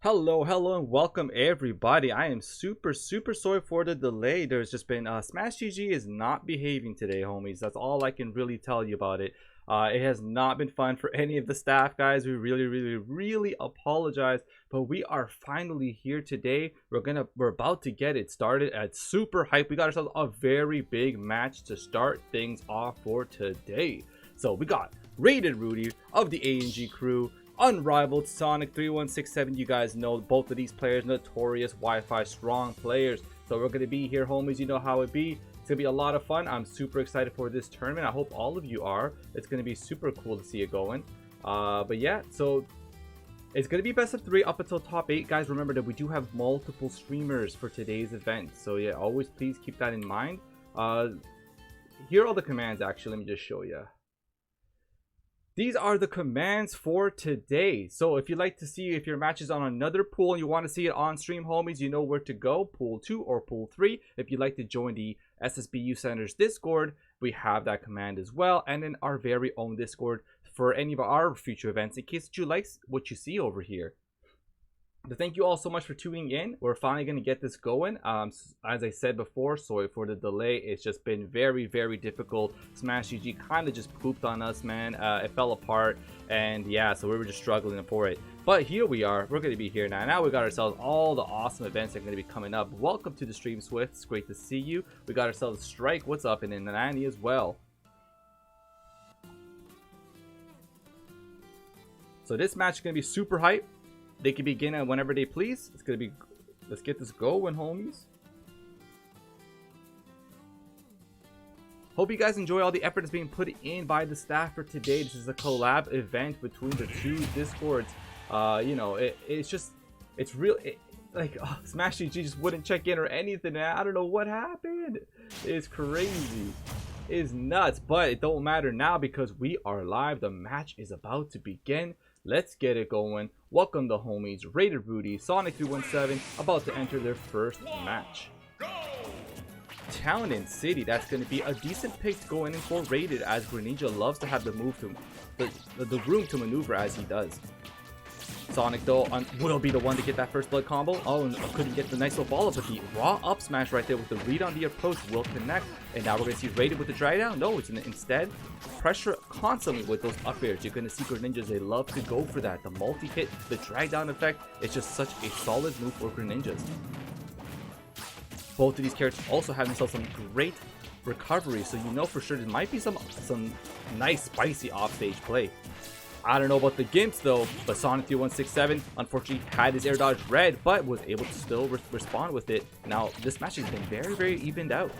Hello, and welcome everybody. I am super sorry for the delay. There's just been Smash GG is not behaving today, homies. That's all I can really tell you about it. It has not been fun for any of the staff, guys. We really apologize, but we are finally here today. We're about to get it started at super hype. We got ourselves a very big match to start things off for today. So we got Rated Rudy of the AnG crew, Unrivaled Sonic 3167. You guys know both of these players, notorious Wi-Fi strong players. So we're going to be here, homies. You know how it be. It's going to be a lot of fun. I'm super excited for this tournament. I hope all of you are. It's going to be super cool to see it going. But yeah, so it's going to be best of 3 up until top 8. Guys, remember that we do have multiple streamers for today's event. So yeah, always please keep that in mind. Here are all the commands, actually. Let me just show you. These are the commands for today. So if you'd like to see if your match is on another pool and you want to see it on stream, homies, you know where to go. Pool 2 or Pool 3. If you'd like to join the SSBU Center's Discord, we have that command as well. And then our very own Discord for any of our future events in case you like what you see over here. But thank you all so much for tuning in. We're finally going to get this going. As I said before, sorry for the delay. It's just been very difficult. Smash GG kind of just pooped on us, man. It fell apart, and yeah, so we were just struggling for it. But here we are. We're going to be here now. Now we got ourselves all the awesome events that are going to be coming up. Welcome to the stream, Swift. It's great to see you. We got ourselves Strike. What's up? And then Annie as well. So this match is going to be super hype. They can begin at whenever they please. It's gonna be, let's get this going, homies. Hope you guys enjoy all the effort that's being put in by the staff for today. This is a collab event between the two Discords. You know, it's real. Smash GG just wouldn't check in or anything. I don't know what happened. It's crazy. It's nuts, but it don't matter now because we are live. The match is about to begin. Let's get it going. Welcome the homies, Rated Rudy, Sonic 317, about to enter their first match. Town and City, that's going to be a decent pick to go in for Rated, as Greninja loves to have the move to the room to maneuver as he does. Sonic though will be the one to get that first blood combo. Oh, and couldn't get the nice little follow, but the raw up smash right there with the read on the approach will connect. And now we're going to see Rated with the drag down. No, it's instead pressure constantly with those up airs. You're going to see Greninjas, they love to go for that. The multi-hit, the drag down effect, it's just such a solid move for Greninjas. Both of these characters also have themselves some great recovery, so you know for sure there might be some nice spicy offstage play. I don't know about the Gimps though, but Sonic 3167 unfortunately had his air dodge red, but was able to still respond with it. Now this match has been very evened out.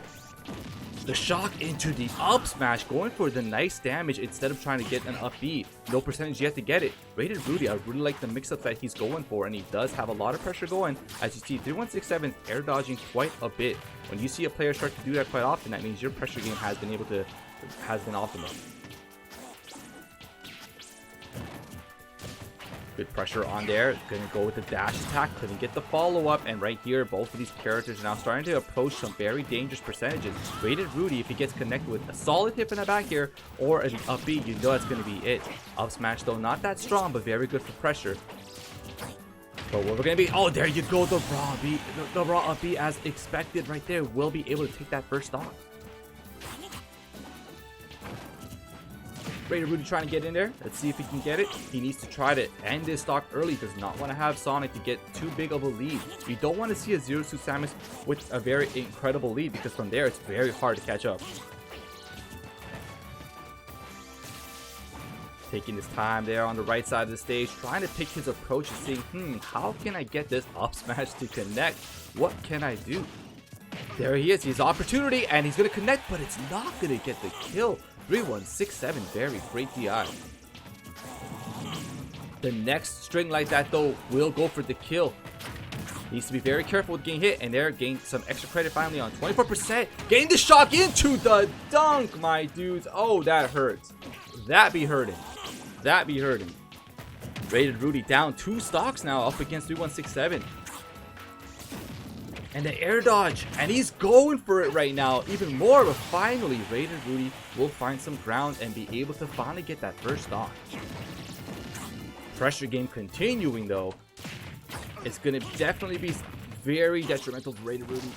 The shock into the up smash, going for the nice damage instead of trying to get an up B. No percentage yet to get it. Rated Rudy, I really like the mix-up that he's going for, and he does have a lot of pressure going. As you see, 3167 air dodging quite a bit. When you see a player start to do that quite often, that means your pressure game has been optimal. Good pressure on there. Gonna go with the dash attack. Couldn't get the follow-up. And right here, both of these characters are now starting to approach some very dangerous percentages. Rated Rudy, if he gets connected with a solid hit in the back here or an up B, you know that's going to be it. Up smash, though, not that strong, but very good for pressure. But what we're going to be... Oh, there you go. The raw B. The raw up B, as expected right there, will be able to take that first stock. Rated Rudy trying to get in there. Let's see if he can get it. He needs to try to end this stock early. Does not want to have Sonic to get too big of a lead. You don't want to see a 0-2 Samus with a very incredible lead, because from there it's very hard to catch up. Taking his time there on the right side of the stage, trying to pick his approach and seeing, how can I get this up smash to connect? What can I do? There he is. He has opportunity and he's going to connect, but it's not going to get the kill. 3-1-6-7, very great DI. The next string like that, though, will go for the kill. Needs to be very careful with getting hit, and there, gained some extra credit finally on 24%. Getting the shock into the dunk, my dudes. Oh, that hurts. That be hurting. That be hurting. Rated Rudy down 2 stocks now, up against 3-1-6-7. And the air dodge, and he's going for it right now even more, but finally Rated Rudy will find some ground and be able to finally get that first stock. Pressure game continuing, though. It's going to definitely be very detrimental to Rated Rudy,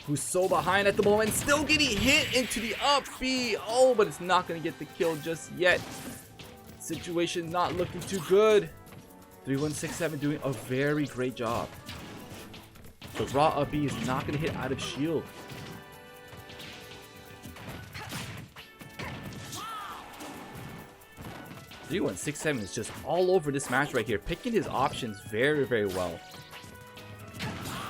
who's so behind at the moment, still getting hit into the up B. Oh, but it's not going to get the kill just yet. Situation not looking too good. 3-1-6-7 doing a very great job. The raw up B is not going to hit out of shield. Three 1-6-7 is just all over this match right here, picking his options very, very well.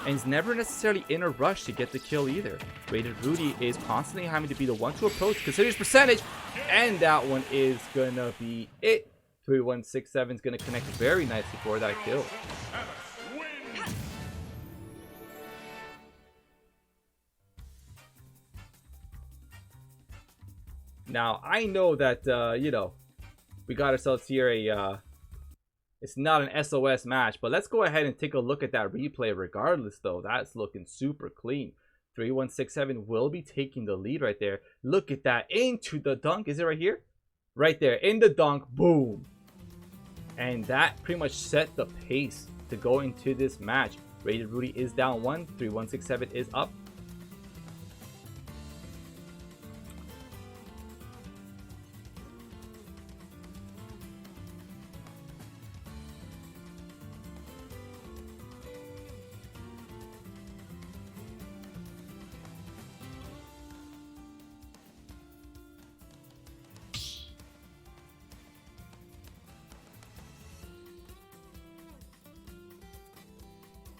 And he's never necessarily in a rush to get the kill either. Rated Rudy is constantly having to be the one to approach, consider his percentage, and that one is going to be it. 3-1-6-7 is going to connect very nicely for that kill. Now, I know that, we got ourselves here it's not an SOS match, but let's go ahead and take a look at that replay regardless, though. That's looking super clean. 3-1-6-7 will be taking the lead right there. Look at that, into the dunk. Is it right here? Right there, in the dunk, boom. And that pretty much set the pace to go into this match. Rated Rudy is down 1, 3-1-6-7 is up.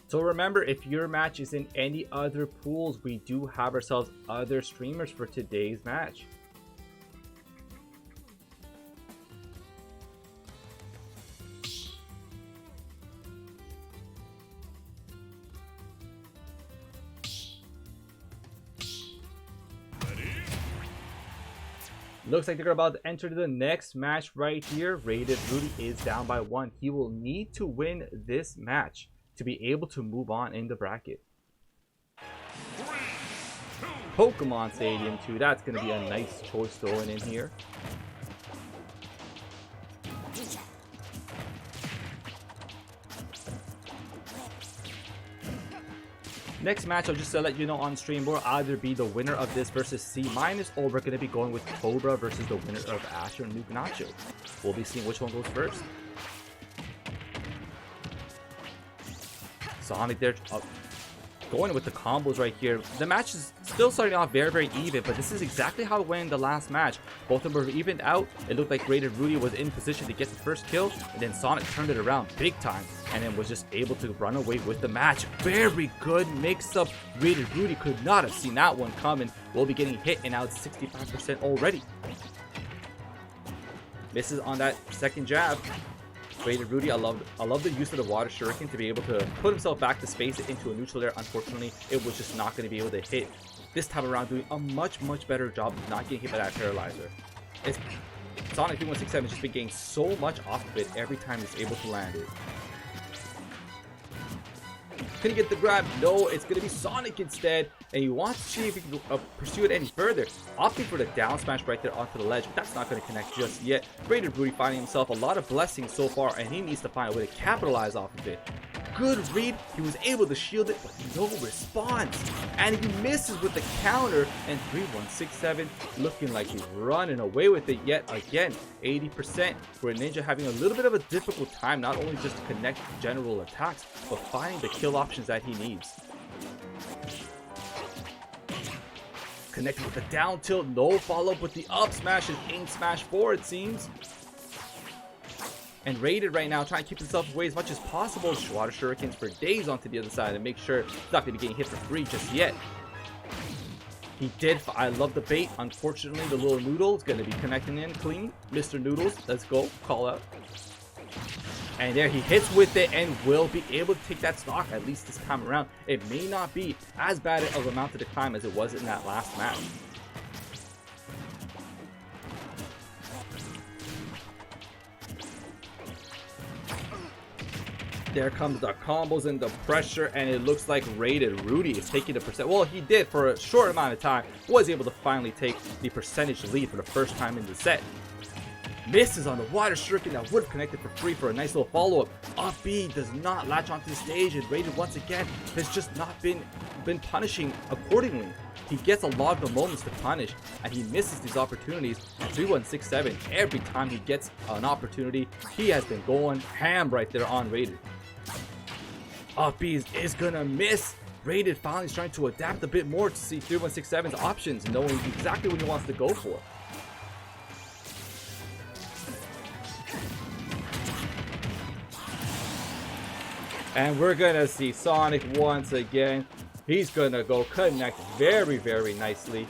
So remember, if your match is in any other pools, we do have ourselves other streamers for today's match. Looks like they're about to enter the next match right here. Rated Rudy is down by 1. He will need to win this match to be able to move on in the bracket. Pokemon Stadium 2, that's going to be a nice choice throwing in here. Next match, I'll just let you know on stream, will either be the winner of this versus C-, or we're going to be going with Cobra versus the winner of Asher and Nuke Nacho. We'll be seeing which one goes first. Sonic there, going with the combos right here. The match is still starting off very, very even, but this is exactly how it went in the last match. Both of them were evened out. It looked like Rated Rudy was in position to get the first kill, and then Sonic turned it around big time, and then was just able to run away with the match. Very good mix-up. Rated Rudy could not have seen that one coming. Will be getting hit, and now it's 65% already. Misses on that second jab. Rated Rudy, I love the use of the water shuriken to be able to put himself back to space it into a neutral there. Unfortunately, it was just not going to be able to hit. This time around, doing a much better job of not getting hit by that paralyzer. Sonic 3167 has just been getting so much off of it every time he's able to land it. Can he get the grab? No, it's going to be Sonic instead. And he wants to see if he can pursue it any further. Opting for the down smash right there onto the ledge. But that's not going to connect just yet. Rated Rudy finding himself a lot of blessings so far. And he needs to find a way to capitalize off of it. Good read. He was able to shield it, but no response. And he misses with the counter. And 3167 looking like he's running away with it yet again. 80% for a Ninja having a little bit of a difficult time, not only just to connect general attacks, but finding the kill options that he needs. Connected with the down tilt, no follow-up with the up smash and in smash 4 it seems. And Rated right now trying to keep himself away as much as possible. Water shurikens for days onto the other side and make sure he's not going to be getting hit for free just yet. He did. I love the bait. Unfortunately, the little noodle is going to be connecting in clean. Mr. Noodles, let's go. Call out. And there he hits with it and will be able to take that stock at least this time around. It may not be as bad of a mountain to climb as it was in that last match. There comes the combos and the pressure, and it looks like Rated Rudy is taking the percent. Well, he did for a short amount of time. Was able to finally take the percentage lead for the first time in the set. Misses on the water shuriken that would have connected for free for a nice little follow-up. Up B does not latch onto the stage, and Rated once again has just not been punishing accordingly. He gets a lot of the moments to punish, and he misses these opportunities. 3167, every time he gets an opportunity, he has been going ham right there on Rated. Up B is gonna miss. Rated finally is trying to adapt a bit more to see 3167's options, knowing exactly what he wants to go for. And we're gonna see Sonic once again. He's gonna go connect very, very nicely.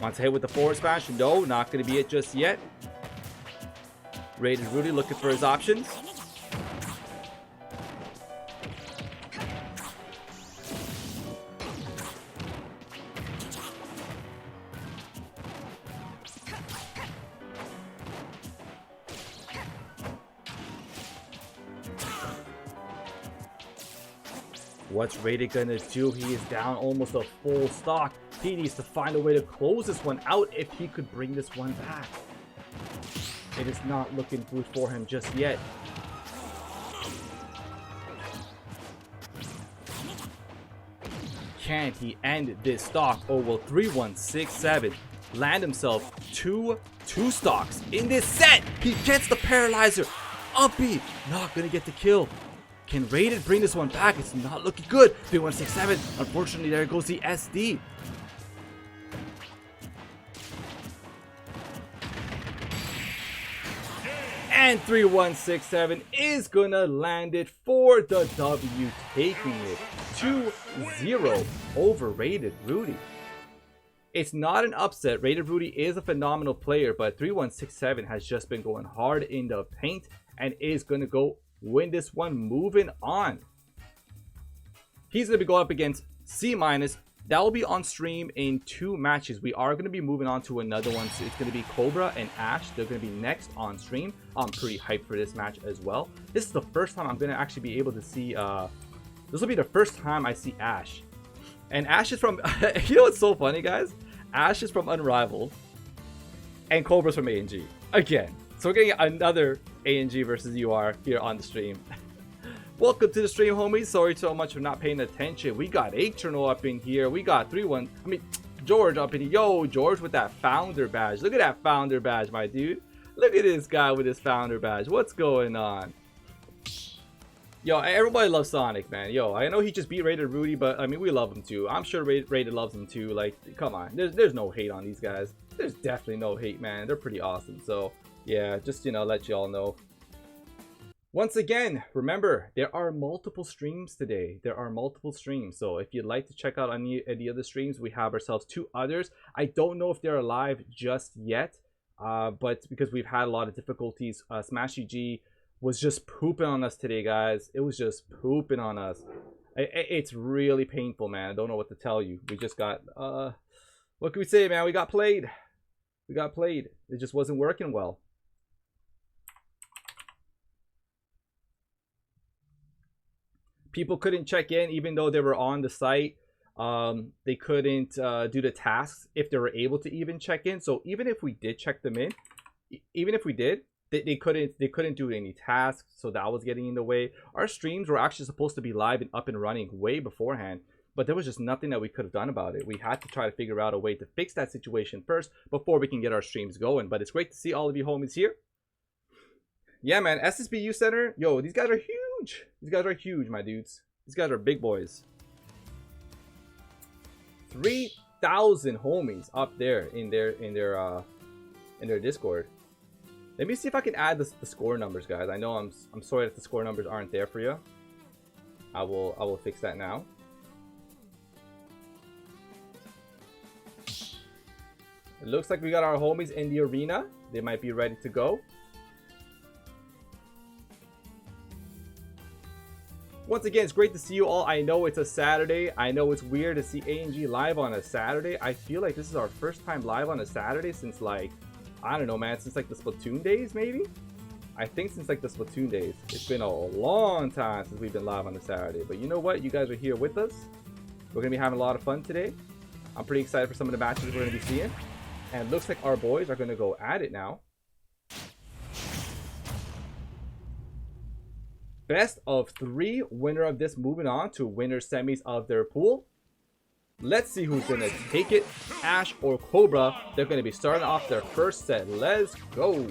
Wants to hit with the forward smash. No, not gonna be it just yet. Rated Rudy looking for his options. What's Rated gonna do? He is down almost a full stock. He needs to find a way to close this one out if he could bring this one back. It is not looking good for him just yet. Can he end this stock? Oh, will 3167 land himself two stocks in this set? He gets the paralyzer. Uppy not gonna get the kill. Can Rated bring this one back? It's not looking good. 3167. Unfortunately, there goes the SD. And 3167 is gonna land it for the W, taking it 2-0 over Rated Rudy. It's not an upset. Rated Rudy is a phenomenal player, but 3167 has just been going hard in the paint and is gonna go win this one. Moving on, he's going to be going up against C-. That will be on stream in 2 matches. We are going to be moving on to another one, so it's going to be Cobra and Ash. They're going to be next on stream. I'm pretty hyped for this match as well. This is the first time I'm going to actually be able to see this will be the first time I see Ash. And Ash is from you know what's so funny, guys? Ash is from Unrivaled and Cobra's from AnG again. So we're getting another AnG versus UR here on the stream. Welcome to the stream, homies. Sorry so much for not paying attention. We got H-Journal up in here. We got George up in here. Yo, George with that founder badge. Look at that founder badge, my dude. Look at this guy with his founder badge. What's going on? Yo, everybody loves Sonic, man. Yo, I know he just beat Rated Rudy, but I mean, we love him too. I'm sure Rated loves him too. Like, come on. There's no hate on these guys. There's definitely no hate, man. They're pretty awesome. So yeah, just, you know, let y'all know. Once again, remember, there are multiple streams today. There are multiple streams. So if you'd like to check out any other streams, we have ourselves 2 others. I don't know if they're live just yet, but because we've had a lot of difficulties, Smash EG was just pooping on us today, guys. It was just pooping on us. It's really painful, man. I don't know what to tell you. We just got, what can we say, man? We got played. We got played. It just wasn't working well. People couldn't check in even though they were on the site. They couldn't do the tasks if they were able to even check in. So even if we did check them in, even if we did, they couldn't do any tasks. So that was getting in the way. Our streams were actually supposed to be live and up and running way beforehand, but there was just nothing that we could have done about it. We had to try to figure out a way to fix that situation first before we can get our streams going. But it's great to see all of you homies here. Yeah, man, SSBU Center, yo, these guys are huge. These guys are huge, my dudes. These guys are big boys. 3,000 homies up there in their Discord. Let me see if I can add the score numbers, guys. I know I'm sorry that the score numbers aren't there for you. I will fix that now. It looks like we got our homies in the arena. They might be ready to go. Once again, it's great to see you all. I know it's a Saturday. I know it's weird to see AnG live on a Saturday. I feel like this is our first time live on a Saturday since, like, I don't know, man, since like the Splatoon days, maybe? I think since like the Splatoon days. It's been a long time since we've been live on a Saturday. But you know what? You guys are here with us. We're going to be having a lot of fun today. I'm pretty excited for some of the matches we're going to be seeing. And it looks like our boys are going to go at it now. Best of 3, winner of this moving on to winner semis of their pool. Let's see who's going to take it, Ash or Cobra. They're going to be starting off their first set. Let's go.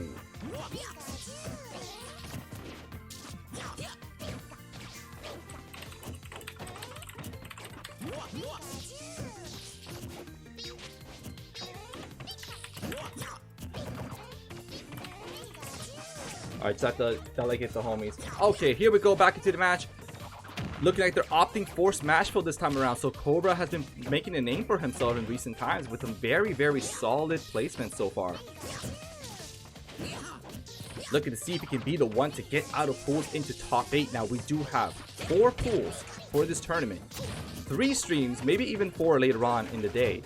Alright, so that like hit the homies. Okay, here we go back into the match. Looking like they're opting for Smashville this time around. So Cobra has been making a name for himself in recent times with some very, very solid placements so far. Looking to see if he can be the one to get out of pools into top 8. Now, we do have 4 pools for this tournament. 3 streams, maybe even 4 later on in the day.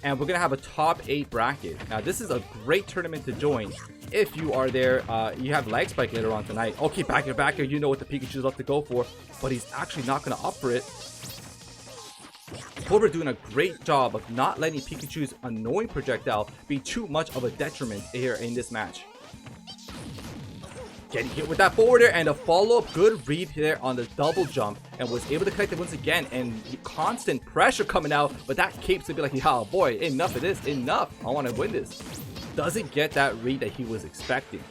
And we're going to have a top 8 bracket. Now, this is a great tournament to join. If you are there, you have lag spike later on tonight. Okay, backer, you know what the Pikachu's love to go for, but he's actually not going to opt for it. Cobra doing a great job of not letting Pikachu's annoying projectile be too much of a detriment here in this match. Getting hit with that forwarder and a follow-up good read there on the double jump and was able to connect it once again, and constant pressure coming out, but that capes to be like, yeah, boy, enough of this, enough. I want to win this. Doesn't get that read that he was expecting.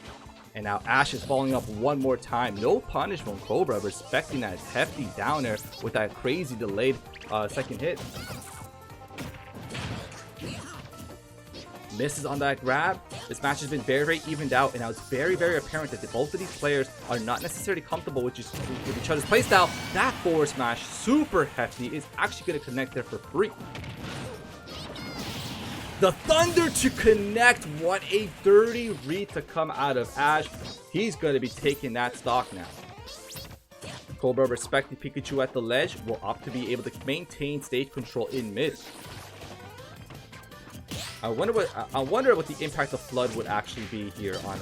And now Ash is following up one more time. No punish from Cobra, respecting that hefty downer with that crazy delayed second hit. Misses on that grab. This match has been very, very evened out, and now it's very, very apparent that both of these players are not necessarily comfortable with each other's playstyle. That forward smash, super hefty, is actually going to connect there for free. The Thunder to connect. What a dirty read to come out of Ash. He's going to be taking that stock now. Cobra, respecting Pikachu at the ledge, will opt to be able to maintain stage control in mid. I wonder what the impact of Flood would actually be here on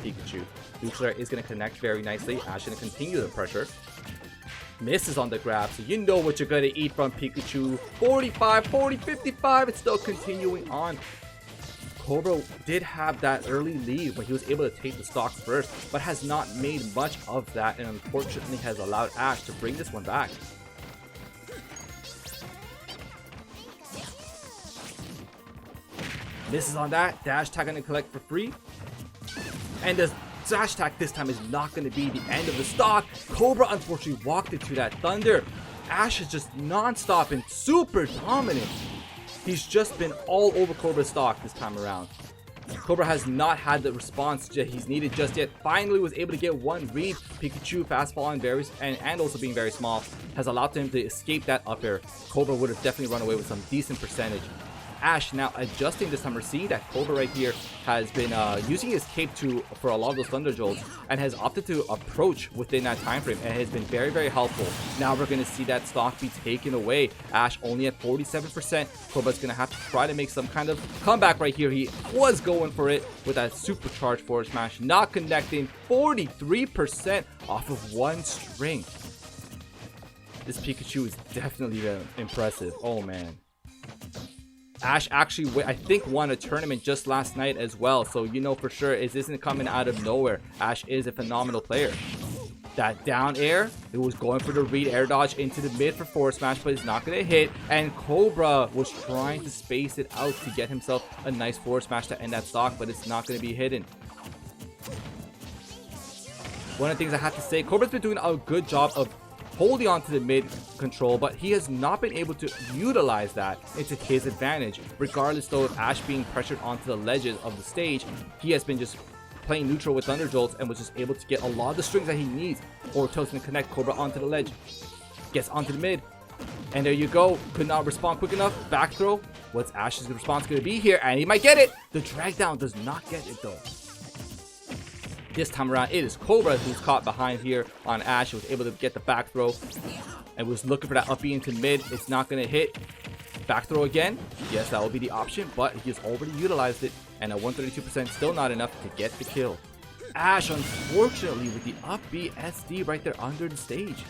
Pikachu. Luxor is going to connect very nicely. Ash going to continue the pressure. Misses on the grab, so you know what you're going to eat from Pikachu. 45, 40, 55, it's still continuing on. Cobra did have that early lead when he was able to take the stock first, but has not made much of that, and unfortunately has allowed Ash to bring this one back. Misses on that. Dash tag going to collect for free. And the dash attack this time is not going to be the end of the stock. Cobra unfortunately walked into that Thunder. Ash is just non-stop and super dominant. He's just been all over Cobra's stock this time around. Cobra has not had the response he's needed just yet. Finally was able to get one read. Pikachu fast falling and also being very small has allowed him to escape that up air. Cobra would have definitely run away with some decent percentage. Ash now adjusting this time. We're seeing that Cobra right here has been using his cape for a lot of those Thunder Jolts and has opted to approach within that time frame, and it has been very, very helpful. Now we're going to see that stock be taken away. Ash only at 47%. Cobra's going to have to try to make some kind of comeback right here. He was going for it with that supercharged forward smash, not connecting. 43% off of one string. This Pikachu is definitely impressive. Oh man. Ash actually, I think, won a tournament just last night as well. So you know for sure this isn't coming out of nowhere. Ash is a phenomenal player. That down air, it was going for the read air dodge into the mid for forward smash, but it's not going to hit. And Cobra was trying to space it out to get himself a nice forward smash to end that stock, but it's not going to be hidden. One of the things I have to say, Cobra's been doing a good job of holding on to the mid control, but he has not been able to utilize that into his advantage. Regardless though of Ash being pressured onto the ledges of the stage, he has been just playing neutral with Thunder Jolts and was just able to get a lot of the strings that he needs. Or toast and connect Cobra onto the ledge. Gets onto the mid. And there you go. Could not respond quick enough. Back throw. What's Ash's response going to be here? And he might get it. The drag down does not get it though. This time around, it is Cobra who's caught behind here on Ash. He was able to get the back throw and was looking for that up B into mid. It's not going to hit. Back throw again. Yes, that will be the option, but he has already utilized it. And at 132%, still not enough to get the kill. Ash, unfortunately, with the up B SD right there under the stage.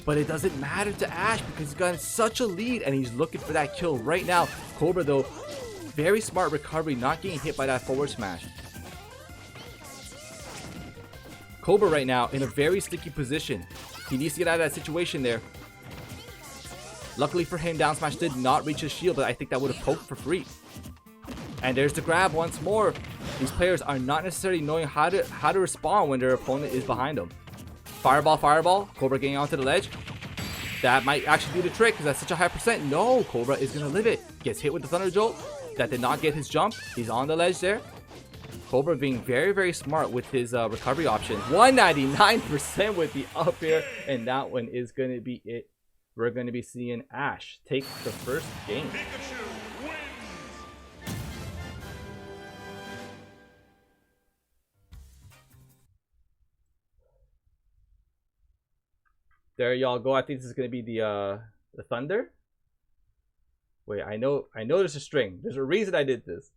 But it doesn't matter to Ash because he's got such a lead and he's looking for that kill right now. Cobra, though, very smart recovery, not getting hit by that forward smash. Cobra right now in a very sticky position. He needs to get out of that situation there. Luckily for him, down smash did not reach his shield, but I think that would have poked for free. And there's the grab once more. These players are not necessarily knowing how to respond when their opponent is behind them. Fireball, fireball. Cobra getting onto the ledge. That might actually do the trick because that's such a high percent. No, Cobra is going to live it. Gets hit with the Thunder Jolt. That did not get his jump. He's on the ledge there. Cobra being very, very smart with his recovery options. 199% with the up air. And that one is going to be it. We're going to be seeing Ash take the first game. There y'all go. I think this is going to be the Thunder. Wait, I know there's a string. There's a reason I did this.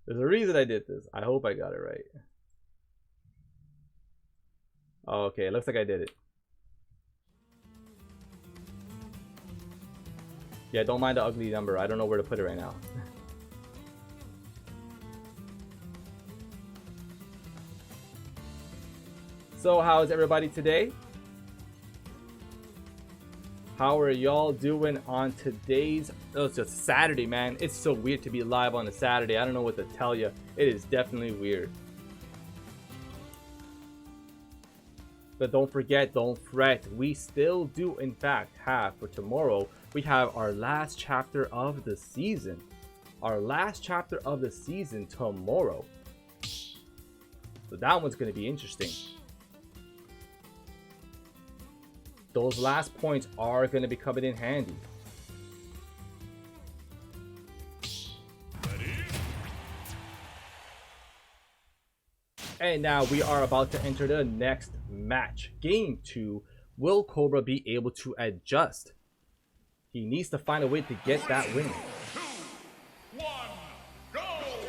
There's a reason I did this. I hope I got it right. Okay, it looks like I did it. Yeah, don't mind the ugly number. I don't know where to put it right now. So, how's everybody today? How are y'all doing on today's... Oh, it's just Saturday, man. It's so weird to be live on a Saturday. I don't know what to tell you. It is definitely weird. But don't forget, don't fret. We still do, in fact, have for tomorrow, we have our last chapter of the season. Our last chapter of the season tomorrow. So that one's going to be interesting. Those last points are going to be coming in handy. And now we are about to enter the next match. Game 2. Will Cobra be able to adjust? He needs to find a way to get that win. 3, 2, 1, go!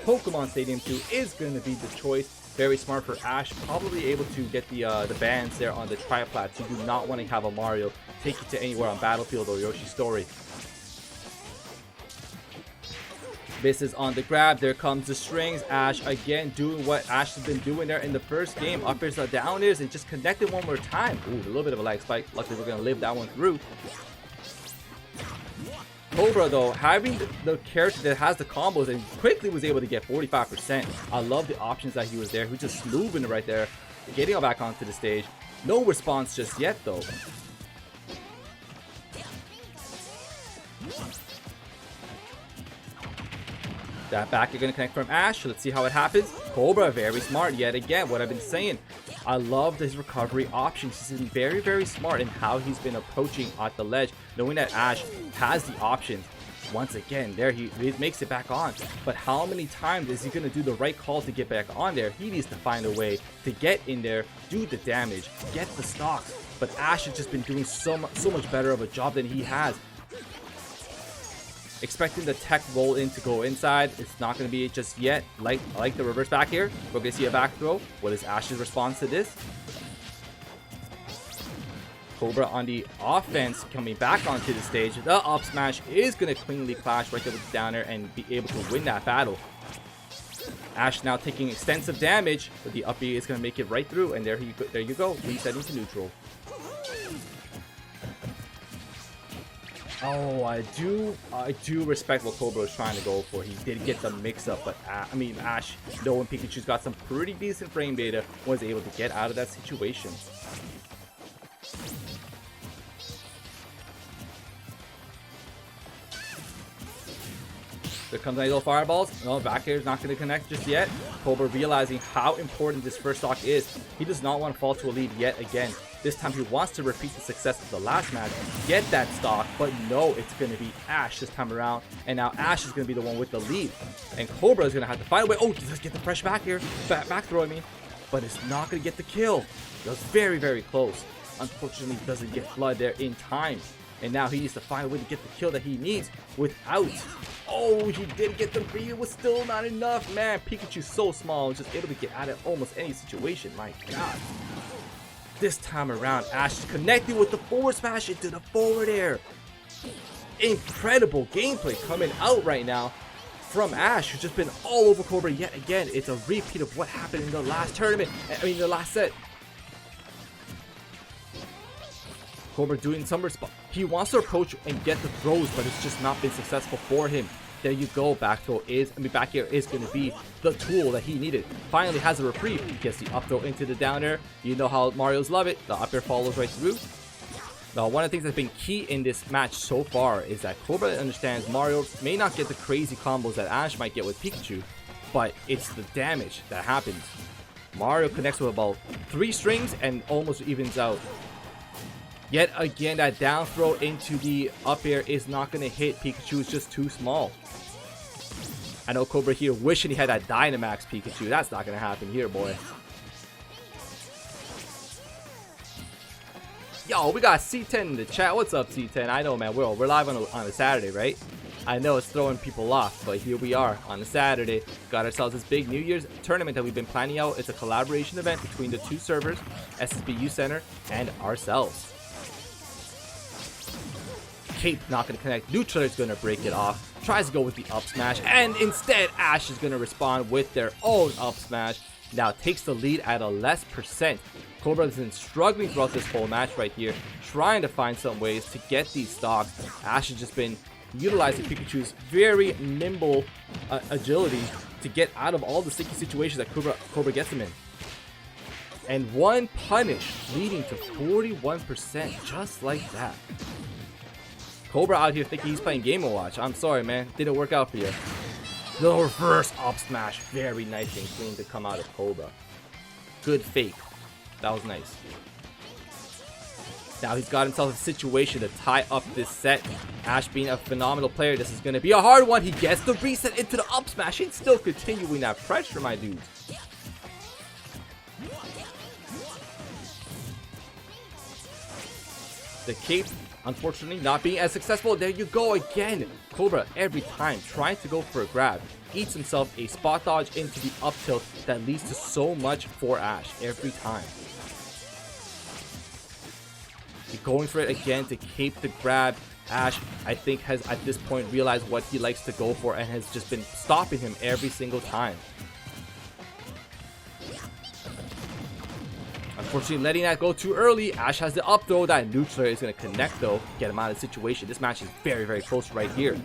Pokemon Stadium 2 is going to be the choice. Very smart for Ash, probably able to get the bands there on the triplats. You do not want to have a Mario take you to anywhere on Battlefield or Yoshi's Story. This is on the grab. There comes the strings. Ash again doing what Ash has been doing there in the first game. Up airs, down airs, and just connected one more time. Ooh, a little bit of a lag spike. Luckily, we're going to live that one through. Cobra, though, having the character that has the combos and quickly was able to get 45%. I love the options that he was there. He was just moving right there, getting back onto the stage. No response just yet, though. That back, you're going to connect from Ash. Let's see how it happens. Cobra, very smart yet again. What I've been saying. I love his recovery options. He's been very, very smart in how he's been approaching at the ledge, knowing that Ash has the options. Once again, there he makes it back on. But how many times is he going to do the right call to get back on there? He needs to find a way to get in there, do the damage, get the stocks. But Ash has just been doing so much better of a job than he has. Expecting the tech roll in to go inside. It's not going to be it just yet. Like the reverse back here. We're going to see a back throw. What is Ash's response to this? Cobra on the offense coming back onto the stage. The up smash is going to cleanly clash right there with the downer and be able to win that battle. Ash now taking extensive damage, but the up B is going to make it right through, and there you go, resetting to neutral. Oh, I do respect what Cobra was trying to go for. He did get the mix-up, but Ash, knowing Pikachu's got some pretty decent frame data, was able to get out of that situation. There comes nice little fireballs. No, back air is not going to connect just yet. Cobra realizing how important this first stock is. He does not want to fall to a lead yet again. This time he wants to repeat the success of the last match, get that stock, but no, it's going to be Ash this time around. And now Ash is going to be the one with the lead. And Cobra is going to have to find a way. Oh, let's get the fresh back here. Back throw, I mean. But it's not going to get the kill. It was very, very close. Unfortunately, doesn't get Flood there in time. And now he needs to find a way to get the kill that he needs without. Oh, he did get the beat. It was still not enough. Man, Pikachu's so small. Just able to get out of almost any situation. My God. This time around, Ash is connecting with the forward smash into the forward air. Incredible gameplay coming out right now from Ash, who's just been all over Cobra yet again. It's a repeat of what happened in the last tournament. The last set. Cobra doing some response. He wants to approach and get the throws, but it's just not been successful for him. There you go. Back air is going to be the tool that he needed. Finally has a reprieve. He gets the up throw into the down air. You know how Marios love it. The up air follows right through. Now, one of the things that's been key in this match so far is that Cobra understands Mario may not get the crazy combos that Ash might get with Pikachu, but it's the damage that happens. Mario connects with about 3 strings and almost evens out. Yet again, that down throw into the up air is not going to hit. Pikachu is just too small. I know Cobra here wishing he had that Dynamax Pikachu. That's not going to happen here, boy. Yo, we got C10 in the chat. What's up, C10? I know, man. We're live on a Saturday, right? I know it's throwing people off, but here we are on a Saturday. Got ourselves this big New Year's tournament that we've been planning out. It's a collaboration event between the 2 servers, SSBU Center and ourselves. Cape not going to connect. Neutral is going to break it off. Tries to go with the up smash, and instead Ash is going to respond with their own up smash. Now takes the lead at a less percent. Cobra has been struggling throughout this whole match right here, trying to find some ways to get these stocks. Ash has just been utilizing Pikachu's very nimble agility to get out of all the sticky situations that Cobra gets him in. And one punish leading to 41% just like that. Cobra out here thinking he's playing Game & Watch. I'm sorry, man. Didn't work out for you. The reverse up smash. Very nice and clean to come out of Cobra. Good fake. That was nice. Now he's got himself a situation to tie up this set. Ash being a phenomenal player, this is going to be a hard one. He gets the reset into the up smash. He's still continuing that pressure, my dudes. The cape, unfortunately, not being as successful. There you go again. Cobra, every time, trying to go for a grab. Eats himself a spot dodge into the up tilt that leads to so much for Ash every time. Going for it again to cape the grab. Ash, I think, has at this point realized what he likes to go for and has just been stopping him every single time. Unfortunately, letting that go too early. Ash has the up throw. That neutral is going to connect, though. Get him out of the situation. This match is very, very close right here.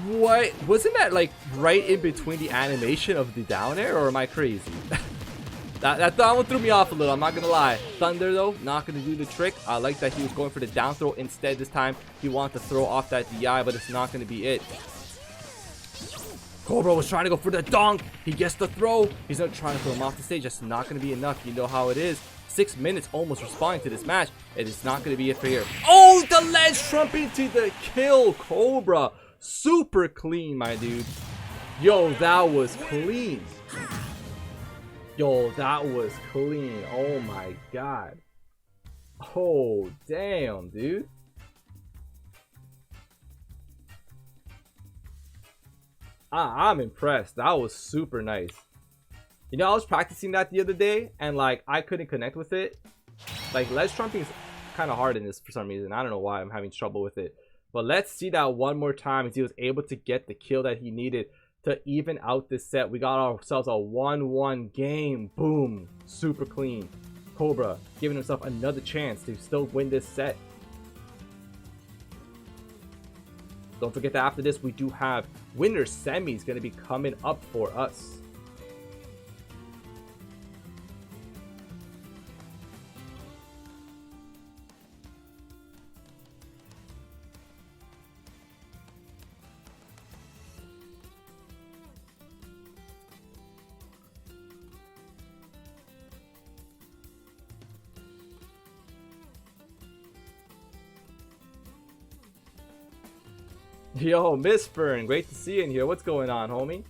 What? Wasn't that, like, right in between the animation of the down air, or am I crazy? That one threw me off a little, I'm not gonna lie. Thunder, though, not gonna do the trick. I like that he was going for the down throw instead this time. He wanted to throw off that DI, but it's not gonna be it. Cobra was trying to go for the dunk. He gets the throw. He's not trying to throw him off the stage. That's not gonna be enough. You know how it is. 6 minutes almost responding to this match. It is not going to be it for here. Oh, the ledge trumping to the kill. Cobra, super clean, my dude. Yo, that was clean. Yo, that was clean. Oh my god. Oh, damn, dude. I'm impressed. That was super nice. You know, I was practicing that the other day, and like I couldn't connect with it. Like ledge trumping is kind of hard in this for some reason. I don't know why I'm having trouble with it. But let's see that one more time as he was able to get the kill that he needed to even out this set. We got ourselves a 1-1 game. Boom. Super clean. Cobra giving himself another chance to still win this set. Don't forget that after this, we do have winner semis going to be coming up for us. Yo, Miss Fern, great to see you in here. What's going on, homie?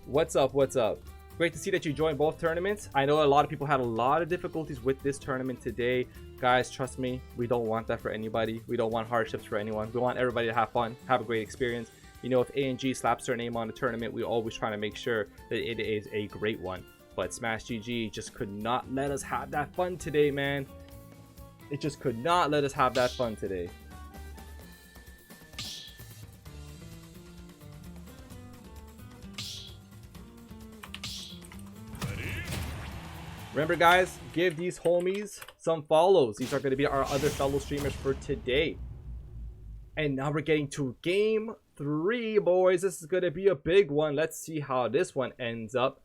What's up? What's up? Great to see that you joined both tournaments. I know a lot of people had a lot of difficulties with this tournament today. Guys, trust me, we don't want that for anybody. We don't want hardships for anyone. We want everybody to have fun, have a great experience. You know, if AnG slaps their name on the tournament, we always try to make sure that it is a great one. But Smash GG just could not let us have that fun today, man. It just could not let us have that fun today. Remember, guys, give these homies some follows. These are going to be our other fellow streamers for today. And now we're getting to game 3, boys. This is going to be a big one. Let's see how this one ends up.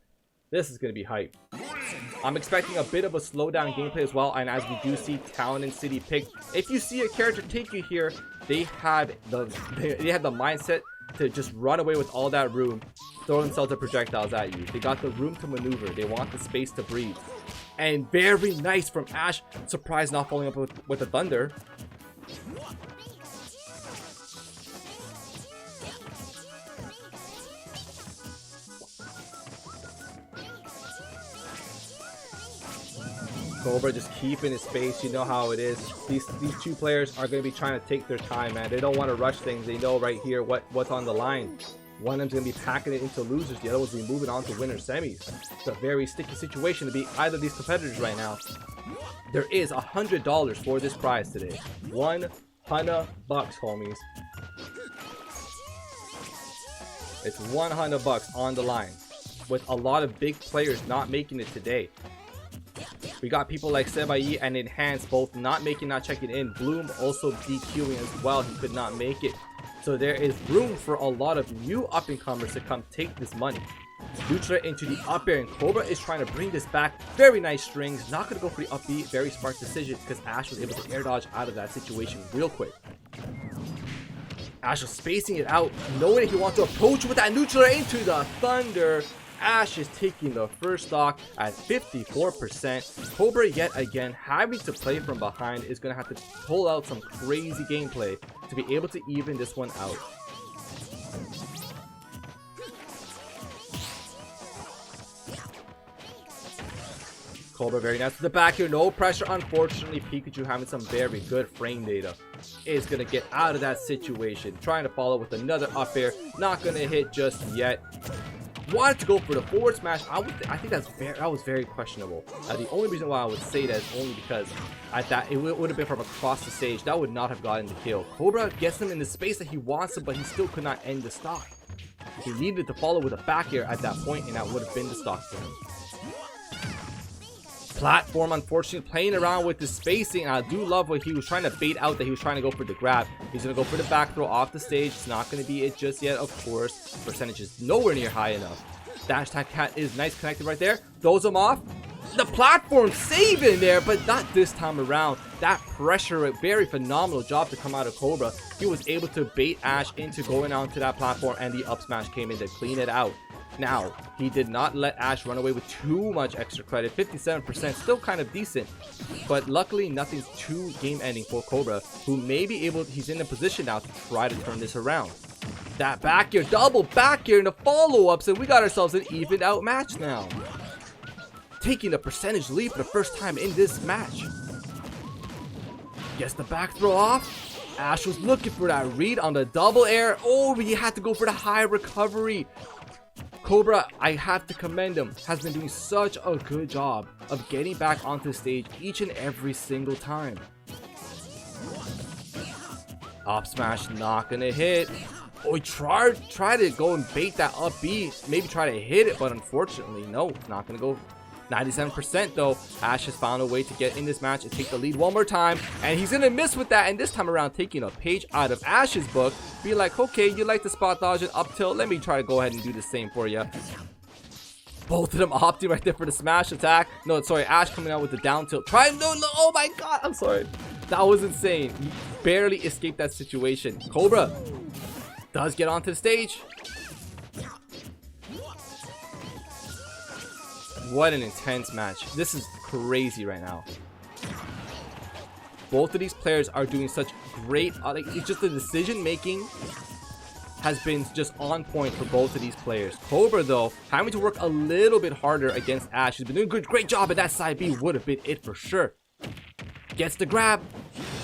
This is going to be hype. I'm expecting a bit of a slowdown gameplay as well. And as we do see Town and City picked, if you see a character take you here, they have the mindset to just run away with all that room, throw themselves the projectiles at you. They got the room to maneuver. They want the space to breathe. And very nice from Ash. Surprised not following up with the thunder. Cobra just keeping his space. You know how it is. These two players are going to be trying to take their time, man. They don't want to rush things. They know right here what's on the line. One of them's going to be packing it into losers. The other one's going to be moving on to winner semis. It's a very sticky situation to be either of these competitors right now. There is $100 for this prize today. $100, homies. It's $100 on the line. With a lot of big players not making it today. We got people like SSBU and AnG both not checking in. Bloom also DQing as well. He could not make it. So there is room for a lot of new up-and-comers to come take this money. Lutra into the up air, and Cobra is trying to bring this back. Very nice strings. Not going to go for the up B. Very smart decision because Ash was able to air dodge out of that situation real quick. Ash was spacing it out, knowing that he wants to approach with that Lutra into the thunder. Ash is taking the first stock at 54%. Cobra yet again having to play from behind is going to have to pull out some crazy gameplay to be able to even this one out. Cobra very nice to the back here. No pressure. Unfortunately, Pikachu having some very good frame data is going to get out of that situation. Trying to follow with another up air. Not going to hit just yet. Wanted to go for the forward smash. I think that was very questionable. The only reason why I would say that is only because it would have been from across the stage. That would not have gotten the kill. Cobra gets him in the space that he wants him, but he still could not end the stock. He needed to follow with a back air at that point, and that would have been the stock for him. Platform, unfortunately, playing around with the spacing. I do love what he was trying to bait out, that he was trying to go for the grab. He's going to go for the back throw off the stage. It's not going to be it just yet, of course. Percentage is nowhere near high enough. Dash Attack Cat is nice connected right there. Throws him off. The platform saving there, but not this time around. That pressure, a very phenomenal job to come out of Cobra. He was able to bait Ash into going onto that platform, and the up smash came in to clean it out. Now, he did not let Ash run away with too much extra credit. 57%, still kind of decent. But luckily, nothing's too game-ending for Cobra, who may be able, he's in a position now to try to turn this around. That back air, double back air in the follow-ups, and we got ourselves an evened out match now. Taking a percentage lead for the first time in this match. Gets the back throw off. Ash was looking for that read on the double air. Oh, but he had to go for the high recovery. Cobra, I have to commend him, has been doing such a good job of getting back onto the stage each and every single time. Up smash, not gonna hit. Oh, he tried to go and bait that up B, maybe try to hit it, but unfortunately, no, it's not gonna go. 97% though. Ash has found a way to get in this match and take the lead one more time, and he's gonna miss with that, and this time around taking a page out of Ash's book. Be like, okay, you like the spot dodge and up tilt, let me try to go ahead and do the same for you. Both of them opting right there for the smash attack. No, sorry, Ash coming out with the down tilt. Try, no, oh my god, I'm sorry. That was insane. He barely escaped that situation. Cobra does get onto the stage. What an intense match. This is crazy right now. Both of these players are doing such great, like, it's just the decision making has been just on point for both of these players. Cobra though, having to work a little bit harder against Ash. He's been doing a great job, and that side B would have been it for sure. Gets the grab,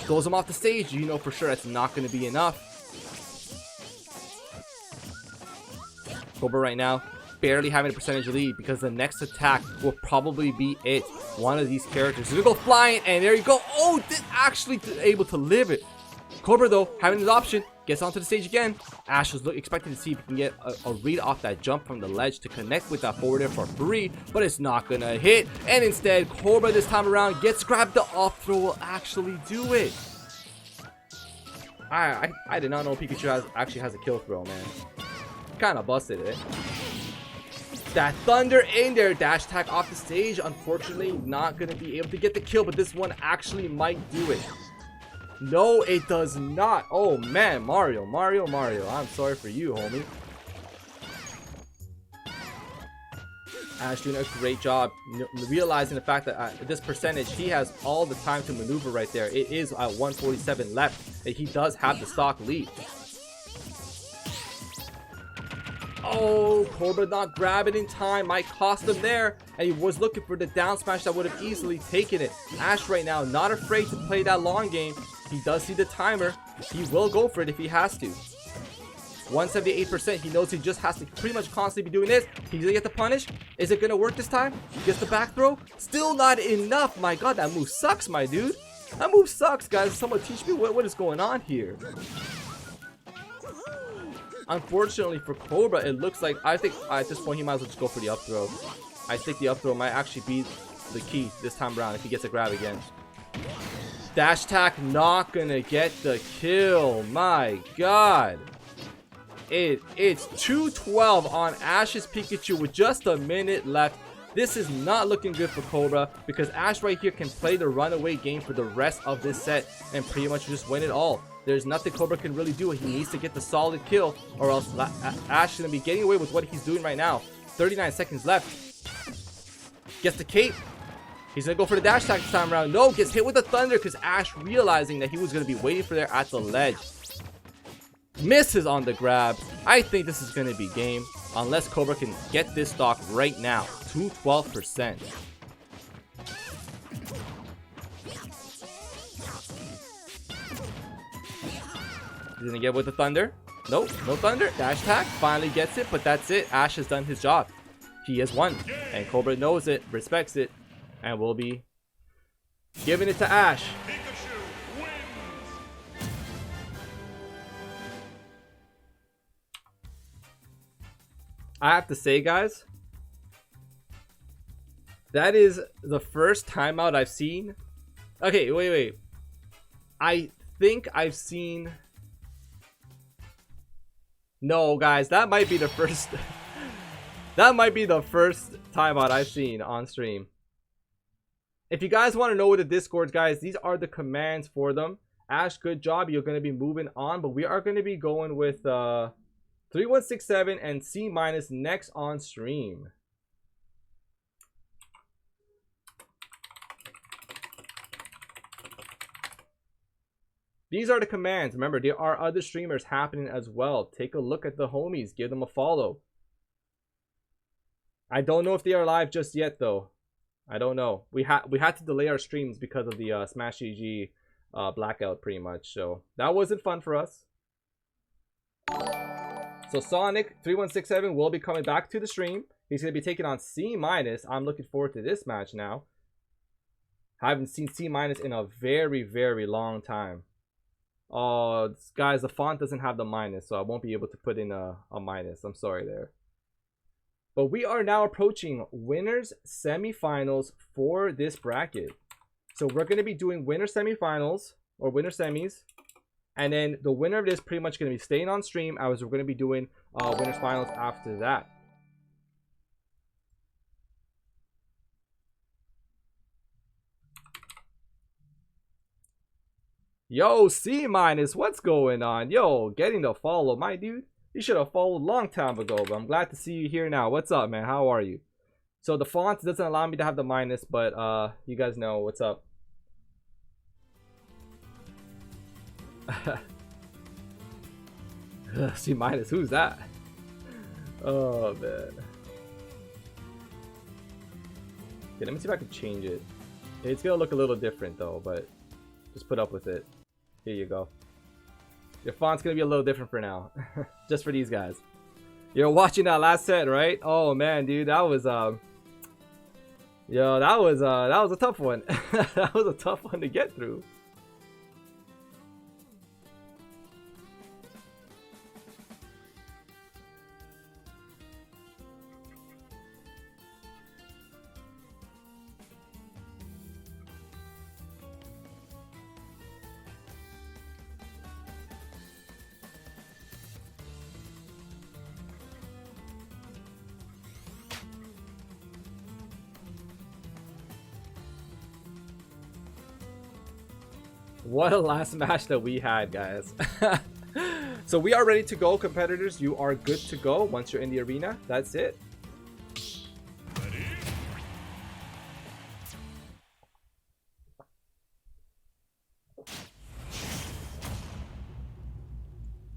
goes him off the stage. You know for sure that's not going to be enough. Cobra right now barely having a percentage lead because the next attack will probably be it. One of these characters is gonna go flying, and there you go. Oh, this actually able to live it. Cobra though, having his option, gets onto the stage again. Ash was expecting to see if he can get a read off that jump from the ledge to connect with that forward air for free, but it's not gonna hit. And instead, Cobra this time around gets grabbed. The off throw will actually do it. I did not know Pikachu actually has a kill throw, man. Kind of busted it. That thunder in there, dash attack off the stage. Unfortunately, not gonna be able to get the kill, but this one actually might do it. No, it does not. Oh man, Mario. I'm sorry for you, homie. Ash doing a great job, realizing the fact that at this percentage, he has all the time to maneuver right there. It is at 147 left, and he does have the stock lead. Oh, Cobra not grabbing in time, might cost him there, and he was looking for the down smash that would have easily taken it. Ash right now not afraid to play that long game. He does see the timer. He will go for it if he has to. 178%. He knows he just has to pretty much constantly be doing this. He's gonna get the punish. Is it gonna work this time? Gets the back throw. Still not enough. My god, that move sucks, my dude. That move sucks, guys. Someone teach me what is going on here. Unfortunately for Cobra, it looks like, I think at this point he might as well just go for the up throw. I think the up throw might actually be the key this time around if he gets a grab again. Dash attack not gonna get the kill. My god. It's 212 on Ash's Pikachu with just a minute left. This is not looking good for Cobra because Ash right here can play the runaway game for the rest of this set and pretty much just win it all. There's nothing Cobra can really do. He needs to get the solid kill, or else Ash is going to be getting away with what he's doing right now. 39 seconds left. Gets the cape. He's going to go for the dash attack this time around. No, gets hit with the thunder because Ash realizing that he was going to be waiting for there at the ledge. Misses on the grab. I think this is going to be game unless Cobra can get this stock right now. 212%. He's gonna get with the thunder. Nope, no thunder. Dash attack. Finally gets it, but that's it. Ash has done his job. He has won. And Cobra knows it, respects it, and will be giving it to Ash. I have to say, guys, that is the first timeout I've seen. Okay, wait. I think I've seen... No, guys, that might be the first... that might be the first timeout I've seen on stream. If you guys want to know what the Discords, guys, these are the commands for them. Ash, good job. You're going to be moving on, but we are going to be going with 3167 and C- next on stream. These are the commands. Remember, there are other streamers happening as well. Take a look at the homies. Give them a follow. I don't know if they are live just yet, though. I don't know. We had to delay our streams because of the Smash GG blackout, pretty much. So that wasn't fun for us. So Sonic 3167 will be coming back to the stream. He's going to be taking on C-. I'm looking forward to this match now. I haven't seen C- in a very, very long time. Oh, guys, the font doesn't have the minus, so I won't be able to put in a minus. I'm sorry there. But we are now approaching winners semifinals for this bracket. So we're going to be doing winner semifinals or winner semis. And then the winner of this pretty much going to be staying on stream as we're going to be doing winners finals after that. Yo, C-, what's going on? Yo, getting the follow, my dude. You should have followed a long time ago, but I'm glad to see you here now. What's up, man? How are you? So the font doesn't allow me to have the minus, but you guys know what's up. C-, who's that? Oh, man. Okay, let me see if I can change it. It's gonna look a little different though, but just put up with it. Here you go. Your font's gonna be a little different for now. Just for these guys. You're watching that last set, right? Oh man, dude, that was yo, that was a tough one. That was a tough one to get through. What a last match that we had, guys. So we are ready to go, competitors. You are good to go once you're in the arena. That's it.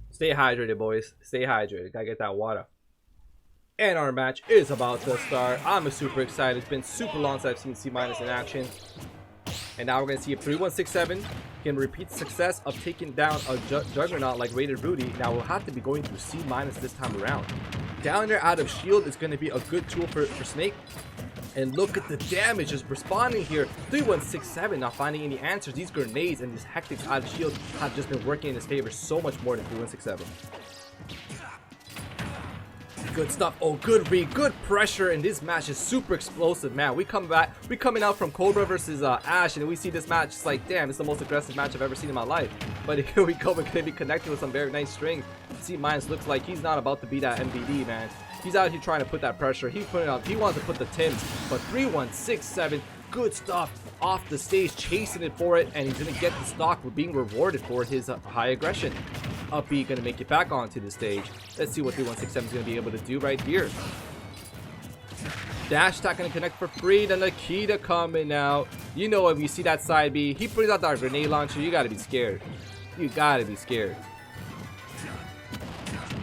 Stay hydrated, boys. Stay hydrated. Gotta get that water. And our match is about to start. I'm super excited. It's been super long since I've seen C- in action. And now we're going to see if 3167 can repeat the success of taking down a juggernaut like Rated Rudy. Now we'll have to be going through C- this time around. Down there out of shield is going to be a good tool for Snake. And look at the damage just responding here. 3167 not finding any answers. These grenades and these hectics out of shield have just been working in his favor so much more than 3167. Good stuff. Oh, good read, good pressure, and this match is super explosive, man. We coming out from Cobra versus Ash, and we see this match. It's like, damn, it's the most aggressive match I've ever seen in my life. But here we go. We're gonna be connecting with some very nice strings. C- looks like he's not about to be that MVD, man. He's out here trying to put that pressure. He's putting up. He wants to put the Tims, but 3167, good stuff off the stage, chasing it for it, and he's gonna get the stock for being rewarded for his high aggression. Up B gonna make it back onto the stage. Let's see what 3167 is gonna be able to do right here. Dash attack gonna connect for free. Then Nikita coming out. You know, if you see that side B, he brings out that grenade launcher. You gotta be scared. You gotta be scared.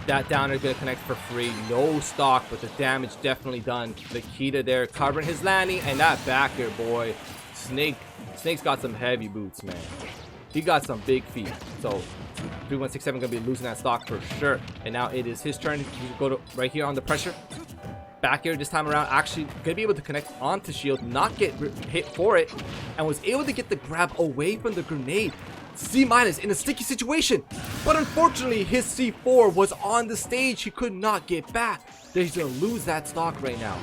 That downer gonna connect for free. No stock, but the damage definitely done. Nikita there covering his landing, and that back here, boy. Snake's got some heavy boots, man. He got some big feet. So 3167 gonna be losing that stock for sure. And now it is his turn to go to right here on the pressure. Back here this time around, actually gonna be able to connect onto shield, not get hit for it, and was able to get the grab away from the grenade. C- in a sticky situation, but unfortunately his C4 was on the stage. He could not get back. He's gonna lose that stock right now.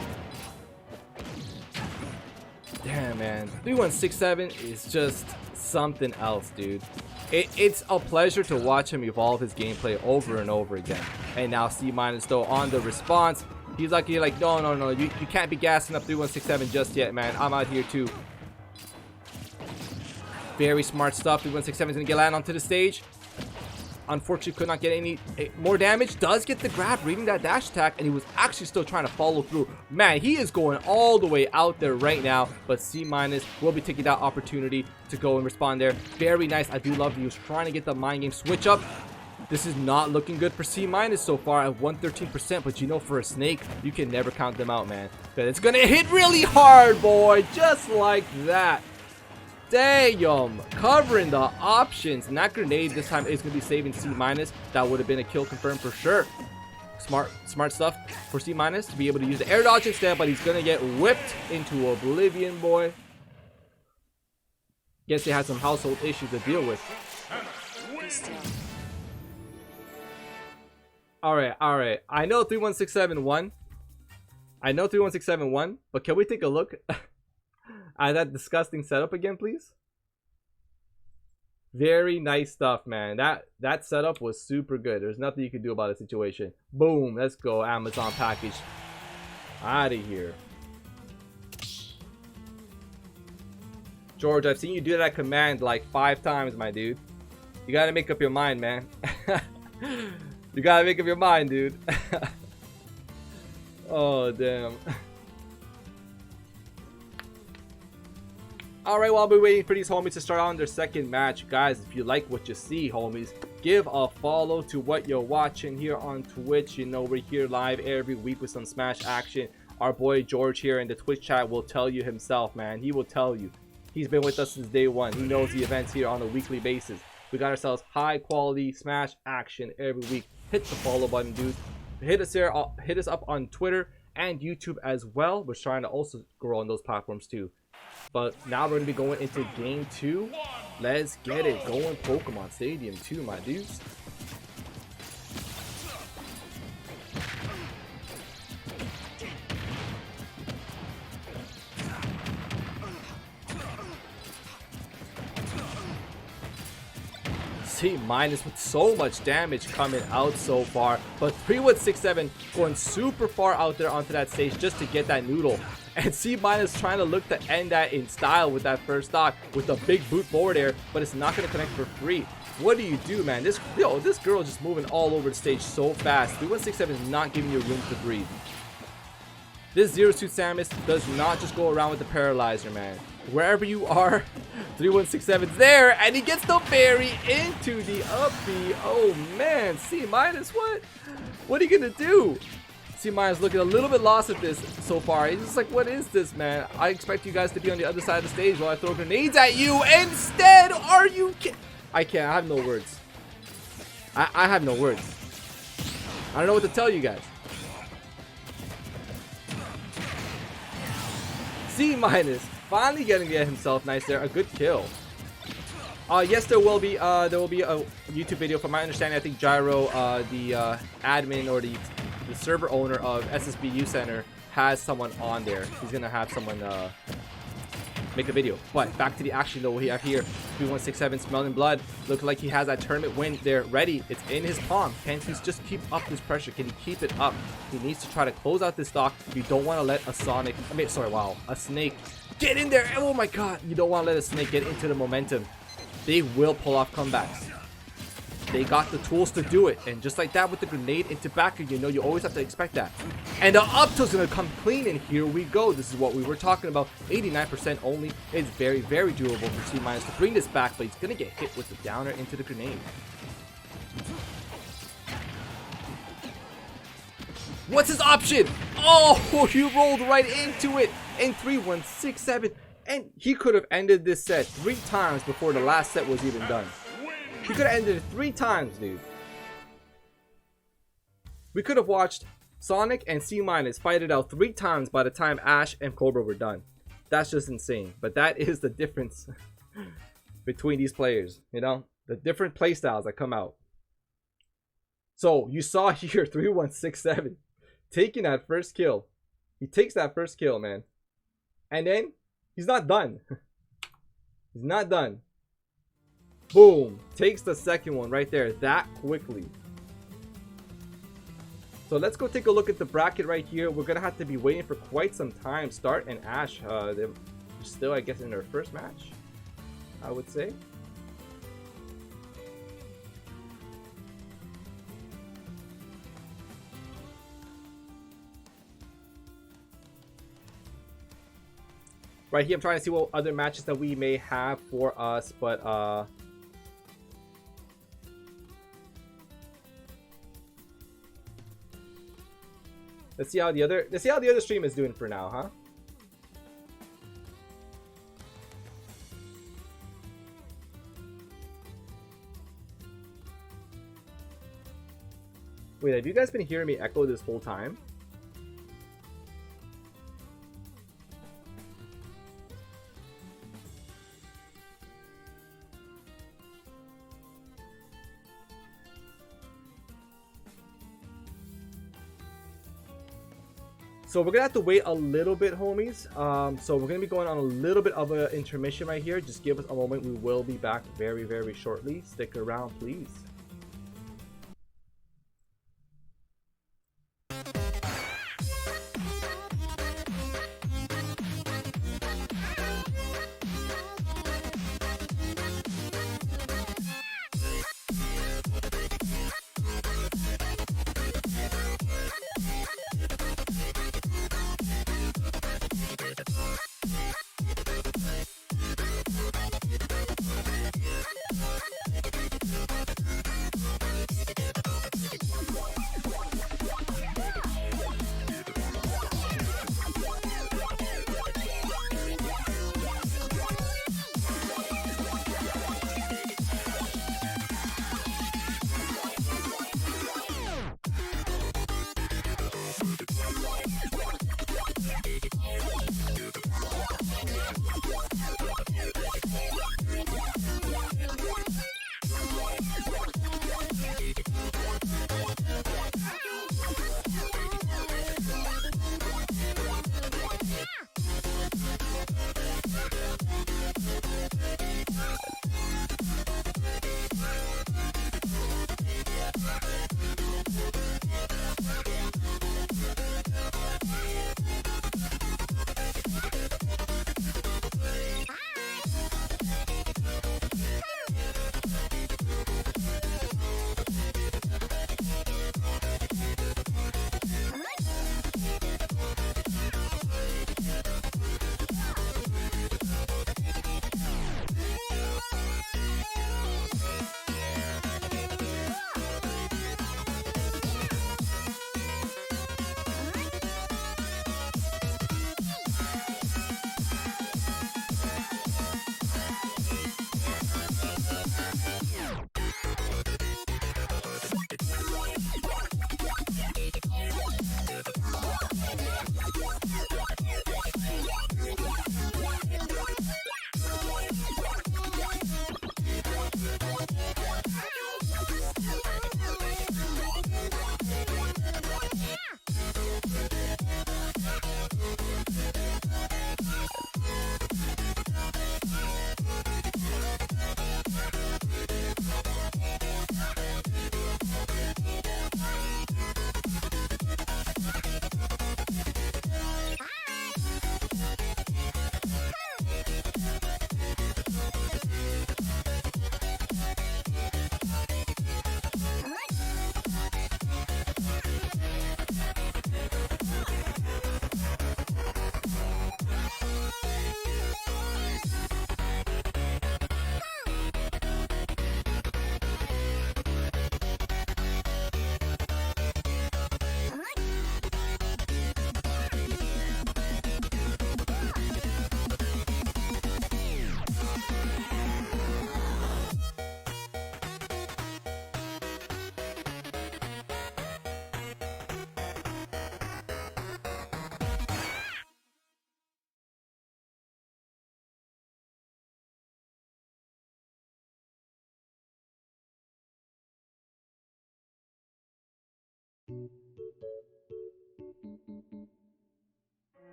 Damn, man. 3167 is just something else, dude. It's a pleasure to watch him evolve his gameplay over and over again. And now C- though on the response, he's like, no, you can't be gassing up 3167 just yet, man. I'm out here too. Very smart stuff. 3167 is gonna get land onto the stage. unfortunately could not get any more damage. Does get the grab, reading that dash attack, and he was actually still trying to follow through. Man, he is going all the way out there right now, but C- will be taking that opportunity to go and respond there. Very nice. I do love he was trying to get the mind game switch up. This is not looking good for C- so far at 113%, but you know, for a snake, you can never count them out, man. But it's gonna hit really hard, boy, just like that. Damn, covering the options, and that grenade this time is gonna be saving C-. That would have been a kill confirmed for sure. Smart stuff for C- to be able to use the air dodge instead, but he's gonna get whipped into oblivion, boy. Guess they had some household issues to deal with. All right. I know 3167 won. But can we take a look at that disgusting setup again, please? Very nice stuff, man. That setup was super good. There's nothing you can do about the situation. Boom. Let's go. Amazon package. Out of here. George, I've seen you do that command like 5 times, my dude. You gotta make up your mind, man. You gotta make up your mind, dude. Oh, damn. Alright, while we're waiting for these homies to start on their second match, guys, if you like what you see, homies, give a follow to what you're watching here on Twitch. You know, we're here live every week with some Smash action. Our boy George here in the Twitch chat will tell you himself, man. He will tell you. He's been with us since day one. He knows the events here on a weekly basis. We got ourselves high quality Smash action every week. Hit the follow button, dude. Hit us here. Hit us up on Twitter and YouTube as well. We're trying to also grow on those platforms too. But now we're going to be going into game 2. Let's get it going. Pokemon Stadium 2, my dudes. C- with so much damage coming out so far, but 3167 going super far out there onto that stage just to get that noodle, and C- trying to look to end that in style with that first stock with a big boot forward air, but it's not going to connect for free. What do you do, man? This girl is just moving all over the stage so fast. 3167 is not giving you room to breathe. This Zero Suit Samus does not just go around with the paralyzer, man. Wherever you are, 3167's there, and he gets the berry into the up B. Oh man, C-, what? What are you gonna do? C- looking a little bit lost at this so far. He's just like, what is this, man? I expect you guys to be on the other side of the stage while I throw grenades at you. Instead, are you kidding? I can't. I have no words. I have no words. I don't know what to tell you guys. C-, finally getting to get himself nice there, a good kill. Yes, there will be a YouTube video. From my understanding, I think Gyro, the admin or the server owner of SSBU Center, has someone on there. He's gonna have someone make a video. But back to the action though, we have here 3167 smelling blood. Look like he has that tournament win there ready. It's in his palm. Can he just keep up this pressure? Can he keep it up? He needs to try to close out this stock. You don't want to let a snake get in there. Oh my god, you don't want to let a snake get into the momentum. They will pull off comebacks. They got the tools to do it, and just like that with the grenade into backer, you know, you always have to expect that. And the up tilt's gonna come clean, and here we go. This is what we were talking about. 89% only. It's very, very doable for C- to bring this back, but he's gonna get hit with the downer into the grenade. What's his option? Oh, he rolled right into it. And 3167, and he could have ended this set 3 times before the last set was even done. He could have ended it 3 times, dude. We could have watched Sonic and C- fight it out 3 times by the time Ash and Cobra were done. That's just insane. But that is the difference between these players, you know? The different playstyles that come out. So, you saw here 3167 taking that first kill. He takes that first kill, man. And then, he's not done. He's not done. Boom. Takes the second one right there that quickly. So let's go take a look at the bracket right here. We're going to have to be waiting for quite some time. Start and Ash, they're still, I guess, in their first match, I would say. right here. I'm trying to see what other matches that we may have for us, but let's see how the other stream is doing for now, huh? Wait, have you guys been hearing me echo this whole time? So we're gonna have to wait a little bit, homies. So we're gonna be going on a little bit of an intermission right here. Just give us a moment. We will be back very, very shortly. Stick around, please.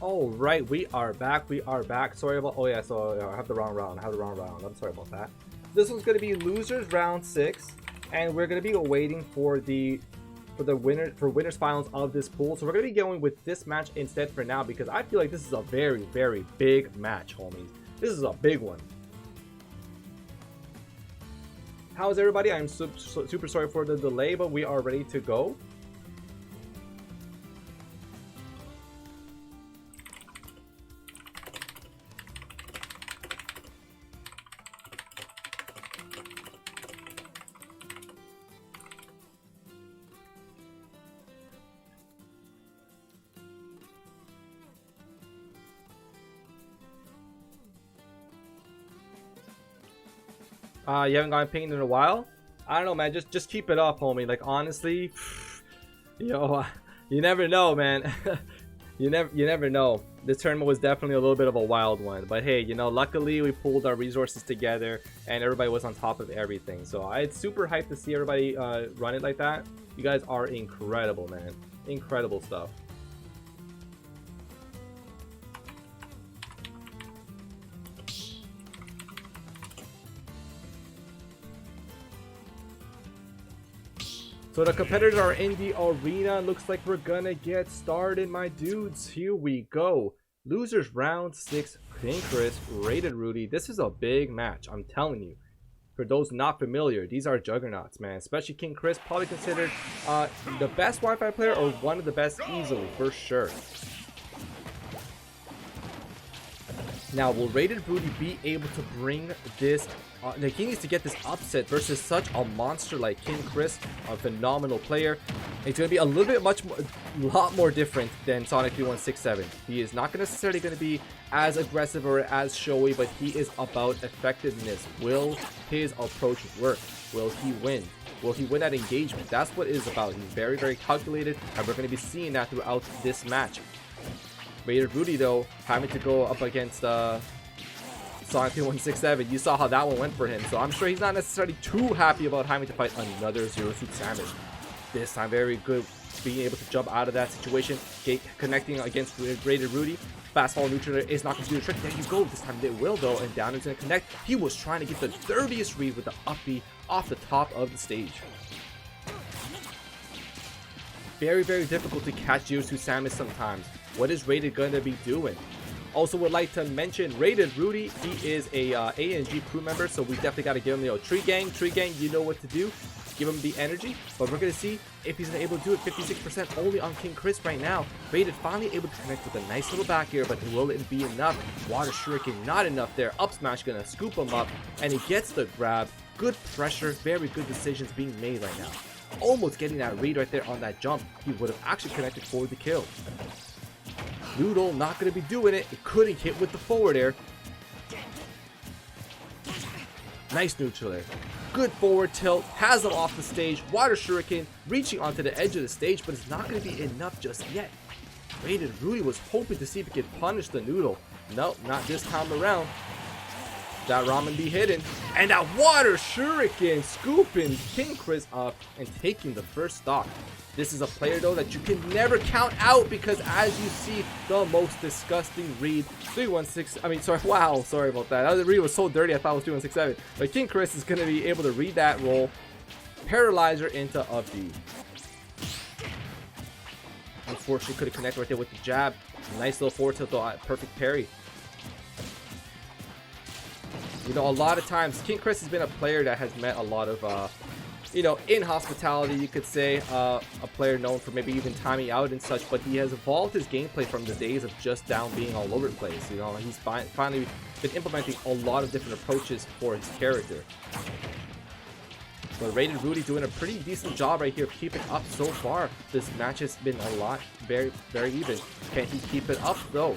All right, we are back. We are back. Sorry about. Oh yeah, so I have the wrong round. I'm sorry about that. This one's gonna be losers round 6, and we're gonna be waiting for the winners finals of this pool. So we're gonna be going with this match instead for now because I feel like this is a very big match, homies. This is a big one. How's everybody? I'm super sorry for the delay, but we are ready to go. You haven't gone painting in a while? I don't know, man. Just keep it up, homie. Like honestly, yo, you never know, man. you never know. This tournament was definitely a little bit of a wild one, but hey, you know, luckily we pulled our resources together and everybody was on top of everything. So it's super hyped to see everybody run it like that. You guys are incredible, man. Incredible stuff. So the competitors are in the arena. Looks like we're gonna get started, my dudes. Here we go. Losers round 6, King Chris, Rated Rudy. This is a big match, I'm telling you. For those not familiar, these are juggernauts, man. Especially King Chris, probably considered the best Wi-Fi player or one of the best easily, for sure. Now, will Rated Rudy be able to bring this? Like, he needs to get this upset versus such a monster like King Chris, a phenomenal player. It's going to be a little bit lot more different than Sonic 3167. He is not necessarily going to be as aggressive or as showy, but he is about effectiveness. Will his approach work? Will he win? Will he win that engagement? That's what it is about. He's very, very calculated, and we're going to be seeing that throughout this match. Rated Rudy, though, having to go up against Sonic 3167. You saw how that one went for him, so I'm sure he's not necessarily too happy about having to fight another Zero Suit Samus. This time, very good being able to jump out of that situation, connecting against Rated Rudy. Fastball neutral is not going to do the trick. There you go. This time they will, though, and down is going to connect. He was trying to get the dirtiest read with the up B off the top of the stage. Very, very difficult to catch Zero Suit Samus sometimes. What is Rated going to be doing? Also would like to mention Rated Rudy. He is a AnG crew member, so we definitely got to give him, Tree Gang, you know what to do. Give him the energy, but we're going to see if he's able to do it. 56% only on King Chris right now. Rated finally able to connect with a nice little back here, but will it be enough? Water Shuriken, not enough there. Up smash going to scoop him up, and he gets the grab. Good pressure, very good decisions being made right now. Almost getting that read right there on that jump. He would have actually connected for the kill. Noodle not going to be doing it. It couldn't hit with the forward air. Nice neutral air. Good forward tilt. Has him off the stage. Water Shuriken reaching onto the edge of the stage, but it's not going to be enough just yet. Rated Rudy was hoping to see if he could punish the Noodle. Nope, not this time around. That ramen be hidden. And that Water Shuriken scooping King Chris up and taking the first stock. This is a player, though, that you can never count out because, as you see, the most disgusting read. 316. I mean, sorry. Wow. Sorry about that. That read was so dirty. I thought it was 3167. But King Chris is going to be able to read that roll. Paralyzer into up B. Unfortunately, couldn't connect right there with the jab. Nice little forward tilt, though. Perfect parry. You know, a lot of times, King Chris has been a player that has met a lot of, in hospitality, you could say, a player known for maybe even timing out and such, but he has evolved his gameplay from the days of just down being all over the place. You know, he's finally been implementing a lot of different approaches for his character. But Rated Rudy doing a pretty decent job right here, keeping up so far. This match has been very, very even. Can he keep it up, though?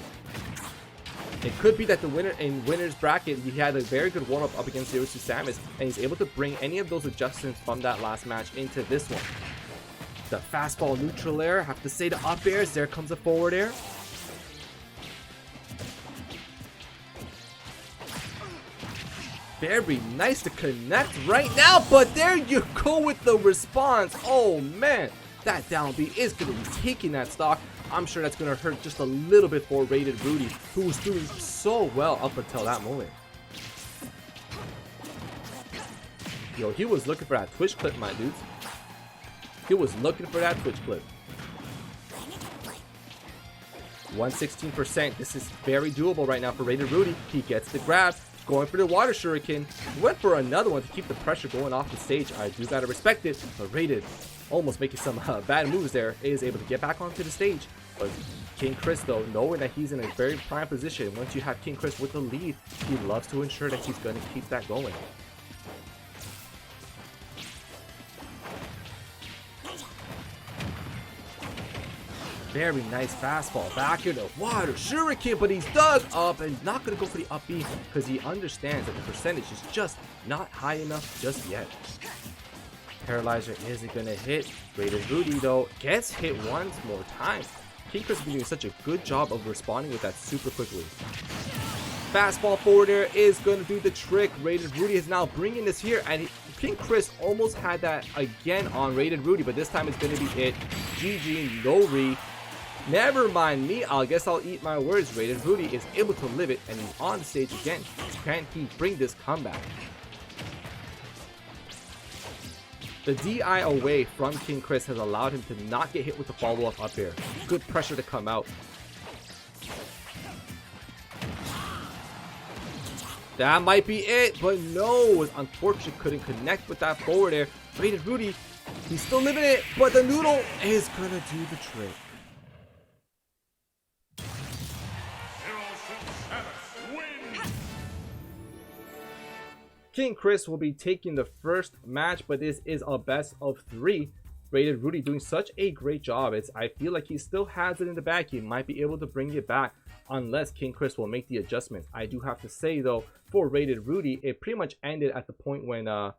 It could be that the winner in winner's bracket, he had a very good warm-up up against Zero Suit Samus, and he's able to bring any of those adjustments from that last match into this one. The fastball neutral air, have to say the up airs, there comes a forward air. Very nice to connect right now, but there you go with the response. Oh man, that down B is going to be taking that stock. I'm sure that's going to hurt just a little bit for Rated Rudy, who was doing so well up until that moment. Yo, he was looking for that Twitch clip, my dudes. He was looking for that Twitch clip. 116%. This is very doable right now for Rated Rudy. He gets the grab. Going for the Water Shuriken. Went for another one to keep the pressure going off the stage. I do got to respect it. But Rated, almost making some bad moves there, is able to get back onto the stage. But King Chris, though, knowing that he's in a very prime position, once you have King Chris with the lead, he loves to ensure that he's going to keep that going. Very nice fastball back here to Water Shuriken, but he's dug up and not going to go for the up B because he understands that the percentage is just not high enough just yet. Paralyzer isn't going to hit. Rated Rudy, though, gets hit once more time. King Chris has been doing such a good job of responding with that super quickly. Fastball forward air is going to do the trick. Rated Rudy is now bringing this here, and King Chris almost had that again on Rated Rudy, but this time it's going to be it. GG, no re. Never mind me, I guess I'll eat my words. Rated Rudy is able to live it, and he's on the stage again. Can he bring this comeback? The DI away from King Chris has allowed him to not get hit with the follow-up up air. Good pressure to come out. That might be it, but no, unfortunately couldn't connect with that forward air. Rated Rudy, he's still living it, but the Noodle is gonna do the trick. Zero Suit Samus wins. King Chris will be taking the first match, but this is a best of 3. Rated Rudy doing such a great job. I feel like he still has it in the bag. He might be able to bring it back unless King Chris will make the adjustments. I do have to say though, for Rated Rudy, it pretty much ended at the point when I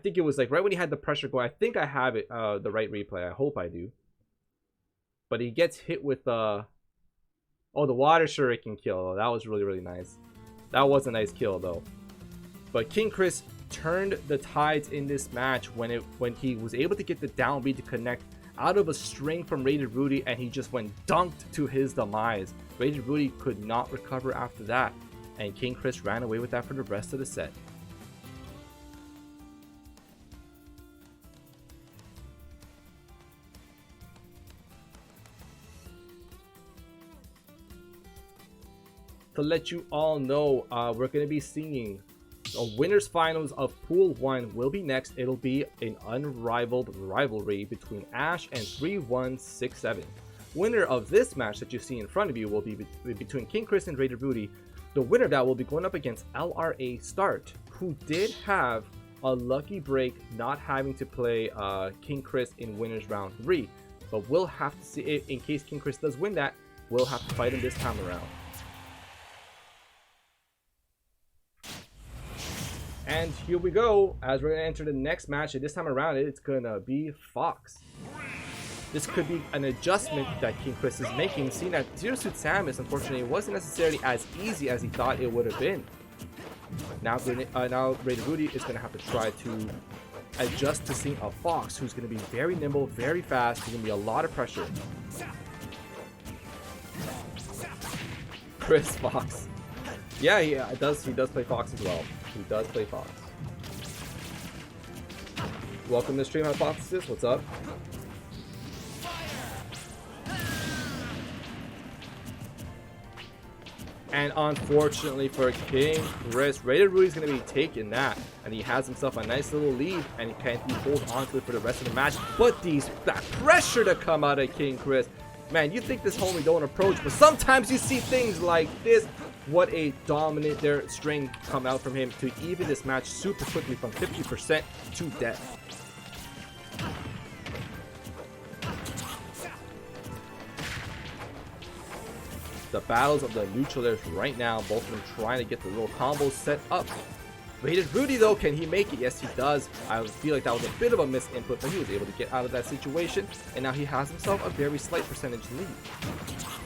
think it was like right when he had the pressure going. I think I have it the right replay. I hope I do. But he gets hit with the water shuriken kill. That was really, really nice. That was a nice kill though. But King Chris turned the tides in this match when he was able to get the down B to connect out of a string from Rated Rudy, and he just went dunked to his demise. Rated Rudy could not recover after that, and King Chris ran away with that for the rest of the set. To let you all know, we're going to be seeing the winners finals of Pool 1 will be next. It'll be an unrivaled rivalry between Ash and 3167. Winner of this match that you see in front of you will be between King Chris and Rated Rudy. The winner of that will be going up against LRA Start, who did have a lucky break not having to play King Chris in winners round 3. But we'll have to see it in case King Chris does win that. We'll have to fight him this time around. And here we go, as we're going to enter the next match, and this time around it's going to be Fox. This could be an adjustment that King Chris is making, seeing that Zero Suit Samus, unfortunately, wasn't necessarily as easy as he thought it would have been. Now Rated Rudy is going to have to try to adjust to seeing a Fox who's going to be very nimble, very fast. There's going to be a lot of pressure. Chris Fox. Yeah, he does play Fox as well. He does play Fox. Welcome to Stream Hypothesis. What's up? And unfortunately for King Chris, Rated Rudy's going to be taking that. And he has himself a nice little lead. And he can't hold on to it for the rest of the match. But that pressure to come out of King Chris. Man, you think this homie don't approach. But sometimes you see things like this. What a dominant string come out from him to even this match super quickly from 50% to death. The battles of the neutral airs right now, both of them trying to get the little combos set up. Rated Rudy though, can he make it? Yes, he does. I feel like that was a bit of a missed input, but he was able to get out of that situation, and now he has himself a very slight percentage lead.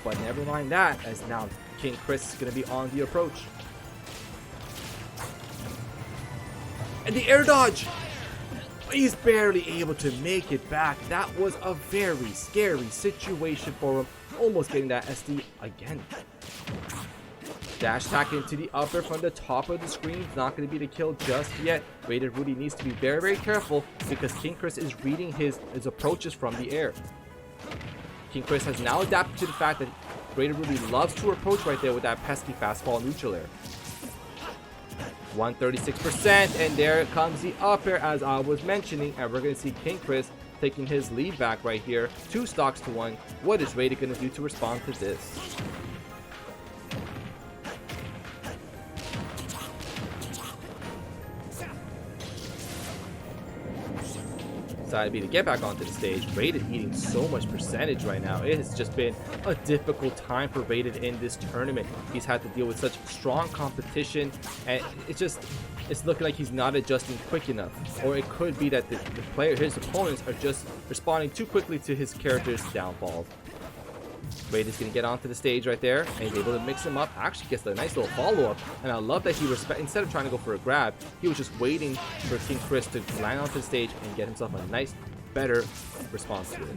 But never mind that, as now King Chris is going to be on the approach. And the air dodge! He's barely able to make it back. That was a very scary situation for him. Almost getting that SD again. Dash attack into the upper from the top of the screen. Not going to be the kill just yet. Rated Rudy needs to be very, very careful because King Chris is reading his approaches from the air. King Chris has now adapted to the fact that Rated Rudy loves to approach right there with that pesky fastball neutral air. 136%, and there comes the up air as I was mentioning, and we're going to see King Chris taking his lead back right here. 2 stocks to 1. What is Rated going to do to respond to this? Side B to get back onto the stage. Rated eating so much percentage right now. It has just been a difficult time for Rated in this tournament. He's had to deal with such strong competition, and it's looking like he's not adjusting quick enough. Or it could be that his opponents are just responding too quickly to his character's downfalls. Rated's going to get onto the stage right there, and he's able to mix him up. Actually gets a nice little follow-up, and I love that he instead of trying to go for a grab, he was just waiting for King Chris to land onto the stage and get himself a nice, better response to it.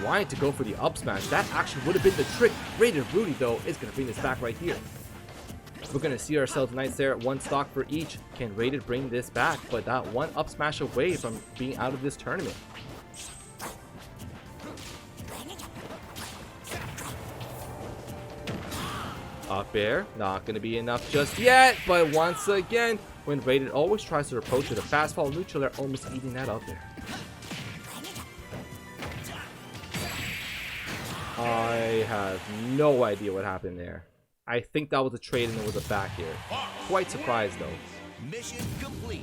Wanting to go for the up smash, that actually would have been the trick. Rated Rudy, though, is going to bring this back right here. We're going to see ourselves nice there, 1 stock for each. Can Rated bring this back? But that 1 up smash away from being out of this tournament. Up air, not going to be enough just yet, but once again, when Rated always tries to approach with a fastball neutral, they're almost eating that up there. I have no idea what happened there. I think that was a trade and it was a back here. Quite surprised though. Mission complete.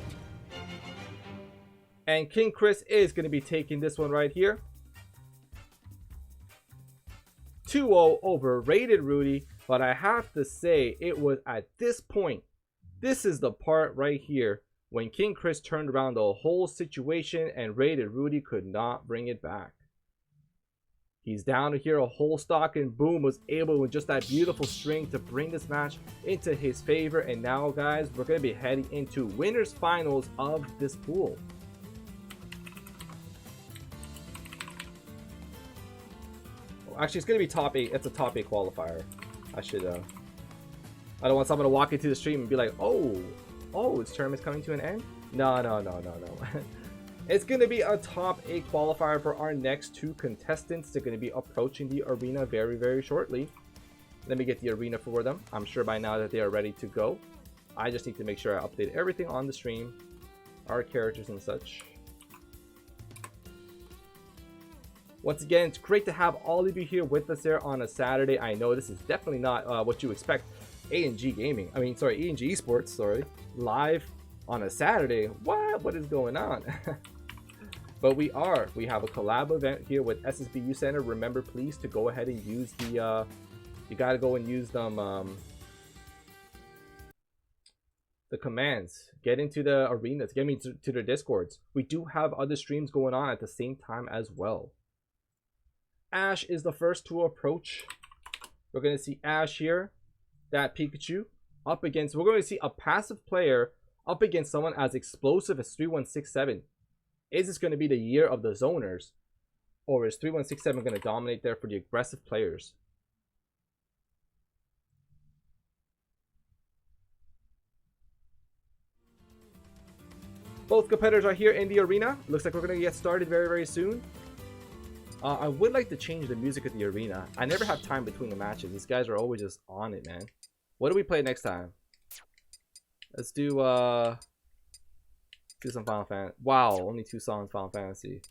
And King Chris is going to be taking this one right here. 2-0 over Rated Rudy. But I have to say, it was at this point, this is the part right here when King Chris turned around the whole situation and Rated Rudy could not bring it back. He's down to here a whole stock and boom, was able with just that beautiful string to bring this match into his favor. And now guys, we're going to be heading into winners finals of this pool. Actually, it's going to be top 8. It's a top 8 qualifier. I don't want someone to walk into the stream and be like, oh, this tournament's coming to an end? No. It's going to be a top 8 qualifier for our next 2 contestants. They're going to be approaching the arena very, very shortly. Let me get the arena for them. I'm sure by now that they are ready to go. I just need to make sure I update everything on the stream. Our characters and such. Once again, it's great to have all of you here with us there on a Saturday. I know this is definitely not what you expect. AnG Gaming, AnG Esports, live on a Saturday. What is going on? But we have a collab event here with SSBU Center. Remember, please, to go ahead and use the, you gotta go and use them, the commands. Get into the arenas, get me to their discords. We do have other streams going on at the same time as well. Ash is the first to approach. We're going to see Ash here, that Pikachu, up against, we're going to see a passive player up against someone as explosive as 3167. Is this going to be the year of the zoners? Or is 3167 going to dominate there for the aggressive players? Both competitors are here in the arena. Looks like we're going to get started very, very soon. I would like to change the music at the arena. I never have time between the matches. These guys are always just on it, man. What do we play next time? Let's do some Final Fantasy. Wow, only 2 songs Final Fantasy.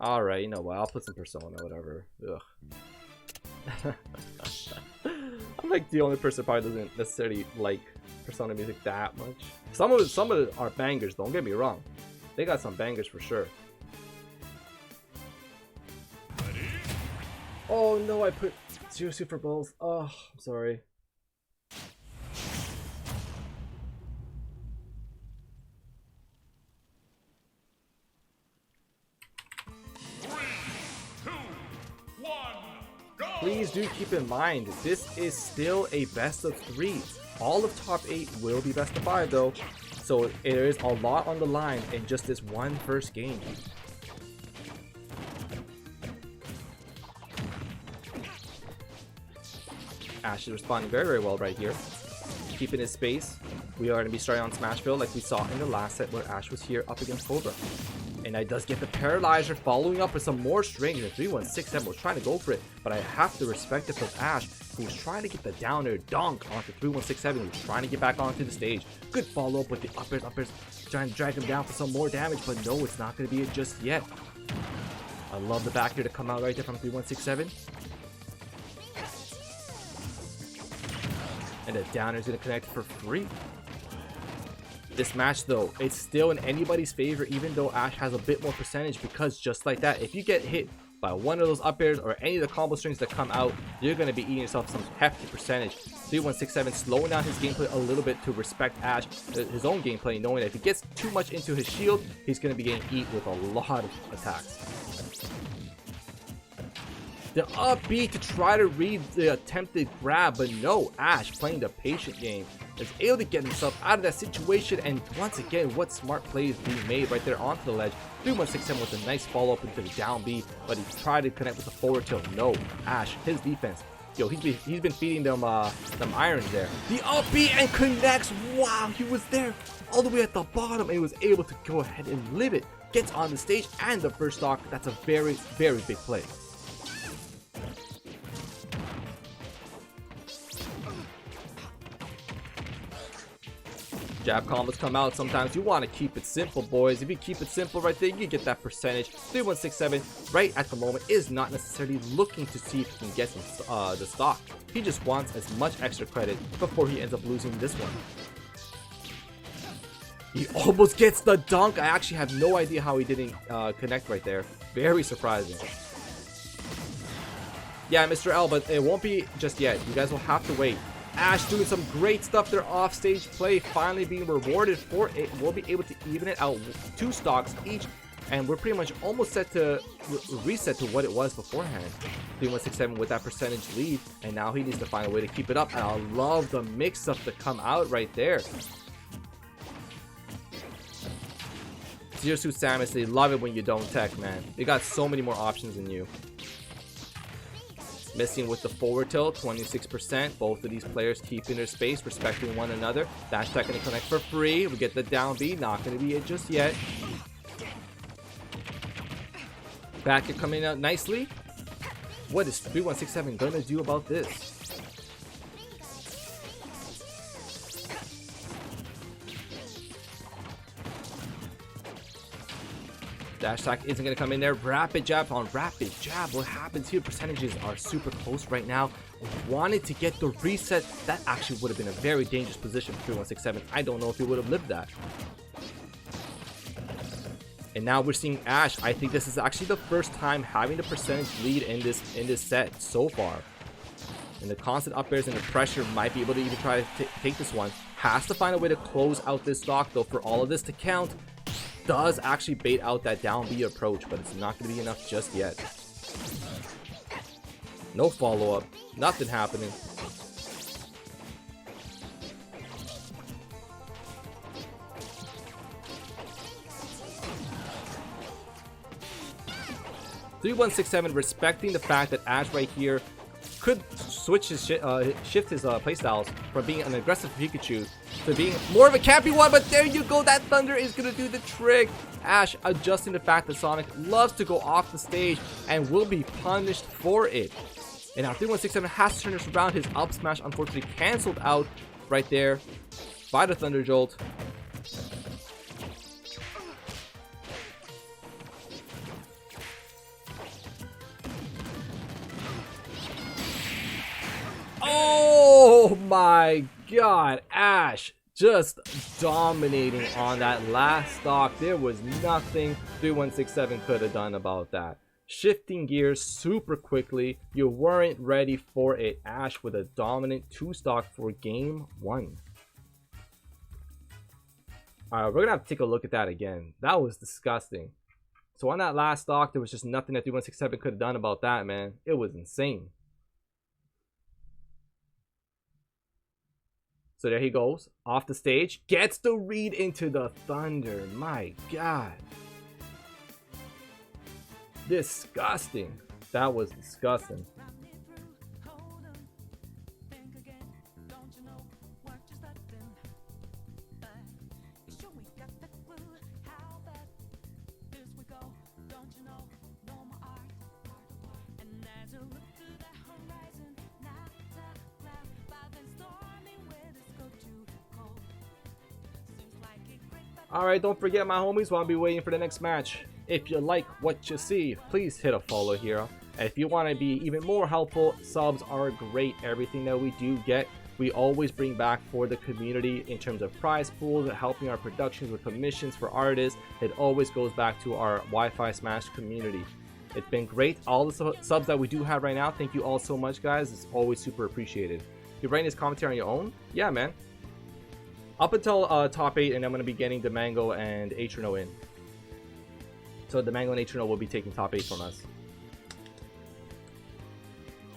Alright, you know what? I'll put some Persona, whatever. Ugh. I'm like the only person that probably doesn't necessarily like Persona music that much. Some of it are bangers, don't get me wrong. They got some bangers for sure. Oh no, I put 0 Super Bowls. Oh, I'm sorry. Please do keep in mind, this is still a best of 3. All of top 8 will be best of 5 though. So there is a lot on the line in just this one first game. Ash is responding very, very well right here. Keeping his space. We are going to be starting on Smashville like we saw in the last set where Ash was here up against Cobra. And I does get the Paralyzer, following up with some more strings. And 3167 was trying to go for it. But I have to respect it from Ash, who was trying to get the down air dunk onto 3167. Who was trying to get back onto the stage. Good follow up with the uppers, trying to drag him down for some more damage. But no, it's not going to be it just yet. I love the back here to come out right there from 3167. And the downer is going to connect for free. This match, though, it's still in anybody's favor, even though Ash has a bit more percentage, because just like that, if you get hit by one of those up airs or any of the combo strings that come out, you're going to be eating yourself some hefty percentage. 3167 slowing down his gameplay a little bit to respect Ash, his own gameplay, knowing that if he gets too much into his shield, he's going to be getting eat with a lot of attacks. The up B to try to read the attempted grab, but no, Ash playing the patient game is able to get himself out of that situation. And once again, what smart plays being made right there onto the ledge. 3167 with a nice follow up into the down B, but he tried to connect with the forward tilt. No, Ash, his defense. Yo, he's been feeding them irons there. The up B and connects. Wow, he was there all the way at the bottom and he was able to go ahead and live it. Gets on the stage and the first stock. That's a very, very big play. Jab combos come out. Sometimes you want to keep it simple, boys. If you keep it simple right there, you get that percentage. 3167 right at the moment is not necessarily looking to see if he can get the stock. He just wants as much extra credit before he ends up losing this one. He almost gets the dunk. I actually have no idea how he didn't connect right there. Very surprising. Yeah, Mr. L, but it won't be just yet. You guys will have to wait. Ash doing some great stuff there off stage play, finally being rewarded for it. We'll be able to even it out 2 stocks each, and we're pretty much almost set to reset to what it was beforehand. 3167 with that percentage lead, and now he needs to find a way to keep it up. And I love the mix-up to come out right there. Zero Suit Samus, they love it when you don't tech, man. They got so many more options than you. Missing with the forward tilt, 26%. Both of these players keeping their space, respecting one another. Dash tech gonna connect for free. We get the down B, not gonna be it just yet. Back it coming out nicely. What is 3167 gonna do about this? Dash attack isn't going to come in there. Rapid jab on rapid jab. What happens here? Percentages are super close right now. Wanted to get the reset. That actually would have been a very dangerous position for 3167. I don't know if he would have lived that. And now we're seeing Ash. I think this is actually the first time having the percentage lead in this set so far. And the constant up airs and the pressure might be able to even try to take this one. Has to find a way to close out this stock though for all of this to count. Does actually bait out that down B approach, but it's not going to be enough just yet. No follow-up. Nothing happening. (3167) respecting the fact that Ash right here could switch his shift his playstyles from being an aggressive Pikachu to being more of a campy one, but there you go, that Thunder is gonna do the trick. Ash adjusting the fact that Sonic loves to go off the stage and will be punished for it. And now 3167 has to turn this around. His up smash unfortunately canceled out right there by the Thunder Jolt. Oh my god, Ash just dominating on that last stock. There was nothing 3167 could have done about that. Shifting gears super quickly. You weren't ready for it. Ash with a dominant 2 stock for game 1. Alright, we're gonna have to take a look at that again. That was disgusting. So on that last stock, there was just nothing that 3167 could have done about that, man. It was insane. So there he goes, off the stage, gets the read into the Thunder. My god. Disgusting. That was disgusting. Alright, don't forget my homies, while I'll be waiting for the next match. If you like what you see, please hit a follow here. And if you want to be even more helpful, subs are great. Everything that we do get, we always bring back for the community in terms of prize pools, helping our productions with commissions for artists. It always goes back to our Wi-Fi Smash community. It's been great. All the subs that we do have right now, thank you all so much, guys. It's always super appreciated. You're writing this commentary on your own? Yeah, man. Up until top 8, and I'm going to be getting the Mango and Atrono in. So the Mango and Atrono will be taking top 8 from us.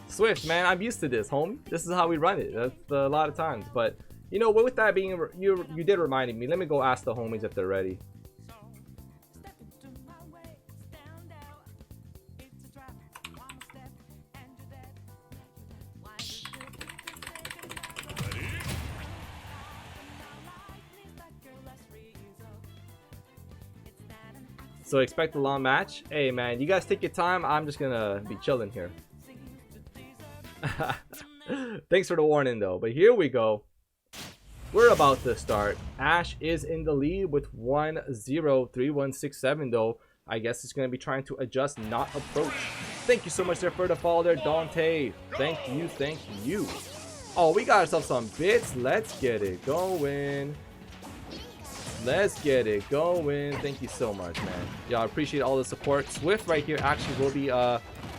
Swift, man, I'm used to this, homie. This is how we run it. That's a lot of times. But, you know, with that being, you did remind me. Let me go ask the homies if they're ready. So expect a long match. Hey man, you guys take your time. I'm just gonna be chilling here. Thanks for the warning though, but here we go. We're about to start. Ash is in the lead with 1-0. 3167 though. I guess it's going to be trying to adjust, not approach. Thank you so much there for the follow there, Dante. Thank you, thank you. Oh, we got ourselves some bits. Let's get it going. Let's get it going. Thank you so much, man. Yeah, I appreciate all the support. Swift right here actually will be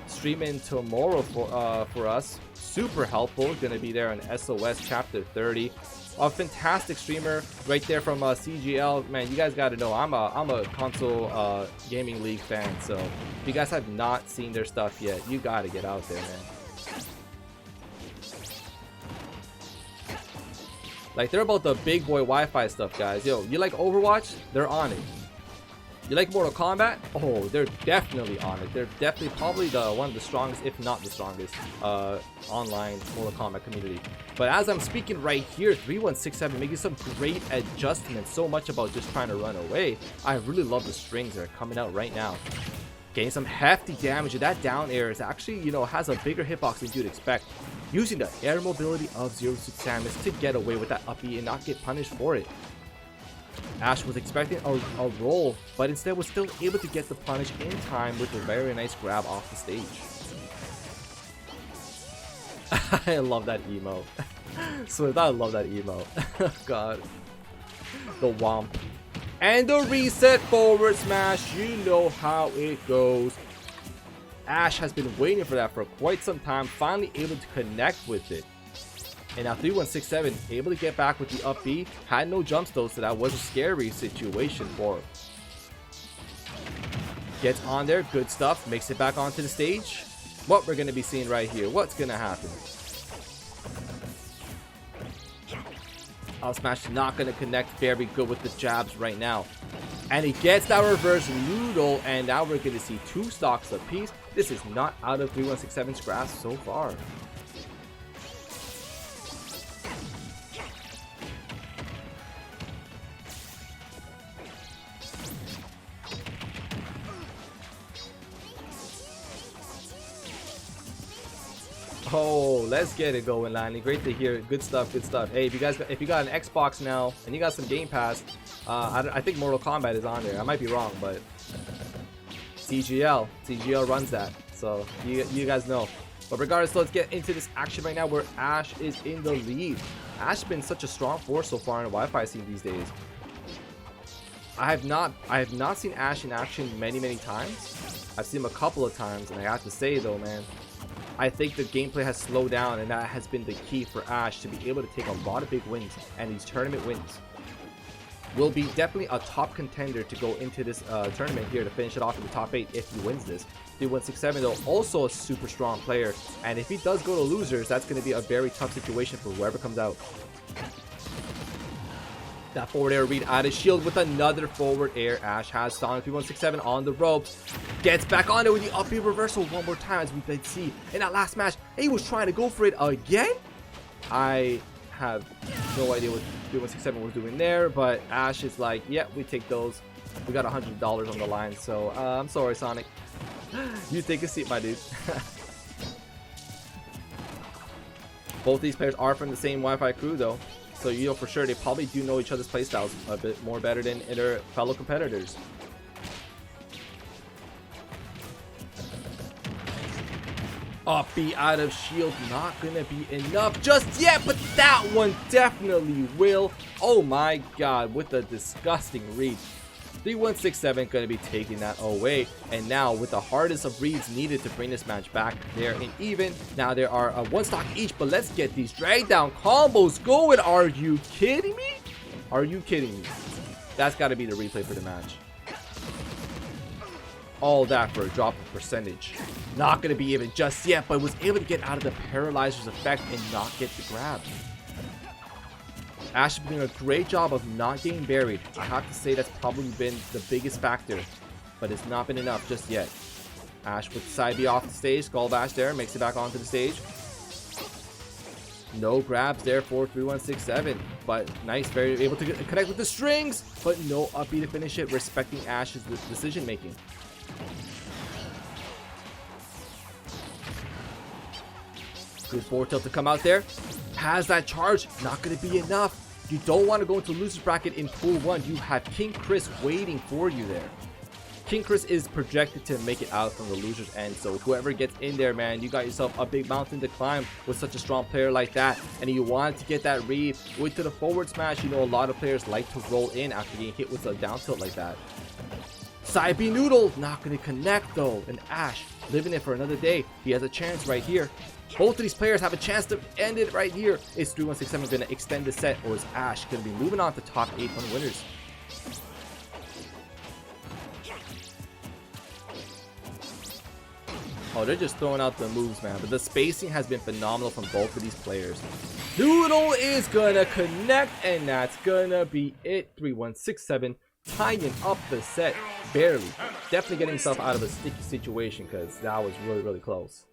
streaming tomorrow for us. Super helpful. Gonna be there on SOS chapter 30. A fantastic streamer right there from CGL. Man, you guys got to know I'm a console gaming league fan. So if you guys have not seen their stuff yet, you got to get out there, man. Like, they're about the big boy Wi-Fi stuff, guys. Yo, you like Overwatch? They're on it. You like Mortal Kombat? Oh, they're definitely on it. They're definitely probably one of the strongest, if not the strongest, online Mortal Kombat community. But as I'm speaking right here, 3167 making some great adjustments. So much about just trying to run away. I really love the strings that are coming out right now. Getting some hefty damage. That down air is actually, you know, has a bigger hitbox than you'd expect. Using the air mobility of 06 Samus to get away with that up B and not get punished for it. Ash was expecting a roll, but instead was still able to get the punish in time with a very nice grab off the stage. I love that emo. Swift, I love that emo. God. The womp. And the reset forward smash. You know how it goes. Ash has been waiting for that for quite some time. Finally able to connect with it. And now 3167 able to get back with the up B. Had no jumps though, so that was a scary situation for him. Gets on there, good stuff. Makes it back onto the stage. What we're going to be seeing right here. What's going to happen? Up smash not going to connect very good with the jabs right now. And he gets that reverse noodle, and now we're going to see 2 stocks apiece. This is not out of 3167's grasp so far. Oh, let's get it going, Lanny. Great to hear. Good stuff, good stuff. Hey, if you got an Xbox now and you got some Game Pass, I think Mortal Kombat is on there. I might be wrong, but CGL runs that, so you guys know. But regardless, let's get into this action right now where Ash is in the lead. Ash has been such a strong force so far in the Wi-Fi scene these days. I have not seen Ash in action many times. I've seen him a couple of times, and I have to say though, man, I think the gameplay has slowed down, and that has been the key for Ash to be able to take a lot of big wins, and these tournament wins will be definitely a top contender to go into this tournament here to finish it off in the top 8 if he wins this. 3167 though, also a super strong player, and if he does go to losers, that's going to be a very tough situation for whoever comes out. That forward air read out of shield with another forward air. Ash has Sonic 3167 on the ropes. Gets back on it with the up B reversal one more time, as we did see in that last match. He was trying to go for it again. I have no idea what 3167 was doing there, but Ash is like, yeah, we take those. We got $100 on the line, so I'm sorry, Sonic. You take a seat, my dude. Both these players are from the same Wi-Fi crew, though. So, you know, for sure, they probably do know each other's playstyles a bit more better than their fellow competitors. Up B out of shield, not gonna be enough just yet, but that one definitely will. Oh my god, with a disgusting read. 3167 gonna be taking that away, and now with the hardest of reads needed to bring this match back there and even. Now there are one stock each, but let's get these drag down combos going. Are you kidding me? Are you kidding me? That's got to be the replay for the match. All that for a drop of percentage. Not gonna be even just yet, but was able to get out of the paralyzer's effect and not get the grab. Ash has been doing a great job of not getting buried. I have to say that's probably been the biggest factor, but it's not been enough just yet. Ash with side B off the stage, skull bash there, makes it back onto the stage. No grabs there for 3167, but nice, very able to connect with the strings, but no up B to finish it, respecting Ash's decision making. Good forward tilt to come out there. Has that charge, not going to be enough. You don't want to go into loser's bracket in pool 1. You have King Chris waiting for you there. King Chris is projected to make it out from the loser's end, so whoever gets in there, man, you got yourself a big mountain to climb with such a strong player like that, and you want to get that read into the forward smash. You know, a lot of players like to roll in after getting hit with a down tilt like that. Side B Noodle, not going to connect though, and Ash living it for another day. He has a chance right here. Both of these players have a chance to end it right here. Is 3167 going to extend the set, or is Ash going to be moving on to top 8 on winners? Oh, they're just throwing out the moves, man. But the spacing has been phenomenal from both of these players. Noodle is gonna connect, and that's gonna be it. 3167 tying up the set barely. Definitely getting himself out of a sticky situation because that was really, really close.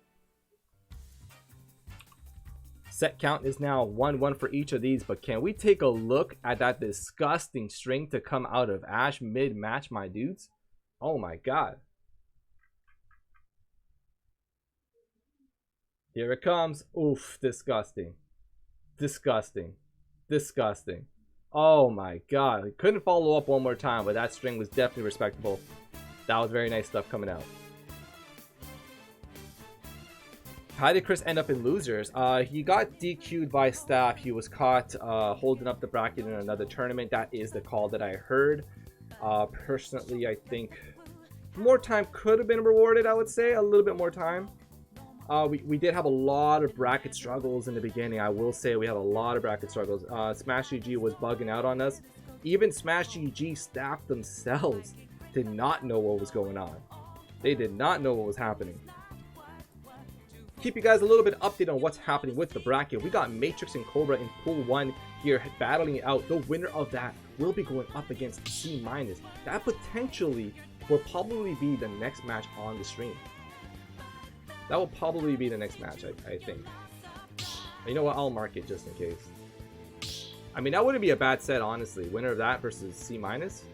Set count is now 1-1 for each of these, but can we take a look at that disgusting string to come out of Ash mid-match, my dudes? Oh my god. Here it comes. Oof, disgusting. Disgusting. Disgusting. Oh my god. I couldn't follow up one more time, but that string was definitely respectable. That was very nice stuff coming out. How did Chris end up in losers? He got DQ'd by staff. He was caught holding up the bracket in another tournament. That is the call that I heard. Personally, I think more time could have been rewarded, I would say. A little bit more time. We did have a lot of bracket struggles in the beginning. I will say we had a lot of bracket struggles. Smash GG was bugging out on us. Even Smash GG staff themselves did not know what was going on. They did not know what was happening. Keep you guys a little bit updated on what's happening with the bracket. We got Matrix and Cobra in pool 1 here battling it out. The winner of that will be going up against C-. That potentially will probably be the next match on the stream. That will probably be the next match, I think. You know what? I'll mark it just in case. I mean, that wouldn't be a bad set, honestly. Winner of that versus C-.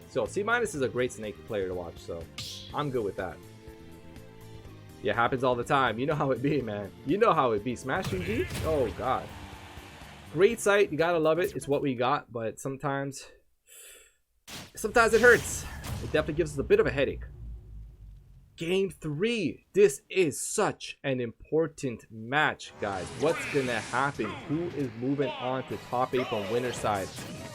So C- is a great Snake player to watch, so I'm good with that. Yeah, it happens all the time. You know how it be, man. You know how it be. Smash GG? Oh, God. Great site. You gotta love it. It's what we got, but sometimes it hurts. It definitely gives us a bit of a headache. Game 3. This is such an important match, guys. What's gonna happen? Who is moving on to top 8 on winner side?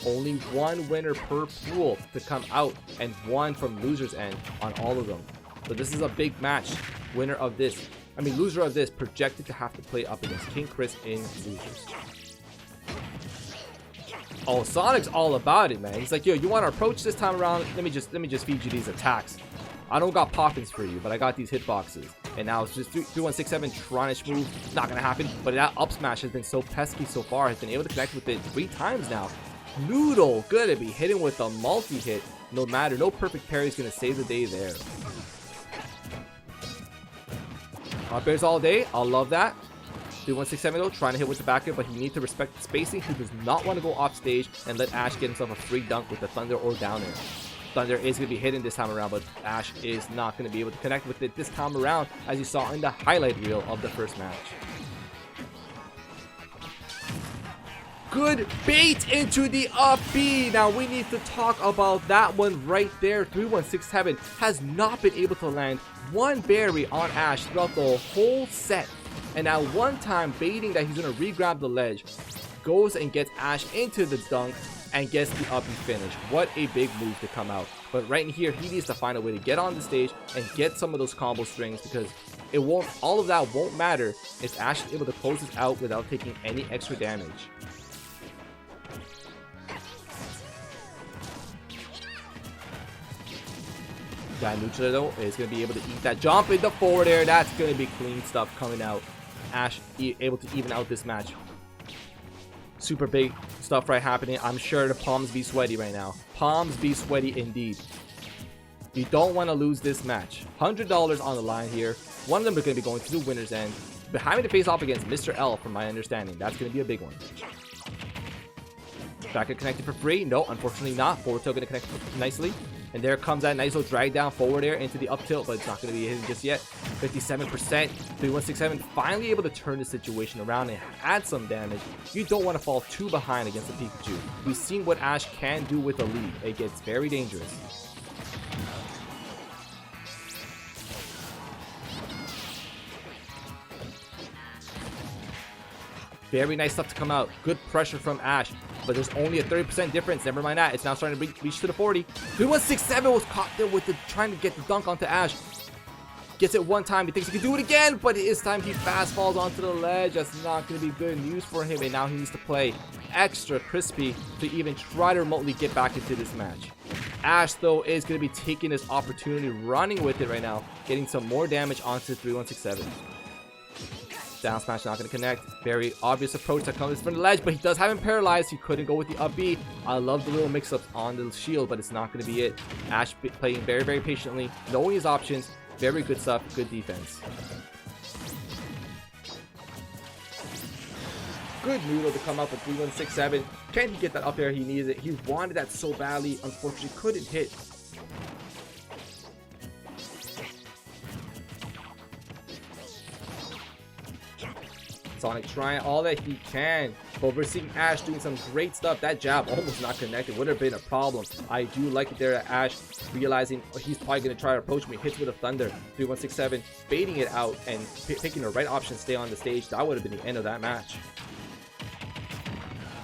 Only one winner per pool to come out, and one from loser's end on all of them. So this is a big match. Winner of this, loser of this, projected to have to play up against King Chris in losers. Oh, Sonic's all about it, man. He's like, yo, you want to approach this time around? Let me just feed you these attacks. I don't got poppins for you, but I got these hitboxes. And now it's just 3167 Tronish move. Not gonna happen. But that up smash has been so pesky so far. Has been able to connect with it 3 times now. Noodle gonna be hitting with a multi-hit. No matter, no perfect parry is gonna save the day there. Up airs all day. I'll love that. 3167 though, trying to hit with the back air, but he needs to respect the spacing. He does not want to go off stage and let Ash get himself a free dunk with the Thunder or down air. Thunder is going to be hitting this time around, but Ash is not going to be able to connect with it this time around, as you saw in the highlight reel of the first match. Good bait into the up B. Now we need to talk about that one right there. 3167 has not been able to land one berry on Ash throughout the whole set. And at one time, baiting that he's going to re-grab the ledge, goes and gets Ash into the dunk and gets the up B finish. What a big move to come out. But right in here, he needs to find a way to get on the stage and get some of those combo strings, because it won't, all of that won't matter if Ash is able to close this out without taking any extra damage. That neutral though is going to be able to eat that jump in the forward air. That's going to be clean stuff coming out. Ash able to even out this match. Super big stuff right happening. I'm sure the palms be sweaty right now. Palms be sweaty indeed. You don't want to lose this match. $100 on the line here. One of them are going to be going to the winner's end. But having to face off against Mr. L, from my understanding, that's going to be a big one. Back connected for free. No, unfortunately not. Forward tail going to connect nicely. And there comes that nice little drag down forward air into the up tilt, but it's not going to be hitting just yet. 57%, 3167, finally able to turn the situation around and add some damage. You don't want to fall too behind against the Pikachu. We've seen what Ash can do with a lead. It gets very dangerous. Very nice stuff to come out. Good pressure from Ash. But there's only a 30% difference. Never mind that. It's now starting to reach to the 40. 3167 was caught there with trying to get the dunk onto Ash. Gets it one time. He thinks he can do it again. But this time he fast falls onto the ledge. That's not going to be good news for him. And now he needs to play extra crispy to even try to remotely get back into this match. Ash, though, is going to be taking this opportunity, running with it right now. Getting some more damage onto 3167. Down smash not going to connect. Very obvious approach that comes from the ledge, but he does have him paralyzed. He couldn't go with the up B. I love the little mix-ups on the shield, but it's not going to be it. Ash playing very, very patiently, knowing his options. Very good stuff. Good defense. Good noodle to come up with 3167. Can he get that up there? He needs it. He wanted that so badly. Unfortunately, couldn't hit. Sonic trying all that he can, but we're seeing Ash doing some great stuff. That jab almost not connected. Would have been a problem. I do like it there at Ash, realizing he's probably going to try to approach me. Hits with a thunder. 3167, baiting it out and picking the right option to stay on the stage. That would have been the end of that match.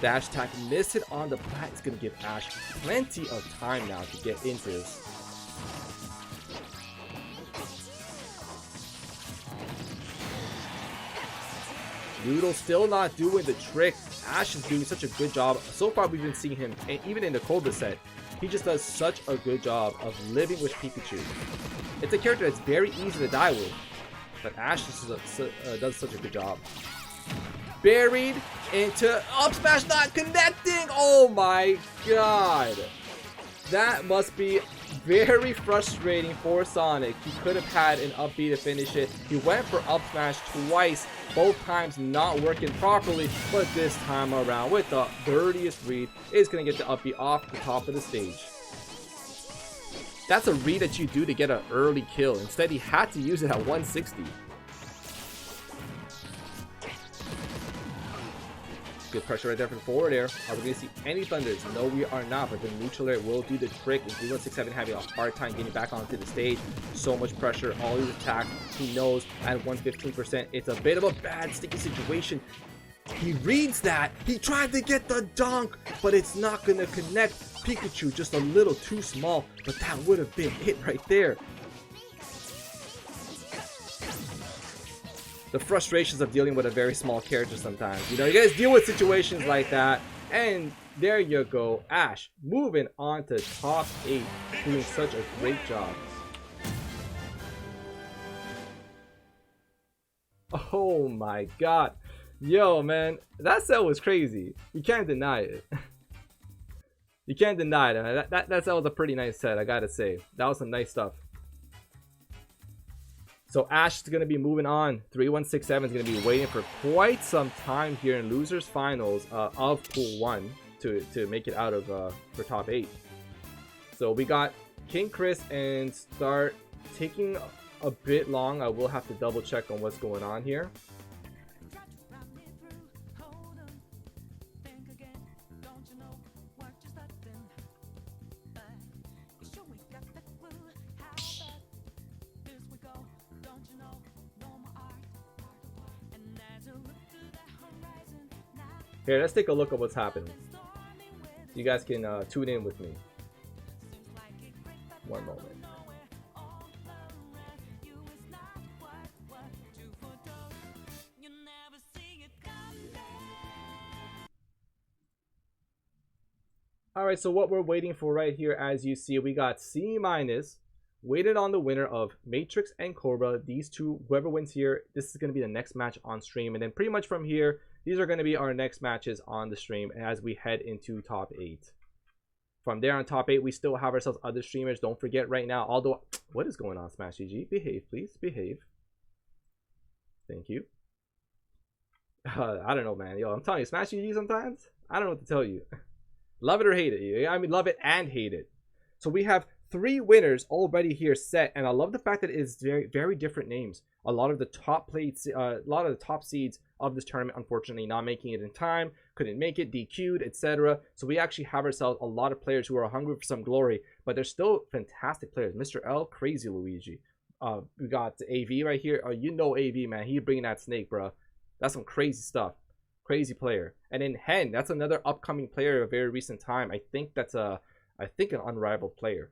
Dash attack missed it on the plat. It's going to give Ash plenty of time now to get into this. Noodle still not doing the trick. Ash is doing such a good job. So far we've been seeing him, and even in the Cobra set, he just does such a good job of living with Pikachu. It's a character that's very easy to die with, but Ash does such a good job. Buried into up smash, not connecting. Oh my god. That must be very frustrating for Sonic. He could have had an up B to finish it. He went for up smash twice, both times not working properly, but this time around with the dirtiest read is going to get the up B off the top of the stage. That's a read that you do to get an early kill. Instead, he had to use it at 160. Good pressure right there for the forward air. Are we going to see any thunders? No, we are not, but the neutral air will do the trick. With 3167 having a hard time getting back onto the stage. So much pressure, all these attacks. He knows at 115%, it's a bit of a bad, sticky situation. He reads that. He tried to get the dunk, but it's not going to connect. Pikachu just a little too small, but that would have been it right there. The frustrations of dealing with a very small character sometimes. You know, you guys deal with situations like that. And there you go. Ash moving on to top 8. Doing such a great job. Oh my god. Yo, man. That set was crazy. You can't deny it. You can't deny it. That set was a pretty nice set, I gotta say. That was some nice stuff. So Ash is going to be moving on. 3167 is going to be waiting for quite some time here in losers finals of pool 1 to make it out of for top 8. So we got King Chris and Start taking a bit long. I will have to double check on what's going on here. Here, let's take a look at what's happening. You guys can tune in with me. One moment. Alright, so what we're waiting for right here, as you see, we got C-, waited on the winner of Matrix and Cobra. These two, whoever wins here, this is going to be the next match on stream. And then pretty much from here, these are going to be our next matches on the stream as we head into top 8. From there on top 8, we still have ourselves other streamers. Don't forget right now, although, what is going on, Smash GG? Behave, please. Behave. Thank you. I don't know, man. Yo, I'm telling you, Smash GG sometimes, I don't know what to tell you. Love it or hate it. I mean, love it and hate it. So we have 3 winners already here set, and I love the fact that it's very, very different names. A lot of the top seeds of this tournament, unfortunately, not making it in time, couldn't make it, DQ'd, etc. So we actually have ourselves a lot of players who are hungry for some glory, but they're still fantastic players. Mr. L, crazy Luigi. We got AV right here. Oh, you know AV, man. He bringing that snake, bro. That's some crazy stuff. Crazy player. And then Hen, that's another upcoming player of a very recent time. I think that's an unrivaled player.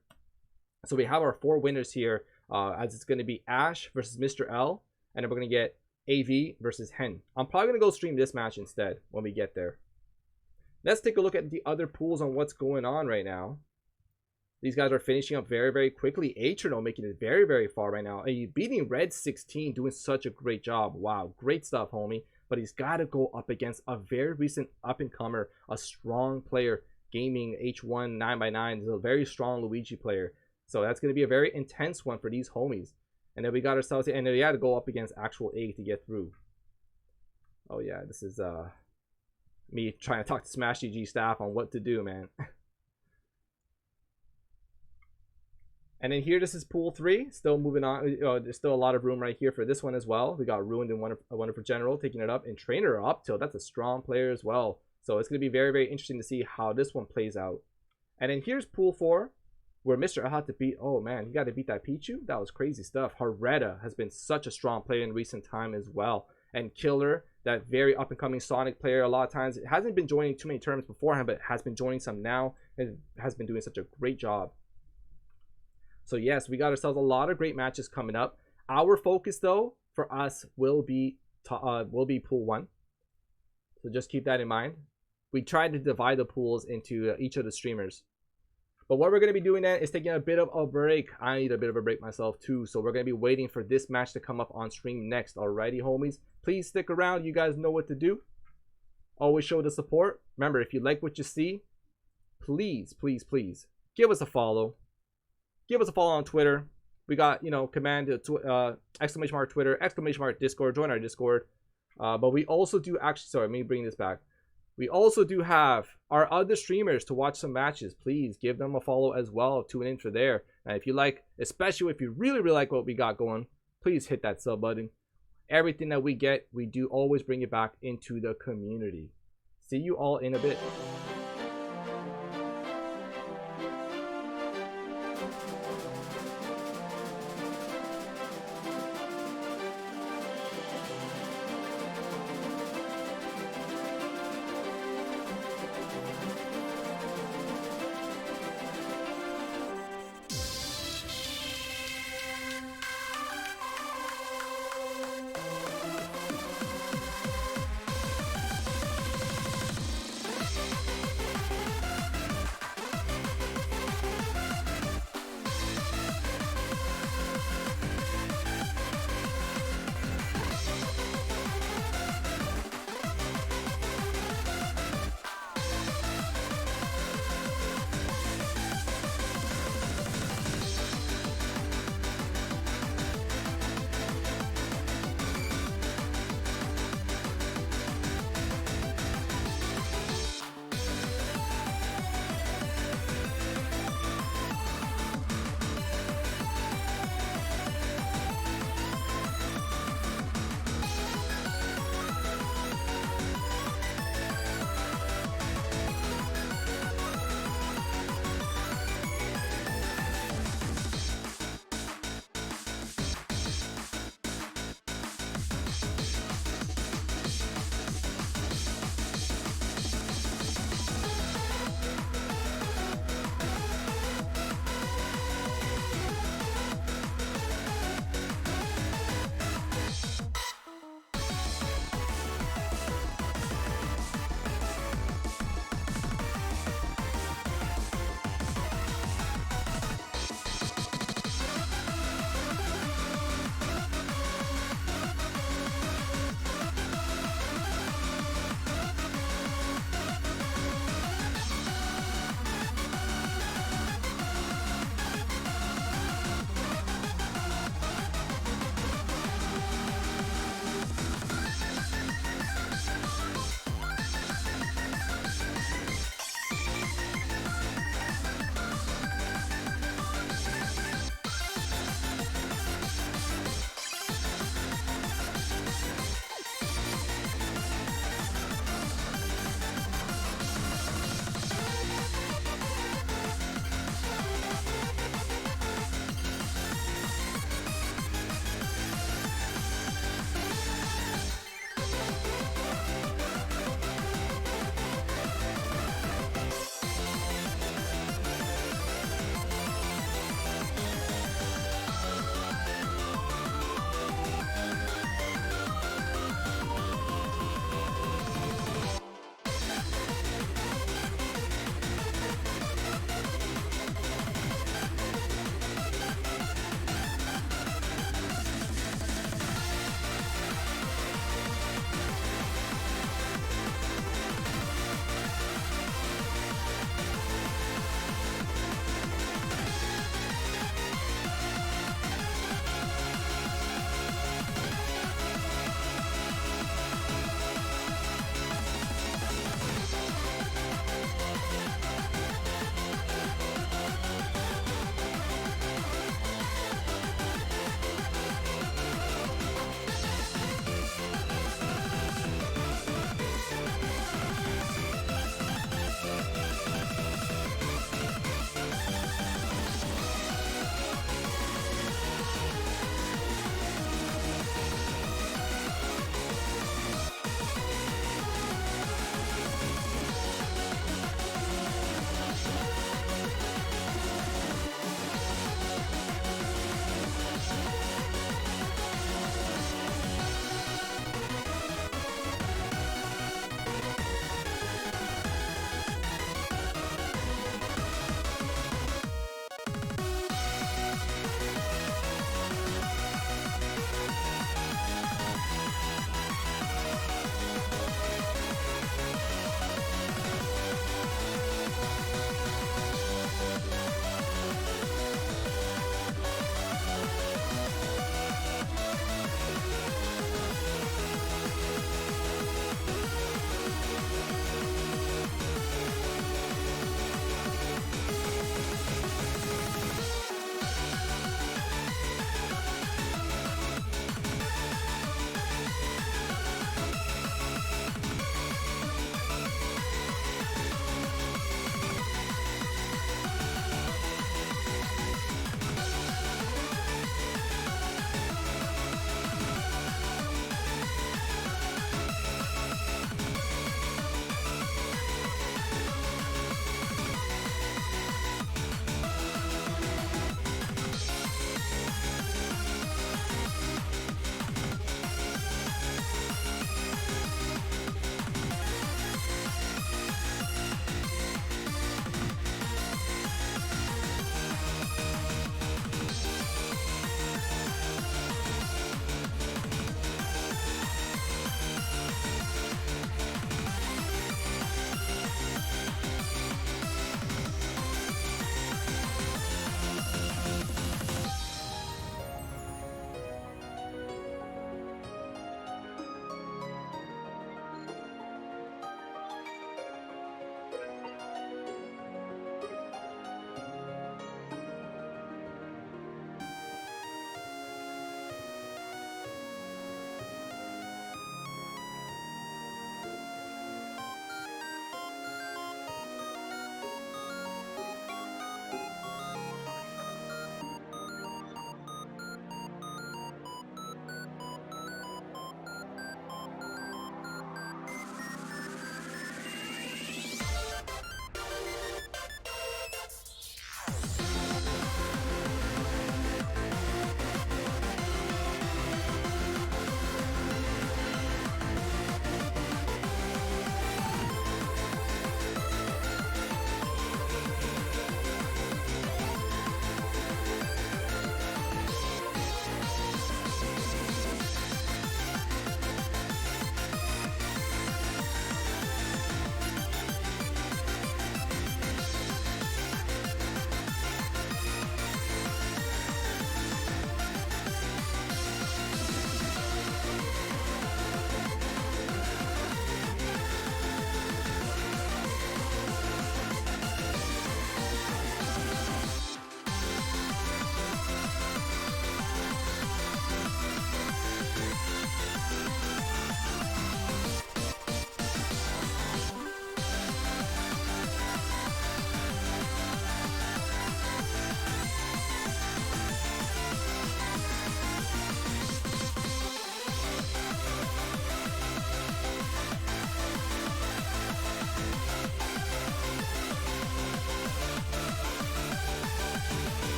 So we have our 4 winners here, as it's going to be Ash versus Mr. L, and then we're going to get AV versus Hen. I'm probably going to go stream this match instead when we get there. Let's take a look at the other pools on what's going on right now. These guys are finishing up very, very quickly. Atrono making it very, very far right now. Beating Red 16, doing such a great job. Wow, great stuff, homie. But he's got to go up against a very recent up-and-comer, a strong player. Gaming H1 9x9 is a very strong Luigi player. So that's going to be a very intense one for these homies. And then we got ourselves, and then we had to go up against actual A to get through. Oh yeah, this is me trying to talk to Smash GG staff on what to do, man. And then here, this is pool 3. Still moving on. There's still a lot of room right here for this one as well. We got Ruined and Wonderful General taking it up, and Trainer up till. That's a strong player as well. So it's going to be very, very interesting to see how this one plays out. And then here's pool 4, where Mr. L had to beat, oh man, he got to beat that Pichu. That was crazy stuff. Haretta has been such a strong player in recent time as well. And Killer, that very up-and-coming Sonic player, a lot of times, it hasn't been joining too many tournaments beforehand, but has been joining some now, and has been doing such a great job. So yes, we got ourselves a lot of great matches coming up. Our focus, though, for us will be pool 1. So just keep that in mind. We tried to divide the pools into each of the streamers. But what we're going to be doing then is taking a bit of a break. I need a bit of a break myself too. So we're going to be waiting for this match to come up on stream next. Alrighty, homies. Please stick around. You guys know what to do. Always show the support. Remember, if you like what you see, please, please, please give us a follow. Give us a follow on Twitter. We got, command exclamation mark Twitter, exclamation mark Discord. Join our Discord. But we also do actually, sorry, let me bring this back. We also do have our other streamers to watch some matches. Please give them a follow as well. Tune in for there. And if you like, especially if you really, really like what we got going, please hit that sub button. Everything that we get, we do always bring it back into the community. See you all in a bit.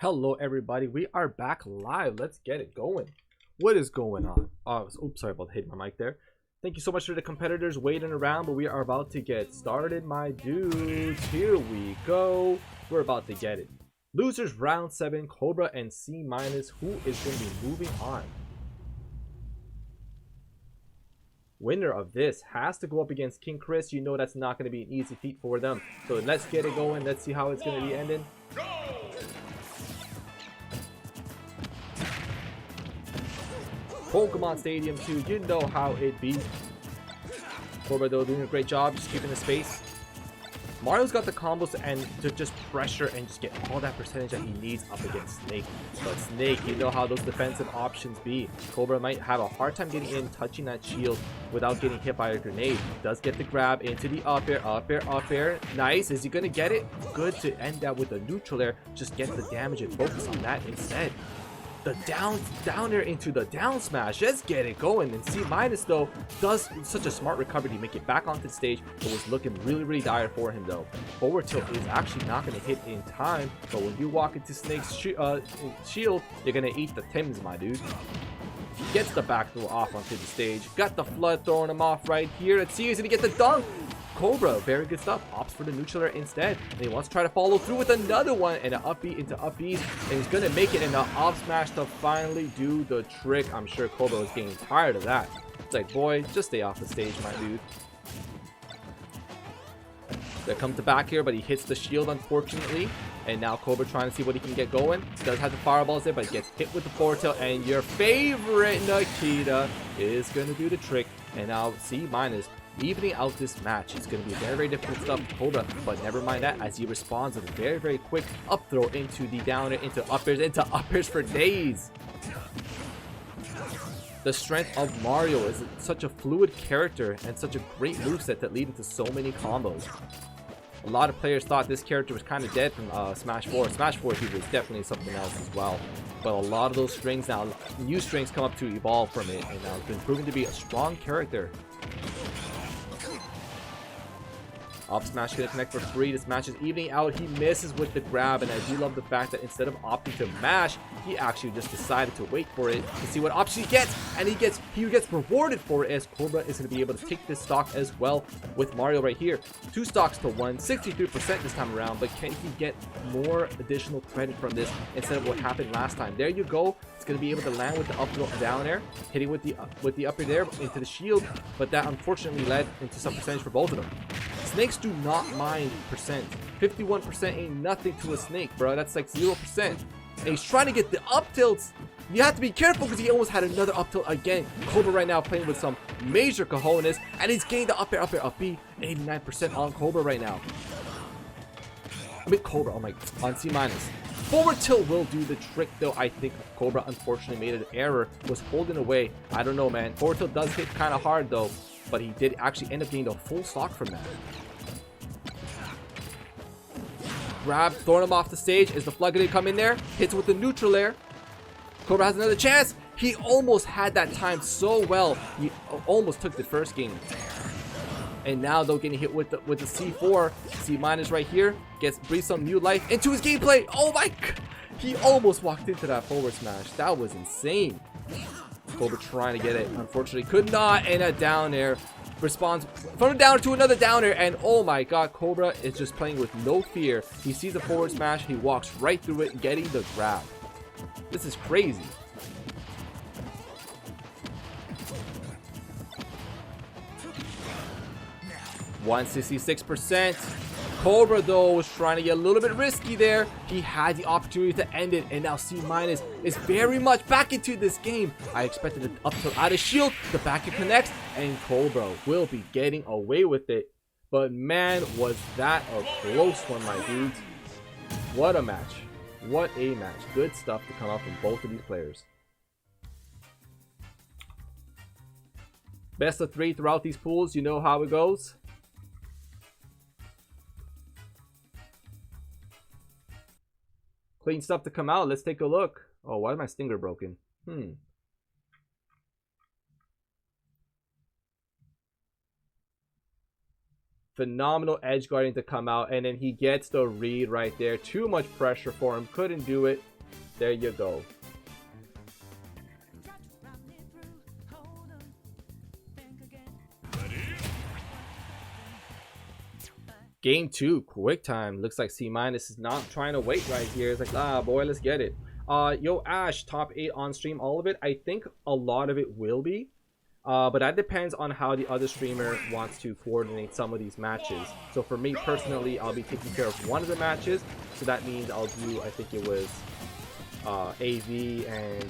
Hello everybody, we are back live. Let's get it going. What is going on? Oops, sorry about hitting my mic there. Thank you so much for the competitors waiting around, but we are about to get started, my dudes. Here we go. We're about to get it. Losers round 7, Cobra and C-. Who is going to be moving on? Winner of this has to go up against King Chris. You know that's not going to be an easy feat for them. So let's get it going. Let's see how it's going to be ending. Pokemon Stadium 2, you know how it be. Cobra though doing a great job, just keeping the space. Mario's got the combos and to just pressure and just get all that percentage that he needs up against Snake. But Snake, you know how those defensive options be. Cobra might have a hard time getting in, touching that shield without getting hit by a grenade. Does get the grab into the up air, up air, up air. Nice. Is he gonna get it? Good to end that with a neutral air. Just get the damage and focus on that instead. The down air into the down smash. Let's get it going. And C- though does such a smart recovery to make it back onto the stage. It was looking really dire for him though. Forward tilt is actually not going to hit in time, but when you walk into Snake's shield, you're going to eat the Tims, my dude. Gets the back throw off onto the stage. Got the flood throwing him off right here. Let's see, he's going to get the dunk. Cobra, very good stuff, opts for the neutral air instead, and he wants to try to follow through with another one and an up B into up B's, and he's gonna make it in the up smash to finally do the trick. I'm sure Cobra was getting tired of that. It's like, boy, just stay off the stage, my dude. There comes the back here, but he hits the shield unfortunately, and now Cobra trying to see what he can get going. He does have the fireballs there, but he gets hit with the forward tilt, and your favorite Nikita is gonna do the trick. And now C- evening out this match. It's going to be very difficult stuff for Cobra, but never mind that as he responds with a very quick up throw into the downer, into up airs for days. The strength of Mario is such a fluid character and such a great moveset that lead into so many combos. A lot of players thought this character was kind of dead from Smash 4. Smash 4 he was definitely something else as well. But a lot of those strings now, new strings come up to evolve from it, and it's been proven to be a strong character. Up smash gonna connect for free. This match is evening out. He misses with the grab, and I do love the fact that instead of opting to mash, he actually just decided to wait for it to see what option he gets, and he gets rewarded for it, as Cobra is going to be able to take this stock as well with Mario right here. 2 stocks to 1, 63% this time around, but can he get more additional credit from this instead of what happened last time? There you go. It's going to be able to land with the up throw down air, hitting with the up air there into the shield, but that unfortunately led into some percentage for both of them. Snakes do not mind percent. 51% ain't nothing to a Snake, bro. That's like 0%. And he's trying to get the up tilts. You have to be careful because he almost had another up tilt again. Cobra right now playing with some major cojones, and he's getting the up air, up B. 89% on Cobra right now. I mean, Cobra, oh my, on C-. Forward tilt will do the trick though. I think Cobra unfortunately made an error, was holding away. I don't know, man. Forward tilt does hit kind of hard though, but he did actually end up getting a full stock from that. Grab, throwing him off the stage. Is the flood gonna come in there? Hits with the neutral air. Cobra has another chance. He almost had that time so well. He almost took the first game. And now though, getting hit with the C4. C- right here breathes some new life into his gameplay. Oh my god, he almost walked into that forward smash. That was insane. Cobra trying to get it, unfortunately could not, and a down air. Responds from a down to another downer, and oh my god, Cobra is just playing with no fear. He sees a forward smash, he walks right through it, getting the grab. This is crazy. %. Cobra though was trying to get a little bit risky there. He had the opportunity to end it, and now C- is very much back into this game. I expected it up to out of shield, the back end connects, and Cobra will be getting away with it. But man, was that a close one, my dudes. What a match. What a match. Good stuff to come out from both of these players. Best of 3 throughout these pools. You know how it goes. Clean stuff to come out. Let's take a look. Oh, why is my stinger broken? Phenomenal edge guarding to come out, and then he gets the read right there. Too much pressure for him. Couldn't do it. There you go. Game 2, quick time. Looks like C- is not trying to wait right here. It's like, ah, boy, let's get it. Yo, Ash, top 8 on stream, all of it. I think a lot of it will be. But that depends on how the other streamer wants to coordinate some of these matches. So for me personally, I'll be taking care of one of the matches. So that means I'll do, I think it was AV and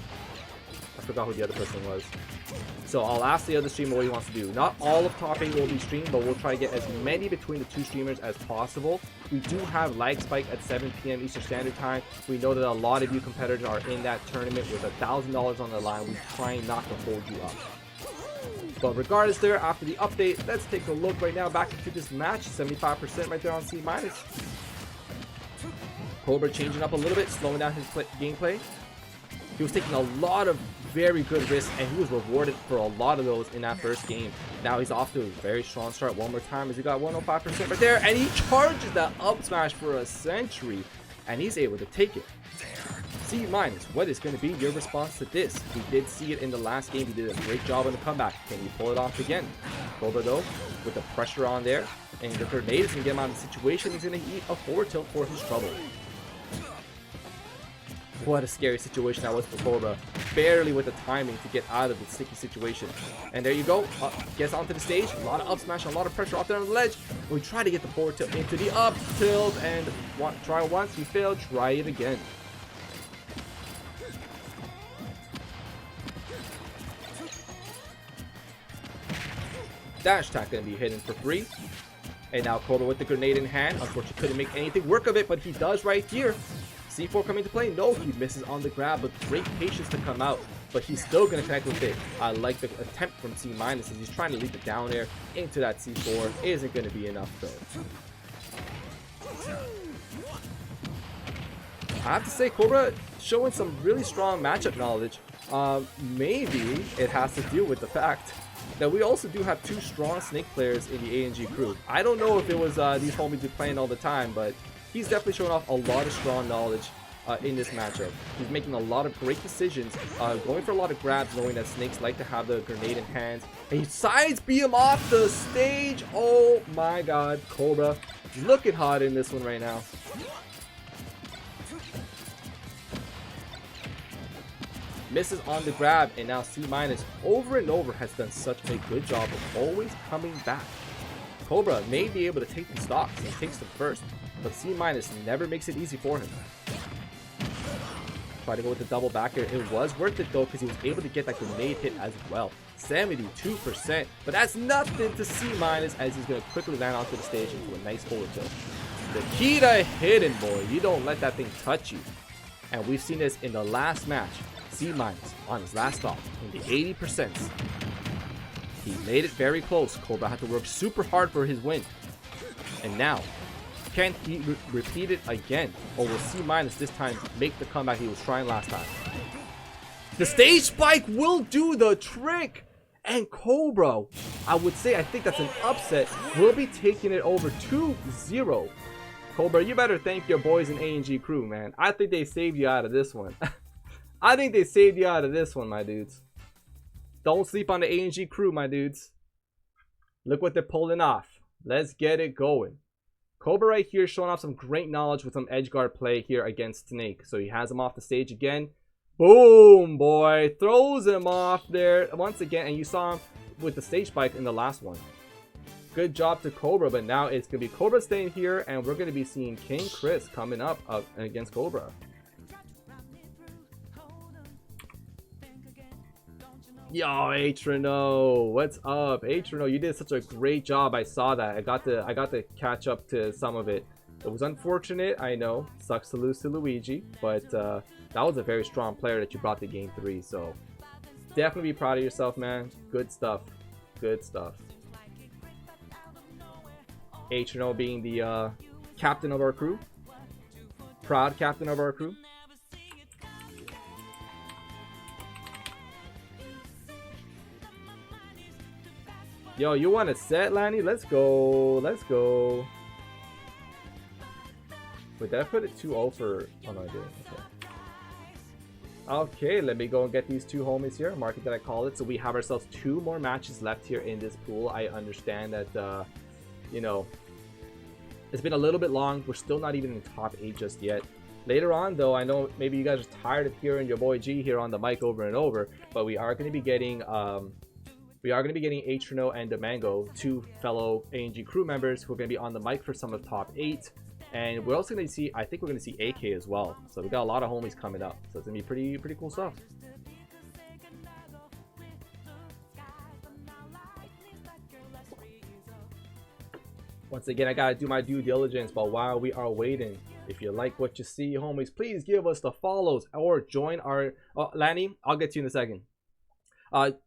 I forgot who the other person was. So I'll ask the other streamer what he wants to do. Not all of top 8 will be streamed, but we'll try to get as many between the two streamers as possible. We do have lag spike at 7 p.m. Eastern Standard Time. We know that a lot of you competitors are in that tournament with $1,000 on the line. We try not to hold you up. But regardless there, after the update, let's take a look right now back into this match. 75% right there on C-. Cobra changing up a little bit, slowing down his gameplay. He was taking a lot of very good risks, and he was rewarded for a lot of those in that first game. Now he's off to a very strong start one more time as he got 105% right there, and he charges that up smash for a century, and he's able to take it. C-, what is going to be your response to this? We did see it in the last game. He did a great job on the comeback. Can he pull it off again? Cobra though, with the pressure on there, and the grenade is going to get him out of the situation. He's going to eat a forward tilt for his trouble. What a scary situation that was for Cobra. Barely with the timing to get out of the sticky situation. And there you go. Gets onto the stage. A lot of up smash, a lot of pressure off there on the ledge. We try to get the forward tilt into the up tilt. And try once. You failed. Try it again. Dash attack going to be hidden for free. And now Cobra with the grenade in hand. Unfortunately, couldn't make anything work of it, but he does right here. C4 coming to play. No, he misses on the grab, but great patience to come out. But he's still going to connect with it. I like the attempt from C- as he's trying to lead the down air into that C4. Isn't going to be enough, though. I have to say, Cobra showing some really strong matchup knowledge. Maybe it has to do with the fact that we also do have 2 strong Snake players in the AnG crew. I don't know if it was these homies be playing all the time, but he's definitely showing off a lot of strong knowledge in this matchup. He's making a lot of great decisions, going for a lot of grabs, knowing that Snakes like to have the grenade in hand. And he sides B him off the stage. Oh my god, Cobra looking hot in this one right now. Misses on the grab, and now C- over and over has done such a good job of always coming back. Cobra may be able to take the stocks and takes them first, but C- never makes it easy for him. Try to go with the double back air. It was worth it though, because he was able to get that grenade hit as well. 72%, but that's nothing to C- as he's going to quickly land onto the stage into a nice forward tilt. The key to hidden, boy. You don't let that thing touch you. And we've seen this in the last match. C- on his last stop in the 80%. He made it very close. Cobra had to work super hard for his win. And now, can he repeat it again? Or will C- this time make the comeback he was trying last time? The stage spike will do the trick! And Cobra, I think that's an upset, will be taking it over 2-0. Cobra, you better thank your boys in AnG crew, man. I think they saved you out of this one. I think they saved you out of this one, my dudes. Don't sleep on the AnG crew, my dudes. Look what they're pulling off. Let's get it going. Cobra right here showing off some great knowledge with some edge guard play here against Snake. So he has him off the stage again. Boom, boy. Throws him off there once again. And you saw him with the stage spike in the last one. Good job to Cobra, but now it's going to be Cobra staying here. And we're going to be seeing King Chris coming up against Cobra. Yo, Atrino, what's up? Atrino, you did such a great job. I saw that. I got to catch up to some of it. It was unfortunate, I know. Sucks to lose to Luigi, but that was a very strong player that you brought to game 3. So definitely be proud of yourself, man. Good stuff. Good stuff. Atrino being the captain of our crew. Proud captain of our crew. Yo, you want to set, Lanny? Let's go. Let's go. Wait, did I put it 2-0 for... Oh, no, I didn't. Okay. Okay, let me go and get these two homies here. Mark it that I call it. So we have ourselves 2 more matches left here in this pool. I understand that, you know, it's been a little bit long. We're still not even in the top 8 just yet. Later on, though, I know maybe you guys are tired of hearing your boy G here on the mic over and over, but we are going to be getting Atrono and Domango, 2 fellow AnG crew members who are going to be on the mic for some of the top 8. And we're also going to see, I think we're going to see AK as well. So we got a lot of homies coming up. So it's going to be pretty cool stuff. Once again, I got to do my due diligence, but while we are waiting, if you like what you see, homies, please give us the follows or join our... Lanny, I'll get to you in a second.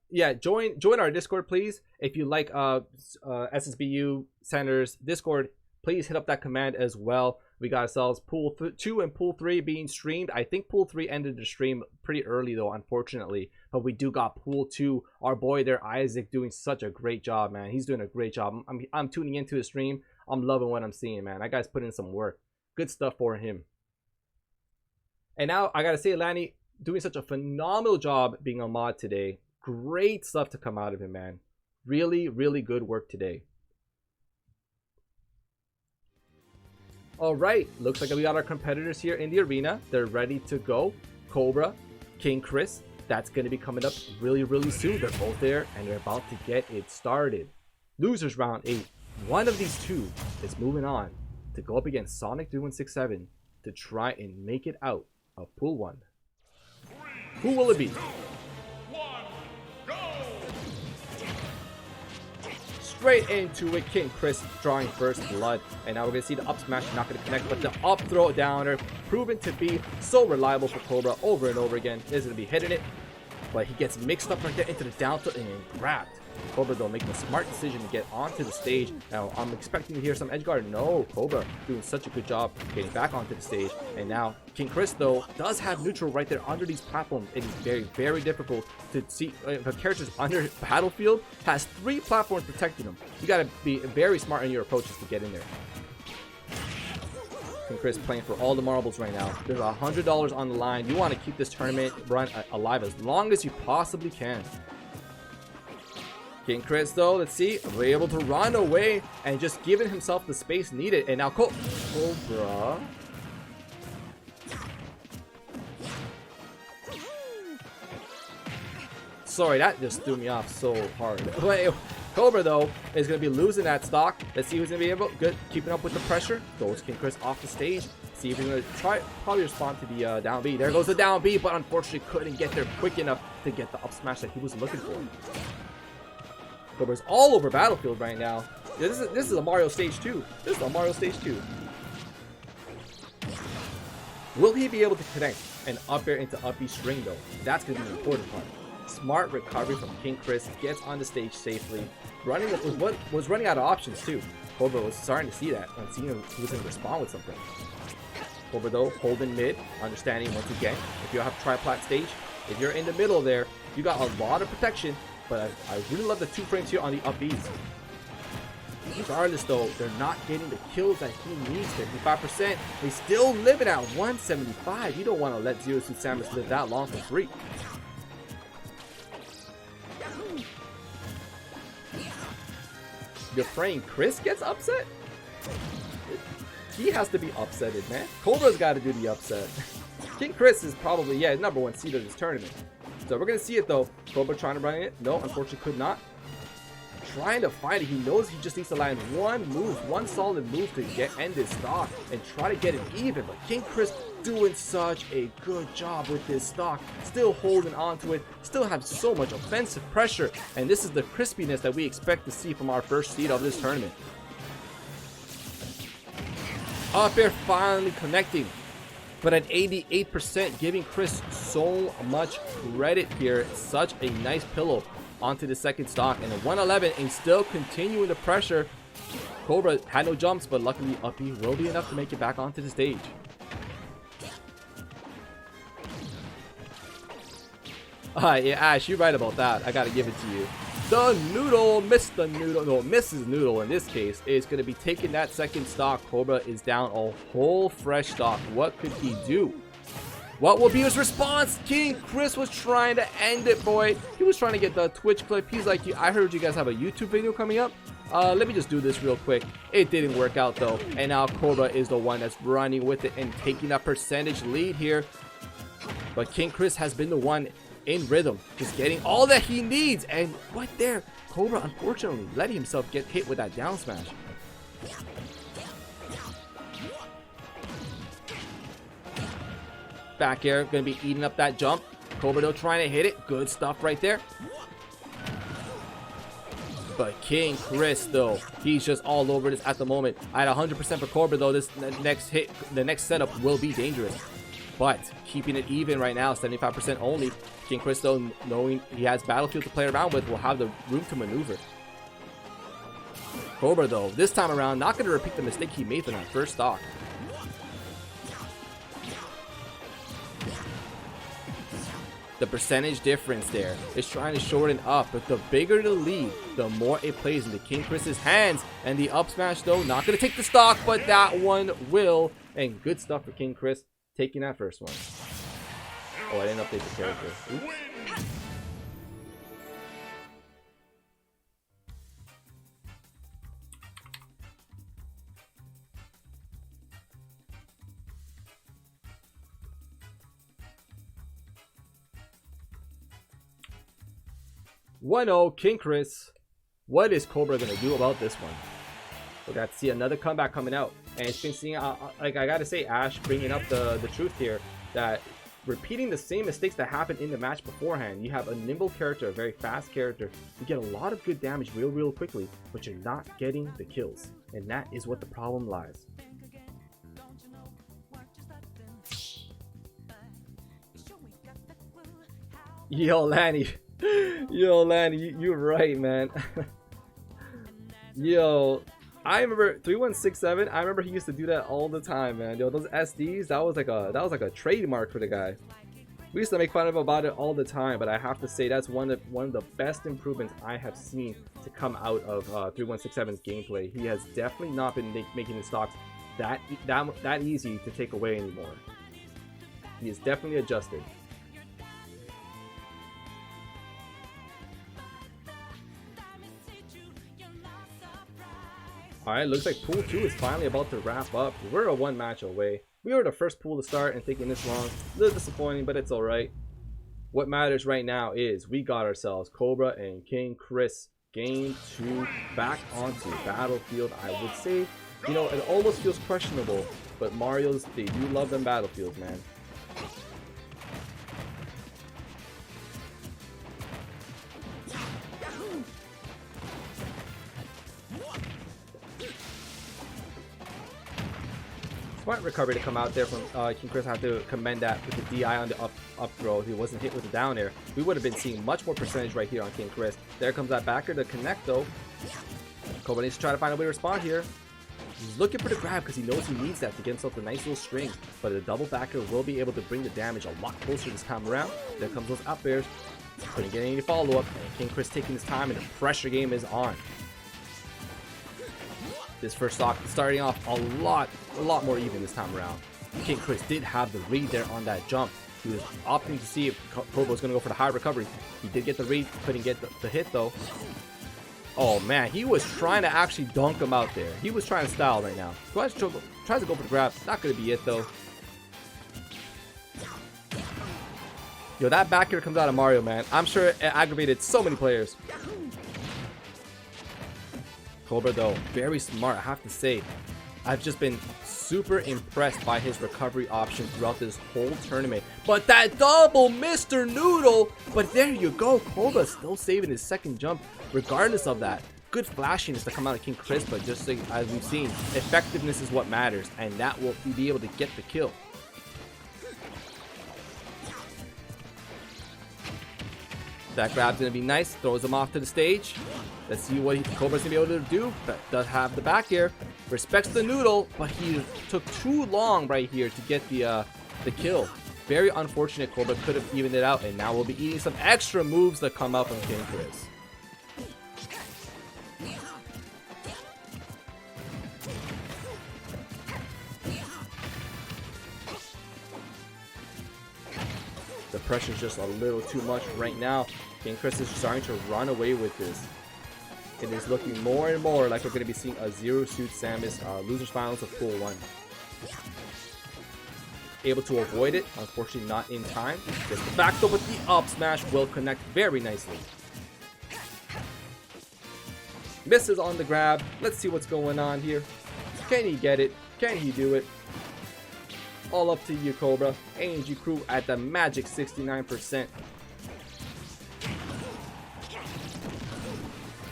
Yeah, join our Discord, please. If you like SSBU Center's Discord, please hit up that command as well. We got ourselves Pool 2 and Pool 3 being streamed. I think Pool 3 ended the stream pretty early, though, unfortunately. But we do got Pool 2. Our boy there, Isaac, doing such a great job, man. He's doing a great job. I'm tuning into his stream. I'm loving what I'm seeing, man. That guy's putting in some work. Good stuff for him. And now, I got to say, Lanny, doing such a phenomenal job being a mod today. Great stuff to come out of him, man. Really, really good work today. All right, looks like we got our competitors here in the arena. They're ready to go. Cobra, King Chris, that's going to be coming up really, really soon. They're both there, and they're about to get it started. Losers round 8. One of these two is moving on to go up against Sonic 3167 to try and make it out of Pool 1. Who will it be? Straight into it, King Chris drawing first blood. And now we're going to see the up smash not going to connect, but the up throw downer proven to be so reliable for Cobra over and over again. Is going to be hitting it, but he gets mixed up right there into the down throw and grabbed. Cobra, though, making a smart decision to get onto the stage. Now, I'm expecting to hear some edge guard. No, Cobra doing such a good job getting back onto the stage. And now, King Chris, though, does have neutral right there under these platforms. It is very, very difficult to see if a character's under battlefield, has 3 platforms protecting them. You got to be very smart in your approaches to get in there. King Chris playing for all the marbles right now. There's $100 on the line. You want to keep this tournament run alive as long as you possibly can. King Chris, though, let's see, we're able to run away and just giving himself the space needed. And now Cobra. Sorry, that just threw me off so hard. But Cobra, though, is going to be losing that stock. Let's see who's going to be able. Good, keeping up with the pressure. Goes King Chris off the stage. See if he's going to probably respond to the down B. There goes the down B, but unfortunately couldn't get there quick enough to get the up smash that he was looking for. Cobra's all over Battlefield right now. Yeah, this is a Mario Stage 2. This is a Mario Stage 2. Will he be able to connect and up air into up B string, though? That's going to be the important part. Smart recovery from King Chris. Gets on the stage safely. Was running out of options, too. Cobra was starting to see that and seeing he was going to respond with something. Cobra, though, holding mid. Understanding, once again, if you have triplat stage, if you're in the middle there, you got a lot of protection. But I really love the 2 frames here on the up Bs. Regardless, though, they're not getting the kills that he needs. 55%. He's still living at 175. You don't want to let Zero Suit Samus live that long for free. You're afraid Chris gets upset? He has to be upsetted, man. Cobra's got to do the upset. King Chris is probably, yeah, #1 seed of this tournament. So we're going to see it, though. Cobra trying to run it. No, unfortunately could not. Trying to fight it. He knows he just needs to land one solid move to end this stock and try to get it even. But King Chris doing such a good job with this stock. Still holding on to it. Still have so much offensive pressure. And this is the crispiness that we expect to see from our first seed of this tournament. Up air finally connecting. But at 88%, giving Chris so much credit here. Such a nice pillow onto the second stock. And at 111 and still continuing the pressure. Cobra had no jumps, but luckily up B will be enough to make it back onto the stage. Yeah, Ash, you're right about that. I gotta give it to you. the Noodle. Mr. Noodle. No, Mrs. Noodle in this case is going to be taking that second stock. Cobra is down a whole fresh stock. What could he do? What will be his response? King Chris was trying to end it, boy. He was trying to get the Twitch clip. He's like, I heard you guys have a YouTube video coming up. Let me just do this real quick. It didn't work out though. And now Cobra is the one that's running with it and taking that percentage lead here. But King Chris has been the one in rhythm, just getting all that he needs. And right there, Cobra unfortunately letting himself get hit with that down smash. Back air, gonna be eating up that jump. Cobra though trying to hit it. Good stuff right there. But King Chris though, he's just all over this at the moment. At 100% for Cobra though, this next hit, the next setup will be dangerous. But keeping it even right now, 75% only. King Chris though, knowing he has Battlefield to play around with, will have the room to maneuver. Cobra though, this time around, not going to repeat the mistake he made in that first stock. The percentage difference there is trying to shorten up, but the bigger the lead, the more it plays into King Chris's hands. And the up smash though, not going to take the stock, but that one will. And good stuff for King Chris, taking that first one. Oh, I didn't update the character. Oops. 1-0 King Chris. What is Cobra gonna do about this one? We got to see another comeback coming out, and it's been seeing like I gotta say, Ash bringing up the truth here, that repeating the same mistakes that happened in the match beforehand. You have a nimble character, a very fast character. You get a lot of good damage real quickly, but you're not getting the kills, and that is what the problem lies. Yo, Lanny. Yo, Lanny, you're right, man. Yo, I remember 3167. I remember he used to do that all the time, man. Yo, those SDs, that was like a trademark for the guy. We used to make fun of him about it all the time, but I have to say that's one of the best improvements I have seen to come out of 3167's gameplay. He has definitely not been making his stocks that easy to take away anymore. He is definitely adjusted. Alright, looks like pool 2 is finally about to wrap up. We're a one match away. We were the first pool to start and taking this long. A little disappointing, but it's alright. What matters right now is we got ourselves Cobra and King Chris. Game 2 back onto Battlefield. I would say, you know, it almost feels questionable, but Mario's, they do love them Battlefields, man. Smart recovery to come out there from King Chris. I have to commend that with the DI on the up throw. If he wasn't hit with the down air, we would have been seeing much more percentage right here on King Chris. There comes that backer to connect though. Cobra needs to try to find a way to respond here. He's looking for the grab because he knows he needs that to get himself a nice little string. But the double backer will be able to bring the damage a lot closer this time around. There comes those up airs. Couldn't get any follow-up. And King Chris taking his time, and the pressure game is on. This first stock starting off a lot more even this time around. King Chris did have the read there on that jump. He was opting to see if Cobra was going to go for the high recovery. He did get the read, couldn't get the hit though. Oh man, he was trying to actually dunk him out there. He was trying to style right now. Tries to go for the grab. Not going to be it though. Yo, that back air comes out of Mario, man. I'm sure it aggravated so many players. Cobra though, very smart, I have to say. I've just been super impressed by his recovery options throughout this whole tournament. But that double Mr. Noodle! But there you go, Cobra still saving his second jump regardless of that. Good flashiness to come out of King Chris, but just like, as we've seen, effectiveness is what matters, and that will be able to get the kill. That grab's gonna be nice, throws him off to the stage. Let's see what Cobra's gonna be able to do. But does have the back air, respects the noodle, but he took too long right here to get the kill. Very unfortunate. Cobra could have evened it out, and now we'll be eating some extra moves that come out from King Chris. pressure's just a little too much right now. King Chris is starting to run away with this. It is looking more and more like we're going to be seeing a Zero Suit Samus losers finals of Pool 1. Able to avoid it, unfortunately not in time. Gets the back throw, but the up smash will connect very nicely. Misses on the grab. Let's see what's going on here. Can he get it? Can he do it? All up to you, Cobra. AnG crew at the magic 69%.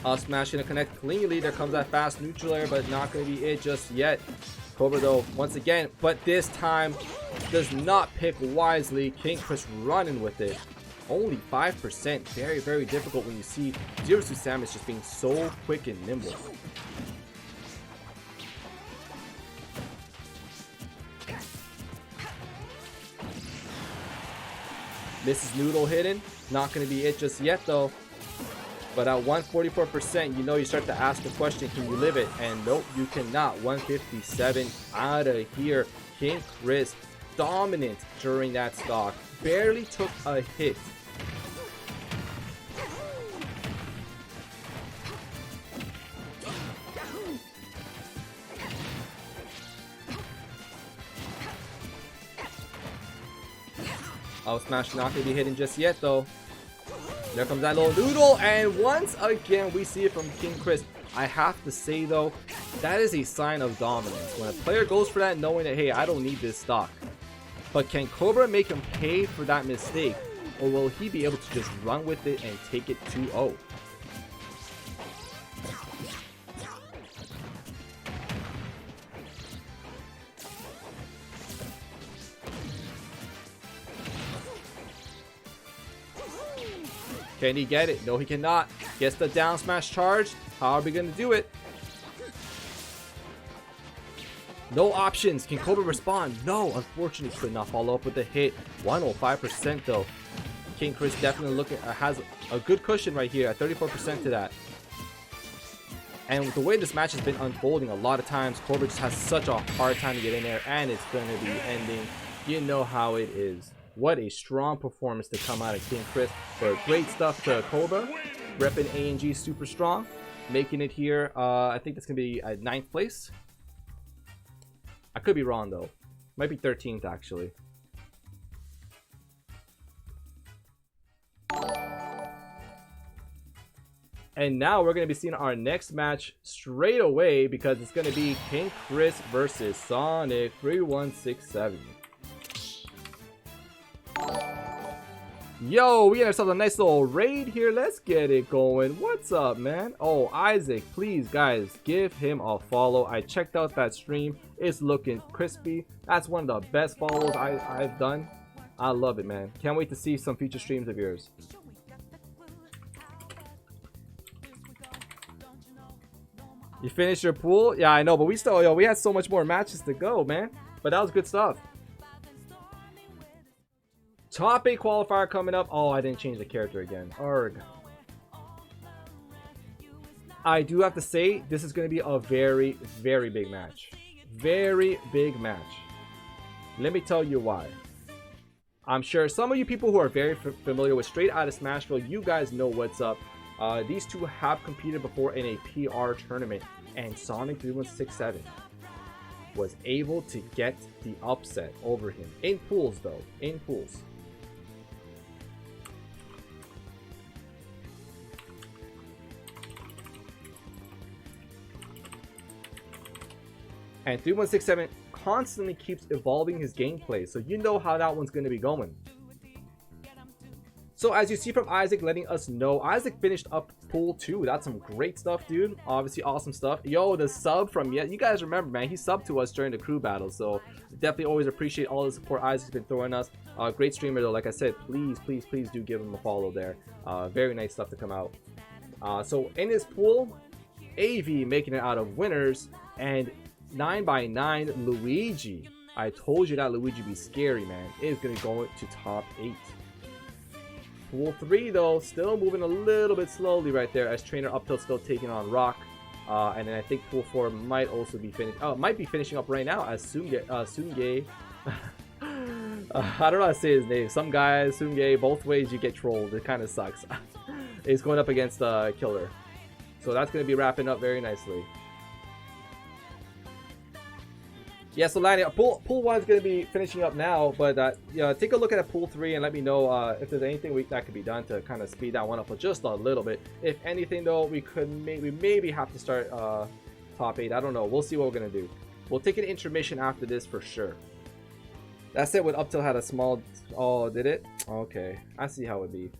Up smash gonna connect cleanly. There comes that fast neutral air, but not gonna be it just yet. Cobra though, once again, but this time does not pick wisely. King Chris running with it. Only 5%. Very, very difficult when you see Zero Suit Samus just being so quick and nimble. Misses Noodle hidden. Not going to be it just yet though. But at 144%, you know you start to ask the question, can you live it? And nope, you cannot. 157 out of here. King Chris dominant during that stock. Barely took a hit. Out smash not going to be hitting just yet though. There comes that little noodle, and once again we see it from King Chris. I have to say though, that is a sign of dominance. When a player goes for that knowing that, hey, I don't need this stock. But can Cobra make him pay for that mistake? Or will he be able to just run with it and take it 2-0? Can he get it? No, he cannot. Gets the down smash charge. How are we going to do it? No options. Can Cobra respond? No, unfortunately could not follow up with the hit. 105% though. King Chris definitely has a good cushion right here at 34% to that. And with the way this match has been unfolding, a lot of times Cobra just has such a hard time to get in there, and it's going to be ending. You know how it is. What a strong performance to come out of King Chris. But great stuff to Cobra. Repping AnG super strong. Making it here. I think that's going to be at 9th place. I could be wrong though. Might be 13th actually. And now we're going to be seeing our next match straight away, because it's going to be King Chris versus Sonic 3167. Yo, we got ourselves a nice little raid here. Let's get it going. What's up, man? Oh, Isaac, please, guys, give him a follow. I checked out that stream. It's looking crispy. That's one of the best follows I've done. I love it, man. Can't wait to see some future streams of yours. You finished your pool? Yeah, I know, but we had so much more matches to go, man. But that was good stuff. Top 8 qualifier coming up. Oh, I didn't change the character again. Arg. I do have to say, this is going to be a very, very big match. Very big match. Let me tell you why. I'm sure some of you people who are very familiar with Straight Outta Smashville, you guys know what's up. These two have competed before in a PR tournament, and Sonic 3167 was able to get the upset over him. In pools though, in pools. And 3167 constantly keeps evolving his gameplay, so you know how that one's going to be going. So as you see from Isaac letting us know, Isaac finished up pool 2. That's some great stuff, dude. Obviously awesome stuff. Yo, the sub from you guys remember, man, he subbed to us during the crew battle, so definitely always appreciate all the support Isaac's been throwing us. Great streamer though. Like I said, please do give him a follow there. Very nice stuff to come out. So in his pool, AV making it out of winners, and 9x9 Luigi. I told you that Luigi be scary, man. It is going to go to top 8. Pool 3 though, still moving a little bit slowly right there, as Trainer Uptilt still taking on Rock. And then I think Pool 4 might also be finished. Oh, might be finishing up right now as Sunge I don't know how to say his name. Some guy, Sunge, both ways you get trolled. It kind of sucks. He's going up against Killer. So that's going to be wrapping up very nicely. Yeah, so Lanny, pool 1 is going to be finishing up now, but yeah, take a look at pool 3 and let me know if there's anything that could be done to kind of speed that one up just a little bit. If anything, though, we maybe have to start top 8. I don't know. We'll see what we're going to do. We'll take an intermission after this for sure. That said, when Uptill had a small... Oh, did it? Okay, I see how it be.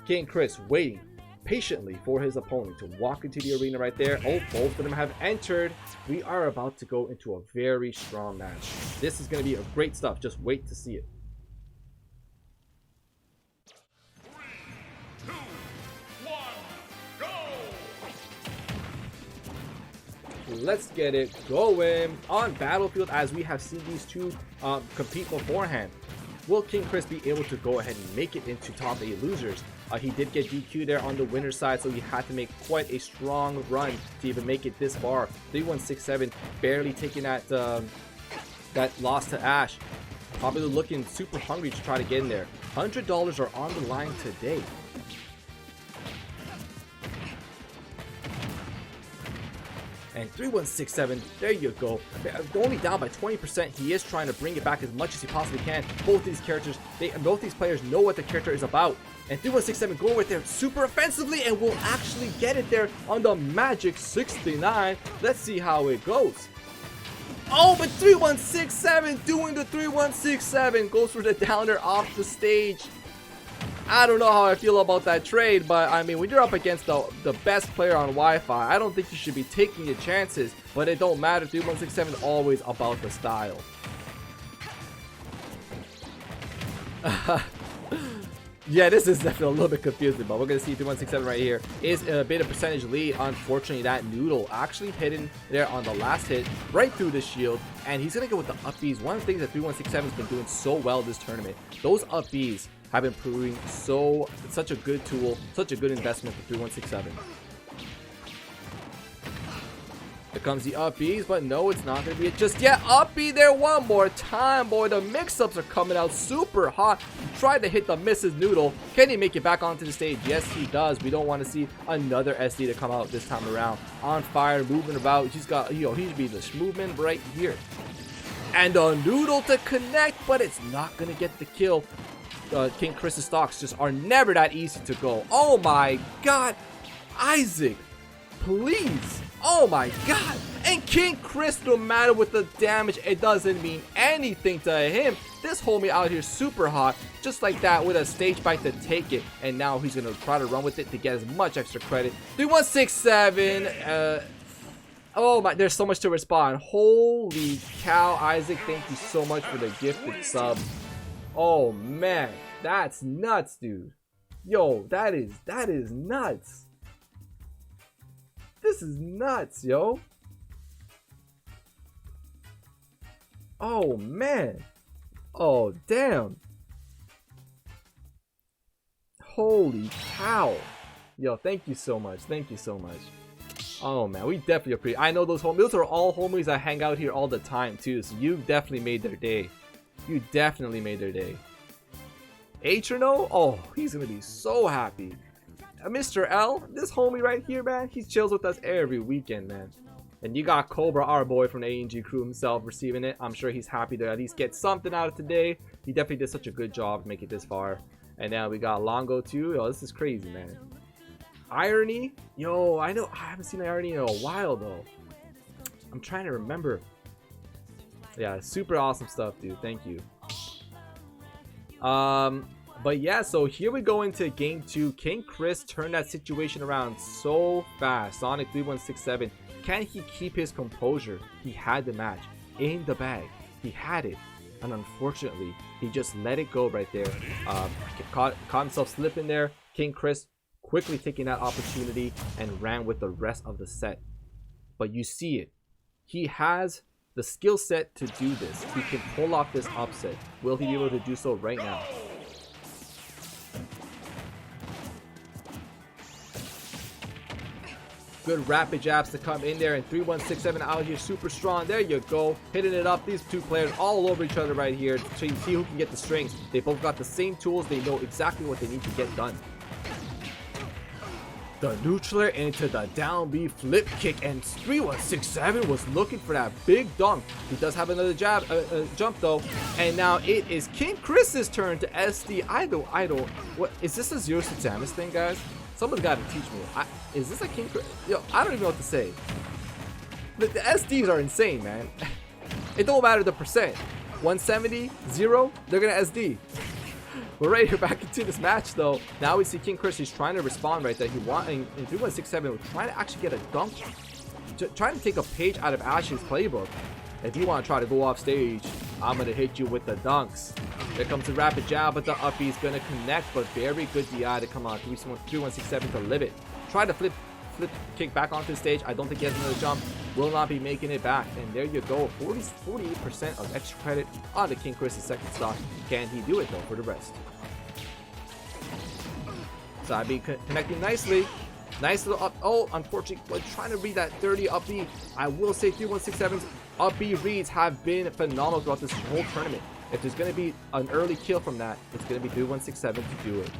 King Chris waiting patiently for his opponent to walk into the arena right there. Oh, both of them have entered. We are about to go into a very strong match. This is going to be a great stuff. Just wait to see it. 3, 2, 1, go! Let's get it going on Battlefield, as we have seen these two compete beforehand. Will King Chris be able to go ahead and make it into top 8 losers? He did get DQ there on the winner's side, so he had to make quite a strong run to even make it this far. 3-1-6-7, barely taking that loss to Ash. Probably looking super hungry to try to get in there. $100 are on the line today. And 3-1-6-7, there you go. Only down by 20%. He is trying to bring it back as much as he possibly can. Both these characters, both these players know what the character is about. And 3-1-6-7 going right there super offensively, and will actually get it there on the magic 69. Let's see how it goes. Oh, but 3-1-6-7 doing the 3-1-6-7 goes for the downer off the stage. I don't know how I feel about that trade, but I mean, when you're up against the best player on Wi-Fi, I don't think you should be taking your chances, but it don't matter. 3-1-6-7 is always about the style. Yeah, this is definitely a little bit confusing, but we're going to see 3-1-6-7 right here is a bit of percentage lead. Unfortunately, that noodle actually hidden there on the last hit right through the shield, and he's going to go with the up Bs. One of the things that 3-1-6-7 has been doing so well this tournament, those up Bs have been proving such a good tool, such a good investment for 3-1-6-7. Here comes the up Bs, but no, it's not going to be it just yet. Up B there one more time, boy. The mix-ups are coming out super hot. He tried to hit the misses noodle. Can he make it back onto the stage? Yes, he does. We don't want to see another SD to come out this time around. On fire, moving about. He's got, he'd be the movement right here. And a noodle to connect, but it's not going to get the kill. King Chris's stocks just are never that easy to go. Oh my god, Isaac, please. Oh my god. And King Chris, no matter what the damage, it doesn't mean anything to him. This homie out here super hot, just like that, with a stage bite to take it. And now he's gonna try to run with it to get as much extra credit. 3-1-6-7. Oh my, there's so much to respond. Holy cow, Isaac, thank you so much for the gifted sub. Oh man, that's nuts, dude. Yo, that is nuts. This is nuts, yo. Oh man. Oh damn. Holy cow. Yo, thank you so much. Thank you so much. Oh man, we definitely appreciate. I know those are all homies that hang out here all the time too. So you definitely made their day. You definitely made their day. Atrono? Oh, he's gonna be so happy. Mr. L, this homie right here, man, he chills with us every weekend, man. And you got Cobra, our boy from the AnG crew himself, receiving it. I'm sure he's happy to at least get something out of today. He definitely did such a good job to make it this far. And now we got Longo too. Yo, this is crazy, man. Irony? Yo, I know I haven't seen Irony in a while though. I'm trying to remember. Yeah, super awesome stuff, dude. Thank you. But yeah, so here we go into game 2. King Chris turned that situation around so fast. Sonic 3-1-6-7. Can he keep his composure? He had the match in the bag. He had it. And unfortunately, he just let it go right there. Caught himself slipping there. King Chris quickly taking that opportunity and ran with the rest of the set. But you see it. He has the skill set to do this. He can pull off this upset. Will he be able to do so right now? Good rapid jabs to come in there, and 3167 out here super strong. There you go, hitting it up. These two players all over each other right here, so you see who can get the strings. They both got the same tools. They know exactly what they need to get done. The neutral into the down B flip kick, and 3167 was looking for that big dunk. He does have another jab, jump though, and now it is King Chris's turn to SD. I don't. What is this, a 06 Samus thing, guys? Someone's got to teach me. Is this a King Chris? Yo, I don't even know what to say. The SDs are insane, man. It don't matter the percent. 170, 0, they're gonna SD. We're right here back into this match though. Now we see King Chris. He's trying to respond right there. He wanting in 3167. We're trying to actually get a dunk, trying to take a page out of Ash's playbook. If you want to try to go off stage, I'm gonna hit you with the dunks. There comes the rapid jab, but the up B is gonna connect. But very good DI to come on. 3167 to live it. Try to flip kick back onto the stage. I don't think he has another jump. Will not be making it back. And there you go. 48% of extra credit on the King Chris's second stock. Can he do it though for the rest? Side B connecting nicely. Nice little up. Oh, unfortunately, was trying to read that 30 up B. I will say 3167's up B reads have been phenomenal throughout this whole tournament. If there's going to be an early kill from that, it's going to be 3167 to do it.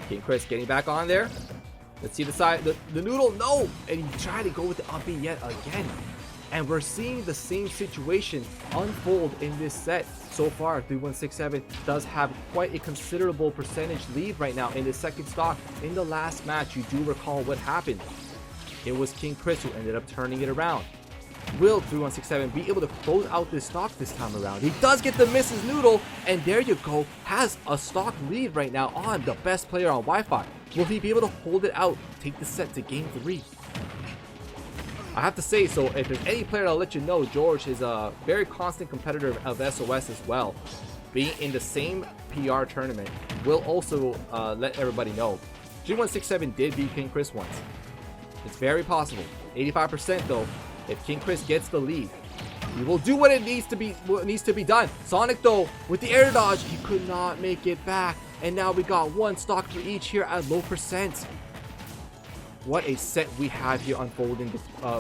King Chris getting back on there. Let's see the side. The noodle, no! And he tried to go with the up B yet again. And we're seeing the same situation unfold in this set. So far, 3167 does have quite a considerable percentage lead right now in the second stock. In the last match, you do recall what happened. It was King Chris who ended up turning it around. Will 3167 be able to close out this stock this time around? He does get the Mrs. Noodle, and there you go, has a stock lead right now on the best player on Wi-Fi. Will he be able to hold it out, take the set to game 3? I have to say, so if there's any player I'll let you know, George is a very constant competitor of SOS as well. Being in the same PR tournament will also let everybody know. 3167 did beat King Chris once. It's very possible. 85% though. If King Chris gets the lead, he will do what needs to be done. Sonic though, with the air dodge, he could not make it back. And now we got one stock for each here at low percent. What a set we have here unfolding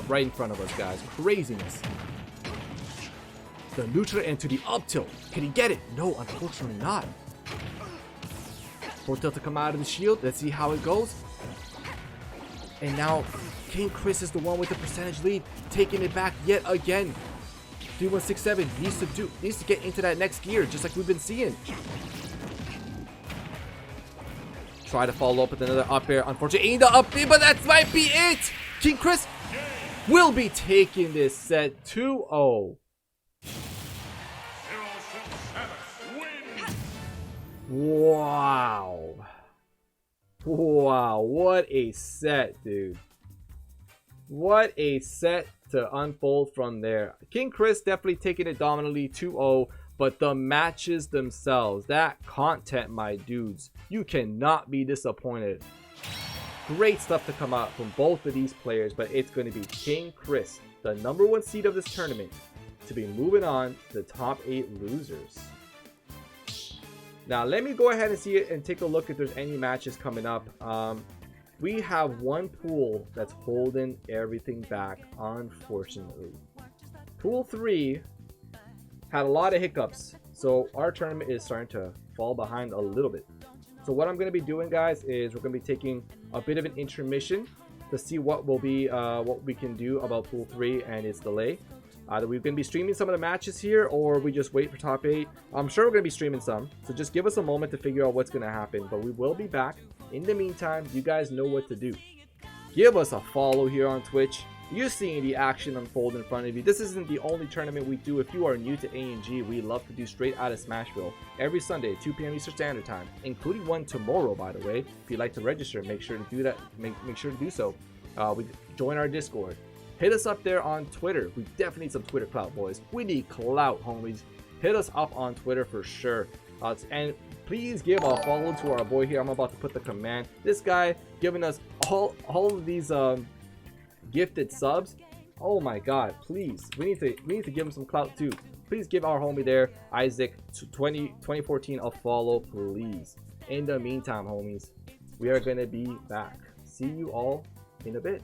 right in front of us, guys. Craziness. The neutral into the up tilt. Can he get it? No, unfortunately not. Full tilt to come out of the shield. Let's see how it goes. And now King Chris is the one with the percentage lead, taking it back yet again. 3167 needs to get into that next gear, just like we've been seeing. Try to follow up with another up air. Unfortunately, the up B, but that might be it. King Chris will be taking this set 2-0. Wow. Wow, what a set, dude. What a set to unfold from there. King Chris definitely taking it dominantly 2-0, but the matches themselves, that content, my dudes, you cannot be disappointed. Great stuff to come out from both of these players, but it's going to be King Chris, the #1 seed of this tournament, to be moving on to the top 8 losers. Now, let me go ahead and see it and take a look if there's any matches coming up. We have one pool that's holding everything back, unfortunately. Pool 3 had a lot of hiccups, so our tournament is starting to fall behind a little bit. So what I'm going to be doing, guys, is we're going to be taking a bit of an intermission to see what will be what we can do about Pool 3 and its delay. Either we're going to be streaming some of the matches here, or we just wait for top 8. I'm sure we're going to be streaming some, so just give us a moment to figure out what's going to happen. But we will be back. In the meantime, you guys know what to do. Give us a follow here on Twitch. You're seeing the action unfold in front of you. This isn't the only tournament we do. If you are new to AnG, we love to do straight out of Smashville every Sunday at 2 p.m. Eastern Standard Time, including one tomorrow, by the way. If you'd like to register, make sure to do that. Make sure to do so. Join our Discord. Hit us up there on Twitter. We definitely need some Twitter clout, boys. We need clout, homies. Hit us up on Twitter for sure. And please give a follow to our boy here. I'm about to put the command. This guy giving us all of these gifted subs. Oh my god, please. We need to give him some clout too. Please give our homie there, Isaac 2014, a follow, please. In the meantime, homies, we are gonna be back. See you all in a bit.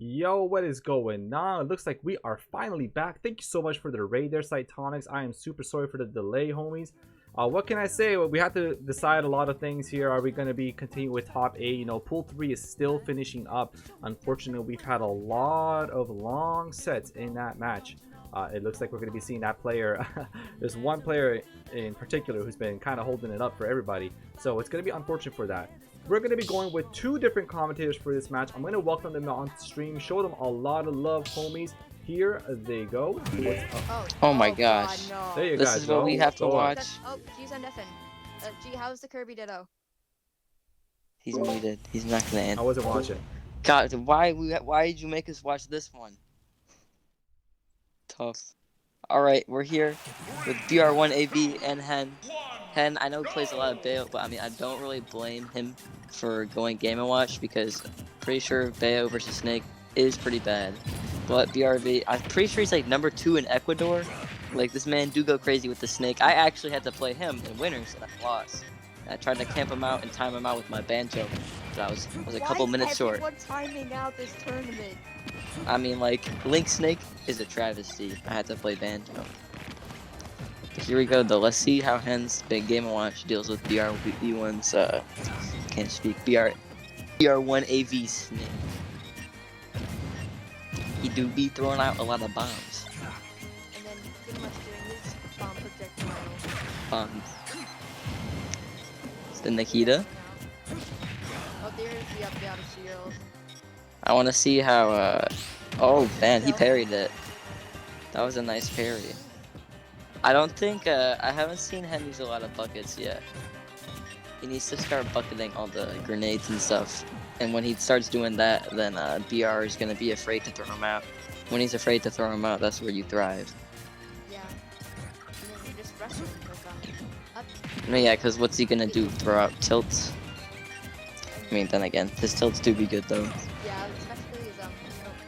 Yo, what is going on? It looks like we are finally back. Thank you so much for the raid there, Cytonics. I am super sorry for the delay, homies. What can I say? Well, we have to decide a lot of things here. Are we going to be continuing with top 8? You know, pool 3 is still finishing up. Unfortunately, we've had a lot of long sets in that match. It looks like we're going to be seeing that player. There's one player in particular who's been kind of holding it up for everybody. So it's going to be unfortunate for that. We're going to be going with 2 different commentators for this match. I'm going to welcome them on stream, show them a lot of love, homies. Here they go. What's up? Oh my gosh. God, no. There you This guys is go. what we have to Go on. watch. Oh, G's on deafen. G, how's the Kirby Ditto? He's muted. He's not gonna I answer. wasn't watching. God, why did you make us watch this one? Tough. All right, we're here with BR1 AV and Hen. Hen, I know he plays a lot of Bayo, but I mean I don't really blame him for going Game & Watch because pretty sure Bayo versus Snake is pretty bad. But BRV, I'm pretty sure he's like number 2 in Ecuador. Like this man do go crazy with the Snake. I actually had to play him in winners and I lost. I tried to camp him out and time him out with my banjo, but I was a couple minutes short. Why is everyone timing out this tournament? I mean, like, Link Snake is a travesty. I had to play banjo. But here we go, though. Let's see how Hen's big Game & Watch deals with BR1's, can't speak, BR1 AV Snake. He do be throwing out a lot of bombs. And then pretty much doing his bomb projectile. Bombs. It's the Nikita. Oh, there's the up down shield. I want to see how, oh, man, he parried it. That was a nice parry. I don't think, I haven't seen Hen use a lot of buckets yet. He needs to start bucketing all the grenades and stuff. And when he starts doing that, then BR is going to be afraid to throw him out. When he's afraid to throw him out, that's where you thrive. Yeah. And then you just rush him like up. No, yeah, because what's he going to do? Throw out tilts? I mean, then again, his tilts do be good, though. Yeah, especially his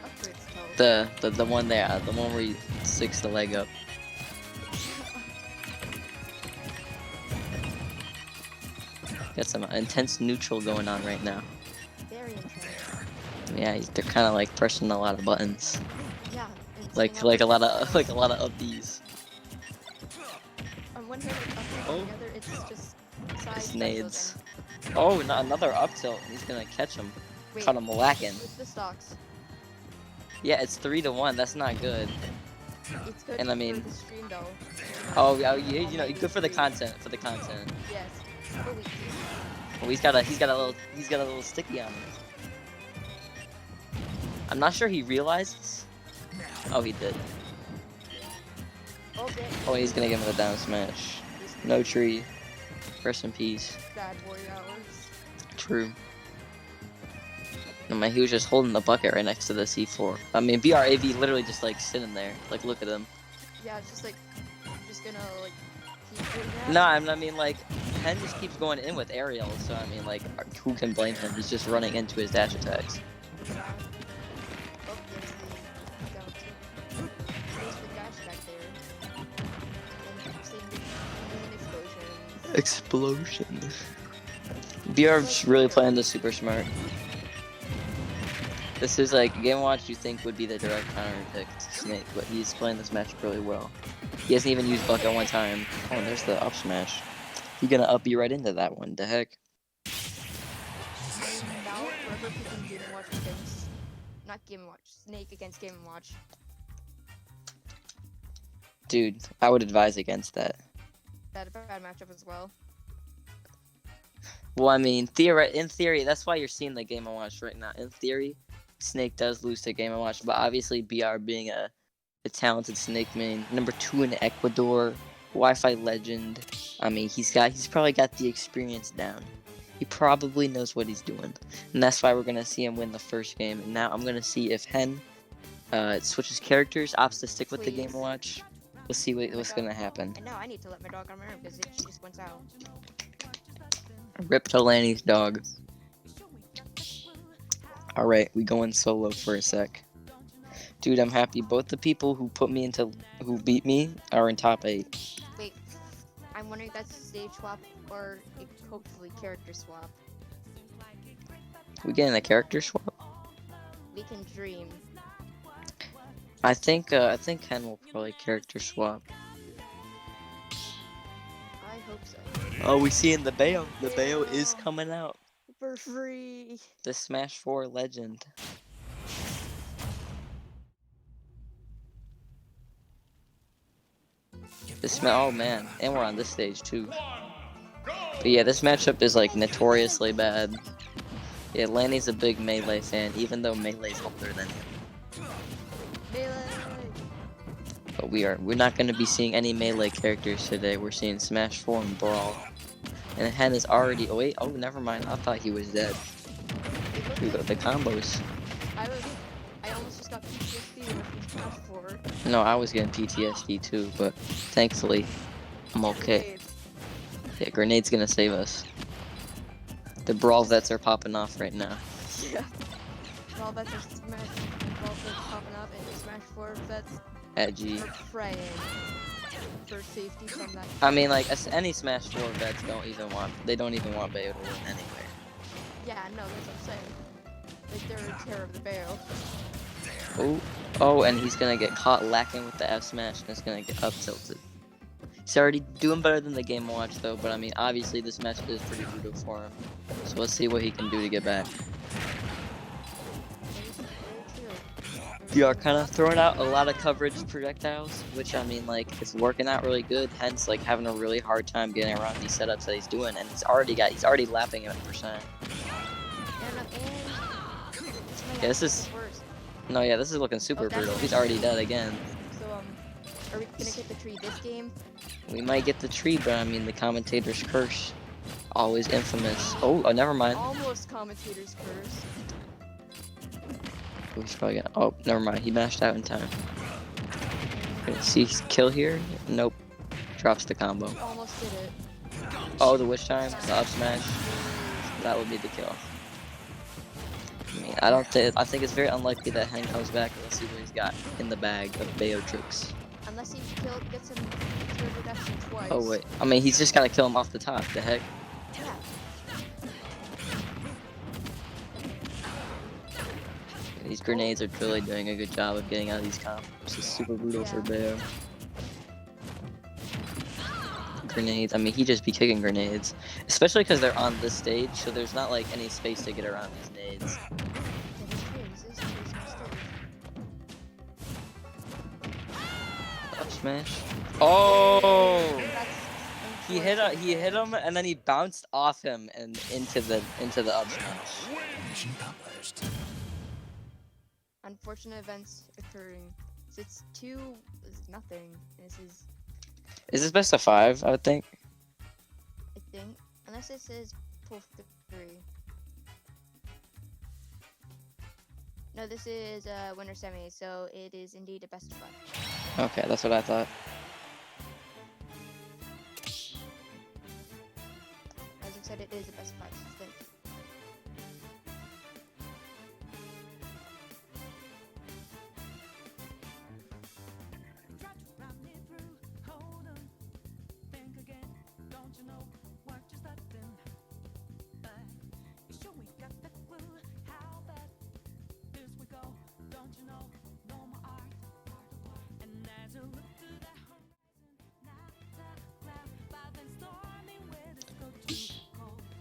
upwards tilt. The one there, the one where he sticks the leg up. Got some intense neutral going on right now. Very intense. Yeah, they're kind of like pressing a lot of buttons, Yeah. and like setting up a lot of these. on one hand it's up, Oh. on the other it's just side Nades. specials Oh, another up tilt. He's gonna catch him. and- Wait, Caught him lacking. with the stocks. Yeah, it's 3-1. That's not good. It's good And I mean- for the stream though. Oh, yeah, you know, good for the content. For the content. Yes. But wait, Oh, he's got a little sticky on him. I'm not sure he realizes. Oh, he did. okay. Oh, he's gonna give him the down smash. No tree. Rest in peace. Bad boy hours. True. No man, he was just holding the bucket right next to the C4. I mean, BRAV literally just like sitting there. Like, look at him. Yeah, it's just like, I'm just gonna like keep doing that. No, I mean like, Hen just keeps going in with aerial. So I mean, like, who can blame him? He's just running into his dash attacks. Yeah. Oh, there's the down two. There's the dash back there. And I'm seeing the explosions. Explosion. BR's really playing this super smart. This is like Game Watch you think would be the direct counter pick to Snake, but he's playing this match really well. He hasn't even used bucket one time. Oh, and there's the up smash. He's gonna up you right into that one. The heck? And now whoever picking Game & Watch against, not Game & Watch, Snake against Game & Watch. Dude, I would advise against that. That a bad matchup as well. Well, I mean, in theory, that's why you're seeing the Game & Watch right now. In theory, Snake does lose to Game & Watch, but obviously BR being a talented Snake main, number 2 in Ecuador, Wi-Fi legend. I mean, he's probably got the experience down. He probably knows what he's doing, and that's why we're gonna see him win the first game. And now I'm gonna see if Hen switches characters, opts to stick with the Please. Game & Watch. Let's see what's gonna happen. And now I need to let my dog on my arm because she just went out. Rip to Lanny's dog. Alright, we going solo for a sec. Dude, I'm happy. Both the people who beat me are in top 8. Wait, I'm wondering if that's a stage swap or a hopefully character swap. We getting a character swap? We can dream. I think Ken will probably character swap. I hope so. Oh, we seeing the Bayo. The Bayo is coming out. For free. The Smash 4 legend. Oh man, and we're on this stage too. But yeah, this matchup is like notoriously bad. Yeah, Lanny's a big Melee fan, even though Melee's older than him. Melee. But we're not going to be seeing any Melee characters today. We're seeing Smash 4 and Brawl. And Hen is already. Oh wait, oh never mind. I thought he was dead. We got the combos. I almost just got PTSD with Smash 4. No, I was getting PTSD too, but thankfully, I'm okay. Yeah, Grenade's gonna save us. The Brawl vets are popping off right now. Yeah. Brawl vets are Brawl vets popping up, and the Smash 4 vets Edgy. are praying for safety from that. I mean, like any Smash 4 vets don't even want Bayo to win anyway. Yeah, no, that's what I'm saying. Like, they're in terror of the Bayo. Oh, and he's gonna get caught lacking with the F smash, and it's gonna get up tilted. He's already doing better than the Game Watch though, but I mean, obviously this match is pretty brutal for him. So let's see what he can do to get back. You are kind of throwing out a lot of coverage projectiles, which I mean, like, it's working out really good. Hence, like, having a really hard time getting around these setups that he's doing, and he's already lapping at percent. Yeah, this is looking super brutal. He's already dead again. So are we gonna get the tree this game? We might get the tree, but I mean, the commentator's curse, always infamous. Oh, never mind. Almost commentator's curse. We should probably get. Oh, never mind. He mashed out in time. See kill here? Nope. Drops the combo. Almost did it. Oh, the witch time, the up smash. That would be the kill. I mean, I think it's very unlikely that Hen comes back. Let's see what he's got in the bag of Bayo tricks. Unless he gets him to redemption twice. Oh wait. I mean, he's just gotta kill him off the top. The heck. Yeah. These grenades are really doing a good job of getting out of these combos. This is super brutal for Bayo. Grenades. I mean, he just be kicking grenades, especially because they're on this stage, so there's not like any space to get around these nades. Up smash. Oh! He hit him, and then he bounced off him and into the up smash. Unfortunate events occurring. So it's 2-0. Is this best of 5? I would think. I think, unless it says pull 3. No, this is winner semi, so it is indeed a best of 5. Okay, that's what I thought. As I said, it is a best of 5 system.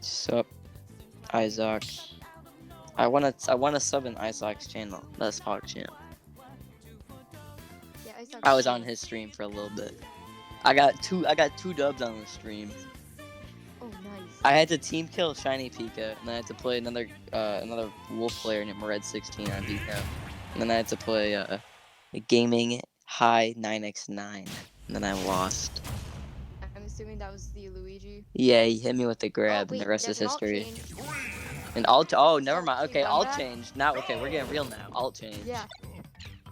Sup, Isaac. I wanna sub in Isaac's channel. That's Hog channel. Yeah, I was on his stream for a little bit. I got two dubs on the stream. Oh, nice. I had to team kill Shiny Pika, and then I had to play another wolf player named Red16. I beat him. And then I had to play a gaming high 9x9, and then I lost. I'm assuming that was the Luigi. Yeah, he hit me with the grab, wait, and the rest is there's an alt history. change. And alt. Oh, never mind. Okay, Run alt back. change. Now, okay, we're getting real now. Alt change. Yeah.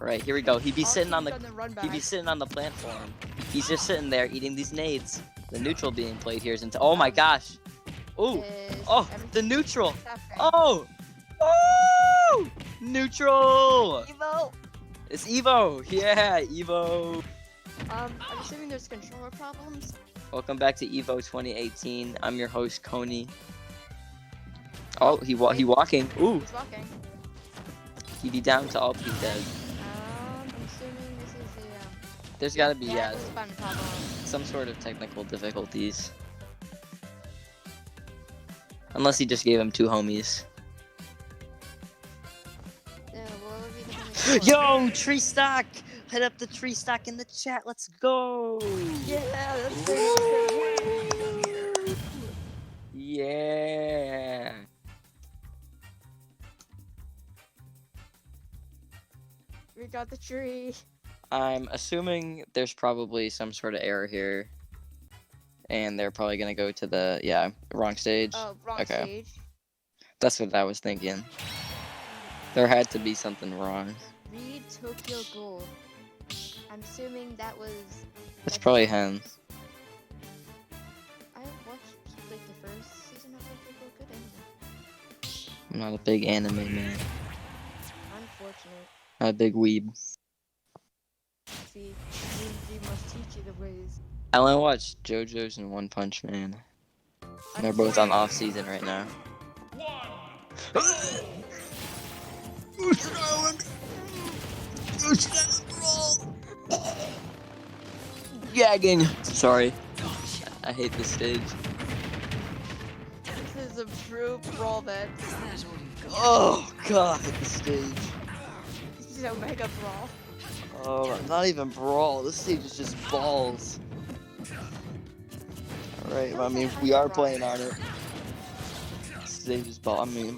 Right, here we go. He'd be sitting on the run back. he'd be sitting on the platform. He's just sitting there eating these nades. The neutral being played here is into. Oh my gosh. Ooh. Oh, the neutral. Oh. Oh. Neutral. Evo. It's Evo. Yeah, Evo. I'm assuming there's controller problems. Welcome back to Evo 2018. I'm your host, Coney. Oh, he walking. Ooh. He's walking. He be down to all be dead. I'm assuming this is the. There's gotta be, yeah, this button problem. some sort of technical difficulties. Unless he just gave him 2 homies. What would be the homies for? Yo, tree stock! Hit up the tree stock in the chat. Let's go! Yeah, that's great. Yeah. We got the tree. I'm assuming there's probably some sort of error here. And they're probably gonna go to the, wrong stage. Oh, wrong Okay. stage. That's what I was thinking. There had to be something wrong. Read Tokyo Ghoul. I'm assuming that was. It's probably him. I watched like the first season of Tokyo Ghoul. Good anime. I'm not a big anime man. Unfortunate. Not a big weeb. See, we must teach you the ways. I only watched JoJo's and One Punch Man. And they're both on off season right now. Gagging. Sorry. I hate this stage. This is a true brawl that. Oh god, this stage. This is a mega brawl. Oh, not even brawl. This stage is just balls. Alright, well, I mean, we are playing on it. This stage is ball. I mean,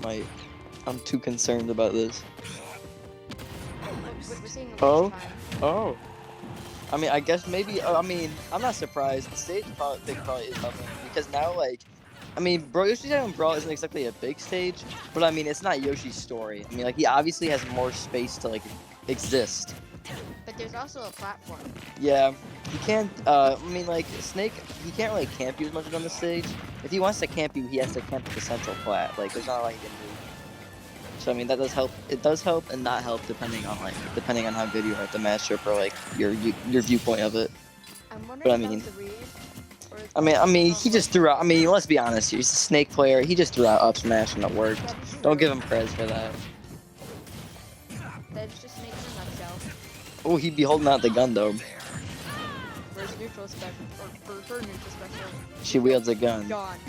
I'm too concerned about this. We're seeing a Oh. time. Oh. I mean, I guess maybe. I'm not surprised. The stage probably is helping because now, like, I mean, Yoshi's Island Brawl isn't exactly a big stage, but I mean, it's not Yoshi's story. I mean, like, he obviously has more space to like exist. But there's also a platform. Yeah, he can't. I mean, like Snake, he can't really camp you as much on the stage. If he wants to camp you, he has to camp at the central plat. Like, there's not a lot he can do. So I mean, that does help. It does help and not help depending on how good you are at the matchup or like your viewpoint of it. I'm wondering But I if mean- that was a read, or if I mean, that he was just threw out. I mean, let's be honest. He's a Snake player. He just threw out up smash and it worked. That's true. Don't give him credit for that. That's just Snake in a nutshell. Oh, he'd be holding out the gun though. Where's neutral special? Or for neutral special? She wields a gun. Gone.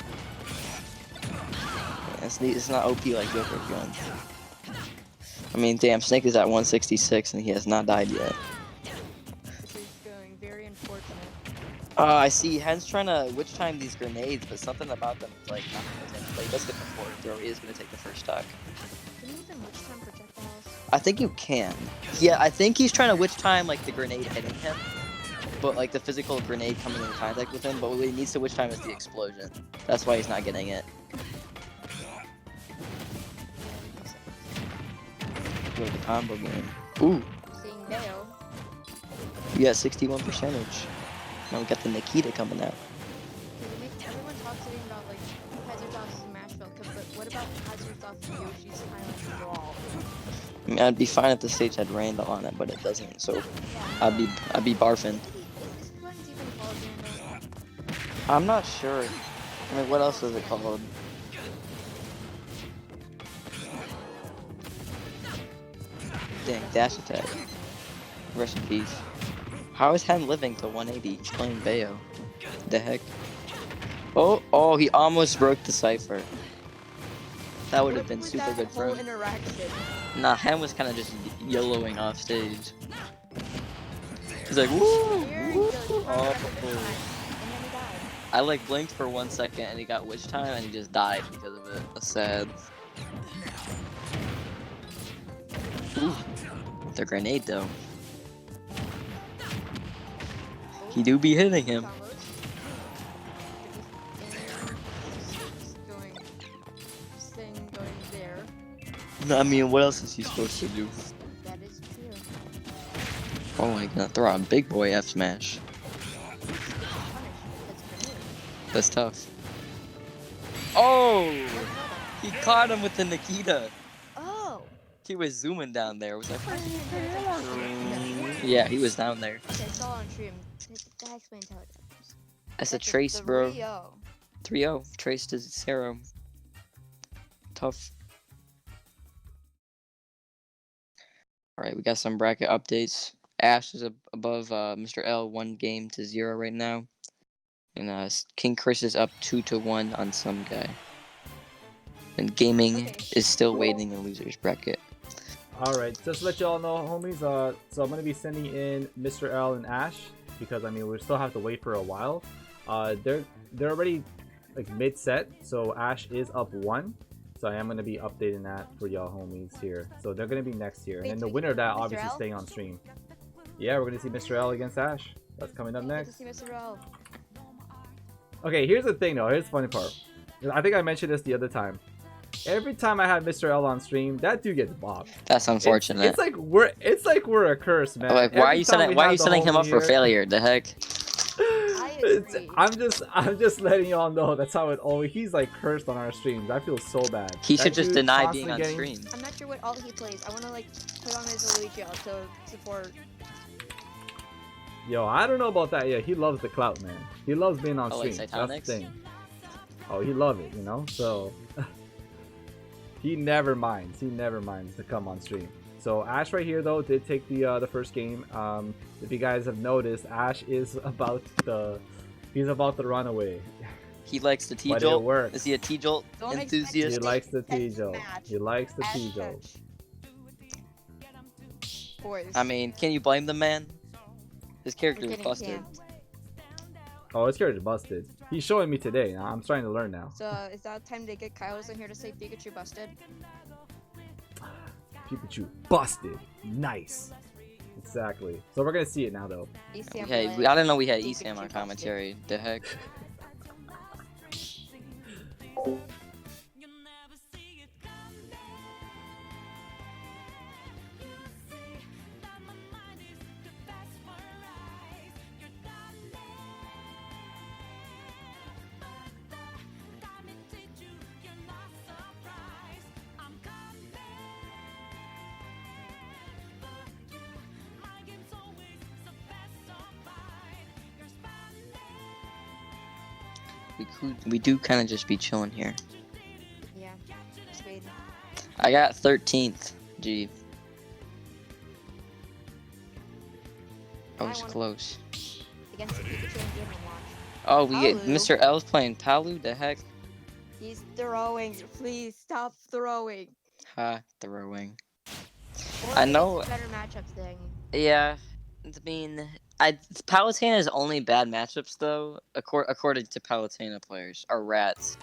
It's not OP like Joker's gun. I mean, damn, Snake is at 166 and he has not died yet. This is going very unfortunate. I see. Hen's trying to witch time these grenades, but something about them is like not gonna take. Like, let's get the forward throw. He is gonna take the first stock. Can you even witch time projectiles? I think you can. Yeah, I think he's trying to witch time like the grenade hitting him, but like the physical grenade coming in contact with him. But what he needs to witch time is the explosion. That's why he's not getting it. Go to the combo game. Ooh, Seeing Deo. you got 61 percentage. Now we got the Nikita coming out. Everyone talks about like Hazard's off Smashville, but what about Hazard's off Yoshi's Island Brawl? I mean, I'd be fine if the stage had Randall on it, but it doesn't. So I'd be barfing. Is this one's even called Randall? I'm not sure. I mean, what else is it called? Dang, dash attack. Rest in peace. How is Hen living to 180? He's playing Bayo. The heck? Oh, he almost broke the cipher. That would have been With super that good for whole him. interaction. Nah, Hen was kind of just YOLOing off stage. He's like, woo! Very woo. good. He tried to Oh. wreck it this time, and then he died. I like blinked for 1 second and he got witch time and he just died because of it. That's sad. Ooh, the grenade though. He do be hitting him. Combos. Going there. I mean, what else is he supposed to do? That is true. Oh my god, throw out a big boy F smash. That's tough. Oh! He caught him with the Nikita. Oh. He was zooming down there. Was like, I didn't even know it was actually- yeah, he was down there. Okay, I saw on stream. That explains how it happens. That's a trace, bro. 3-0. 3-0. Trace to 0. Tough. Alright, we got some bracket updates. Ash is above Mr. L 1 game to 0 right now. And King Chris is up 2-1 on some guy. And gaming is still waiting in losers bracket. Alright, just to let y'all know, homies, so I'm going to be sending in Mr. L and Ash, because, I mean, we still have to wait for a while. They're already, like, mid-set, so Ash is up 1. So I am going to be updating that for y'all homies here. So they're going to be next year. And then the winner of that, obviously, L? staying on stream. Yeah, we're going to see Mr. L against Ash. That's coming up Good next. to see Mr. L. Okay, here's the thing, though. Here's the funny part. I think I mentioned this the other time. Every time I have Mr. L on stream, that dude gets bopped. That's unfortunate. It's like we're a curse, man. Like, why are you Every time we have the setting him homie up for here- failure? The heck? agree. I'm just letting y'all know that's how it always. He's like cursed on our streams. I feel so bad. He That should just dude deny constantly being on getting- stream. I'm not sure what all he plays. I want to like put on his Luigi out to support. Yo, I don't know about that yet. He loves the clout, man. He loves being on Oh, like stream. That's the Cytonics? thing. Oh, he love it, you know. So he never minds. He never minds to come on stream. So Ash right here though did take the first game. If you guys have noticed, Ash is about to run away. He likes the But it T-Jolt. works. Is he a T-Jolt Don't expect He enthusiast? likes the Next T-Jolt. match. He likes the Ash T-Jolt. Touch. Boys. I mean, can you blame the man? His we're character was getting busted. camped. Oh, his character's busted. He's showing me today. Now I'm starting to learn now. So is that time to get Kyle's in here to say Pikachu busted? Pikachu busted. Nice. Exactly. So we're gonna see it now though. ECM Hey, play. I didn't know we had Pikachu ESAM on busted. commentary. The heck? We do kind of just be chilling here. Yeah. Just waiting. I got 13th. Gee, I was wanna- close. Against the Pikachu and Game & Watch. Oh, we get Palu. Mr. L's playing Palu. The heck? He's throwing. Please stop throwing. Ha, throwing. Or I maybe know- it's a better matchup thing. Yeah, I mean, Palutena is only bad matchups though, according to Palutena players, are rats.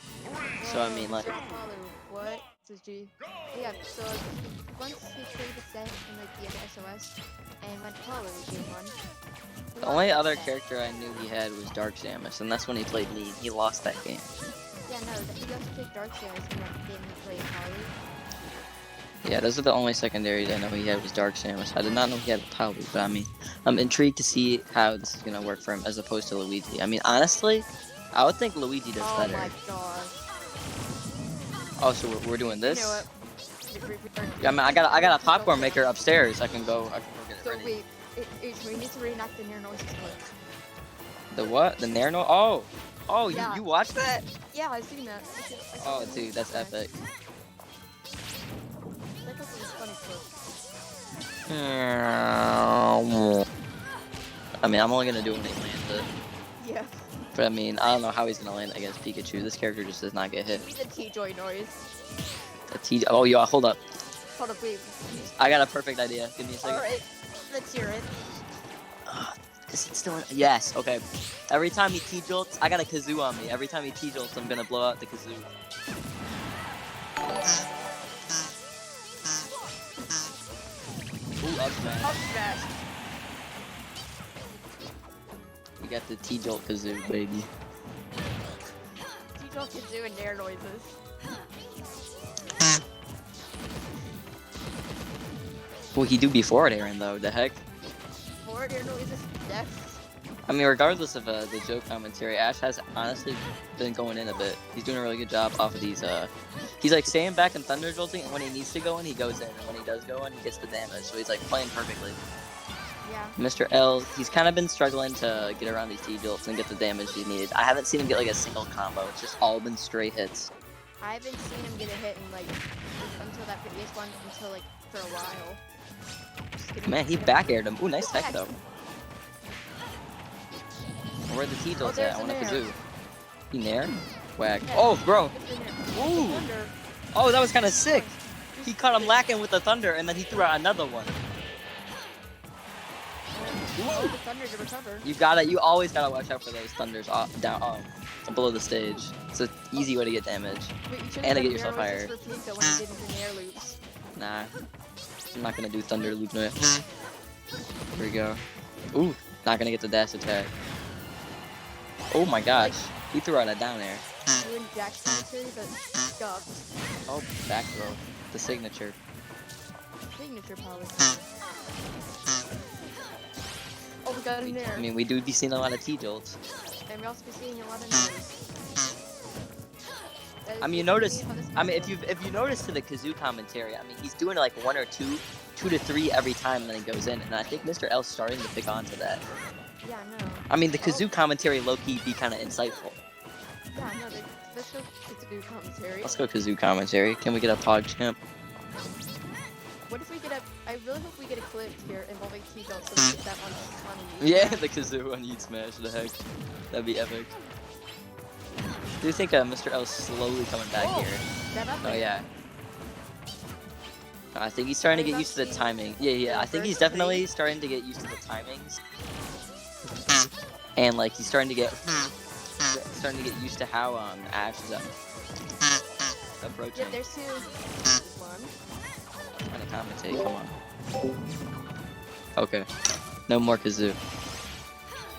So I Whoa, mean, like, Palu, what? This is G. Yeah, so once he traded set in like the SOS and went Palu game 1. the only other character I knew he had was Dark Samus, and that's when he played lead. He lost that game. Yeah, no, he also played Dark Samus and then he played Palu. Yeah, those are the only secondaries I know he had was Dark Samus. I did not know he had Palu, but I mean, I'm intrigued to see how this is gonna work for him as opposed to Luigi. I mean, honestly, I would think Luigi does Oh better. my gosh. Oh, so we're doing You this? know what? Yeah, I mean, I got a popcorn maker upstairs. I can go get it So ready. wait, we need to reenact the near noises clip. The what? The Nair no? Oh, Yeah. you watched that? Yeah, I've seen that. Oh, dude, that's epic. That was a funny clip. I mean, I'm only gonna do it when he lands it. Yeah. But I mean, I don't know how he's gonna land against Pikachu. This character just does not get hit. Give me the T-Joy noise. Oh, yo, hold up. Hold up, wait. I got a perfect idea. Give me a second. Alright, let's hear it. Is he still in? Yes, okay. Every time he T-jolts, I got a kazoo on me. Every time he T-jolts, I'm gonna blow out the kazoo. Ooh, up smash. Up smash. We got the T-jolt kazoo, baby. T-Joy can do and their noises. What he do before it, Aaron, though? The heck? Forward forward air noises. That's I mean, regardless of the joke commentary, Ash has honestly been going in a bit. He's doing a really good job off of these. He's like staying back and thunder jolting, and when he needs to go in, he goes in, and when he does go in, he gets the damage. So he's like playing perfectly. yeah. Mr. L, he's kind of been struggling to get around these T-jolts and get the damage he needed. I haven't seen him get like a single combo. It's just all been straight hits. I haven't seen him get a hit in like until that previous one until like for a while. Just kidding. Man, he back aired him. Ooh, nice tech though. Where are the T-jolts there's at? I want a the kazoo. He nair? Whack. Yeah. Oh, bro. It's in there. Ooh. Thunder. Oh, that was kind of sick. He caught him lacking with the thunder, and then he threw out another one. Oh, the thunder to recover. You always gotta watch out for those thunders down, below the stage. It's an easy way to get damage. Wait, you should've And to done get yourself air higher. noises for Pika when he did his air loops. Nah, I'm not gonna do thunder loop no. Here we go. Ooh, not gonna get the dash attack. Oh my gosh, he threw out a down air. Doing jack commentary, but scuffed. Oh, back throw, the signature. Signature power. Oh, we got him there. I mean, we do be seeing a lot of T-jolts. And we also be seeing a lot of noise. I mean, you notice. I mean, if you notice to the kazoo commentary, I mean, he's doing like 1 or 2 to 3 every time, and then he goes in, and I think Mr. L's starting to pick onto that. Yeah, no. I mean, the kazoo commentary low-key be kind of insightful. Yeah, no, let's go kazoo commentary. Let's go kazoo commentary. Can we get a pog champ? What if we get a... I really hope we get a clip here involving T-Belt so we get that on Yeah, the kazoo on Yeet Smash, the heck. That'd be epic. Do you think Mr. L's slowly coming back here? That up Oh, there. yeah. I think he's starting to get used to the timing. Yeah, I think he's definitely starting to get used to the timings. And, like, he's starting to get used to how Ash is approaching. Yeah, there's 2. One. Trying to commentate, come on. Okay. No more kazoo.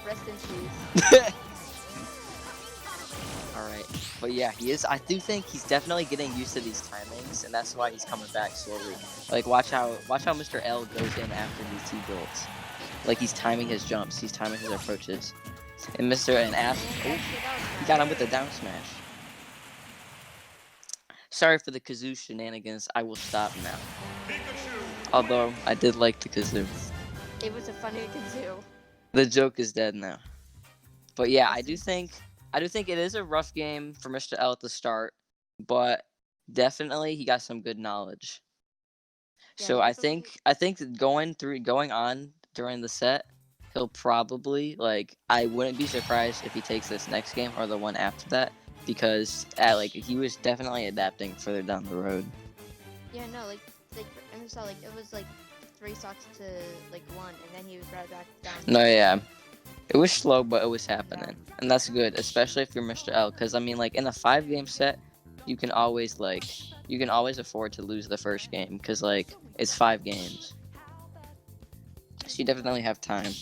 Rest in peace. Alright. But yeah, he is. I do think he's definitely getting used to these timings, and that's why he's coming back slowly. Like, watch how Mr. L goes in after these T-jolts. Like, he's timing his jumps, he's timing his approaches. And Ash, oh, he got him with the down smash. Sorry for the kazoo shenanigans, I will stop now. Although, I did like the kazoo. It was a funny kazoo. The joke is dead now. But yeah, I do think it is a rough game for Mr. L at the start, but definitely he got some good knowledge. Yeah, So he I definitely- think that going on during the set, he'll probably, like, I wouldn't be surprised if he takes this next game or the one after that, because he was definitely adapting further down the road. Yeah, no, like I saw like it was like 3 stocks to like 1, and then he was right back down. No, yeah. It was slow, but it was happening. And that's good, especially if you're Mr. L, because I mean, like, in a 5-game set, you can always afford to lose the first game, because, like, it's 5 games. So you definitely have time.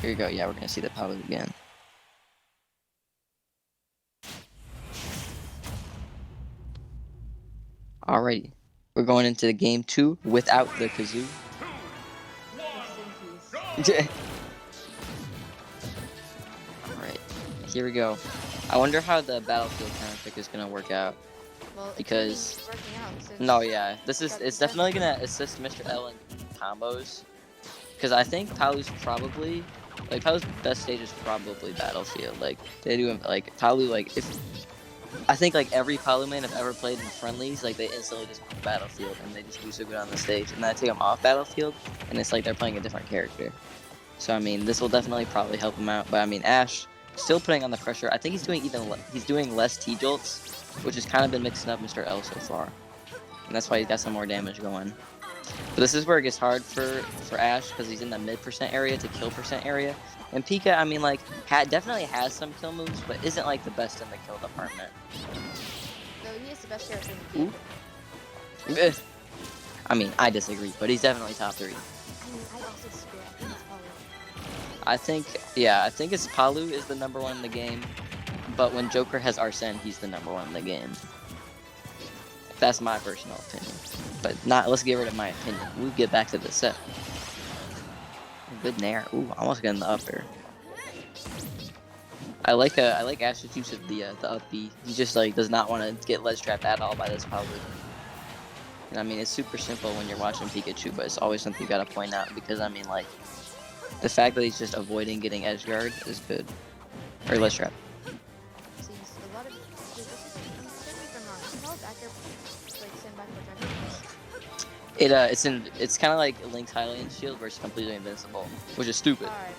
Here you go. Yeah, we're gonna see the power again. Alrighty. We're going into the game 2 without the kazoo. Rest in peace. Alright, here we go. I wonder how the battlefield counter pick is gonna work out. Well, Because- it's working out since No, yeah, it's definitely gonna assist Mr. L in combos. Because I think Palu's Palu's best stage is probably battlefield. Like, they do, like, Palu, like, I think, like, every Palu man I've ever played in the friendlies, like, they instantly just put battlefield and they just do so good on the stage. And then I take them off battlefield, and it's like they're playing a different character. So, I mean, this will definitely probably help him out. But, I mean, Ash, still putting on the pressure. I think he's doing less T-jolts, which has kind of been mixing up Mr. L so far. And that's why he's got some more damage going. But this is where it gets hard for Ash, because he's in the mid% area to kill % area. And Pika, I mean, like, definitely has some kill moves, but isn't, like, the best in the kill department. No, he is the best character in the game. Eh. I mean, I disagree, but he's definitely top 3. I mean, I also disagree. I think it's Palu is the number 1 in the game, but when Joker has Arsene, he's the number 1 in the game. That's my personal opinion. But let's get rid of my opinion. We'll get back to the set. Good nair. Ooh, almost getting the up air. I like Ash's use of the up B. He just like does not want to get ledge trapped at all by this Palu. And I mean, it's super simple when you're watching Pikachu, but it's always something you gotta point out because I mean, like, the fact that he's just avoiding getting edge guard is good. Or ledge trap. Seems a lot of. Correct me if I'm wrong. How is Acker like send back projectiles? It's kind of like Link's Hylian shield versus completely invincible, which is stupid. Alright.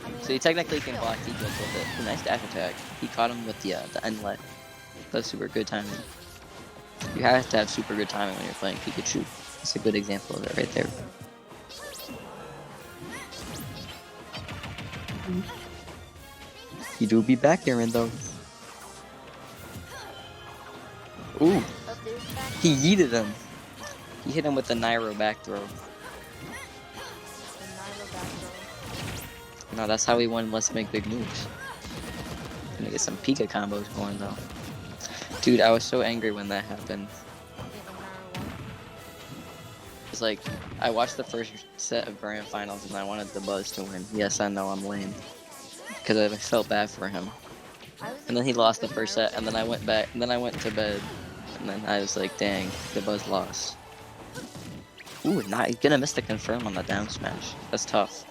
I mean, So he technically can still. block defense with it. Ooh, nice dash attack. He caught him with the end let. That's super good timing. You have to have super good timing when you're playing Pikachu. It's a good example of it right there. He do be back here, though. Ooh, Up there's back. he yeeted him. He hit him with the Nairo back throw. And Nairo back throw. No, that's how he won Let's Make Big Moves. Gonna get some Pika combos going, though. Dude, I was so angry when that happened. I think Nairo won. It's like, I watched the first set of grand finals and I wanted the Buzz to win. Yes, I know I'm lame. Because I felt bad for him. I was And then he lost the first set, Nairo and then I went back, and then I went to bed. And then I was like, dang, the Buzz lost. Ooh, he's gonna miss the confirm on the down smash. That's tough.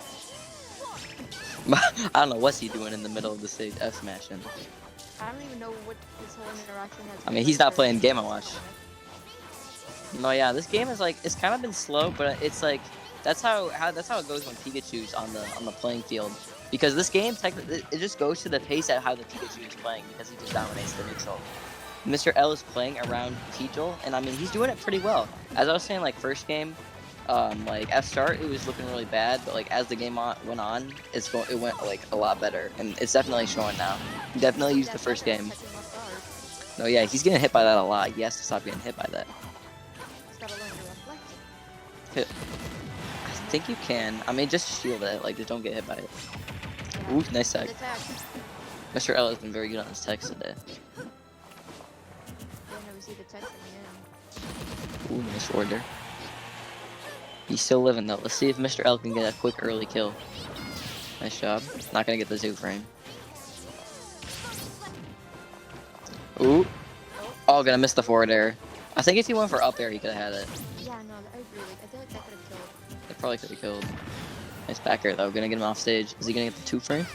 I don't know what's he doing in the middle of the stage, F smashing. I don't even know what this whole interaction has. I mean, he's not playing Game & Watch. No, yeah, this game is like, it's kind of been slow, but it's like, that's how it goes when Pikachu's on the playing field. Because this game, technically, it just goes to the pace at how the Pikachu is playing, because he just dominates the neutral. Mr. L is playing around Teejul, and I mean, he's doing it pretty well. As I was saying, like, first game, like, at start, it was looking really bad, but, like, as the game went on, it went, like, a lot better, and it's definitely showing now. He definitely used the first game. No, yeah, he's getting hit by that a lot. He has to stop getting hit by that. He's gotta learn to reflect. Hit. I think you can. I mean, just shield it, like, just don't get hit by it. Yeah. Ooh, nice tag. Good attack. Mr. L has been very good on his text today. Yeah, no, we see the text in the end. Ooh, nice order. He's still living though. Let's see if Mr. L can get a quick early kill. Nice job. Not gonna get the zoo frame. Ooh. Oh, gonna miss the forward air. I think if he went for up air, he could have had it. Yeah, no, I agree. Like, I feel like that could have killed. It probably could have killed. Nice back air though. Gonna get him off stage. Is he gonna get the 2 frame?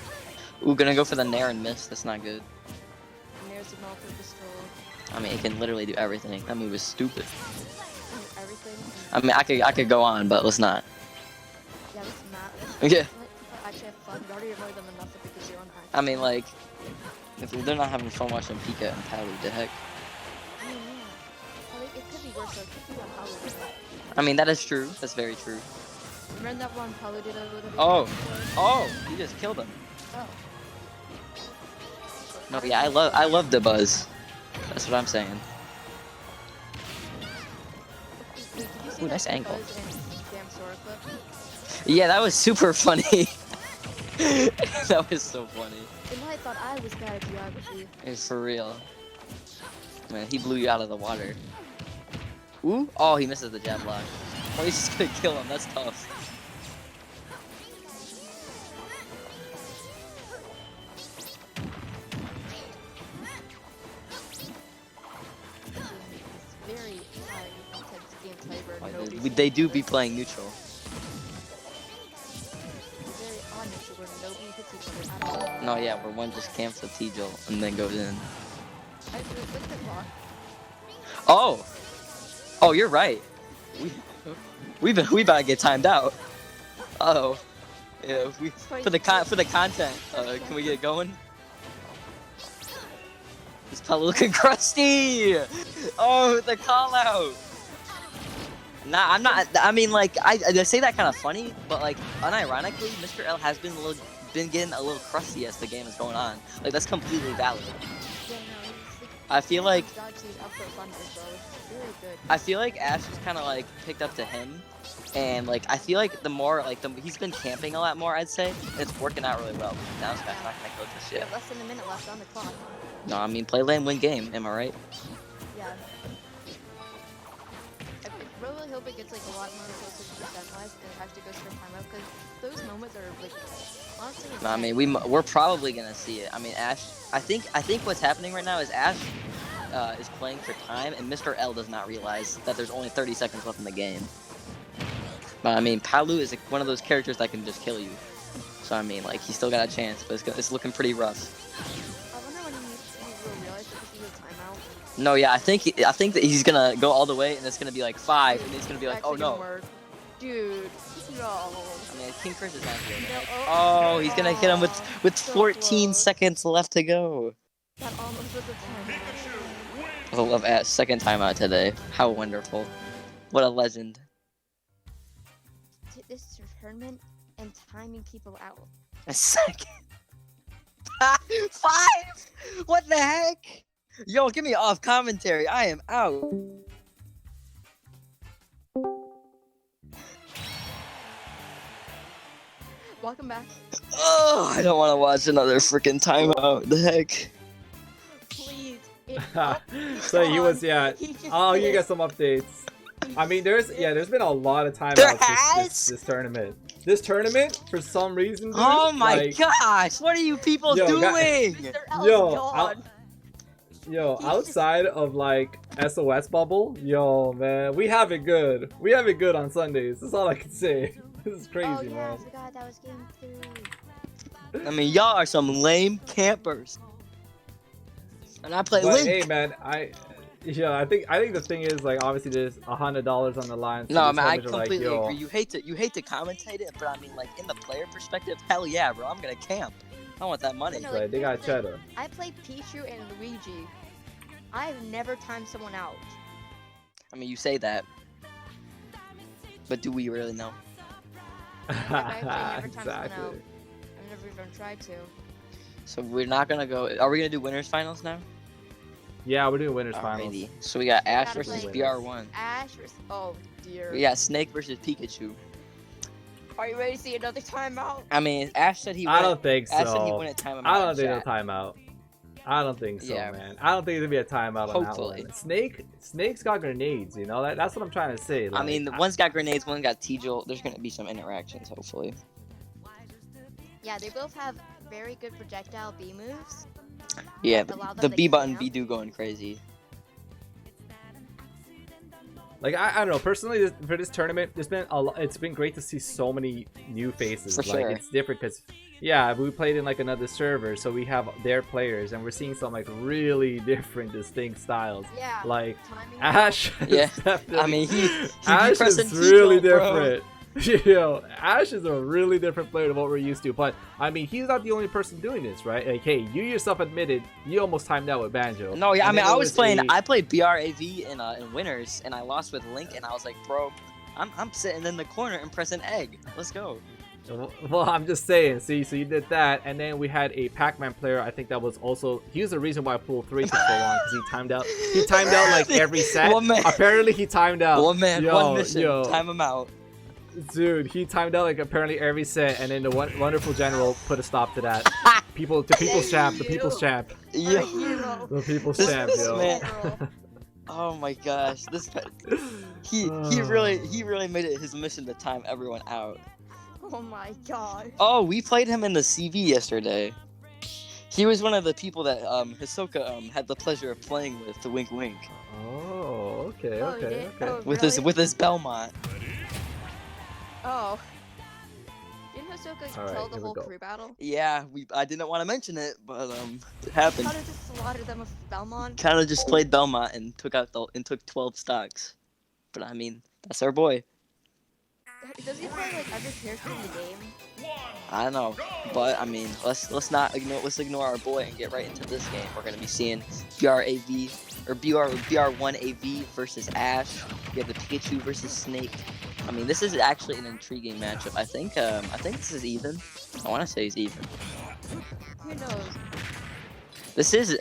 Ooh, gonna go for the nair and miss. That's not good. And there's the Malcolm destroy. I mean, it can literally do everything. That move is stupid. Everything. I mean, I could go on, but let's not. Yeah, that's not. Yeah. Let people actually have fun. You already annoy them enough because you're on the I mean, like, if they're not having fun watching Pika and Palu, the heck. I mean, yeah. I mean, it could be worse though. It could be on Palu. I mean, that is true. That's very true. Remember that one Palu did over the Oh. Oh, he just killed him. Oh. No, yeah, I love the Buzz. That's what I'm saying. Wait, did you see Ooh, that nice angle. Buzz and Damn Sora clip? Yeah, that was super funny. That was so funny. And I thought I was bad at geography. It's for real. Man, he blew you out of the water. Ooh, oh, he misses the jab block. Oh, he's just gonna kill him. That's tough. It's very high intense game type where Oh, nobody's they do be playing neutral. It's very odd nature where nobody hits each other at all. No, yeah, where one just camps the Teejul and then goes in. I was with the block. Oh! Oh, you're right. We about to get timed out. Uh-oh. Yeah, for the content, can we get going? It's probably looking crusty. Oh, the call out. Nah, I'm not. I mean, like, I say that kind of funny, but like, unironically, Mr. L has been getting a little crusty as the game is going on. Like, that's completely valid. Yeah, no, he's I feel like dodge these up throw thunders, bro. It's very good. I feel like Ash is kind of like picked up to him, and like I feel like the more like he's been camping a lot more, I'd say, and it's working out really well. Now this guy's not gonna kill this We shit. have less than a minute left on the clock. No, I mean play lane, win game. Am I right? Yeah. really hope it gets like a lot more closer to the wise and it actually goes for a timeout because those moments are like honestly. No, I mean we're probably gonna see it. I mean Ash. I think what's happening right now is Ash is playing for time, and Mr. L does not realize that there's only 30 seconds left in the game. But I mean Palu is like one of those characters that can just kill you. So I mean like he's still got a chance, but it's looking pretty rough. I wonder when he will realize that this is a timeout. No, yeah, I think that he's gonna go all the way, and it's gonna be like 5, and he's gonna be like, oh Actually gonna no. work. Dude, no. I mean, King Curse is not good. No, Oh, he's gonna hit him with so 14 close. seconds left to go. That almost was a timeout. I love Ash. Second timeout today. How wonderful. What a legend. This tournament and timing people out. A second. 5? What the heck? Yo, get me off commentary. I am out. Welcome back. Oh, I don't want to watch another freaking timeout. The heck? Please. So he was, yeah. He just Oh, did you it. get some updates. I mean, there's been a lot of There timeouts has? this tournament. This tournament, for some reason, dude, Oh my like, gosh! What are you people Yo, doing? Mr. L's Yo, gone. Yo, He's outside of like SOS bubble, yo man, we have it good. We have it good on Sundays. That's all I can say. This is crazy, Oh yeah, I man. forgot that was game 3. I mean, y'all are some lame campers. And I play But Link. hey, man, I think the thing is like obviously there's $100 on the line. So No, these man, I homers are like, completely yo, agree. You hate to commentate it, but I mean, like in the player perspective, hell yeah, bro. I'm gonna camp. I want that money. No, Right, they got cheddar. I play Pichu and Luigi. I've never timed someone out. I mean, you say that, but do we really know? I've actually never timed someone out. Exactly. I've never even tried to. So we're not gonna go. Are we gonna do winners finals now? Yeah, we're doing winners finals. Alrighty. So we got Ash Gotta versus play. BR1. Ash versus. Oh dear. We got Snake versus Pikachu. Are you ready to see another timeout? I mean, Ash said he. I don't think so. Ash said he wouldn't time him I out don't in think no chat. timeout. I don't think so, Yeah. man. I don't think there'll be a timeout on Hopefully. that one. Snake's got grenades, you know? That's what I'm trying to say. I Like, mean, one's got grenades, one got T-Jolt. There's gonna be some interactions, hopefully. Yeah, they both have very good projectile B moves. Yeah, Allow them the to B button camp. B do going crazy. like I don't know. Personally, for this tournament, it's been great to see so many new faces. For like sure. it's different because, yeah, we played in like another server, so we have their players, and we're seeing some like really different, distinct styles. Yeah. Like timing Ash. Yeah, is definitely- I mean, he Ash be pressing is really T-Jolt, bro. different. Yo, Ash is a really different player to what we're used to. But I mean, he's not the only person doing this, right? Like, hey, you yourself admitted you almost timed out with Banjo. No, yeah, I And mean, then I there was playing. a- I played BRAV in winners, and I lost with Link, and I was like, bro, I'm sitting in the corner and pressing egg. Let's go. Well, I'm just saying. See, so you did that, and then we had a Pac-Man player. I think that was also he was the reason why Pool 3 took so long because he timed out. He timed out like every set. One man. Apparently, he timed out. One man, Yo, one mission. yo. Time him out. Dude, he timed out like apparently every set, and then the wonderful general put a stop to that. People's champ, the people's champ, You're a Yeah. hero. the people's This- champ, this yo. man- Oh my gosh, he really made it his mission to time everyone out. Oh my god. Oh, we played him in the CV yesterday. He was one of the people that Hisoka had the pleasure of playing with, the Wink Wink, Oh, okay, Oh, you okay, did? okay. Oh, with really? his Belmont. Oh. Didn't Hisoka All right, kill the here we whole go. crew battle? Yeah, I didn't want to mention it, but it happened. How did just slaughter them with Belmont? Kind of just played Belmont and took 12 stocks. But I mean, that's our boy. Does he play like every character in the game? I don't know, but I mean, let's ignore our boy and get right into this game. We're gonna be seeing BR1 AV versus Ash. We have the Pikachu versus Snake. I mean, this is actually an intriguing matchup. I think this is even. I want to say it's even. Who knows? This is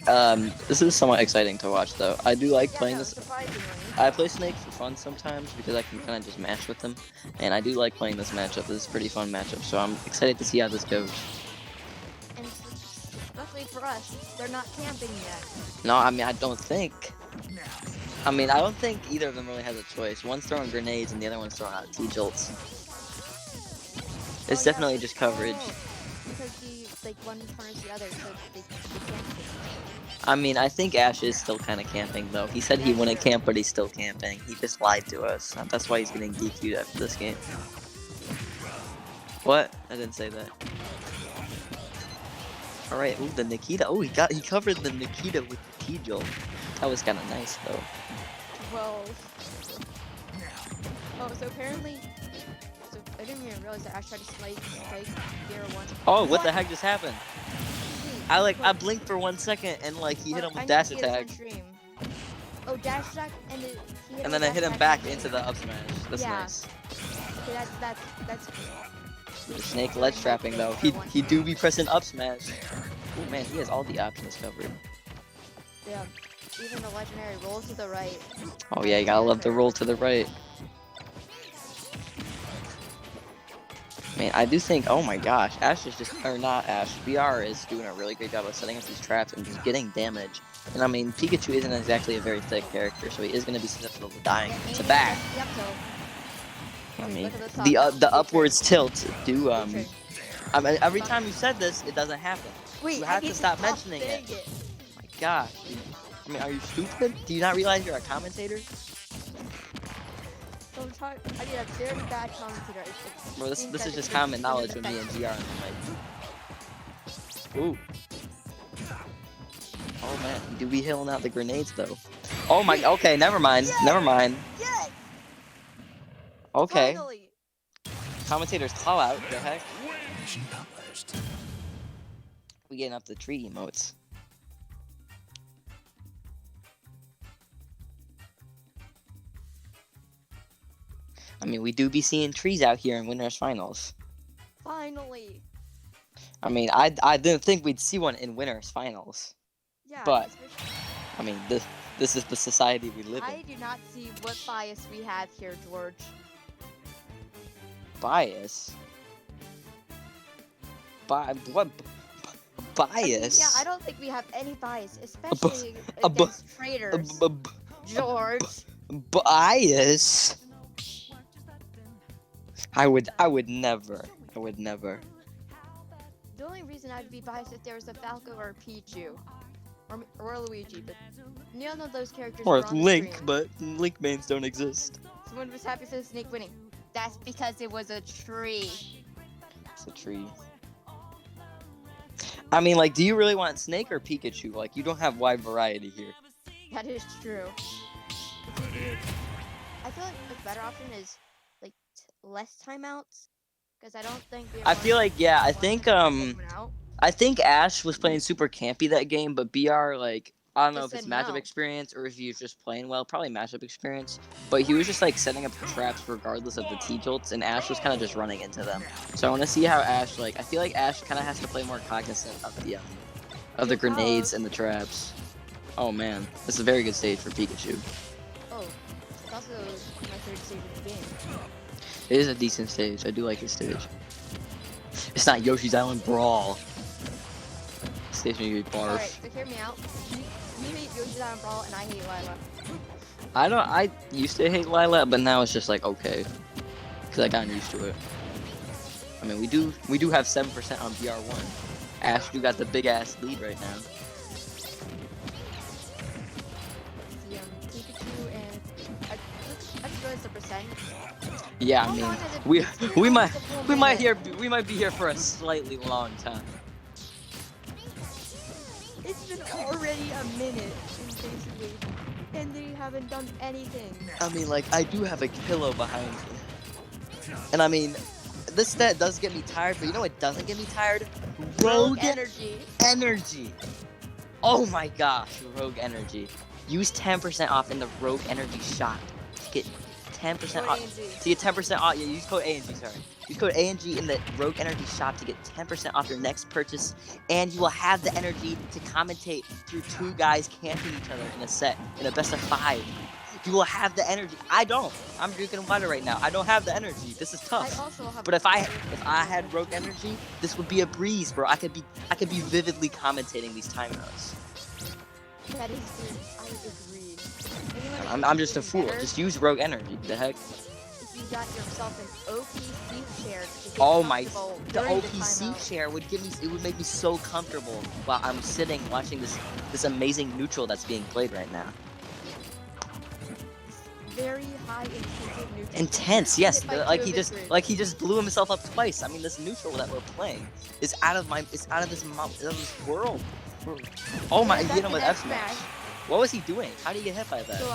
somewhat exciting to watch though. I do like playing this. Surprisingly. I play Snake for fun sometimes because I can kind of just match with them, and I do like playing this matchup. This is a pretty fun matchup, so I'm excited to see how this goes. And especially for us, they're not camping yet. No, I mean I don't think. I mean, I don't think either of them really has a choice. One's throwing grenades and the other one's throwing out T-jolts. It's definitely just coverage. Because one corners the other, so they can't. I mean, I think Ash is still kind of camping, though. He said he wouldn't camp, but he's still camping. He just lied to us. That's why he's getting DQ'd after this game. What? I didn't say that. Alright, ooh, the Nikita. Oh, he covered the Nikita with the T-jolt. That was kind of nice, though. Well. Oh, so apparently. So I didn't even realize that Ash tried to spike Gear once. Oh, what the heck just happened? I blinked for 1 second and he hit him with dash attack. Oh, dash attack and And then I hit him back into the up smash. That's nice. Okay, that's The Snake ledge trapping though. He do be pressing up smash. Oh man, he has all the options covered. Yeah. Even the legendary roll to the right. Oh yeah, you gotta love the roll to the right. Man, I do think, oh my gosh, Ash is just, or not Ash, BR is doing a really great job of setting up these traps and just getting damage. And I mean, Pikachu isn't exactly a very thick character, so he is going to be susceptible to dying. To back. I mean, the upwards tilt do, I mean, every time you said this, it doesn't happen. Wait, you have to stop mentioning it. Oh my gosh. I mean, are you stupid? Do you not realize you're a commentator? I need a very bad commentator. Bro, this is just common knowledge with me and GR on the mic. Ooh. Oh man, do we healing out the grenades though? Oh my, okay, never mind, never mind. Yes! Okay. Finally! Commentators call out, the heck? We getting up the tree emotes. I mean, we do be seeing trees out here in Winners Finals. Finally! I mean, I didn't think we'd see one in Winners Finals. Yeah, But, I mean, this is the society we live in. I do not see what bias we have here, George. Bias? What? Bias? Yeah, I don't think we have any bias, especially against traitors. George. Bias? I would never. I would never. The only reason I'd be biased if there was a Falco or a Pichu. Or Luigi, but none of those characters Or were on the Link, screen. but Link mains don't exist. Someone was happy for the Snake winning. That's because it was a tree. It's a tree. I mean, do you really want Snake or Pikachu? You don't have wide variety here. That is true. I feel like the better option is less timeouts, because I don't think. I feel like I think Ash was playing super campy that game, but BR I don't know if it's matchup experience or if he was just playing well. Probably matchup experience. But he was just setting up traps regardless of the T-jolts, and Ash was kind of just running into them. So I want to see how Ash I feel like Ash kind of has to play more cognizant of the grenades and the traps. Oh man, this is a very good stage for Pikachu. Oh, it's also my third stage of the game. It is a decent stage. I do like this stage. It's not Yoshi's Island Brawl. Stage may be barf. Alright, so hear me out. You hate Yoshi's Island Brawl and I hate Lila. I used to hate Lilac, but now it's just okay. Cause I gotten used to it. I mean, we do have 7% on BR1. Ash do got the big ass lead right now. The Pikachu and let's go as the percent. Yeah, I mean, we might be here for a slightly long time. It's been already a minute, basically, and they haven't done anything. I mean, I do have a pillow behind me. And I mean, this stat does get me tired, but you know what doesn't get me tired? Rogue Energy. Oh my gosh, Rogue Energy. Use 10% off in the Rogue Energy shop to get 10% off. To get 10% off, yeah, use code AnG, sorry. Use code AnG in the Rogue Energy shop to get 10% off your next purchase, and you will have the energy to commentate through two guys camping each other in a set, in a best of 5. You will have the energy. I don't. I'm drinking water right now. I don't have the energy. This is tough. But if I had Rogue Energy, this would be a breeze, bro. I could be vividly commentating these timeouts. That is true. I agree. And I'm just a fool. Just use rogue energy. The heck? If you got yourself an OPC chair to get Oh my! comfortable The during OPC timeout. chair would give me. It would make me so comfortable while I'm sitting watching this amazing neutral that's being played right now. Very high intensive neutral. Intense, yes. Hit by Like two he of just his like he just blew himself up twice. I mean, this neutral that we're playing is out of this world. Oh my! Yeah, He hit him with that's F an smash. F What was he doing? How did he get hit by that? So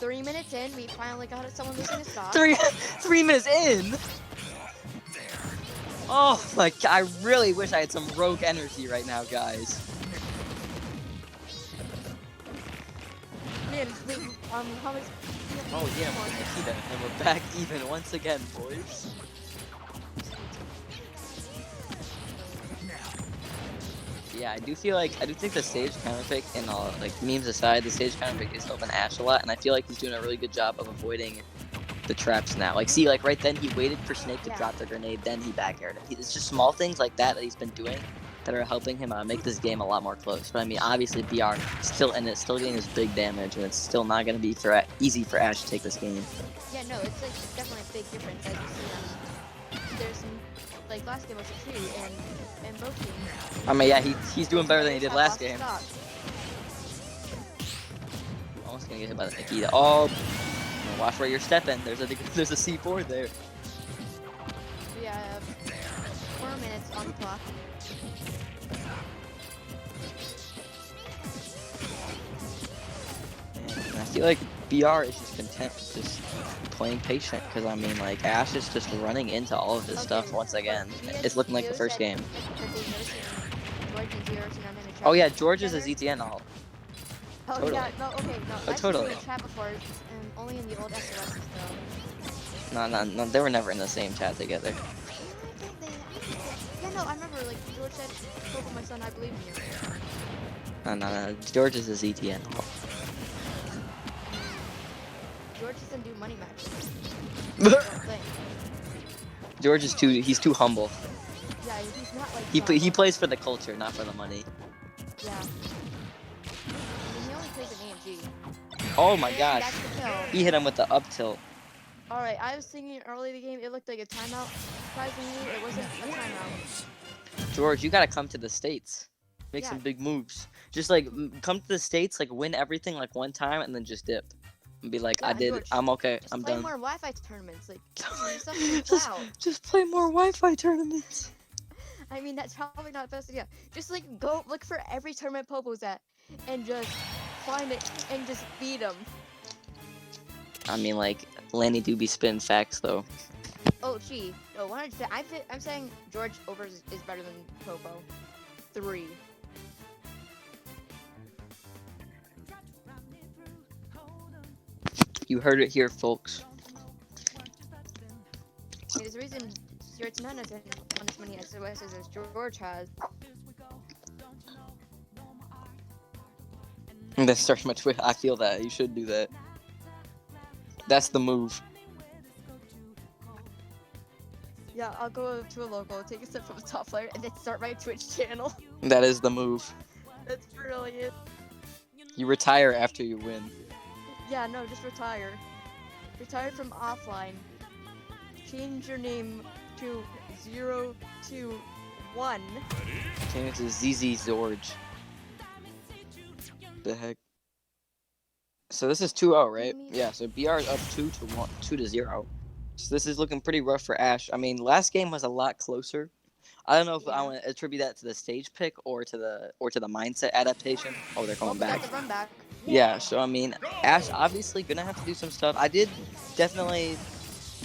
3 minutes in, we finally got someone missing a stop. 3 minutes in. Oh my god! I really wish I had some rogue energy right now, guys. Man, wait, how much? Oh yeah, Nikita, and we're back even once again, boys. Yeah, I do think the stage counter pick, and all like memes aside, the stage counter pick is helping Ash a lot, and I feel like he's doing a really good job of avoiding the traps now. Like, see, like right then he waited for Snake to drop the grenade, then he back aired it. It's just small things like that he's been doing that are helping him make this game a lot more close. But I mean, obviously BR still in it, still getting his big damage, and it's still not going to be easy for Ash to take this game. Yeah, no, it's like definitely a big difference. As you see, there's some like last game was a 2, and both teams. I mean, yeah, he's doing better than he did have last lost game. stops. Almost gonna get hit by the Nikita. Oh, watch where you're stepping. There's a C4 there. We have 4 minutes on the clock. And I feel like BR is just content with just playing patient, because I mean, like, Ash is just running into all of this stuff once again. It's looking like the first game. Oh yeah, George is a ZTN ult. Oh Totally. yeah, no, okay, no. Oh, I've totally. seen the chat before, only in the old SOSs though. No, they were never in the same chat together. Yeah, no, I remember, like, George said, "Hope my son, I believe in you." No, George is a ZTN ult. George doesn't do money matches. That's the thing. George is he's too humble. Yeah, he's not like. He plays for the culture, not for the money. Yeah. I mean, he only plays in AnG. Oh my And gosh. that's the kill. He hit him with the up tilt. Alright, I was thinking early in the game, it looked like a timeout. Surprisingly, it wasn't a timeout. George, you gotta come to the States. Make Yeah. some big moves. Just like come to the States, like win everything like one time and then just dip. And be like, Yeah, I did George, it. I'm okay. Just I'm play done. more Wi-Fi tournaments. Like, yourself in the just, cloud. just play more Wi-Fi tournaments. I mean, that's probably not the best idea. Just like go look for every tournament Popo's at, and just find it and just beat him. I mean, like, Lanny do be spitting facts though. Oh, gee. No, 100%. I'm saying George over is better than Popo. 3. You heard it here, folks. There's a reason Stuart's not as many SOSs as George has. That's starts my Twitter. I feel that. You should do that. That's the move. Yeah, I'll go to a local, take a step from a top player, and then start my Twitch channel. That is the move. That's brilliant. You retire after you win. Yeah, no, just retire. Retire from offline. Change your name to 021. Change it to ZZ Zorge. The heck? So this is 2-0, right? Yeah, so BR is up 2-0. So this is looking pretty rough for Ash. I mean, last game was a lot closer. I don't know if I want to attribute that to the stage pick or to the mindset adaptation. Oh, they're coming back. Run back. Yeah, so I mean, Ash obviously gonna have to do some stuff. I did definitely.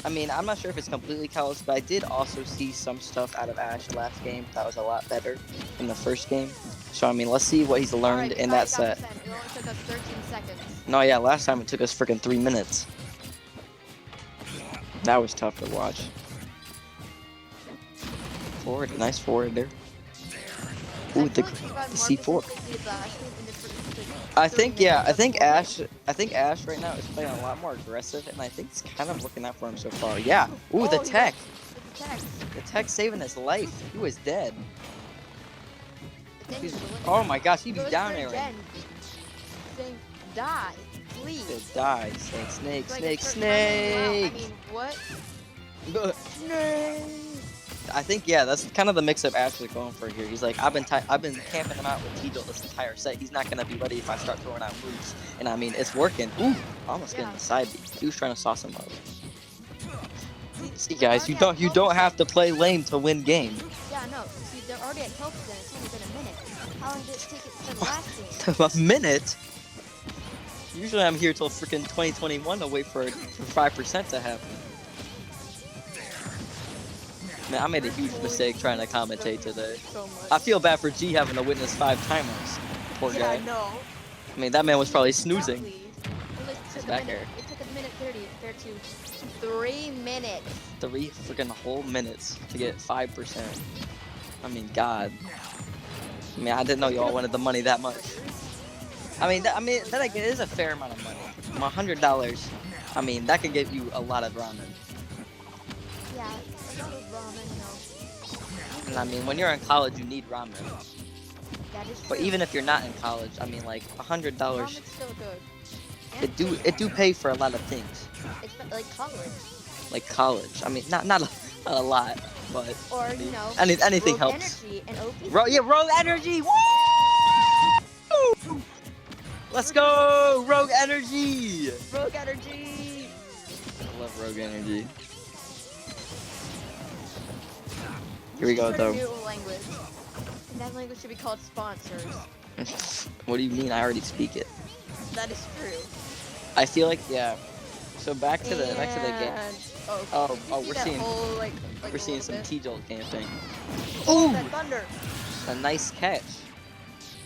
I mean, I'm not sure if it's completely callous, but I did also see some stuff out of Ash last game that was a lot better than the first game. So I mean, let's see what he's learned in that set. It only took us 13 seconds. No, yeah, last time it took us freaking 3 minutes. That was tough to watch. Forward, nice forward there. Ooh, the C4. I think Ash right now is playing a lot more aggressive, and I think it's kind of working out for him so far. Yeah. Ooh, the tech. The tech saving his life. He was dead. Oh my gosh, he'd be down there. Saying, die. Please. Good die. Snake, snake, Like, snake, start timing him out. I snake. mean, what? I think yeah, that's kind of the mix-up Ash is going for here. He's like, I've been camping him out with T-Jolt this entire set. He's not gonna be ready if I start throwing out moves. And I mean, it's working. Ooh, almost getting the side beat. He was trying to sauce him up. See, guys, you don't have to play lame to win games. Yeah, no. See, they're already at 12%. It's only been a minute. How long did it take it for the last game? A minute? Usually I'm here till freaking 2021 to wait for 5% to happen. Man, I made a huge mistake trying to commentate today. So much. I feel bad for G having to witness 5 timers. Poor Yeah, guy. I know. I mean, that man was probably snoozing. Exactly. His back hair. It took a minute 30 compared to 3 minutes. 3 freaking whole minutes to get 5%. I mean, God. I mean, I didn't know y'all wanted the money that much. I mean, that again is a fair amount of money. $100. I mean, that could get you a lot of ramen. Yeah, a lot of ramen, And I mean, when you're in college, you need ramen. That is But true. even if you're not in college, I mean, like $100, Ramen's still good. And it do pay for a lot of things, It's like college. like college. I mean, not a lot, but Or, I mean, you know, anything Rogue helps. Energy and OP. Rogue Energy. Woo! Let's go, Rogue Energy. Rogue Energy! I love Rogue Energy. Here we go, Start a though. new language. And that language should be called sponsors. What do you mean? I already speak it. That is true. I feel like yeah. So back to the game. And- Oh, did you oh, see we're that seeing- whole, like We're a seeing little some bit? T-Jolt camping. Oh, Ooh, that thunder! a nice catch.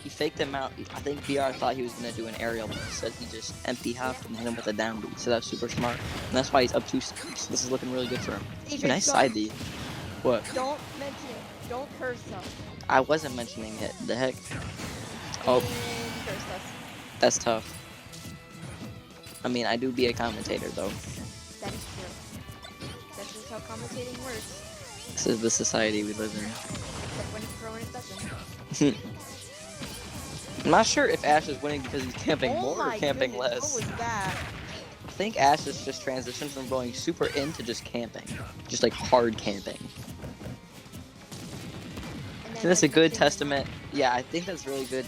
He faked him out. I think BR thought he was gonna do an aerial, but instead he just empty hopped and hit him with a down B. So that's super smart. And that's why he's up 2. So this is looking really good for him. Adrian, Nice don't- side B. What? Don't mention it. Don't curse us. I wasn't mentioning it. The heck? Oh. And curse us. That's tough. I mean, I do be a commentator though. That is true. That's just how commentating works. This is the society we live in. Except when it doesn't. I'm not sure if Ash is winning because he's camping Oh more or my camping goodness, less. What was that? I think Ash has just transitioned from going super into just camping. Just like hard camping. And I then, think that's a like, good mixing- testament. Yeah, I think that's really good,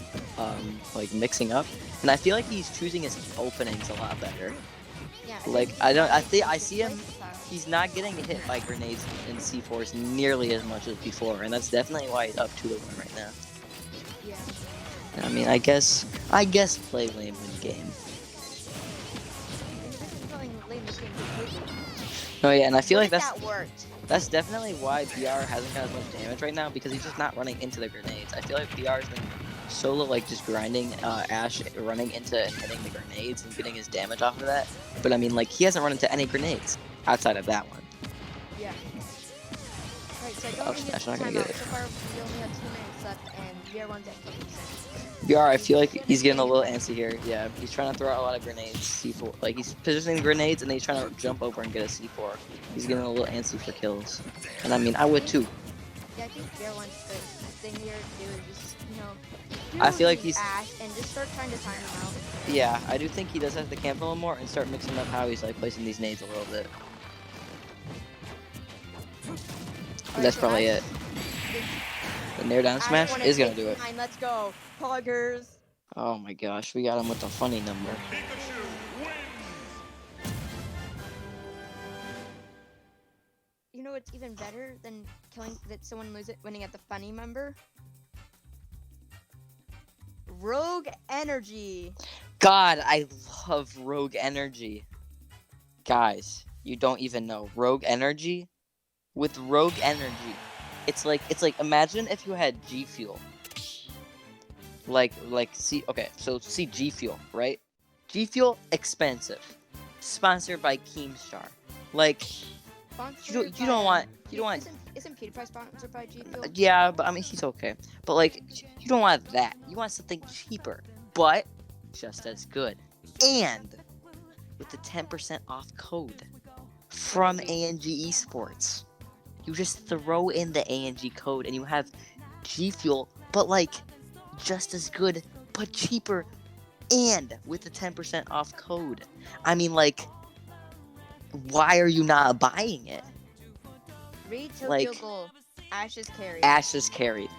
like mixing up. And I feel like he's choosing his openings a lot better. Yeah, Like, and I he's see him, style. he's not getting hit by grenades and C4s nearly as much as before. And that's definitely why he's up 2-1 right now. Yeah. I mean, I guess play lame win game. And this is playing late this game completely. Oh yeah, and I feel What like if that's that worked. That's definitely why BR hasn't got as much damage right now, because he's just not running into the grenades. I feel like BR's been solo like just grinding Ash, running into and hitting the grenades and getting his damage off of that. But I mean, like, he hasn't run into any grenades outside of that one. Yeah. Alright, so I Oh, don't think Ash it's not gonna timeout. get it. So far, we only have 2 minutes left, and VR1's at 20%. BR, I feel like he's getting a little antsy here. Yeah, he's trying to throw out a lot of grenades, C4. Like, he's positioning grenades and then he's trying to jump over and get a C4. He's getting a little antsy for kills. And I mean, I would too. Yeah, I think VR1's the thing here to do is just, you know, I feel like use he's- Ash and just start trying to time him out. Yeah, I do think he does have to camp a little more and start mixing up how he's like placing these nades a little bit. Alright, That's so probably Ash- it. The nair down Ash smash wanna is gonna take do it. time, Let's go. Poggers. Oh my gosh, we got him with a funny number. Pikachu wins. You know what's even better than killing that someone winning at the funny member? Rogue Energy. God, I love Rogue Energy. Guys, you don't even know. Rogue Energy? With Rogue Energy, it's like imagine if you had G Fuel. See G Fuel, right? G Fuel expensive. Sponsored by Keemstar. Like, Sponsored you don't want- Isn't PewDiePie sponsored by G Fuel? yeah, but I mean, he's okay. But like, you don't want that. You want something cheaper, but just as good. And with the 10% off code from AnG Esports, you just throw in the AnG code and you have G Fuel, but like just as good, but cheaper, and with the 10% off code. I mean, like, why are you not buying it? Read Tokyo Like- Ghoul. Ash is carried. Ash is carried.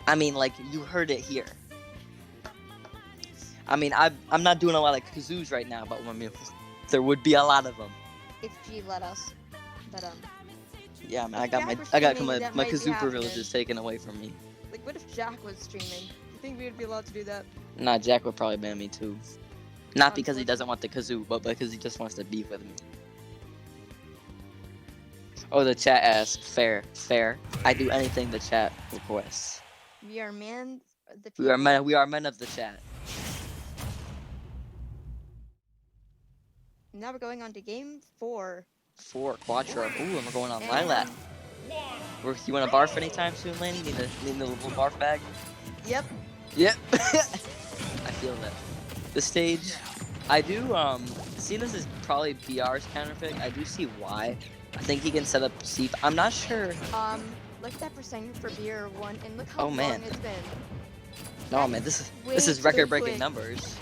I mean, like, you heard it here. I mean, I'm not doing a lot of kazoos right now, but I mean, there would be a lot of them. If G let us. But Yeah, man, If I got Jack were my streaming, that my might be kazoo happening. privileges taken away from me. like, what if Jack was streaming? You think we would be allowed to do that? Nah, Jack would probably ban me too. Not because he doesn't want the kazoo, but because he just wants to beef with me. Oh, the chat asks, fair. I do anything the chat requests. We are man. The We are people. men. We are men of the chat. Now we're going on to game 4. 4 Quattro. Ooh, and we're going on And- Lilac. You want to barf anytime soon, Lanny? Need a little barf bag? Yep. Yep. I feel that. The stage, I do, seeing this is probably BR's counterpick, I do see why. I think he can set up C. I'm not sure. Look at that percent for beer 1, and look how Oh, man. long it's been. No, man, this Way is too record-breaking quick. numbers.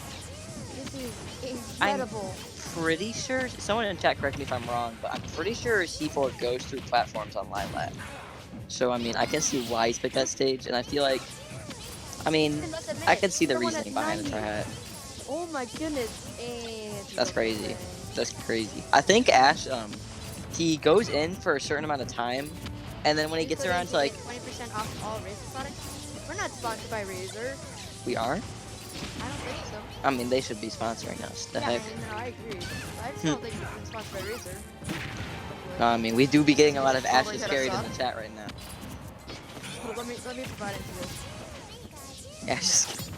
This is incredible. Pretty sure, someone in chat correct me if I'm wrong, but I'm pretty sure C4 goes through platforms on Lilac. So, I mean, I can see why he's picked that stage, and I feel like, I mean, And let's admit I it, can see the someone reasoning at behind the 90. try-hat. Oh my goodness. And That's crazy. That's crazy. I think Ash, he goes in for a certain amount of time, and then when he gets around to, like, 20% off all Razer products. We're not sponsored by Razer. we are? I don't think so. I mean, they should be sponsoring us. The yeah, heck? No, I agree. I just don't think we're sponsored by Razer. No, I mean, we do be getting a lot of Someone Ashes hit us carried in up. the chat right now. Hold on, let me provide into this. Ashes.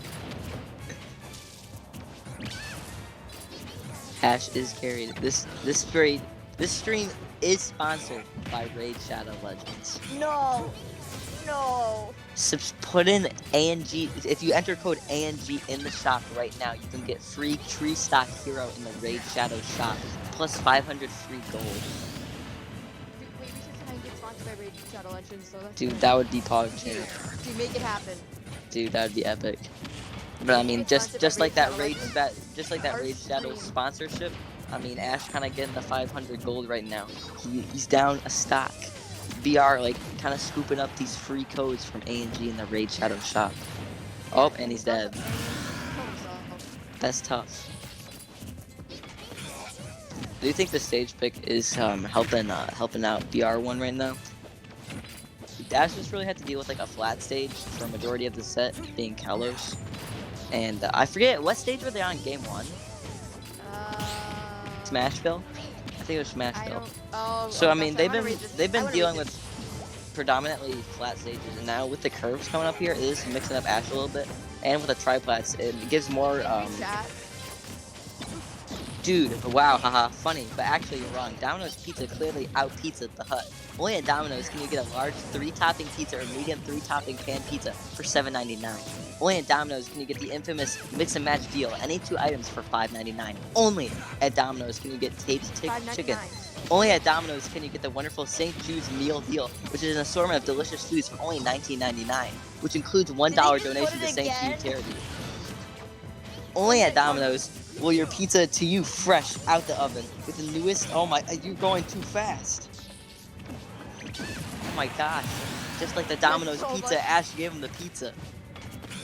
Ash is carried. This stream is sponsored by Raid Shadow Legends. No. Put in AnG. If you enter code AnG in the shop right now, you can get free tree stock hero in the Raid Shadow shop, plus 500 free gold. Wait, we should try and get sponsored by Raid Shadow Legends. So that's Dude, that would be pog chain. Dude, make it happen. Dude, that would be epic. But I mean, just like that Raid Shadow sponsorship. I mean, Ash kind of getting the 500 gold right now. He's down a stock. BR like kind of scooping up these free codes from AnG in the Raid Shadow shop. Oh, and he's dead. That's tough. Do you think the stage pick is helping out BR1 right now? Ash just really had to deal with like a flat stage for a majority of the set, being Kalos. And I forget what stage were they on game 1? Smashville? I think it was I Smashville. don't. Oh. So oh I mean, gosh, they've wanna been read this. they've I been wanna dealing read with predominantly flat stages, and now with the curves coming up here, it is mixing up Ash a little bit, and with the triplats, it gives more. this. Chat. Dude, wow, haha, funny, but actually you're wrong. Domino's Pizza clearly out-pizzaed the Hut. Only at Domino's can you get a large 3-topping pizza or medium 3-topping pan pizza for $7.99. Only at Domino's can you get the infamous mix and match deal, any 2 items for $5.99. Only at Domino's can you get taped chicken. $5.99. Only at Domino's can you get the wonderful St. Jude's meal deal, which is an assortment of delicious foods for only $19.99, which includes $1 Did they just donation put to it St. again? Jude charity. Only at Domino's will your pizza to you fresh out the oven with the newest. Oh my, you're going too fast. Oh my gosh. Just like the Domino's so pizza, much. Ash gave him the pizza.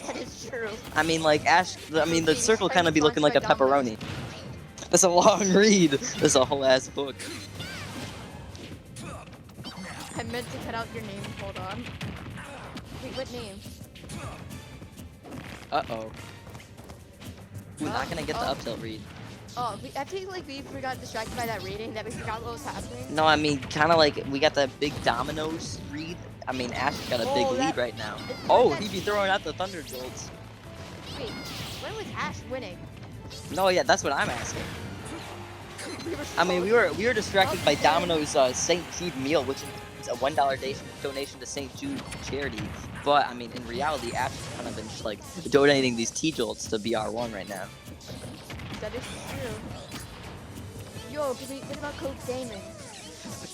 That is true. I mean, like, Ash, I mean, the He's circle kind of be looking like a sponsored by pepperoni. That's a long read. That's a whole ass book. I meant to cut out your name. Hold on. Wait, what name? Uh-oh. We're not gonna get the Oh. up tilt read. Oh, I think like we got distracted by that reading that we forgot what was happening. No, I mean, kind of like we got the big Domino's read. I mean, Ash got a big Oh, lead that- right now. It's Oh, that- he'd be throwing out the Thunder Jolts. Wait, when was Ash winning? No, yeah, that's what I'm asking. We were I mean, so- we were distracted by Okay. Domino's St. Jude meal, which is a $1 donation to St. Jude charity. But I mean, in reality, Ash has kind of been just like donating these T-Jolts to BR1 right now. That is true. Yo, what about Coke Gaming?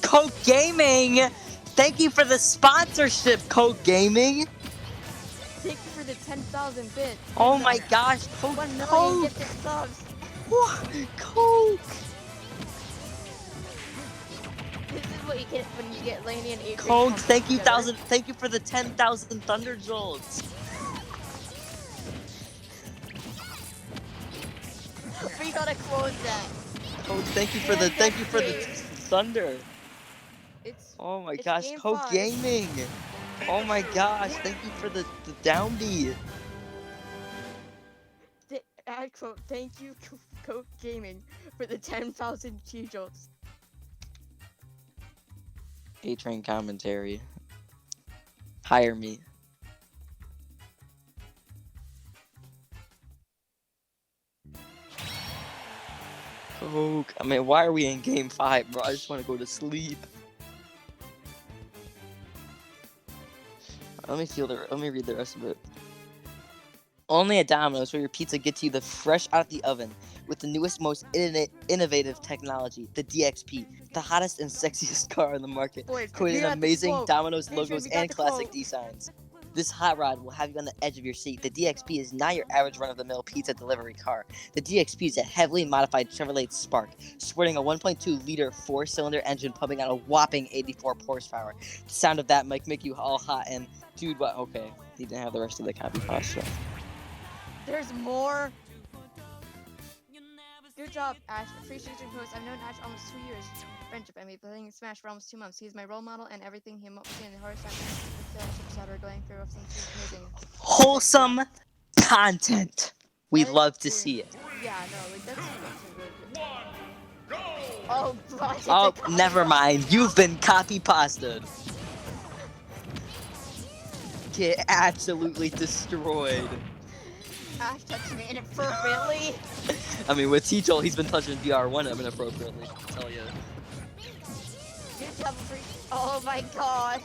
Coke Gaming! Thank you for the sponsorship, Coke Gaming! Thank you for the 10,000 bits. Oh my gosh, Coke, 1 million Coke, gifted subs. what? Coke. This is what you get when you get Laney and Adrian. Coke, pumped thank you, together. thank you for the 10,000 Thunder Jolts. We gotta close that. Coke, thank you for the Thunder. It's Oh my It's gosh, game Coke 5. Gaming. Oh my gosh, thank you for the down B. ad quote. Thank you, Coke Gaming, for the 10,000 T-Jolts. A-Train commentary. Hire me. Coke. I mean, why are we in game 5, bro? I just want to go to sleep. Let me read the rest of it. Only at Domino's where your pizza gets you the fresh out of the oven with the newest, most innovative technology, the DXP, the hottest and sexiest car on the market, Boys, coated we in got the amazing quote. Domino's Adrian, logos we got and the classic quote. designs. This hot rod will have you on the edge of your seat. The DXP is not your average run-of-the-mill pizza delivery car. The DXP is a heavily modified Chevrolet Spark, sporting a 1.2-liter 4-cylinder engine pumping out a whopping 84 horsepower. The sound of that might make you all hot and... Dude, what? Okay. He didn't have the rest of the copy pasta. There's more. Good job, Ash. Appreciation post. I've known Ash almost 2 years. Friendship. I mean, playing Smash for almost 2 months. He's my role model and everything. He helped me in the hardest time with the we're going through. I think he's amazing. Wholesome content. We That is love to true. see it. Yeah, no, like that's really good. Oh, God. it's a Oh, copy never pasta. mind. You've been copy pasted. Get absolutely destroyed. Ash touched me inappropriately. I mean, with T-Joel, he's been touching VR1 inappropriately. I'll tell you. Good job, oh my gosh.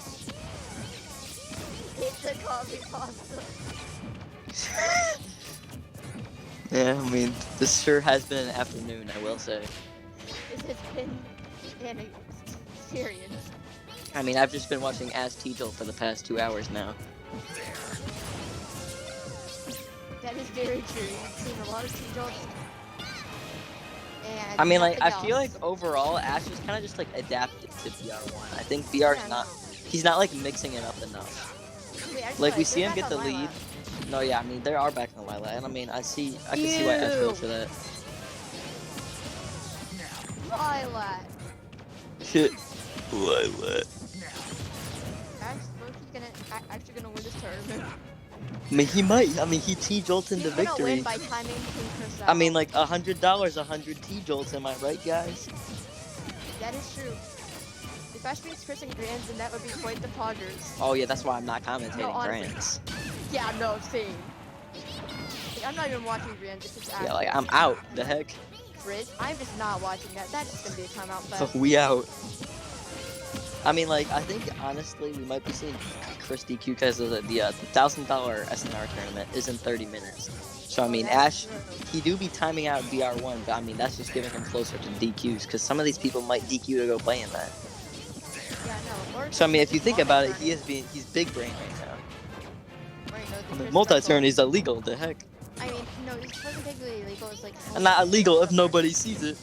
It's a copy pasta. Yeah, I mean, this sure has been an afternoon, I will say. This has been an experience. I mean, I've just been watching Ask T-Joel for the past 2 hours now. That is very true. I've seen a lot of T-Jolts. And I mean, like, I nothing feel else. like overall, Ash is kind of just, like, adapted to VR1. I think VR's not... He's not, like, mixing it up enough. Wait, I just Like, we realized see they're him get back the on lead. Lilac. No, yeah, I mean, they are back in the Lilac, and I mean, I can see why Ash Ew. goes for that. Lilac. Shit. Lilac. Actually gonna win this tournament. I mean, he might. I mean, he T-jolts into He's gonna victory. win by timing King Chris I mean, out. like, $100, 100 T-jolts, am I right, guys? That is true. If Ash beats Chris and Grands, then that would be quite the poggers. Oh, yeah, that's why I'm not commentating No, honestly. grants. Yeah, no, same. Like, I'm not even watching Grands if it's Ash. Yeah, like, I'm out. The heck? Chris, I'm just not watching that. That's just gonna be a timeout fest. We out. I mean, like, I think, honestly, we might be seeing Chris DQ because the $1,000 SNR tournament is in 30 minutes. So, I mean, That's Ash, true. he do be timing out VR1, but, I mean, that's just giving him closer to DQs because some of these people might DQ to go play in that. Yeah, no. Or So, I mean, if you think about it, multi-turn. he's big brain right now. Or, you know, the I mean, Chris multi-turn Circle. is illegal, the heck. I mean, no, this wasn't technically illegal. It's like. And not illegal if Somewhere. nobody sees it.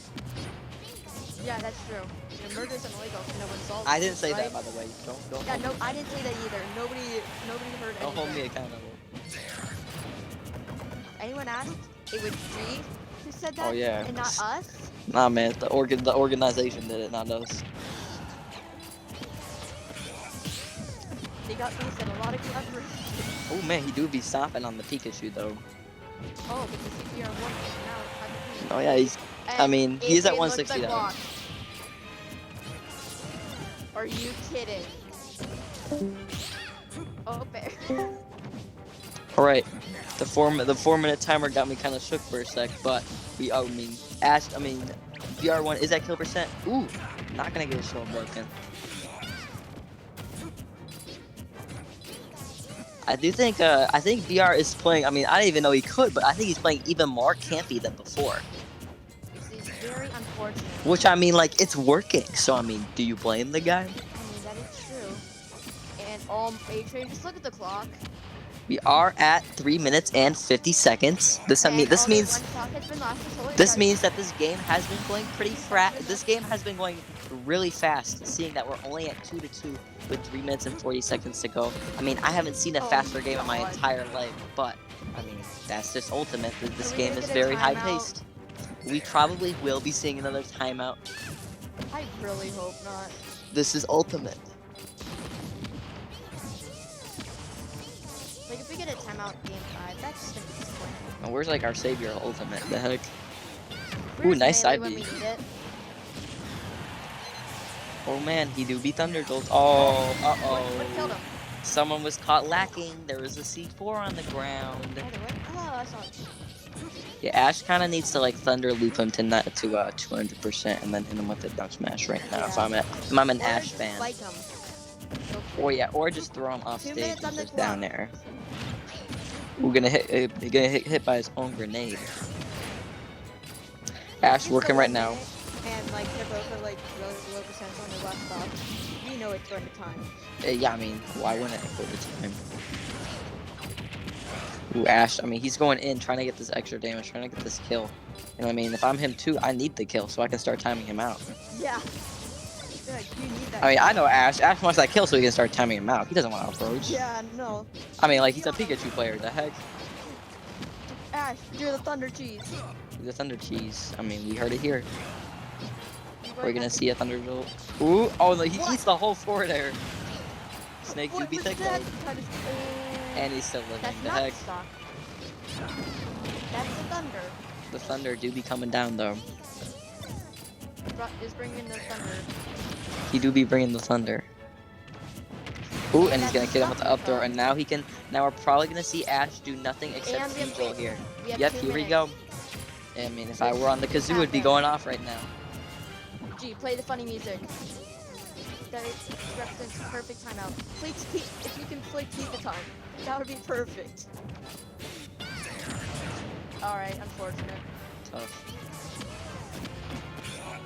Yeah, that's true. You know, murder isn't illegal if no one solves I it, didn't say right? that, by the way. Don't Yeah, no, I didn't say that either. Nobody heard don't hold me anything. accountable. Anyone asked? It was G who said that. Oh, yeah. And not us. Nah, man, the organization did it, not us. They got me said a lot of collaboration. Oh man, he do be stopping on the Pikachu though. Oh, but the CPR one now. Oh yeah, he's. I mean, he is at 160 though. though. Are you kidding? Oh, bear. All right, the 4-minute timer got me kind of shook for a sec, but I mean, VR1 is at kill percent. Ooh, not gonna get his shield broken. I think VR is playing. I mean, I didn't even know he could, but I think he's playing even more campy than before. This is very unfortunate. Which I mean, like, it's working. So I mean, do you blame the guy? I mean, that is true. And A-Train, just look at the clock. We are at 3 minutes and 50 seconds. This And means although one stock has been lost, it's always this hard. means that this game has been going This game has been going really fast, seeing that we're only at 2-2 with 3 minutes and 40 seconds to go. I mean, I haven't seen a Oh faster game in my God. entire life, but I mean, that's just ultimate. This Are we game gonna is get a very high timeout? paced. We probably will be seeing another timeout. I really hope not. This is ultimate. Like if we get a timeout game 5, that's just gonna be disappointing. And where's like our savior ultimate? The heck? Where's nice melee side when B. we need it? Oh man, he do be Thunderbolt. Oh, What killed uh-oh. him? Someone was caught lacking. There was a C4 on the ground. Oh, there was? Oh, I saw it. Yeah, Ash kind of needs to like Thunder loop him to 200% and then hit him with a dunk smash right now. If I'm an Or Ash just fan. Spike him. Or yeah, or just throw him off 2 stage minutes on and the just down clock. there. We're gonna hit by his own grenade. Ash Just working the right 1 now. minute, and like they're both at like really low percent on their last stock. You know it's going to time. Yeah, I mean, why wouldn't it go to time? Ooh, Ash, I mean, he's going in, trying to get this extra damage, trying to get this kill. And I mean, if I'm him too, I need the kill so I can start timing him out. Yeah. Like, you need that. I mean, I know Ash. Ash wants that kill so he can start timing him out. He doesn't want to approach. Yeah, no. I mean, like, he's a Pikachu player. The heck? Ash, you're the Thunder Cheese. He's a Thunder Cheese. I mean, we heard it here. You We're gonna have see a Thunderbolt. Ooh, oh, no, he What? eats the whole floor there. Snake do What be was thick that? though. That is- And he's still living. That's The not heck? stock. That's the Thunder. The Thunder do be coming down though. Is bringing the Thunder. He do be bringing the Thunder. Ooh, and he's gonna That's get him with the up throw, nothing, and now he can. Now we're probably gonna see Ash do nothing except And we have Angel two- here. We have Yep, 2 here we minutes. go. I mean, if I were on the kazoo, it'd be going off right now. G, play the funny music. That represents perfect timeout. Please keep, if you can play keep the time, that would be perfect. Alright, unfortunate. Tough.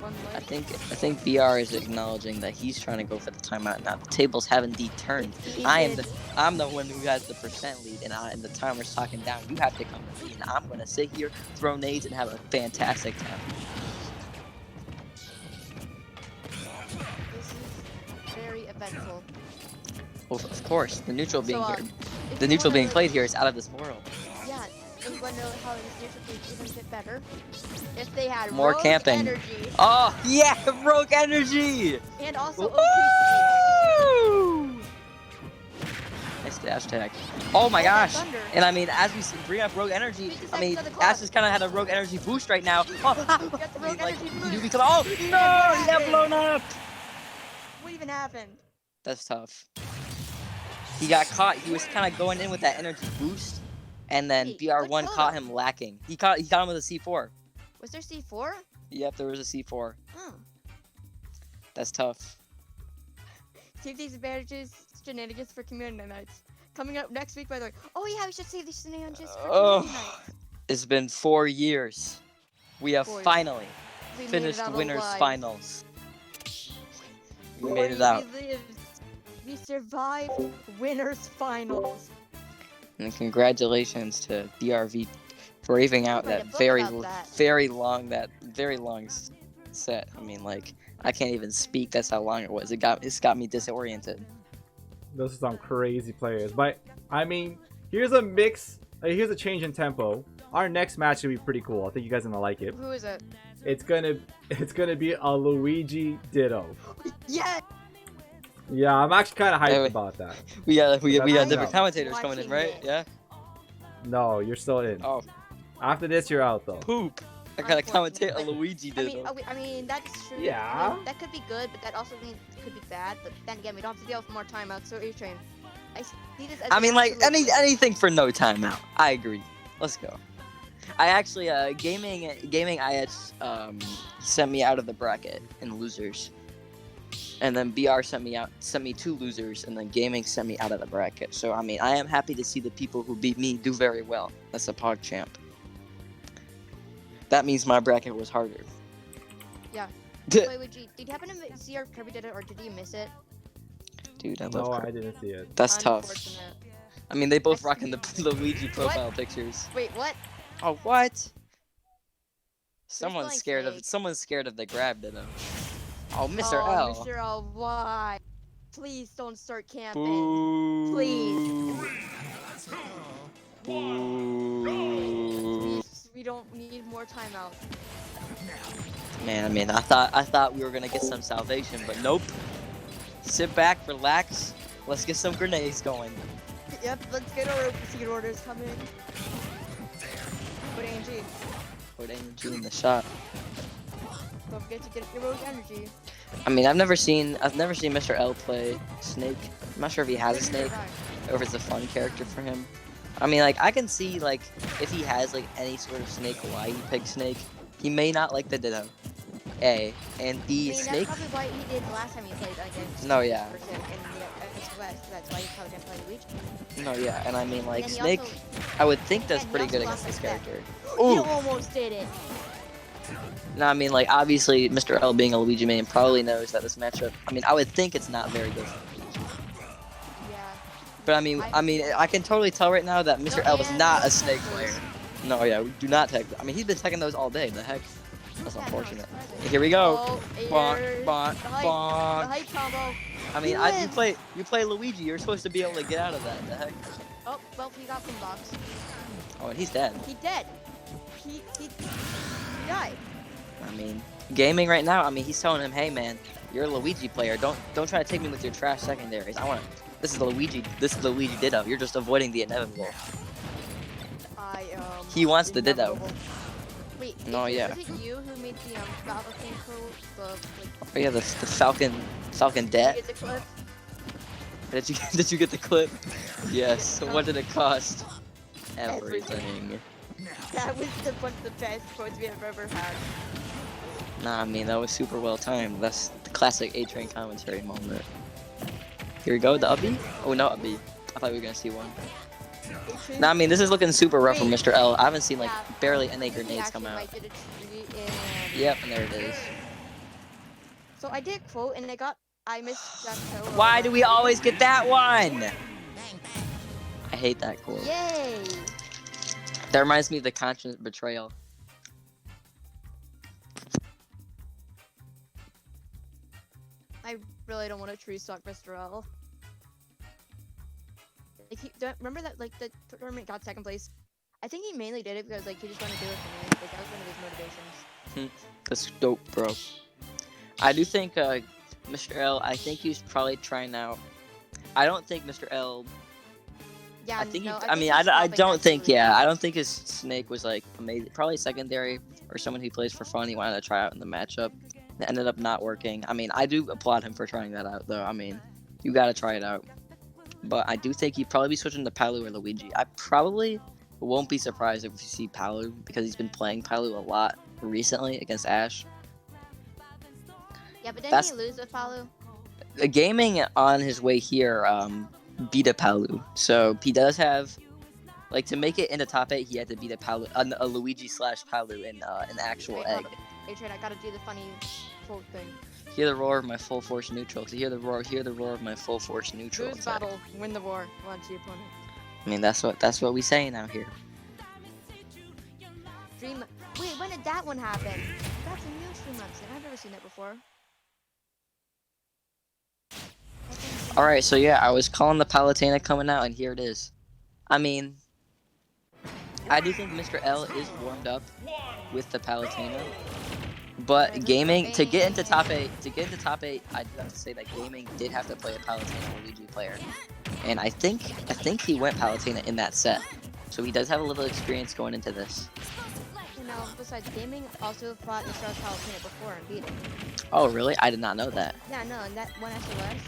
One I leg. think BR is acknowledging that he's trying to go for the timeout now. The tables have indeed turned. He I'm did. the one who has the percent lead, and the timer's talking down. You have to come with me, and I'm gonna sit here, throw nades, and have a fantastic time. This is very eventful. Well, of course, the neutral being So, here, if the you neutral wanna, being played here is out of this world. Yeah, and you wanna know how this neutral could even get better? If they had More rogue camping. energy Oh yeah, Rogue Energy. and also OP Woo! Nice dash tag. Oh my Oh, that gosh. Thunder. And I mean, as we bring up Rogue Energy, 50 I mean, seconds on the clock. Ash has kind of had a Rogue Energy boost right now. Oh, Got the I mean, Rogue like, Energy you do boost. become. Oh no, he got happened? blown up. What even happened? That's tough. He got caught. He was kind of going in with that energy boost, and then Wait, BR1 what caught killed him lacking. He caught him with a C4. Was there C4? Yep, there was a C4. Oh. That's tough. Save these advantages, shenanigans for community nights. Coming up next week, by the way. Oh yeah, we should save these shenanigans for Oh. community nights. It's been 4 years. We have 4 years. finally We made finished it out winners alive. finals. We 4 made it out. We lived. We survived winners finals. And congratulations to BRV for raving out Write a that book very, about that. very long set. I mean, like, I can't even speak. That's how long it was. It's got me disoriented. Those are some crazy players. But I mean, here's a mix. Here's a change in tempo. Our next match should be pretty cool. I think you guys are gonna like it. Who is it? It's gonna be a Luigi Ditto. Yeah. Yeah, I'm actually kind of hyped Hey, wait. about that. We got That's different out. commentators coming in, Watching right? it. Yeah. No, you're still in. Oh, After this, you're out though. poop! I gotta commentate a Unfortunate, but- Luigi I mean, ditto. I mean that's true. Yeah. I mean, that could be good, but that also means it could be bad. But then again, we don't have to deal with more timeouts. So you're trained. I see this as I an mean, like absolute- anything for no timeout. I agree. Let's go. I actually gaming IH sent me out of the bracket in losers, and then BR sent me 2 losers, and then gaming sent me out of the bracket. So I mean, I am happy to see the people who beat me do very well. That's a pog champ. That means my bracket was harder. Yeah. Dude, Wait, Luigi, did you happen to see our Kirby did it, or did you miss it? I love No, Kirby. I didn't see it. That's tough. Unfortunate. I mean, they both rocking the Luigi profile pictures. Wait, what? Oh, what? playing Someone's scared of the grab, didn't. Oh, Mr. Oh, L. Mr. L, why? Please don't start camping. Boo. Please. Boo. Please, we don't need more timeout. Man, I mean, I thought we were gonna get some salvation, but nope. Sit back, relax. Let's get some grenades going. Yep, let's get our seed orders coming. Put AnG. Put energy in the shot. Don't forget to get heroic energy. I mean, I've never seen Mr. L play Snake. I'm not sure if he has a Snake or if it's a fun character for him. I mean, like, I can see, like, if he has, like, any sort of Snake, why he picked Snake. He may not like the Ditto. A. And B, Snake. That's probably why he did the last time he played against No, yeah. person in the West. That's why he probably didn't play Luigi. No, yeah, and I mean, like, And he Snake, also- I would think that's and he pretty also good lost against this like that. character. You Ooh! almost did it. No, I mean, like, obviously, Mr. L being a Luigi main probably knows that this matchup, I mean, I would think it's not very good for Luigi. Yeah. But I mean, I can totally tell right now that Mr. L is not a Snake player. No, yeah, we do not tech. I mean, he's been teching those all day. The heck? That's Yeah, no, unfortunate. it's surprising. Here we go. Oh, Bonk, airs. bonk, The hype bonk. combo. I mean, He you wins. play Luigi. You're supposed to be able to get out of that. The heck? Oh, well, he got from box. Oh, and he's dead. He dead. He died. I mean, gaming right now. I mean, he's telling him, "Hey, man, you're a Luigi player. Don't try to take me with your trash secondaries. This is the Luigi Ditto. You're just avoiding the inevitable." He wants the Ditto. inevitable. Wait, No, yeah. Was it you who made the Falcon code? Oh yeah, the Falcon Did debt. you get the clip? Did you get the clip? Yes. What did it cost? Everything. That was one of the best quotes we have ever had. Nah, I mean, that was super well timed. That's the classic A-Train commentary moment. Here we go, the Ubby? Oh, no Ubby. I thought we were gonna see one. Nah, I mean, this is looking super rough for Mr. L. I haven't seen, like, Yeah. barely any He grenades come actually out. might did a tree and- Yep, and there it is. So I did quote and I missed that toe. Why do we always get that one? I hate that quote. Yay! That reminds me of the conscious betrayal. I really don't want to tree stock Mr. L. Like, remember that, like, the tournament got second place? I think he mainly did it because, like, he just wanted to do it for me. Like, that was one of his motivations. That's dope, bro. I do think, Mr. L, I think he's probably trying out. I don't think Mr. L. Yeah, I think no, he, I I mean, he's I swapping don't think, actually. yeah, I don't think his Snake was like amazing. Probably secondary or someone who plays for fun. He wanted to try out in the matchup. It ended up not working. I mean, I do applaud him for trying that out, though. I mean, you gotta try it out. But I do think he'd probably be switching to Palu or Luigi. I probably won't be surprised if we see Palu because he's been playing Palu a lot recently against Ash. Yeah, but didn't That's- he lose with Palu? Gaming on his way here beat a Palu, so he does have, like, to make it into top 8 he had to beat a Luigi slash Palu in an actual Wait, egg. hold on. Hey, Trent, I gotta do the funny quote thing. Hear the roar of my full force neutral. To hear the roar of my full force neutral. Lose It's like- battle, win the war. Launch the opponent. I mean, that's what we saying out here. Dream. Wait, when did that one happen? That's a new stream ups. I've never seen that before. All right, so yeah, I was calling the Palutena coming out, and here it is. I mean, I do think Mr. L is warmed up with the Palutena, but gaming to get into top 8, I do have to say that gaming did have to play a Palutena Luigi player, and I think he went Palutena in that set, so he does have a little experience going into this. You know, besides gaming, also fought Mr. L's Palutena before and beat him. Oh, really? I did not know that. Yeah, no, and that one SOS.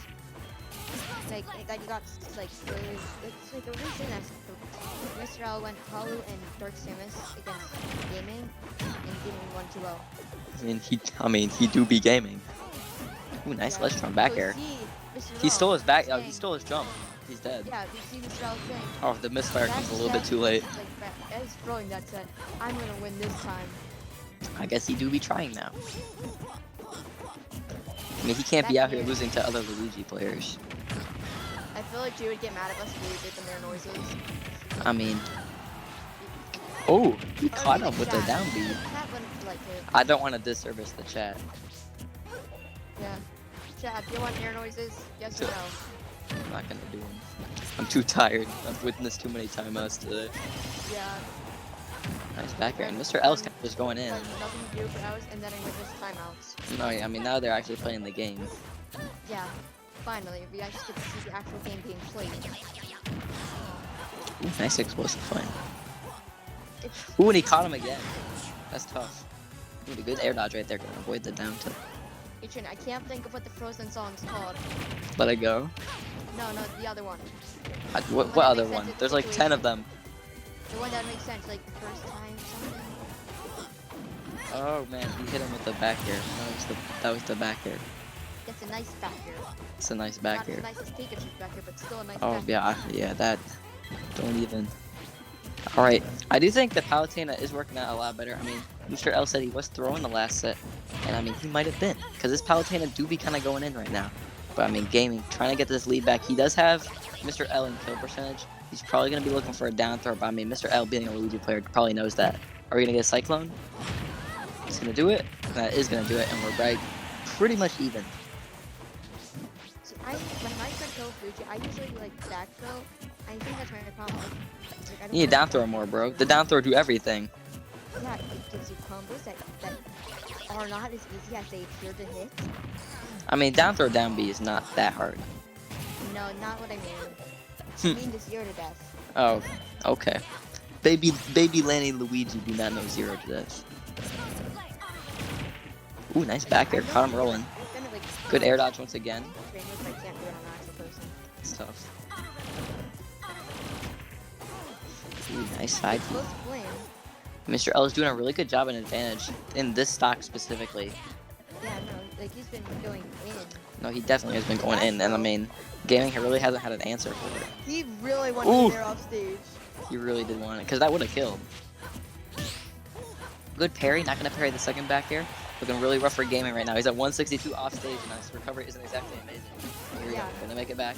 Like that you got like it's like a reason that Mr. L went Palu and Dark Samus against gaming and gaming won 2-0. I mean, he do be gaming. Ooh, nice Yeah. Lestron back So air. see Mr. He L stole his back. Oh, saying- he stole his jump. He's dead. Yeah, we see Mr. L saying. Oh, the misfire comes a little bit too late. Like, as throwing that set, I'm gonna win this time. I guess he do be trying now. I mean, he can't be out here losing to other Luigi players. I feel like you would get mad at us if we did the mirror noises. I mean, oh, he Or caught even him with the chat. down B. Chat wouldn't like it. I don't want to disservice the chat. Yeah. Chat, do you want mirror noises? Yes or Sure. no? I'm not gonna do them. I'm too tired. I've witnessed too many timeouts today. Yeah. Nice back air, and Mr. L's kind of just going in. Like nothing to do for hours, and then I witness timeouts. No, I mean now they're actually playing the game. Yeah. Finally, we actually get to see the actual game being played. Ooh, nice explosive flame. It's Ooh, and he caught him again. That's tough. Ooh, a good air dodge right there. Gonna avoid the down tilt. Adrian, I can't think of what the Frozen song's called. Let it go. No, the other one. What that other makes sense one? in There's like 10 of them. The one that makes sense, like the first time something. Oh man, he hit him with the back air. That was the back air. That's a nice back here. It's a nice back Not air. as nice as Pikachu's back here, but still a nice Oh back yeah, yeah, that. Don't even. All right, I do think the Palutena is working out a lot better. I mean, Mr. L said he was throwing the last set, and I mean he might have been, because this Palutena do be kind of going in right now. But I mean, gaming, trying to get this lead back. He does have Mr. L in kill percentage. He's probably gonna be looking for a down throw. But I mean, Mr. L being a Luigi player probably knows that. Are we gonna get a Cyclone? He's gonna do it. That is gonna do it, and we're right, pretty much even. See, when I try to go Luigi, I usually like back throw. I think that's my problem. Like, I don't You need know down throw more, bro. The down throw do everything. Yeah, it gives you combos that are not as easy as they appear to hit. I mean, down throw down B is not that hard. No, not what I mean. I mean the 0 to death. Oh, okay. Baby Lanny Luigi do not know 0 to death. Ooh, nice back air. Caught him rolling. I've done it like Good air dodge once again. trainers, but I can't do it on an actual person. It's tough. Ooh, nice side. Both flame. Mr. L is doing a really good job in advantage in this stock specifically. Yeah, no, like he's been going in. No, he definitely has been going in, and I mean, gaming really hasn't had an answer for it. He really wanted Ooh. to there off stage. He really did want it, because that would have killed. Good parry, not going to parry the second back here. Looking really rough for gaming right now. He's at 162 off stage, and his recovery isn't exactly amazing. Here we go, gonna make it back.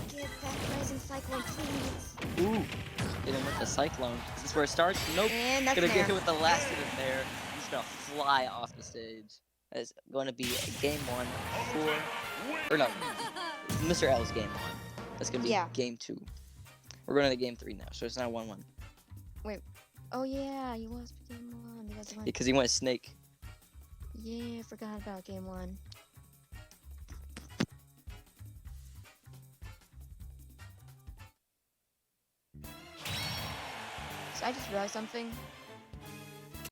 Get that Rising Cyclone, please. Ooh, hit him with the Cyclone. Is this where it starts? Nope. And that's Gonna get there. hit with the last hit in there. He's gonna fly off the stage. It's going to be game 1 for, or no, Mr. L's game 1. That's gonna be Yeah. game 2. We're going to game 3 now, so it's now 1-1. Oh yeah, he was game 1. The other one. Because he went Snake. Yeah, I forgot about game 1. So I just realized something.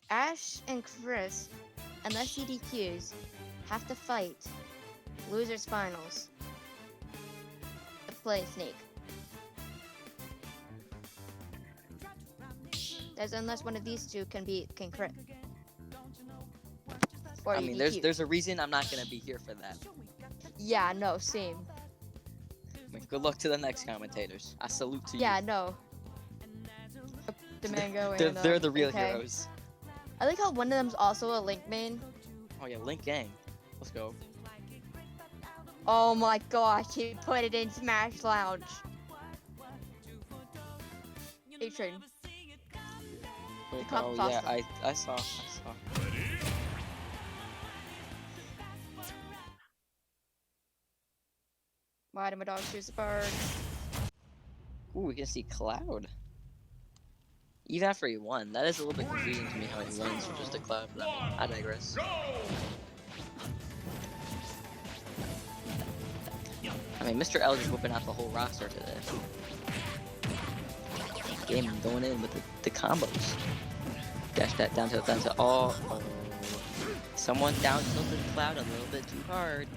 Ash and Chris, unless CDQs, have to fight losers finals to play Snake. That's unless one of these two can crit. Or I mean, EDQ. there's a reason I'm not gonna be here for that. Yeah, no, same. I mean, good luck to the next commentators. I salute to Yeah, you. no. The mango They're, and they're the real okay. heroes. I like how one of them's also a Link main. Oh yeah, Link Gang. Let's go. Oh my gosh, he put it in Smash Lounge. A-Train. Wait, cop oh tossed yeah, him. I saw. Why did my dog choose the bird? Ooh, we can see Cloud. Even after he won, that is a little bit confusing to me how he wins for just a Cloud, but I mean, I digress. I mean, Mr. L just whipping out the whole roster today. Game going in with the combos. Dash that down to all. Oh. Someone down tilted Cloud a little bit too hard.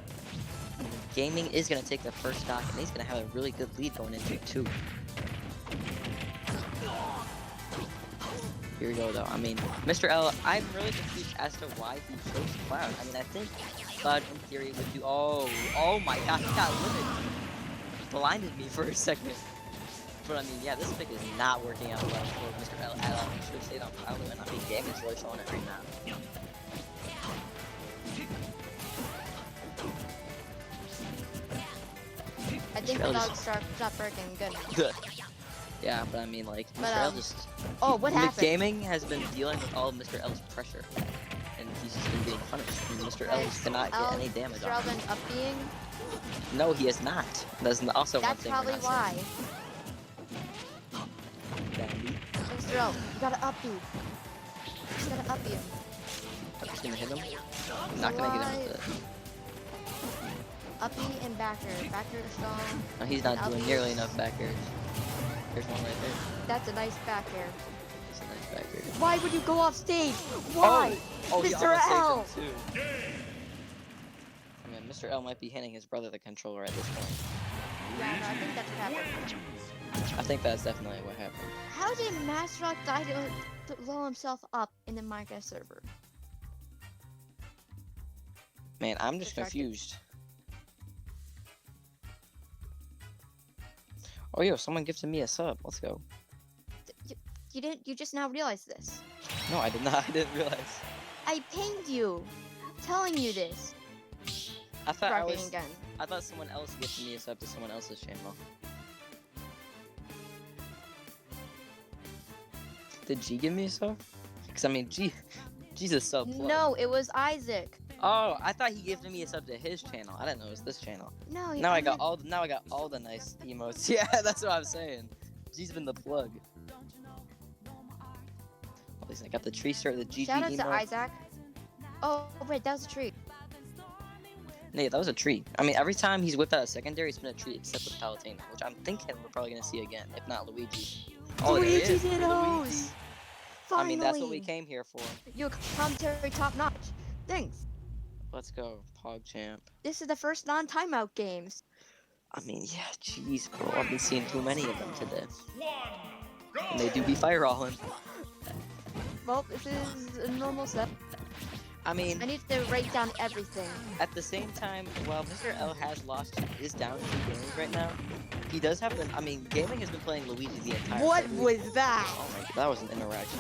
Gaming is going to take the first stock, and he's going to have a really good lead going into 2. Here we go, though. I mean, Mr. L, I'm really confused as to why he chose Cloud. I mean, I think Cloud, in theory, would do... Oh my god, he got limited. Blinded me for a second. But I mean, yeah, this pick is not working out well for Mr. L at all. He should have stayed on Cloud, and I mean, Gaming's really showing it right now. I think Mr. the L dog stopped working. Good. Yeah, but I mean, like, But, Mr. L just. Oh, what happened? Gaming has been dealing with all of Mr. L's pressure, and he's just been being punished. And Mr. L just cannot get any damage Mr. on L him. been upping. No, he has not. That's also one That's thing. probably why. Dandy. Mr. L, you gotta up you. You gotta up you. I'm just gonna hit him. I'm not gonna get him with it. Uppy and backer. Backer is strong. No, he's not and doing uppy nearly is- enough back airs. There's one right there. That's a nice back air. That's a nice back air. Why would you go off stage? Why? Oh, he Mr. almost L. saved him too. I mean, Mr. L might be handing his brother the controller at this point. Yeah, no, I think that's what happened. I think that's definitely what happened. How did Master Rock die to blow himself up in the Minecraft server? Man, I'm just Distracted. confused. Oh, yo, someone gifted me a sub. Let's go. You didn't. You just now realized this. No, I did not. I didn't realize. I pinged you, telling you this. I thought I Barking was. again. I thought someone else gifted me a sub to someone else's channel. Did G give me a sub? Because I mean, G's a sub. plug. No, it was Isaac. Oh, I thought he gifted me a sub to his channel. I didn't know it was this channel. No. Now I got all. Now I got all the nice emotes. Yeah, that's what I'm saying. G's been the plug. At least I got the tree start, the GG Shout out emote. to Isaac. Oh wait, that was a tree. No, yeah, that was a tree. I mean, every time he's whipped out a secondary, it's been a tree, except with Palutena, which I'm thinking we're probably gonna see again, if not Luigi. Oh, there he Luigi is. Dittos! Luigi. Finally. I mean, that's what we came here for. Your commentary top notch. Thanks. Let's go, PogChamp. This is the first non-timeout games. I mean, yeah, jeez, bro, I've been seeing too many of them today. One, go! And they do be firerolling. Well, this is a normal step. I mean, I need to write down everything. at the same time, while Mr. L has lost, is down 2 games right now, he does have the. I mean, Gaming has been playing Luigi the entire What set. was that? Oh my god, that was an interaction.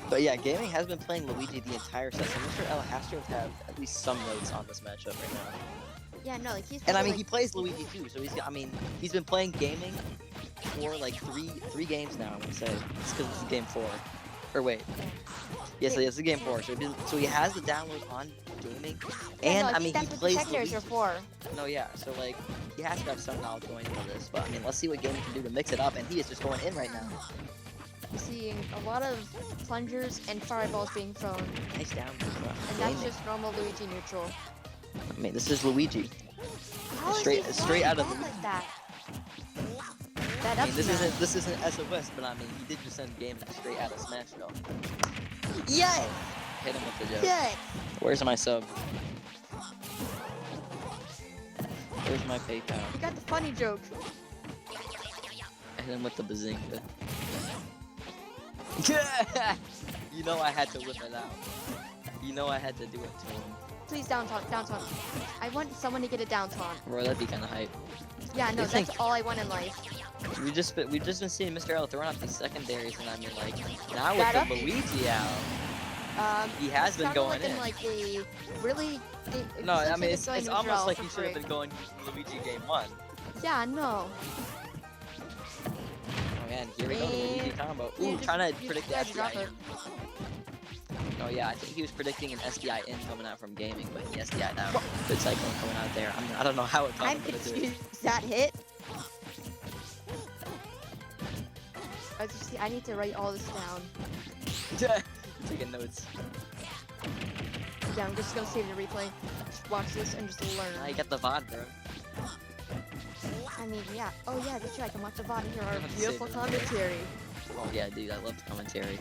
But yeah, Gaming has been playing Luigi the entire set, so Mr. L has to have at least some notes on this matchup right now. Yeah, no, like he's. And I probably, mean, he plays Luigi too, so he's. I mean, he's been playing Gaming for like three games now. I'm gonna say it's because this is game 4, or wait, yes, it's a game 4. So he has the download on Gaming, Yeah, and no, I mean, he that's what the plays secondaries Luigi. are for. No, yeah, so like he has to have some knowledge going into this. But I mean, let's see what Gaming can do to mix it up, and he is just going in right now. Seeing a lot of plungers and fireballs being thrown, Nice down. and that's just normal Luigi neutral. I mean, this is Luigi. How is Straight- he straight out of flying the- like that? That I up mean, this smash. isn't SOS, but I mean, he did just send Gaming straight out of Smash though. Yes, Hit him with the joke. yes. Where's my sub? Where's my PayPal? You got the funny joke. I hit him with the bazinga. You know I had to whip it out. You know I had to do it to him. Please down taunt, down taunt. I want someone to get a down taunt. Bro, that'd be kind of hype. Yeah, no, You think- that's all I want in life. We've just been seeing Mr. L throwing out these secondaries, and I mean, like, now That with up the B. Luigi out, he has been Sounded going like in. Like a really. No, I seems mean, like it's going to almost Israel like for he should have free. been going Luigi game 1. Yeah, no. Oh man, here we go, the Luigi Man. combo. You Ooh, just- trying to you predict the just gotta drop SDI in. Oh yeah, I think he was predicting an SDI in coming out from Gaming, but he SDI'd out. Good cyclone coming out there. I don't know how it I'm but it did. confused. That hit? I need to write all this down. Taking notes. Yeah, I'm just gonna save the replay. Just watch this and just learn. I got the VOD, bro. I mean, yeah. Oh yeah, that's right. I can watch the VOD and hear our Don't have to beautiful save it. commentary. Oh yeah, dude, I love the commentary.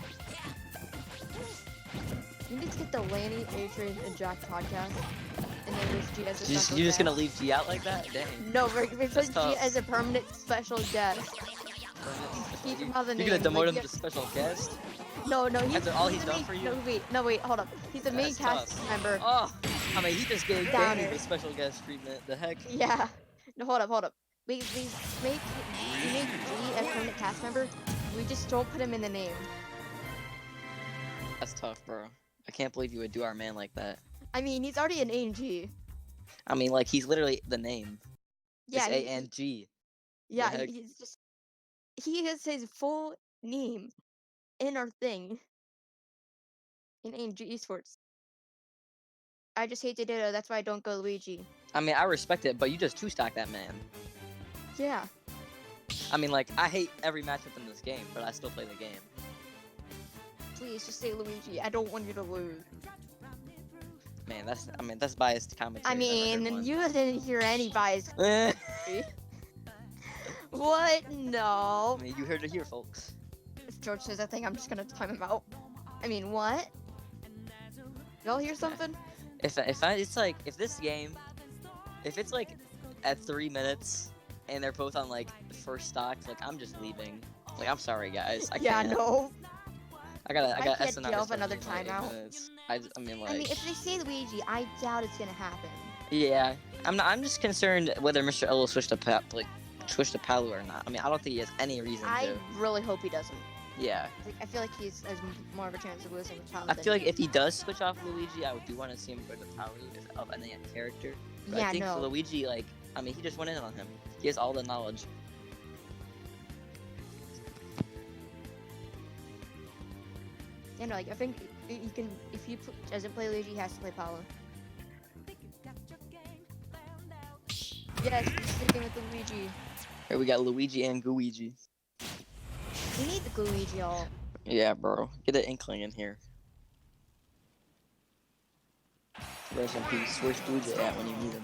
You need to get the Lanny, Adrian, and Jack podcast, and then there's G as a special You're just gonna guest. leave G out like that? Dang. No, we're put G tough. as a permanent special guest. Keep him out of the You're gonna name, demote like, him to special guest? No, he's After all he's he's the done main- for you? No, wait, hold up. He's the main That's cast tough. member. Oh, I mean, he just gave Downer. Danny the special guest treatment. The heck? Yeah. No, hold up. We make G as permanent cast member. We just don't put him in the name. That's tough, bro. I can't believe you would do our man like that. I mean, he's already an AnG. I mean, like, he's literally the name. It's Yeah, ANG. yeah, heck? he has his full name in our thing in AnG Esports. I just hate Ditto. That's why I don't go Luigi. I mean, I respect it, but you just two-stack that man. Yeah. I mean, like, I hate every matchup in this game, but I still play the game. Please just say Luigi. I don't want you to lose. Man, that's biased commentary. I mean, everyone. you didn't hear any bias. I What? No. mean, you heard it here, folks. If George says that thing, I'm just gonna time him out. I mean, what? Y'all hear something? If this game, if it's like at 3 minutes and they're both on like the first stocks, like I'm just leaving. Like I'm sorry guys, I Yeah, can't. no. I got can't SNR deal with starting another in like 8 timeout. minutes. I mean like I mean, if they say Luigi, I doubt it's gonna happen. yeah. I'm just concerned whether Mr. L will switch to Palu or not. I mean I don't think he has any reason I to. really hope he doesn't. Yeah. Like, I feel like he has more of a chance of losing with Palu. I feel like if he does switch off Luigi, I do want to see him go to Palu of any character. But Yeah, I think no. Luigi, like, I mean, he just went in on him. He has all the knowledge. Yeah, no, like I think you can. If he doesn't play Luigi, he has to play Palu. Yes, he's sticking with Luigi. Here we got Luigi and Guigi. We need the Luigi all. Yeah, bro. Get an inkling in here. Rest in peace. Where's Luigi at when you need him?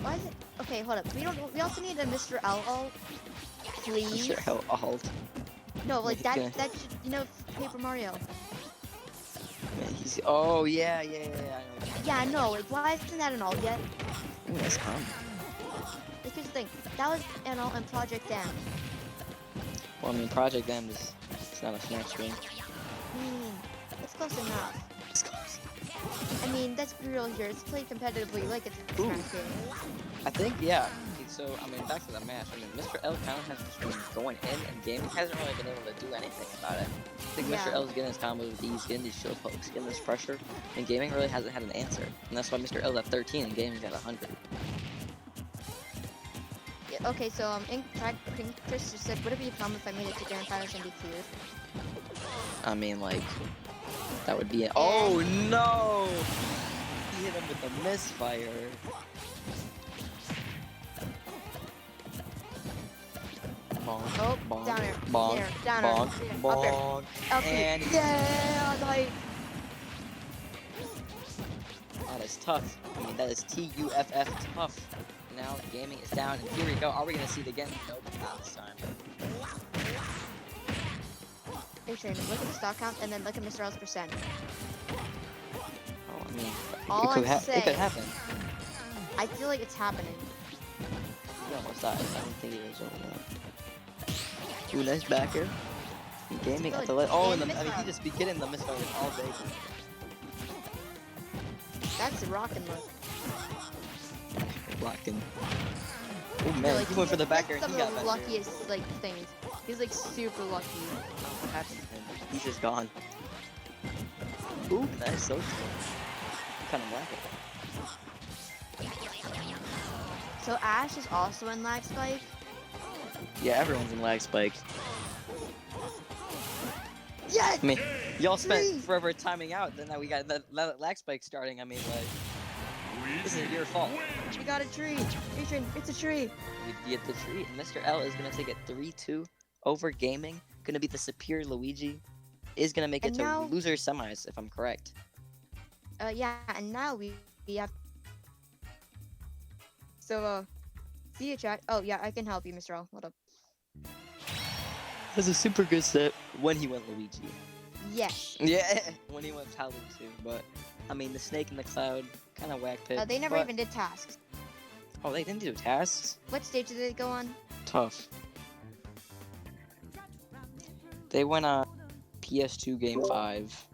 Why is it? Okay, hold up. We also need a Mr. L ult, please. Sure, hell, alt. No, like He's that. gonna- That Paper Mario. Man, he's. Oh, yeah, I know. Yeah, no. Like, why isn't that an ult yet? Ooh, that's calm. Because the thing that was an ult in Project M. Well, I mean, Project M is. It's not a Smash game. It's close enough. It's close. I mean, let's be real here. It's played competitively, like it's a Ooh. Smash game. I think, yeah. Okay, so, I mean, back to the match. I mean, Mr. L kind of has just been going in, and gaming hasn't really been able to do anything about it. I think Mr. Yeah. L's getting his combos with ease, getting these shield pokes, getting this pressure, and gaming really hasn't had an answer. And that's why Mr. L's at 13 and gaming's at 100. Yeah, okay, so Chris just said, would it be a problem if I made it to Grand Finals and be cleared? I mean, like, that would be it. Oh, no! He hit him with a misfire. Bonk, Oh, bonk, down air. bonk, There, down bonk, air. Yeah, up air. bonk, Up here. and Yeah, like, that is tough. I mean, that is TUFF tough. Now gaming is down, and here we go. Are we gonna see it again? Nope, not this time. hey, Shane, look at the stock count and then look at Mr. L's percent. Oh, I mean, All it could, I'm it saying- could happen. I feel like it's happening. He almost died. I don't think he was over that. Ooh, nice backer. Gaming at the Good. oh, And and I mean, he misfire. just be getting the misfires all day. That's a rockin' look. Blocking. Oh I feel man, like he went for the gets backer and some he of got the back here. luckiest like things. He's like super lucky. What happened to him? He's just gone. Ooh, nice social. Kind of whack So Ash is also in lag spike. it. Yeah, everyone's in lag spike. Yes! I mean, y'all spent Three. forever timing out. Then now we got that lag spike starting. I mean, like, this is your fault. We got a tree. Adrian, it's a tree. We get the tree, and Mr. L is gonna take it 3-2 over gaming. Gonna be the superior Luigi. Is gonna make it And to now- loser semis, if I'm correct. Yeah, and now we have. So see you, chat. Oh yeah, I can help you, Mr. L. Hold up. That's a super good set when he went Luigi. Yes. Yeah, when he went Palu too. But I mean, the snake in the cloud kind of whack pit. They never but- even did tasks. Oh, they didn't do tasks. What stage did they go on? Tough. They went on PS2 Game 5.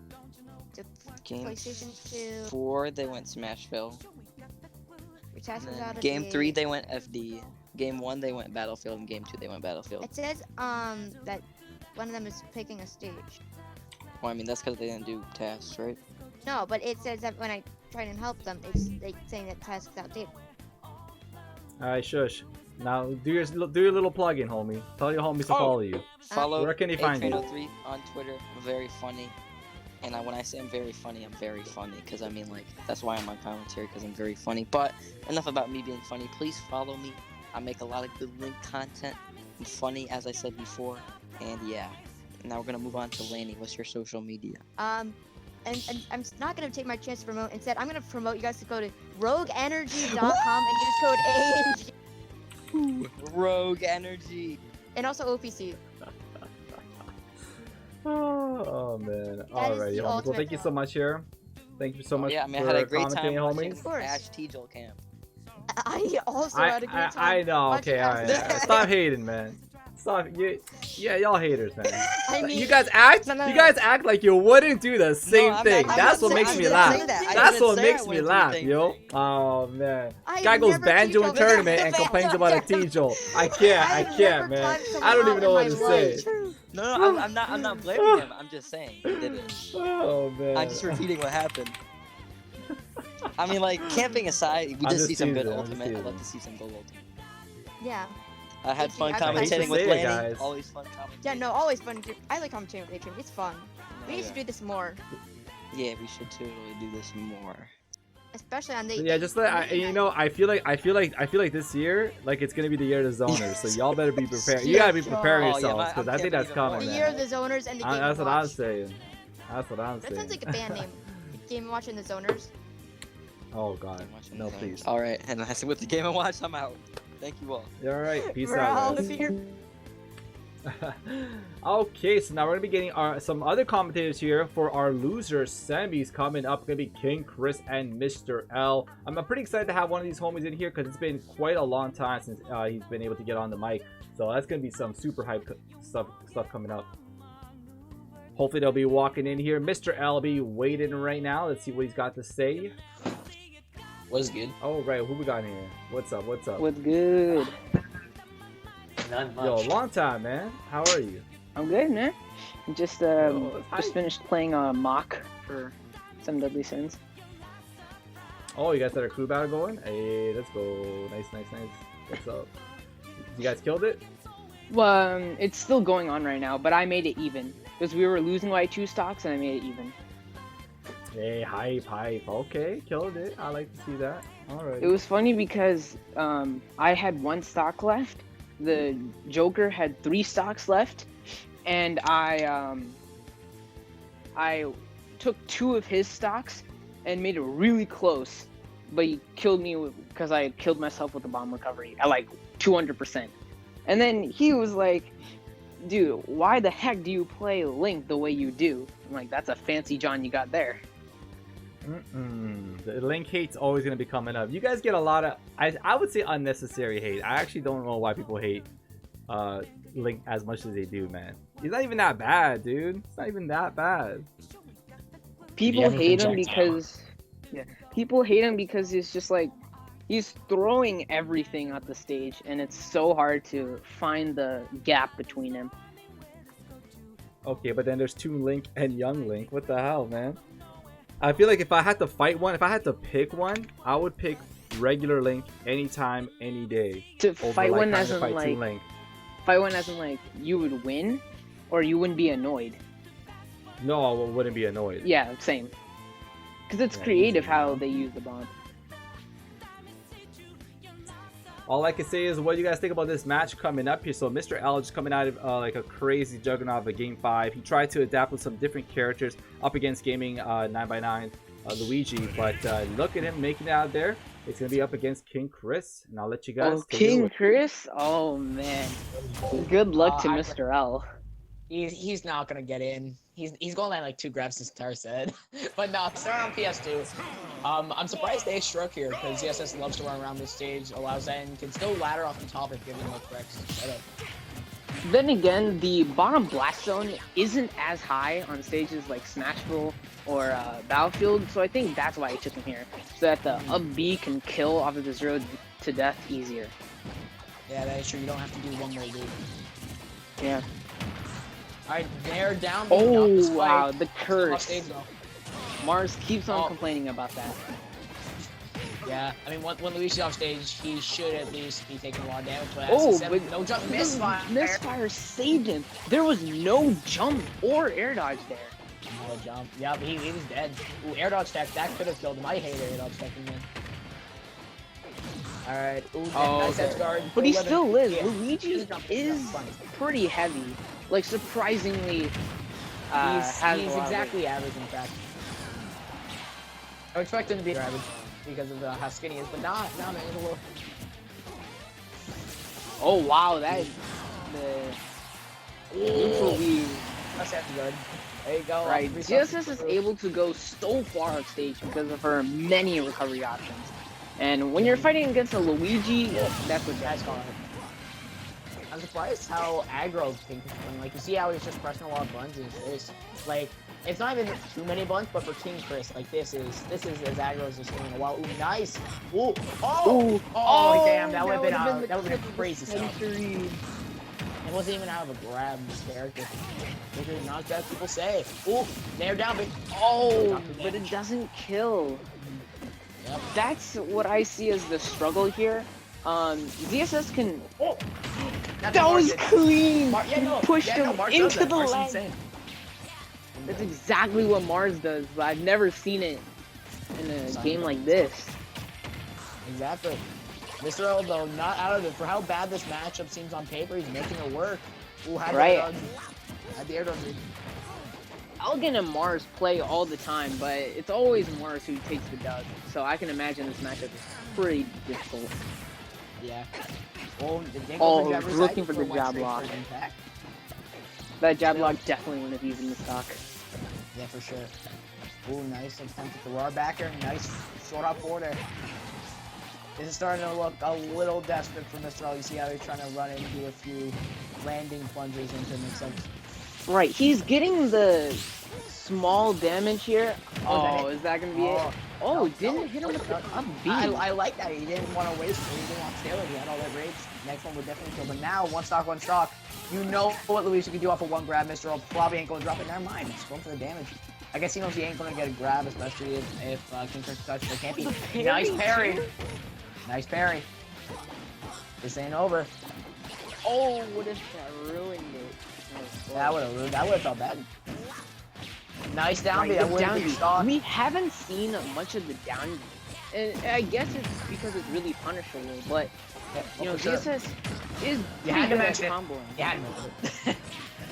To Game PlayStation 2. 4, they went Smashville. Your task And was then out of Game date. 3, they went FD. Game 1, they went Battlefield. And Game 2, they went Battlefield. It says that one of them is picking a stage. Well, I mean, that's because they didn't do tasks, right? No, but it says that when I trying to help them. It's like saying that task's outdated. All right, shush. Now do your little plug-in, homie. Tell your homies to follow you. Follow Where can they find you? A303 on Twitter. Very funny. And when I say I'm very funny, because I mean, like, that's why I'm on commentary, because I'm very funny. But enough about me being funny. Please follow me. I make a lot of good link content. I'm funny, as I said before. And yeah. Now we're gonna move on to Laney. What's your social media? And I'm not gonna take my chance to promote. Instead, I'm gonna promote you guys to go to rogueenergy.com and use code ANG. Rogue Energy. And also OPC. Oh man. Alrighty, the homies. Well, ultimate thank you so much here. Thank you so much Yeah, I mean, I for had a great commentating, time watching homies. Of course. Ash Tejol camp. I also had a great time. I know. watching Okay, alright. Aston. Stop hating, man. Stop. Yeah, y'all haters, man. I mean, you guys act. no. You guys act like you wouldn't do the same I'm thing. not That's what saying- makes I me didn't laugh. say that. I That's didn't what say makes I me wouldn't do laugh, the same yo. thing. Oh man. I Guy goes never banjo in Tejol tournament and the complains banjo. about a Tejol. I can't, never man. climbed someone I don't out even know in what my to say. life. No, I'm not blaming him. I'm just saying he did it. Oh man. I'm just repeating what happened. I mean, like, camping aside, we I'm did just see some good teasing, I'm ultimate. just I'd love teasing. to see some good ultimate. Yeah. I had fun I hate to commentating with say it, Laney. guys. Always fun commentating. Yeah, no, always fun. I like commentating with Adrian. It's fun. We need yeah. to do this more, Yeah, we should totally do this more. especially on the. Yeah, just like you know, I feel like this year, like it's gonna be the year of the zoners. So y'all better be prepared. You gotta be preparing Oh, yeah, yourselves I'm because I think that's camping even coming, The more. year man. of the zoners and the game. That's and what I'm Watch. saying. That's what I'm That saying. sounds like a band name. Game and Watch and the zoners. Oh god, no please. All right, and with the Game and Watch, I'm out. Thank you all. All right, peace We're all out, guys. here. Okay, so now we're gonna be getting some other commentators here for our loser semis coming up. Gonna be King Chris and Mr. L. I'm pretty excited to have one of these homies in here because it's been quite a long time since he's been able to get on the mic. So that's gonna be some super hype stuff coming up. Hopefully they'll be walking in here. Mr. L be waiting right now. Let's see what he's got to say. What's good? Oh right, who we got in here? What's up? What's up? What's good? Not much. Yo, long time, man. How are you? I'm good, man. Just Yo, just hi. finished playing mock for some Deadly Sins. Oh, you guys had a crew battle going? Hey, let's go. Nice. What's up? You guys killed it? Well, it's still going on right now, but I made it even because we were losing by 2 stocks, and I made it even. Hey, hype. Okay, killed it. I like to see that. Alright. It was funny because I had 1 stock left. The Joker had 3 stocks left, and I took 2 of his stocks and made it really close, but he killed me because I killed myself with the bomb recovery at like 200%. And then he was like, dude, why the heck do you play Link the way you do? I'm like, that's a fancy John you got there. The Link hate's always gonna be coming up. You guys get a lot of, I would say, unnecessary hate. I actually don't know why people hate Link as much as they do, man. He's not even that bad, dude. It's not even that bad. People have a hate him projectile. because, people hate him because it's just like, he's throwing everything at the stage, and it's so hard to find the gap between him. Okay, but then there's Toon Link and Young Link. What the hell, man? I feel like if I had to fight one, if I had to pick one, I would pick regular Link anytime, any day. To over, fight like, one trying as to in fight like, Toon Link. fight one as in like, you would win, or you wouldn't be annoyed. No, I wouldn't be annoyed. Yeah, same. Because it's Yeah, creative easy, how man. they use the bomb. All I can say is, what do you guys think about this match coming up here? So Mr. L just coming out of like a crazy juggernaut of a Game 5. He tried to adapt with some different characters up against Gaming 9x9 Luigi, but look at him making it out there. It's going to be up against King Chris, and I'll let you guys Oh, take it King away. Chris? Oh, man. Good luck to I- Mr. L. He's not gonna get in. He's gonna land like 2 grabs this entire set. But no, start on PS2. I'm surprised they struck here because CSS loves to run around this stage, allows that, and can still ladder off the top if given the correct setup. Then again, the bottom blast zone isn't as high on stages like Smashville or Battlefield, so I think that's why he took him here, so that the up B can kill off of the 0 to death easier. Yeah, that is true. You don't have to do one more loop. Yeah. All right, they're down. Oh, Not this fight. wow, the Still off curse. stage, though. Mars keeps on Oh. complaining about that. Yeah, I mean, when Luigi's off stage, he should at least be taking a lot of damage. But Oh, SSM, but no jump, misfire. Misfire saved him. There was no jump or air dodge there. No jump. Yeah, but he was dead. Ooh, air dodge tech, that could have killed him. I hate air dodge tech him. Alright, ooh, nice edge guard. But he 11. still lives. Yeah. Luigi is pretty heavy. Like, surprisingly, He's has a lot of exactly average, in fact. I would expect him to be average because of how skinny he is, but not man. He's a little. Oh wow, that the neutral weave. That's edge guard. There you go. Right, GSS is able to go so far off stage because of her many recovery options. And when you're fighting against a Luigi, that's what guys call it. I'm surprised how aggro Pink is playing. Like, you see how he's just pressing a lot of buttons. There's like, it's not even too many buttons, but for King Chris, like this is as aggro as it's been in a while. Ooh, nice. Ooh, oh, damn, that would have been crazy stuff. It wasn't even out of a grab, this character. Look at knocked out, people say. Ooh, nair down, but But it doesn't kill. Yep. That's what I see as the struggle here. ZSS can. Oh, That was clean. Pushed him Mars into does that. the Mars is leg. insane. That's exactly what Mars does, but I've never seen it in a game like this. Exactly. Mr. L, though, not out of it. For how bad this matchup seems on paper, he's making it work. Ooh, had the air dodge. Elgin and Mars play all the time, but it's always Mars who takes the dub. So I can imagine this matchup is pretty difficult. Yeah. Oh, looking for the jab lock. That jab lock definitely wouldn't have used the stock. Yeah, for sure. Ooh, nice attempt at the raw backer. Nice short up forward. This is starting to look a little desperate for Mr. L. You see how he's trying to run in and do a few landing plunges into mix-ups. Right, he's getting the small damage here. Oh, is that gonna be it? Oh, no, didn't hit him with the up B. I like that. He didn't want to waste it. He didn't want to steal it. He had all that rage. Next one would definitely kill. But now, one stock. You know what Luigi can do off of one grab. Mr. L probably ain't going to drop it. Never mind. He's going for the damage. I guess he knows he ain't going to get a grab, especially if King Chris touches. It can't be. Nice parry. Nice parry. This ain't over. Oh, what if that ruined it? That would have felt bad. Nice down B. Right, I wouldn't be shocked. we haven't seen much of the down B. And I guess it's because it's really punishable, but you know, ZSS is You had to pretty good at mention it. comboing. You had to mention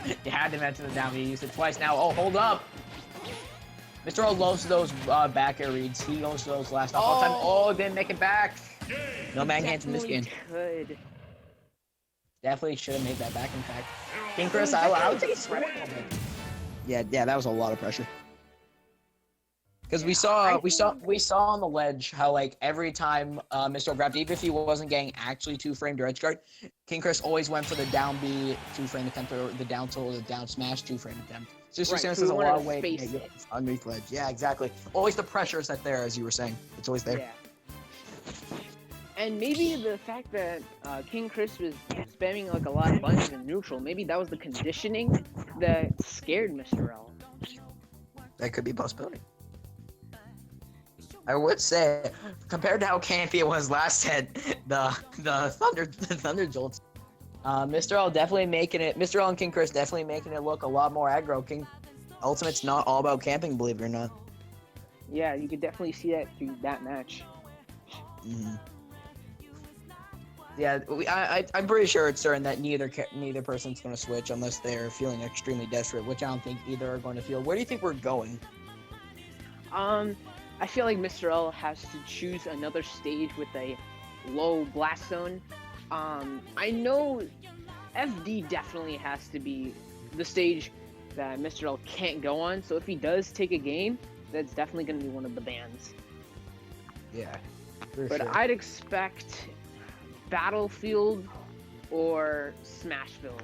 it. You had to mention the down B. You used it twice now. Oh, hold up. Mr. O loves those back air reads. He goes to those last all time. Oh, didn't make it back. No man hands in this game. Could. Definitely should have made that back, in fact. King Chris, I would say he's sweating a little bit. Yeah, that was a lot of pressure. Because we saw on the ledge how like every time Mr. O grabbed, even if he wasn't getting actually 2-frame to edge guard, King Chris always went for the down B 2-frame attempt or the down tilt or the down smash 2-frame attempt. Just Right, there's so a we wanted lot to of weight space it. underneath ledge. Yeah, exactly. Always the pressure is there, as you were saying. It's always there. Yeah. And maybe the fact that King Chris was spamming like a lot of buttons in neutral, maybe that was the conditioning that scared Mr. L. That could be a possibility. I would say, compared to how campy it was last set, the thunder jolts. Mr. L definitely making it. Mr. L and King Chris definitely making it look a lot more aggro. King Ultimate's not all about camping, believe it or not. Yeah, you could definitely see that through that match. Mm-hmm. Yeah, I'm pretty sure it's certain that neither person's going to switch unless they're feeling extremely desperate, which I don't think either are going to feel. Where do you think we're going? I feel like Mr. L has to choose another stage with a low blast zone. I know FD definitely has to be the stage that Mr. L can't go on, so if he does take a game, that's definitely going to be one of the bans. Yeah, but sure. I'd expect Battlefield or Smashville,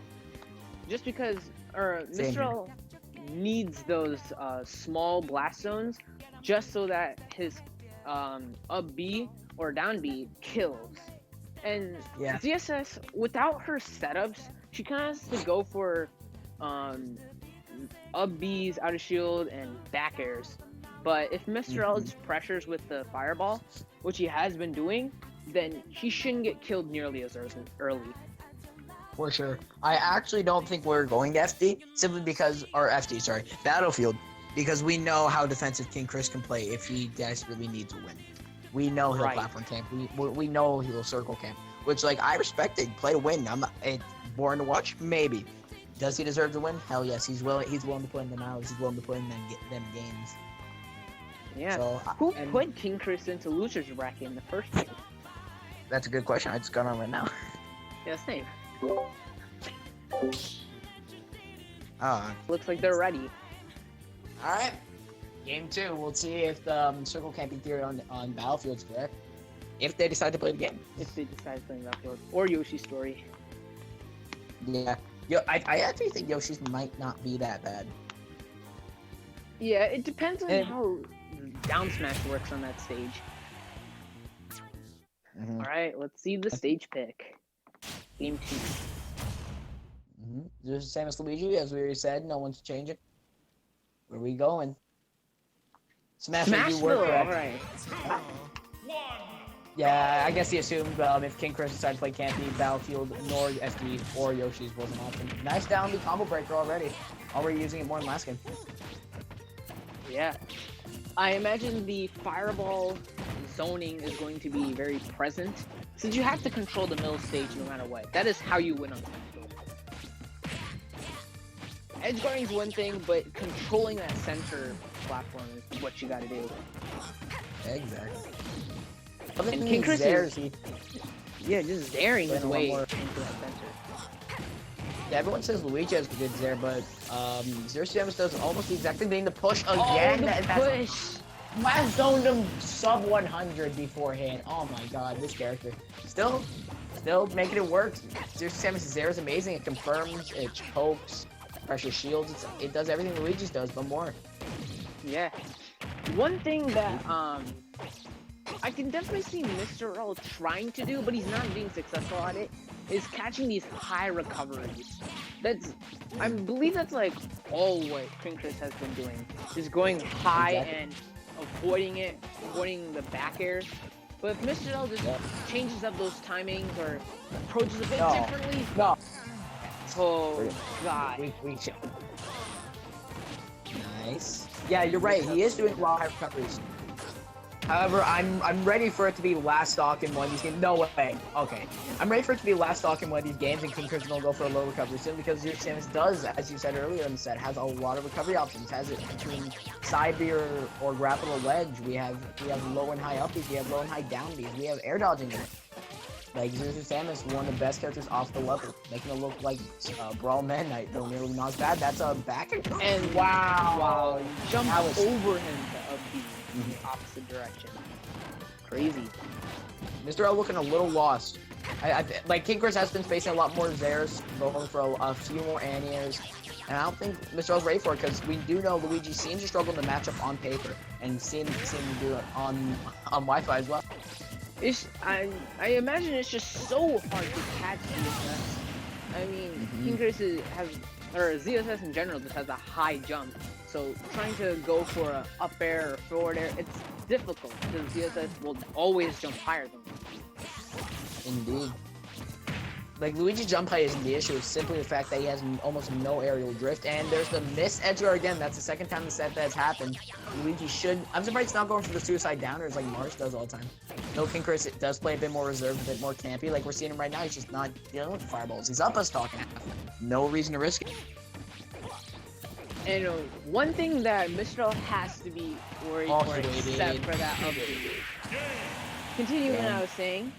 just because Mr. L needs those small blast zones just so that his up B or down B kills. And yeah. ZSS, without her setups, she kind of has to go for up Bs, out of shield, and back airs. But if Mr. L just pressures with the fireball, which he has been doing, then he shouldn't get killed nearly as early. For sure. I actually don't think we're going to FD, simply because, or FD, sorry, Battlefield, because we know how defensive King Chris can play if he desperately needs a win. We know he'll Right. platform camp. We know he'll circle camp, which, like, I respect it. Play to win. It's boring to watch? Maybe. Does he deserve to win? Hell yes. He's willing to put in them hours. He's willing to put in them games. Yeah. So, Who and put King Chris into loser's bracket in the first place? that's a good question. I just got on right now. Yeah, same. Oh, Looks like they're ready. all right. Game 2. We'll see if the circle camping theory on Battlefield's correct. If they decide to play the game. If they decide to play Battlefield or Yoshi's Story. Yeah. I actually think Yoshi's might not be that bad. Yeah, it depends on Eh. how down smash works on that stage. Mm-hmm. All right, let's see the stage pick. Game 2. Mm-hmm. Just the same as Luigi, as we already said. No one's changing. Where we going? Smash will do work, Smashville, correct? alright. Yeah, I guess he assumed if King Chris decided to play Campy, Battlefield, nor FD, or Yoshi's was an option. Nice down B combo breaker already. Already using it more than last game. Yeah. I imagine the fireball zoning is going to be very present, since you have to control the middle stage no matter what. That is how you win on Smashville. Edge guarding is one thing, but controlling that center platform is what you gotta do. Exactly. And King Chris is, he, yeah, just zaring his Playing a lot way more. into that center. yeah, everyone says Luigi has good Zare, but Zero Samus does almost the exact same thing. The push again. Oh, the push! Last zoned him sub 100 beforehand. Oh my god, this character. Still making it work. Zero Samus Zare is amazing. It confirms, it chokes, pressure shields. It does everything Luigi's does, but more. Yeah. One thing that I can definitely see Mr. Earl trying to do, but he's not being successful at it, is catching these high recoveries. I believe that's like all what King Chris has been doing, is going high Exactly. and avoiding the back airs. But if Mr. Earl just changes up those timings or approaches a bit No. differently, No. oh god. We should. Nice. Yeah, you're right. He is doing wild high recoveries. However, I'm ready for it to be last stock in one of these games. No way. Okay. I'm ready for it to be last stock in one of these games, and King Chris is going to go for a low recovery soon because Zero Samus does, as you said earlier in the set, has a lot of recovery options. Has it between side B or grapple or ledge. We have low and high upbeats. We have low and high down Bs. We have air dodging in it. Like, Zero Samus, one of the best characters off the level, making it look like Brawl Man Knight, though nearly not as bad. That's a back And wow, you jumped That was- over him to upbeat in the opposite direction. Crazy. Mr. L looking a little lost. Like, King Chris has been facing a lot more Zares, going for a few more Anniers, and I don't think Mr. L's ready for it, because we do know Luigi seems to struggle to match up on paper, and seem to do it on Wi-Fi as well. I imagine it's just so hard to catch ZSS. I mean, King Chris or ZSS in general just has a high jump, so trying to go for a up air or forward air, it's difficult because ZSS will always jump higher than you. Indeed. Like, Luigi's jump height isn't the issue, it's simply the fact that he has almost no aerial drift, and there's the miss edge guard again. That's the second time the set that's happened. Luigi should... I'm surprised he's not going for the suicide downers like Marsh does all the time. No, King Chris does play a bit more reserved, a bit more campy. Like, we're seeing him right now, he's just not dealing with fireballs. He's up us talking. No reason to risk it. And one thing that Mr. L has to be worried for, except for that upbeat. Continuing what I was saying,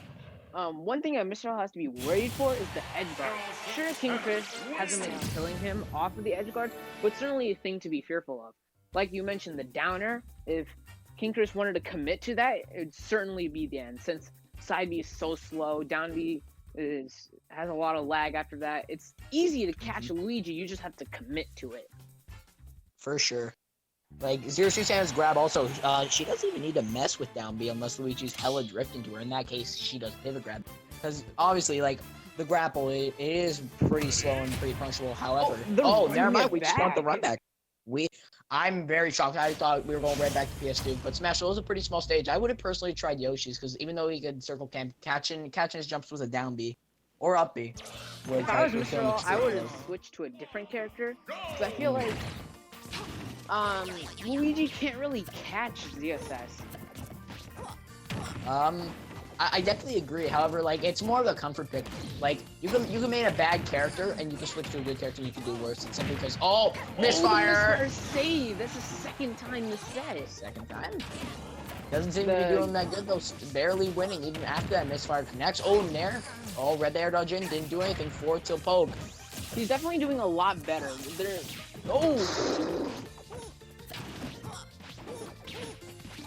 one thing that Mr. L has to be worried for is the edge guard. Sure, King Chris hasn't been killing him off of the edge guard, but certainly a thing to be fearful of. Like you mentioned, the downer, if King Chris wanted to commit to that, it would certainly be the end, since side B is so slow, down B has a lot of lag after that. It's easy to catch Luigi, you just have to commit to it. For sure. Like, Zero Susan's grab also, she doesn't even need to mess with down B unless Luigi's hella drifting to her. In that case, she does pivot grab. Because, obviously, like, the grapple, it is pretty slow and pretty punishable. However, never mind, we just want the run back. I'm very shocked. I thought we were going right back to PS2, but Smash Bros. Was a pretty small stage. I would have personally tried Yoshi's because even though he could circle camp, catching his jumps was a down B or up B. If I was Mr. L, I would have switched to a different character because I feel like Luigi can't really catch ZSS. I definitely agree. However, like it's more of a comfort pick. Like you can make a bad character and you can switch to a good character and you can do worse. It's simply because misfire. Misfire save. That's the second time this set. Second time. Doesn't seem to be doing that good though. Barely winning even after that misfire connects. Oh, Nair. Oh, red air dodge in. Didn't do anything. Forward till poke. He's definitely doing a lot better.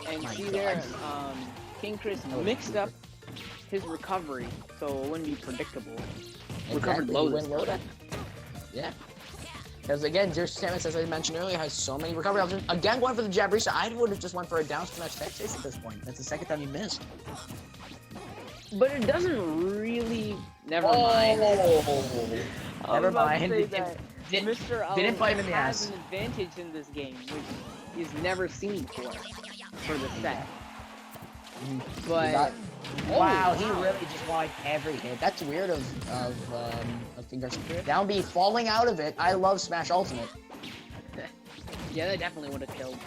And My see God. there, King Chris mixed up his recovery, so it wouldn't be predictable. Recovered low this time. Yeah. Because again, Zero Samus, as I mentioned earlier, has so many recovery options. Again, going for the jab reset. I would have just went for a down smash tech chase at this point. That's the second time he missed. But it doesn't really. Never mind. Never mind. Mr. L didn't bite him in the has ass. an advantage in this game, which he's never seen before for the set. But wow, he really just wanted every hit. That's weird of fingers. Down B falling out of it. I love Smash Ultimate. yeah, that definitely would have killed.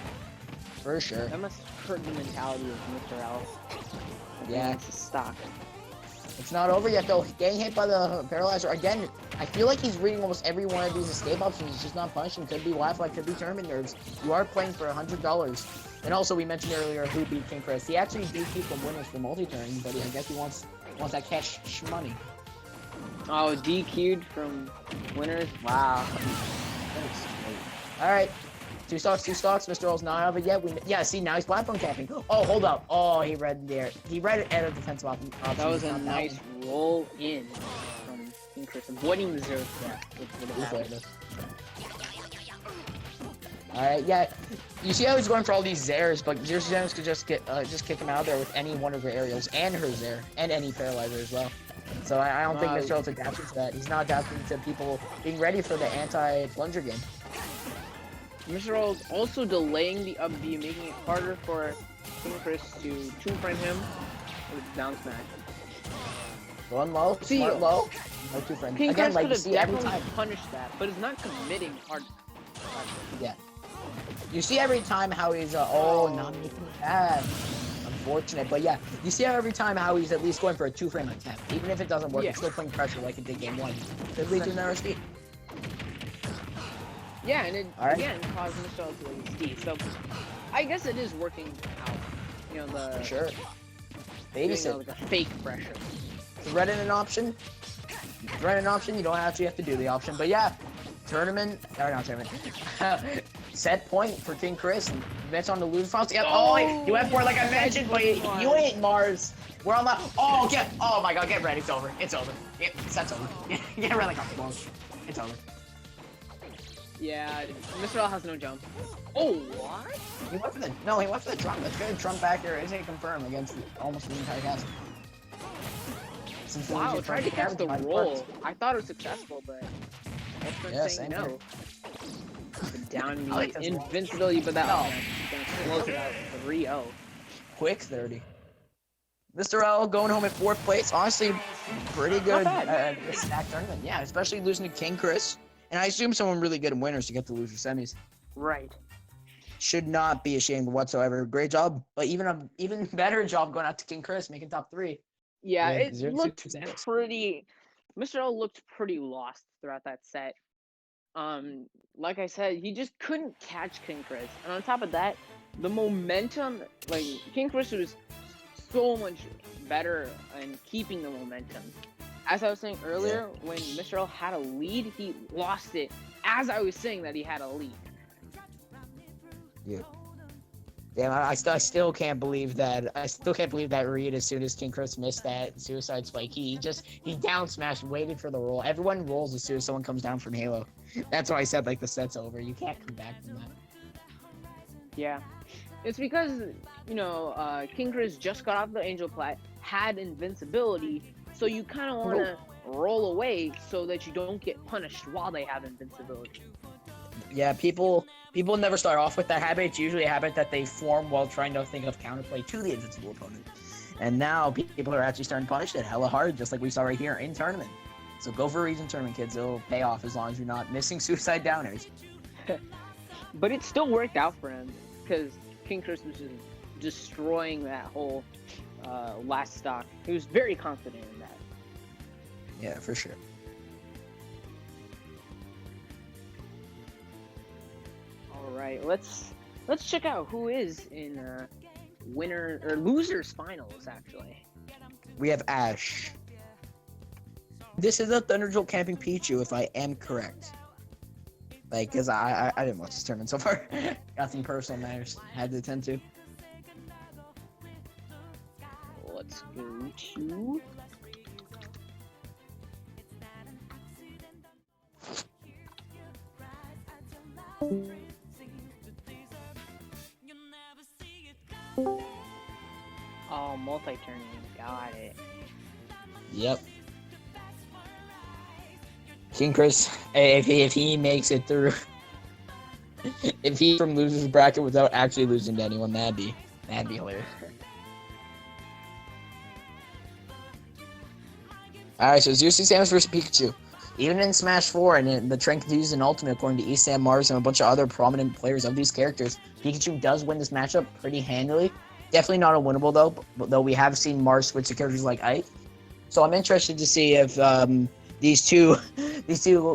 For sure. That must hurt the mentality of Mr. L. Yeah. It's a stock. It's not over yet though. Getting hit by the paralyzer again. I feel like he's reading almost every one of these escape options. He's just not punishing. Could be Wi-Fi, could be tournament nerves. You are playing for $100. And also, we mentioned earlier who beat King Chris. He actually did keep the winners for multi-turning, but I guess he wants that cash money. Oh, DQ'd from winners. Wow. All right, two stocks. Mr. L's not out of it yet. See, now he's platform capping. Oh, hold up. Oh, he read there. He read it at a defensive option. That was a nice roll in from King Chris, avoiding the zero step. Alright, yeah. You see how he's going for all these Zairs, but Zero Samus could just kick him out of there with any one of her aerials and her Zair and any paralyzer as well. So I don't think Mr. L's adapted to that. He's not adapting to people being ready for the anti-plunger game. Mr. L's also delaying the up B, making it harder for King Chris to two-frame him with down smash. Going low, See, smart low. No two frames. King Again, Chris like could you have see every definitely time. punished that, but is not committing hard. Yeah. You see every time how he's not making it bad. Unfortunate, but yeah, you see how every time how he's at least going for a two-frame attempt, even if it doesn't work, Yeah. he's still putting pressure like it did game one. Could lead to an RSD. Yeah, and it Alright. again caused Mr. L to lose D. So I guess it is working out. You know, the Sure. doing, Babysit. like a fake pressure. Thread in an option. You don't actually have to do the option, but yeah, not tournament. Set point for King Chris. And Vince on the lose fronts. Yeah, you went for it like I mentioned, but you ain't Mars. We're on the. Oh my God, get ready. It's over. It's over. Set's over. Get ready, like a It's over. Yeah, Mr. L has no jump. Oh, what? He went for the Trump. That's good. Trump back there isn't confirmed against almost the entire cast. Since Wow, Luigi tried to catch the my roll. parts. I thought it was successful, but Yeah, saying same no. here. The down I like this roll. invincibility, but that No. was gonna close it out 3-0. Quick 30. Mr. L going home in 4th place. Honestly, pretty good bad. stack tournament. Yeah, especially losing to King Chris. And I assume someone really good in winners to get to loser semis. Right. Should not be ashamed whatsoever. Great job. But even better job going out to King Chris, making top 3. Yeah, Yeah, it 0-2 looked Samus. pretty. Mr. L looked pretty lost throughout that set. Like I said, he just couldn't catch King Chris, and on top of that, the momentum. Like King Chris was so much better in keeping the momentum. As I was saying earlier, when Mr. L had a lead, he lost it. As I was saying that he had a lead. Yeah. Damn, I still can't believe that. I still can't believe that read as soon as King Chris missed that suicide spike. He down smashed, waited for the roll. Everyone rolls as soon as someone comes down from Halo. That's why I said like the set's over. You can't come back from that. Yeah. It's because, King Chris just got off the Angel Plat, had invincibility, so you kind of want to roll away so that you don't get punished while they have invincibility. Yeah, people never start off with that habit. It's usually a habit that they form while trying to think of counterplay to the invincible opponent. And now people are actually starting to punish it hella hard, just like we saw right here in tournament. So go for a region tournament, kids. It'll pay off as long as you're not missing suicide downers. But it still worked out for him because King Chris was just destroying that whole last stock. He was very confident in that. Yeah, for sure. All right, let's check out who is in winner or losers finals actually. We have Ash. This is a Thunderjolt camping Pichu, if I am correct. Like, cause I didn't watch this tournament so far. Got some personal matters had to attend to. Let's go to oh, multi-turning, got it. Yep. King Chris, if he makes it through, if he from losers bracket without actually losing to anyone, that'd be hilarious. Alright, so Zeus Samus versus Pikachu. Even in Smash 4 and in the trend continues in Ultimate, according to Esam Mars and a bunch of other prominent players of these characters, Pikachu does win this matchup pretty handily. Definitely not unwinnable though we have seen Mars switch to characters like Ike. So I'm interested to see if these two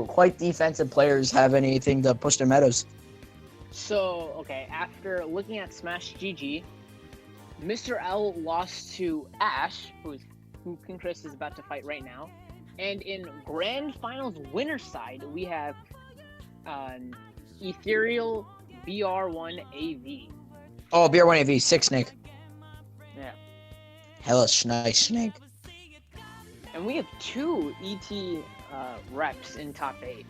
quite defensive players have anything to push their meadows. So, okay, after looking at Smash GG, Mr. L lost to Ash, who King Chris is about to fight right now. And in Grand Finals winner side, we have Ethereal BR1AV. Oh, BR1AV, sick snake. Yeah. Hella nice snake. And we have two ET reps in top 8.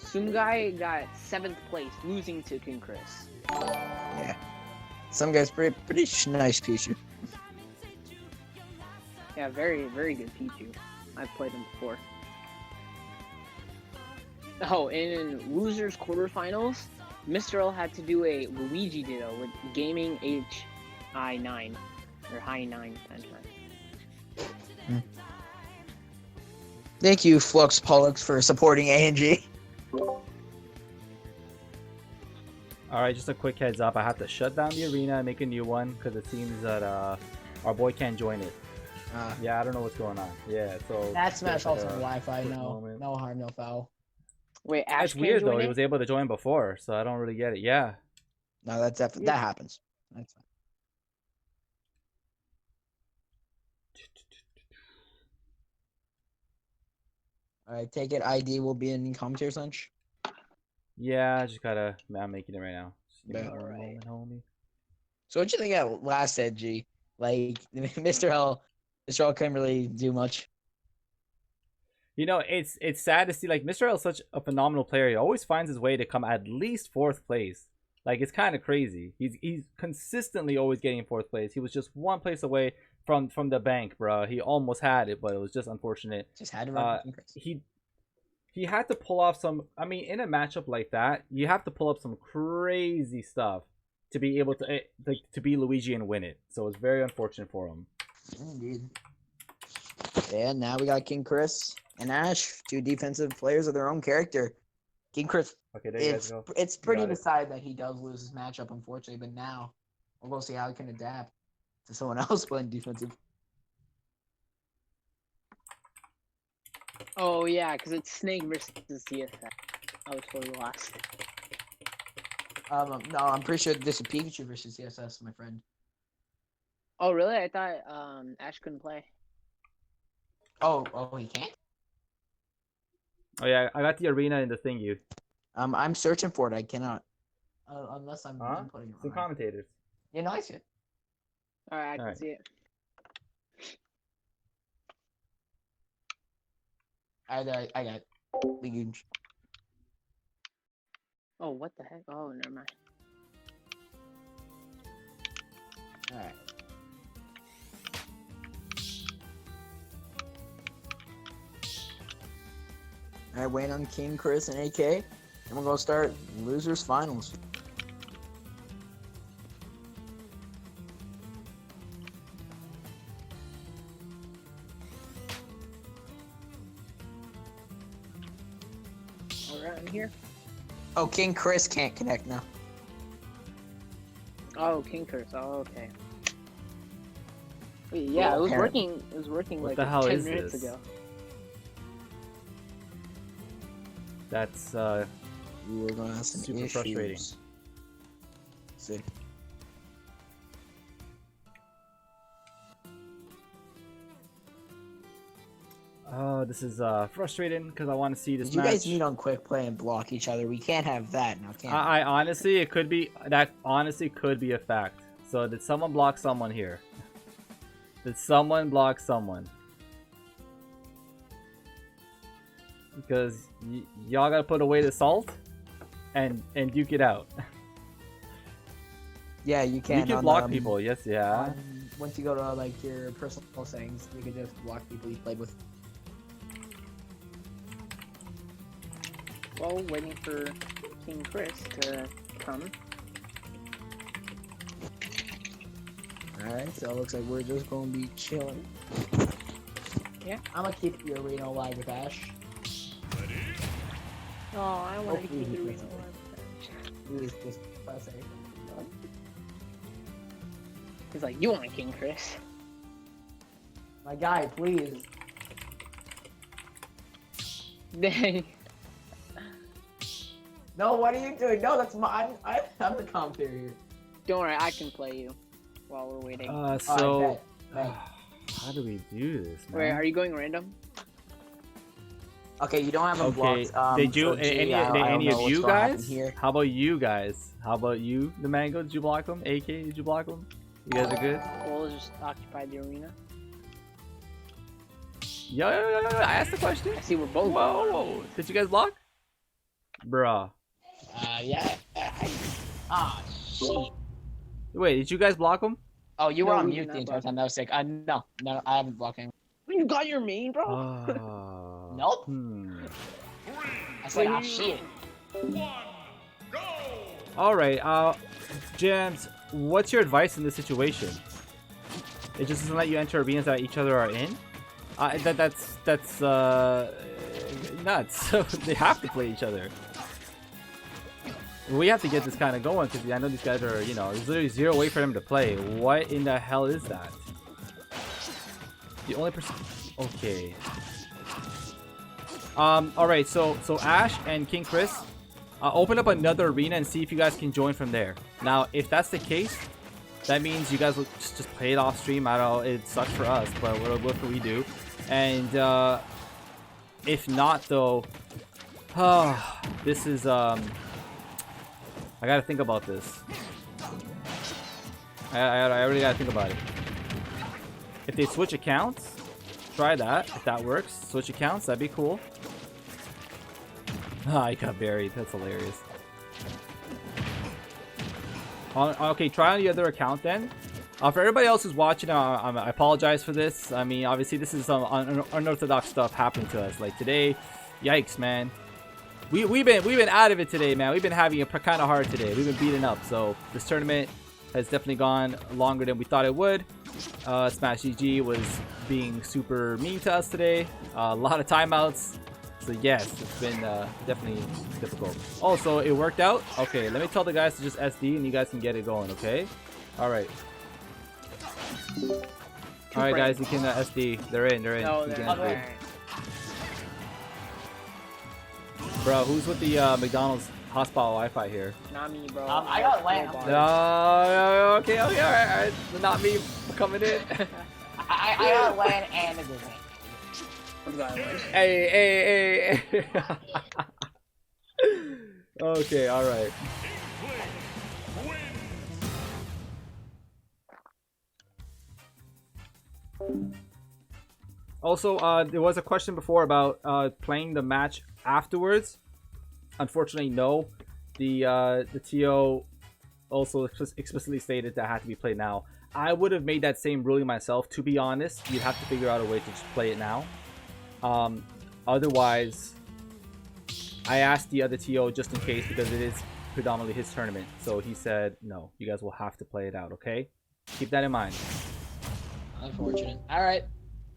Sumgai got 7th place, losing to King Chris. Yeah. Some guy's pretty nice Pichu. Yeah, very, very good Pichu. I've played him before. Oh, and in losers quarterfinals, Mr. L had to do a Luigi Ditto with Gaming HI9 or High 9 times 9. Thank you, Flux Pollux, for supporting AnG. Alright, just a quick heads up. I have to shut down the arena and make a new one because it seems that our boy can't join it. Yeah, I don't know what's going on. Yeah, so That Smash Ultimate Wi-Fi, quick no moment. harm, no foul. Wait, Ash That's can't weird join though. He it? was able to join before, so I don't really get it. Yeah. No, that's definitely that happens. That's fine. All right, take it. ID will be in commentaries lunch. Yeah, I just gotta. I'm making it right now. Just give me Yeah. one Alright. moment, homie. So what you think of last G? Like Mr. L couldn't really do much. You know, it's sad to see. Like Mr. L is such a phenomenal player. He always finds his way to come at least 4th place. Like it's kind of crazy. He's consistently always getting 4th place. He was just 1 place away from the bank, bro. He almost had it, but it was just unfortunate. Just had to run. He had to pull off some. I mean, in a matchup like that, you have to pull up some crazy stuff to be able to be Luigi and win it. So it's very unfortunate for him. Indeed. Yeah, now we got King Chris and Ash, 2 defensive players of their own character. King Chris, Okay, there you guys go. it's pretty got it. decided that he does lose his matchup, unfortunately. But now we'll see how he can adapt to someone else playing defensive. Oh yeah, because it's Snake versus CSS. I was totally lost. No, I'm pretty sure this is Pikachu versus CSS, my friend. Oh really? I thought Ash couldn't play. Oh, he can't. Oh yeah, I got the arena in the thingy. I'm searching for it. I cannot. Unless I'm Huh? putting it The wrong. commentators. Yeah, no, I see it. Alright, I can Alright. see it. I got League. Oh, what the heck? Oh, never mind. All right. All right, waiting on King, Chris, and AK. And we're gonna start losers finals. Around here. Oh, King Chris can't connect now. Oh, King Curse. Oh, okay. Wait, yeah, it was Apparently. working. It was working What like the hell 10 is minutes this? ago. That's We're gonna have some Super issues. frustrating. See. oh, this is frustrating because I want to see this Did you match. guys meet on quick play and block each other? We can't have that now, can we? I honestly, it could be that. Honestly, could be a fact. So did someone block someone here? Did someone block someone? Because y'all gotta put away the salt and duke it out. Yeah, you can. You can block people. Yes, yeah. Once you go to like your personal settings, you can just block people you played with. Well, waiting for King Chris to come. Alright, so it looks like we're just gonna be chilling. Yeah. I'm gonna keep the arena alive with Ash. Oh, I want to Hopefully keep he the plays reason it. Please, just press A. He's like, you want King Chris? My guy, please. Dang. No, what are you doing? No, that's my. I'm the commentator here. Don't worry, I can play you while we're waiting. So Alright, bet. how do we do this, man? Wait, are you going random? Okay, you don't have them Okay, blocked. did you so G, any I don't any know of what's you gonna happen guys? here. How about you guys? How about you, the Mango? Did you block them? AK, did you block them? You guys are good. We'll just occupy the arena. Yo, I asked the question. I see we're both. Whoa, did you guys block? Bruh. Yeah. Shit. Wait, did you guys block them? Oh, you were No, on we did mute not the entire block. time. That was sick. No, I haven't blocked him. You got your main, bro. Nope. I said, Wait, shit. All right, Jams, what's your advice in this situation? It just doesn't let you enter arenas that each other are in. That's nuts. They have to play each other. We have to get this kind of going because I know these guys are, you know, there's literally 0 way for them to play. What in the hell is that? The only person. Okay. All right. So Ash and King Chris, open up another arena and see if you guys can join from there. Now, if that's the case, that means you guys will just play it off stream. I don't know. It sucks for us, but what can we do? And if not, though, this is I gotta think about this. I really gotta think about it. If they switch accounts, try that. If that works, switch accounts, that'd be cool. I got buried. That's hilarious. Okay, try on the other account then. For everybody else who's watching, I apologize for this. I mean, obviously, this is some unorthodox stuff happening to us. Like today, yikes, man. We've been out of it today, man. We've been having it kind of hard today. We've been beaten up. So this tournament has definitely gone longer than we thought it would. Smash GG was being super mean to us today. A lot of timeouts. So yes, it's been definitely difficult. Oh, so it worked out? Okay, let me tell the guys to just SD and you guys can get it going, okay? Alright. Alright guys, you can SD. They're in. No, You they're can not. SD. Bro, who's with the McDonald's hotspot Wi-Fi here? Not me, bro. I got land. Okay, alright. Not me coming in. I got land and a good land. I'm going with. Hey. Okay, alright. Also, there was a question before about playing the match afterwards. Unfortunately, no. The TO also explicitly stated that had to be played now. I would have made that same ruling myself. To be honest, you'd have to figure out a way to just play it now. Otherwise, I asked the other TO just in case because it is predominantly his tournament. So he said, no, you guys will have to play it out, okay? Keep that in mind. Unfortunate. All right.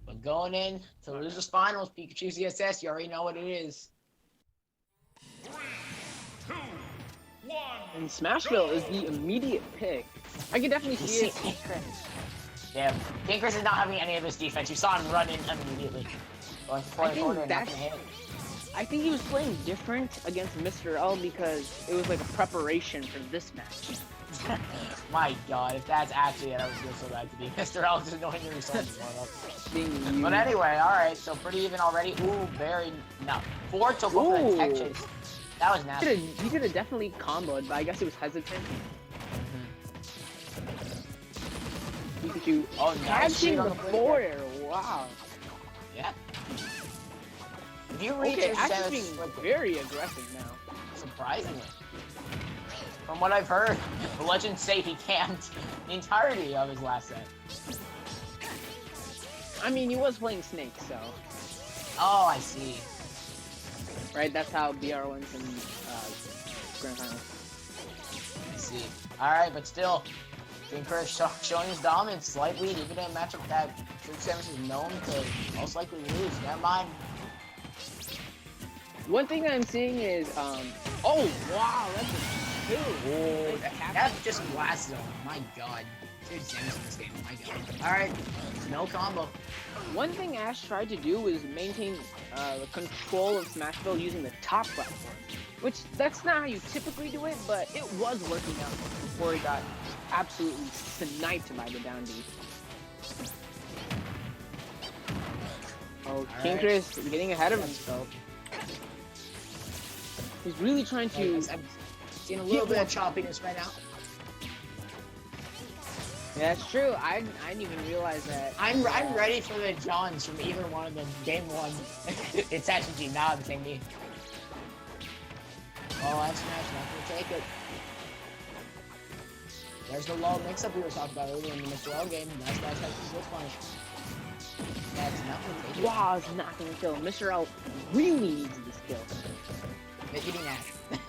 But going in to the losers finals, Pikachu CSS, you already know what it is. 3, 2, 1. And Smashville is the immediate pick. I can definitely see it. Yeah, King Chris is not having any of his defense. You saw him run in immediately. Going for I think corner, not that's- gonna hit. I think he was playing different against Mr. L because it was like a preparation for this match. My God, if that's actually it, I would feel so bad to be Mr. L just knowing your results. Being But anyway, all right, so pretty even already. Ooh, very no. 4 took over the tech Ooh. chase. That was nasty. He could have definitely comboed, but I guess he was hesitant. Pikachu Oh, nice catching shit on the the forward air. Wow. Yeah. If you reach Okay, your Ash is set, being very aggressive now. surprisingly. From what I've heard, the legends say he camped the entirety of his last set. I mean, he was playing Snake, so Oh, I see. right. That's how BR wins in Grand Finals. I see. Alright, but still, King Chris showing his dominance, slight lead, even in a matchup that Truth Samus is known to most likely lose. Never mind. One thing I'm seeing is, oh wow, that's a 2. Whoa, that's just blast zone. My God. Truth Samus in this game. My God. Alright, no combo. One thing Ash tried to do was maintain the control of Smashville using the top platform, which that's not how you typically do it, but it was working out before he got absolutely sniped by the down B. Oh, King Alright. Chris getting ahead of himself. He's really trying to. I'm seeing a little bit of choppiness right now. Yeah, that's true. I didn't even realize that. I'm ready for the Johns from either one of them. Game 1. It's actually now the same game. Oh, that's Smash. Not gonna take it. There's the low mix-up we were talking about earlier in the Mr. L game. That's actually good punish. That's not gonna take it. Wow, it's not gonna kill. Mr. L really needs this kill. Hitting Ash.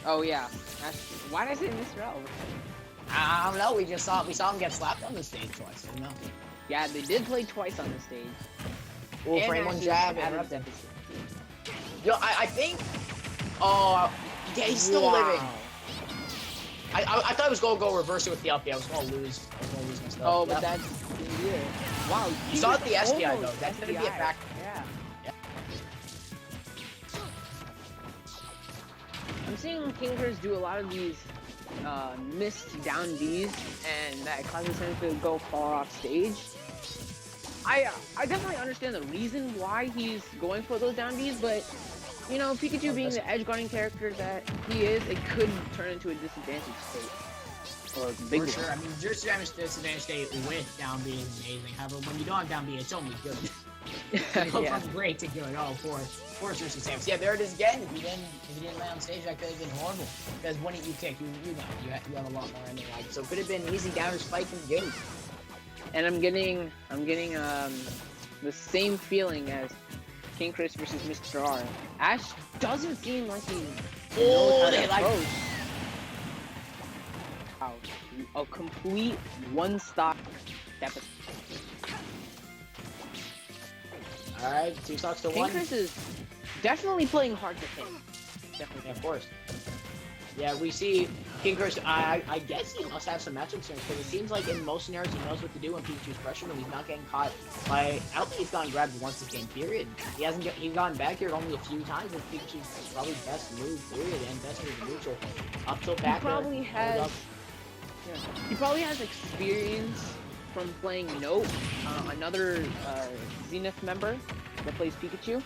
Oh yeah. Ash, why did I say Mr. L? I don't know. We saw him get slapped on the stage twice. I don't know. Yeah, they did play twice on the stage. Oh, And frame one Ash jab, is interrupt him. deficit. Yo, I think. Oh, yeah, he's still Wow. living. I thought I was gonna go reverse it with the up B. I was gonna lose my stuff. Oh, but Yep. that's weird. Wow. You saw it the was SDI though. almost That's gonna be a SDI. factor. Yeah. Yeah. I'm seeing King Chris do a lot of these missed down Bs, and that causes him to go far off stage. I definitely understand the reason why he's going for those down Bs, but you know, Pikachu being the edge guarding character that he is, it could turn into a disadvantage state. Or a big For one. sure. I mean, your disadvantage state with down B is amazing. However, when you don't have down B, it's only good. It goes Yeah. from great to good. Oh, for Jersey Samus. Yeah, there it is again. If you didn't land on stage, that could have been horrible. Because when you kick, you have a lot more ending lag. So it could have been an easy downer spike in the game. And I'm getting the same feeling as King Chris versus Mr. R. Ash doesn't seem like he knows how to they like. approach. Wow, a complete one stock deficit. All right, 2 stocks to King 1. Chris is definitely playing hard to hit. Definitely. Yeah, of course. Yeah, we see King Chris. I guess he must have some matchup experience because it seems like in most scenarios he knows what to do when Pikachu's pressured and he's not getting caught by. I don't think he's gotten grabbed once this game. Period. He's gotten back here only a few times with Pikachu's probably best move. Period, and best move neutral. Up till back. He probably there, has. hold up. Yeah, he probably has experience from playing Note, another Zenith member that plays Pikachu.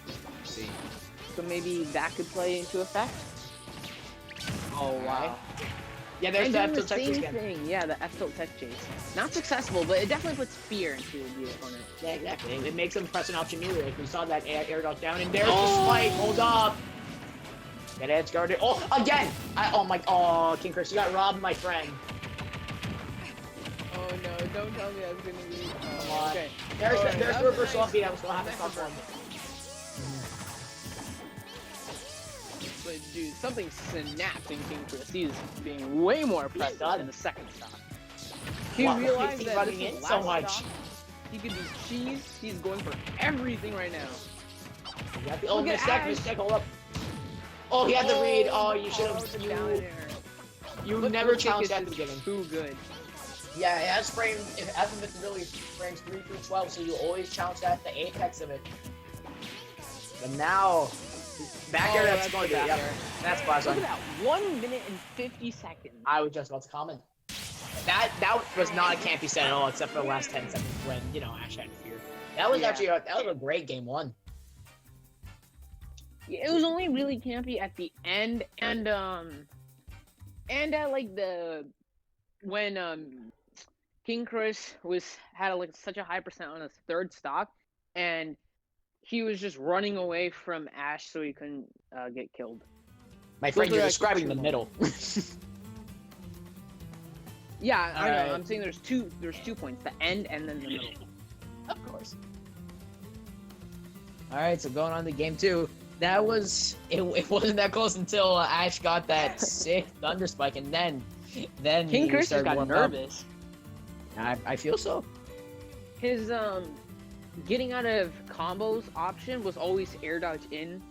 Let's see. So maybe that could play into effect. Oh wow. Yeah, there's And the doing the F-tilt tech same again. thing, yeah, the F-tilt tech chase. Not successful, but it definitely puts fear into the opponent. Yeah, exactly. It makes them press an option neither. Like we saw that air dot down, and there's the spike. Hold up. That edge guarded. Oh, again! Oh, King Chris, you got robbed, my friend. Oh no, don't tell me I was gonna be. Come on. Okay. There's Alright, the that reverse was off nice. beat. I was gonna have to stop one. dude, something snapped in King Chris. He's being way more aggressive in the second stock. He Wow, realized he's that running this is in last so much. stock. He could do cheese. He's going for everything right now. Oh, Look at mistake, hold up. Oh, he had the read. Oh, you should have. You never challenged that at the beginning. Too good. Yeah, it has frame. It has invincibility frames 3 through 12, so you always challenge that at the apex of it. But now, back air, that's going to do it. Yep, that's class Look on. at that, 1 minute and 50 seconds. I was just about to comment. That was not a campy set at all, except for the last 10 seconds when Ash had fear. That was actually that was a great game one. Yeah, it was only really campy at the end, and at like when King Chris had like such a high percent on his third stock, and he was just running away from Ash so he couldn't get killed. My friend, Those you're are describing the actually middle. Yeah, I know. Alright. I'm saying there's two points: the end and then the middle. Of course. All right, so going on to game 2. That was it wasn't that close until Ash got that sick thunder spike, and then King he Chris just started got warming up. nervous. I feel so. His getting out of combos option was always air dodge in,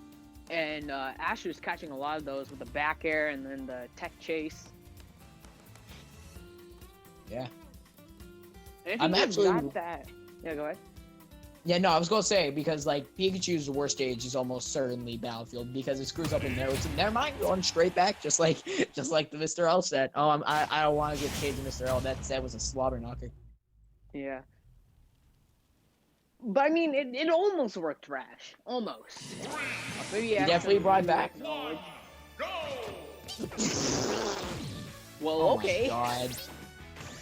and Ash was catching a lot of those with the back air and then the tech chase. Yeah. And I'm he actually- got that. Yeah, go ahead. Yeah, no, I was gonna say because like Pikachu's worst stage is almost certainly Battlefield because it screws up in there. It's never mind going straight back, just like the Mr. L set. Oh, I don't want to get caged to Mr. L. That set was a slobber knocker. Yeah. But I mean, it almost worked, Rash. Almost. Maybe He definitely brought back. One, go! Well, Oh okay. my God.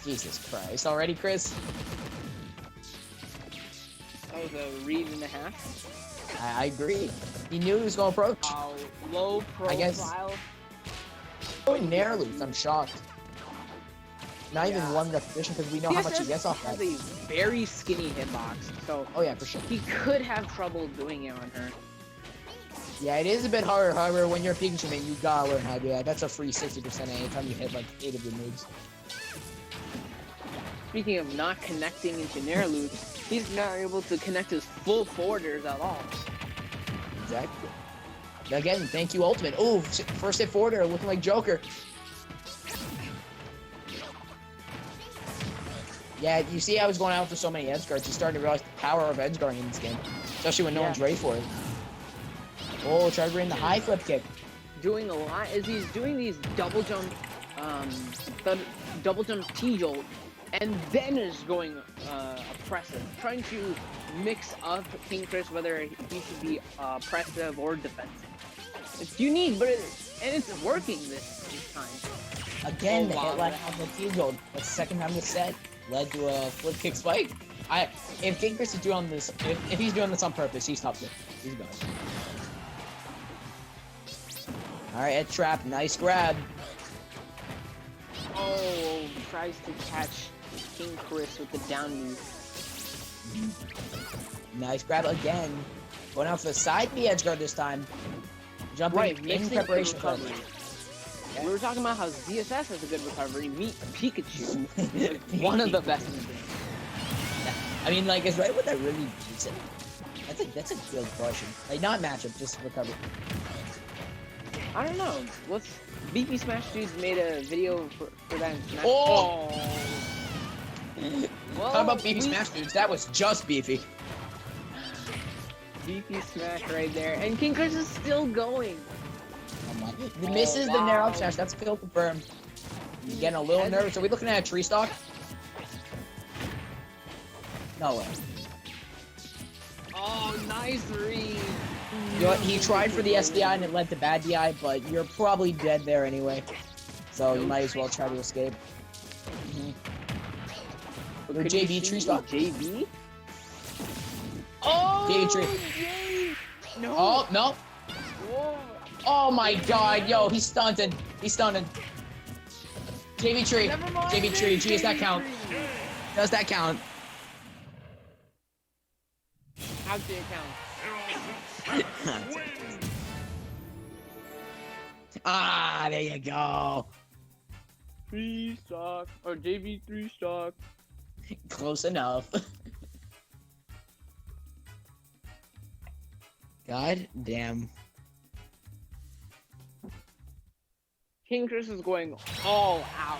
Jesus Christ! Already, Chris? That was a read and a half. I agree. He knew he was gonna approach. Low profile. I guess- Oh, narrowly. I'm shocked. Not even one repetition because we know how much he gets off has that. a very skinny hitbox, so Oh yeah, for sure. he could have trouble doing it on her. Yeah, it is a bit harder. However, when you're a Pikachu man, you gotta learn how to do that. That's a free 60% anytime you hit like 8 of your moves. Speaking of not connecting into Nair loops, he's not able to connect his full forwarders at all. Exactly. Again, thank you, Ultimate. Oh, first hit forwarder looking like Joker. Yeah, you see I was going out for so many edge guards. You're starting to realize the power of edge guarding in this game. Especially when no one's ready for it. Oh, try to bring the high flip kick. Doing a lot is he's doing these double jump, double jump T-jolt, and then is going oppressive, trying to mix up King Chris whether he should be oppressive or defensive. It's unique, but it's working this time. Again, Oh, the wow. hit line on the field goal. The second time this set led to a flip kick spike. If King Chris is doing this, if he's doing this on purpose, he's top 50. He's gone. All right, Ed Trap, nice grab. Oh, tries to catch King Chris with the down move. Nice grab again. Going out for the side B edge guard this time. Jumping in mixing preparation the for recovery. We were talking about how ZSS has a good recovery. Meet Pikachu, one of the best in the game. I mean, like, is right what that really beats it? That's a good question. Like, not matchup, just recovery. I don't know. BP Smash Dudes made a video for that in Smash. Oh! Well, How about BB Smash Dudes? That was just beefy. BP Smash right there, and King Chris is still going. Oh my. He misses the narrow up smash. That's kill confirmed. He's getting a little nervous. Are we looking at a tree stalk? No way. Oh, nice read. You know what? He tried for the SDI and it led to bad DI, but you're probably dead there anyway. So you might as well try to escape. Or Could JB you tree see stalk. JB? Oh, JB tree. No. Oh, no. Whoa. Oh my god, yo, he's stunted. He's stunted. JB tree. Never mind, JB tree. G, does that count? Does that count? How did it count? Ah, there you go. 3 stock or JV 3 stock. Close enough. God damn. King Chris is going all out.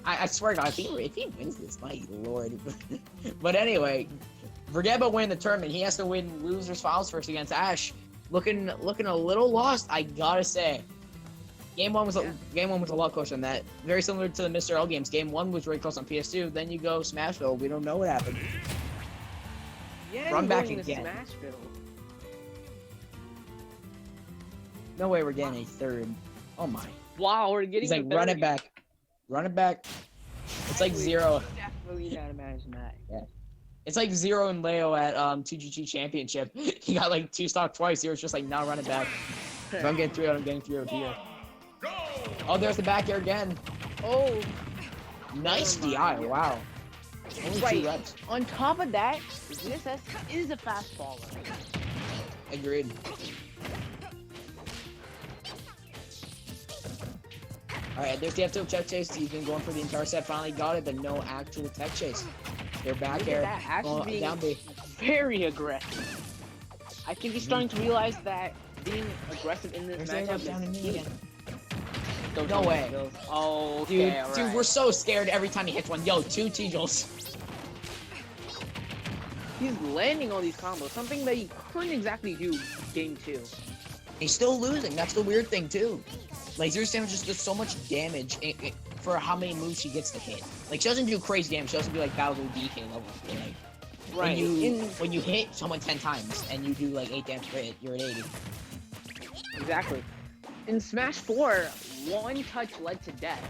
I swear to God, if he wins this, my lord. But anyway, forget about winning the tournament. He has to win losers finals first against Ash. Looking a little lost, I gotta say. Game one was a lot closer than that. Very similar to the Mr. L games. Game 1 was really close on PS2. Then you go Smashville. We don't know what happened. Yeah, Run back going to again. Smashville. No way we're getting a third. Oh my. Wow, we're getting. He's like, the run it third. back. Run it back. It's like Zero. Definitely not imagine that. It's like Zero and Leo at 2GG Championship. He got like 2 stock twice. Zero's just like, nah, run it back. If I'm getting 3 out, I'm getting 3 out here. Oh, there's the back air again. Oh, Nice Never DI. mind. Wow. Only 2 Right. reps. on top of that, ZSS is a fast faller. Agreed. Alright, there's the F2 tech chase. He's been going for the entire set. Finally got it, but no actual tech chase. They're back Look at air. that, actually being Down B. very aggressive. I think he's starting to realize that being aggressive in this There's the matchup down in is me key. again. Don't No do way. those. Oh, Dude, okay, dude, alright. we're so scared every time he hits one. Yo, 2 T-Jils. He's landing all these combos, something that he couldn't exactly do game 2. He's still losing. That's the weird thing, too. Like, Zero Sam just does so much damage for how many moves she gets to hit. Like, she doesn't do crazy damage. She doesn't do, like, Battle DK level. Like, Right. when you hit someone 10 times and you do, like, 8 damage per hit, you're at 80. Exactly. In Smash 4, one touch led to death.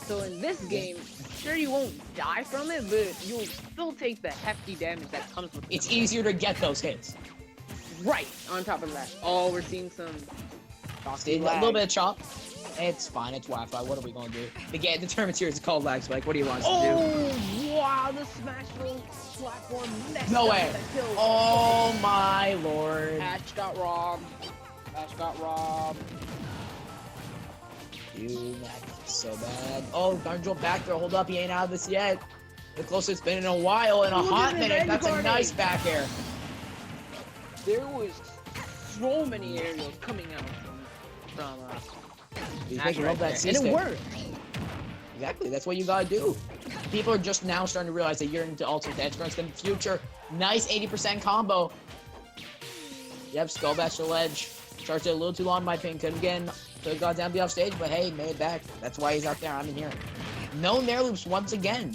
So in this game, sure you won't die from it, but you'll still take the hefty damage that comes with it. It's easier to get those hits. Right, on top of that. Oh, we're seeing some... See, a little bit of chop. It's fine. It's Wi-Fi. What are we going to do? The tournament's here. It's called lag spike. What do you want us to do? Oh, wow, the Smashville platform messed No up way. that kill. Oh, my lord. Ash got robbed. Ash got robbed. Dude, that's so bad. Oh, Garnjo back there. Hold up. He ain't out of this yet. The closest it's been in a while. In a Look hot at the minute. That's a Vanguard. nice back air. There was so many aerials coming out from He's Ash making right up that there. C And it stick. worked. Exactly. That's what you gotta do. People are just now starting to realize that you're into ultimate edge guards in the future. Nice 80% combo. Yep, skull bash to ledge. Charged it a little too long, in my opinion. Couldn't got down be off stage, but hey, made it back. That's why he's out there. I'm in here. No nair loops once again.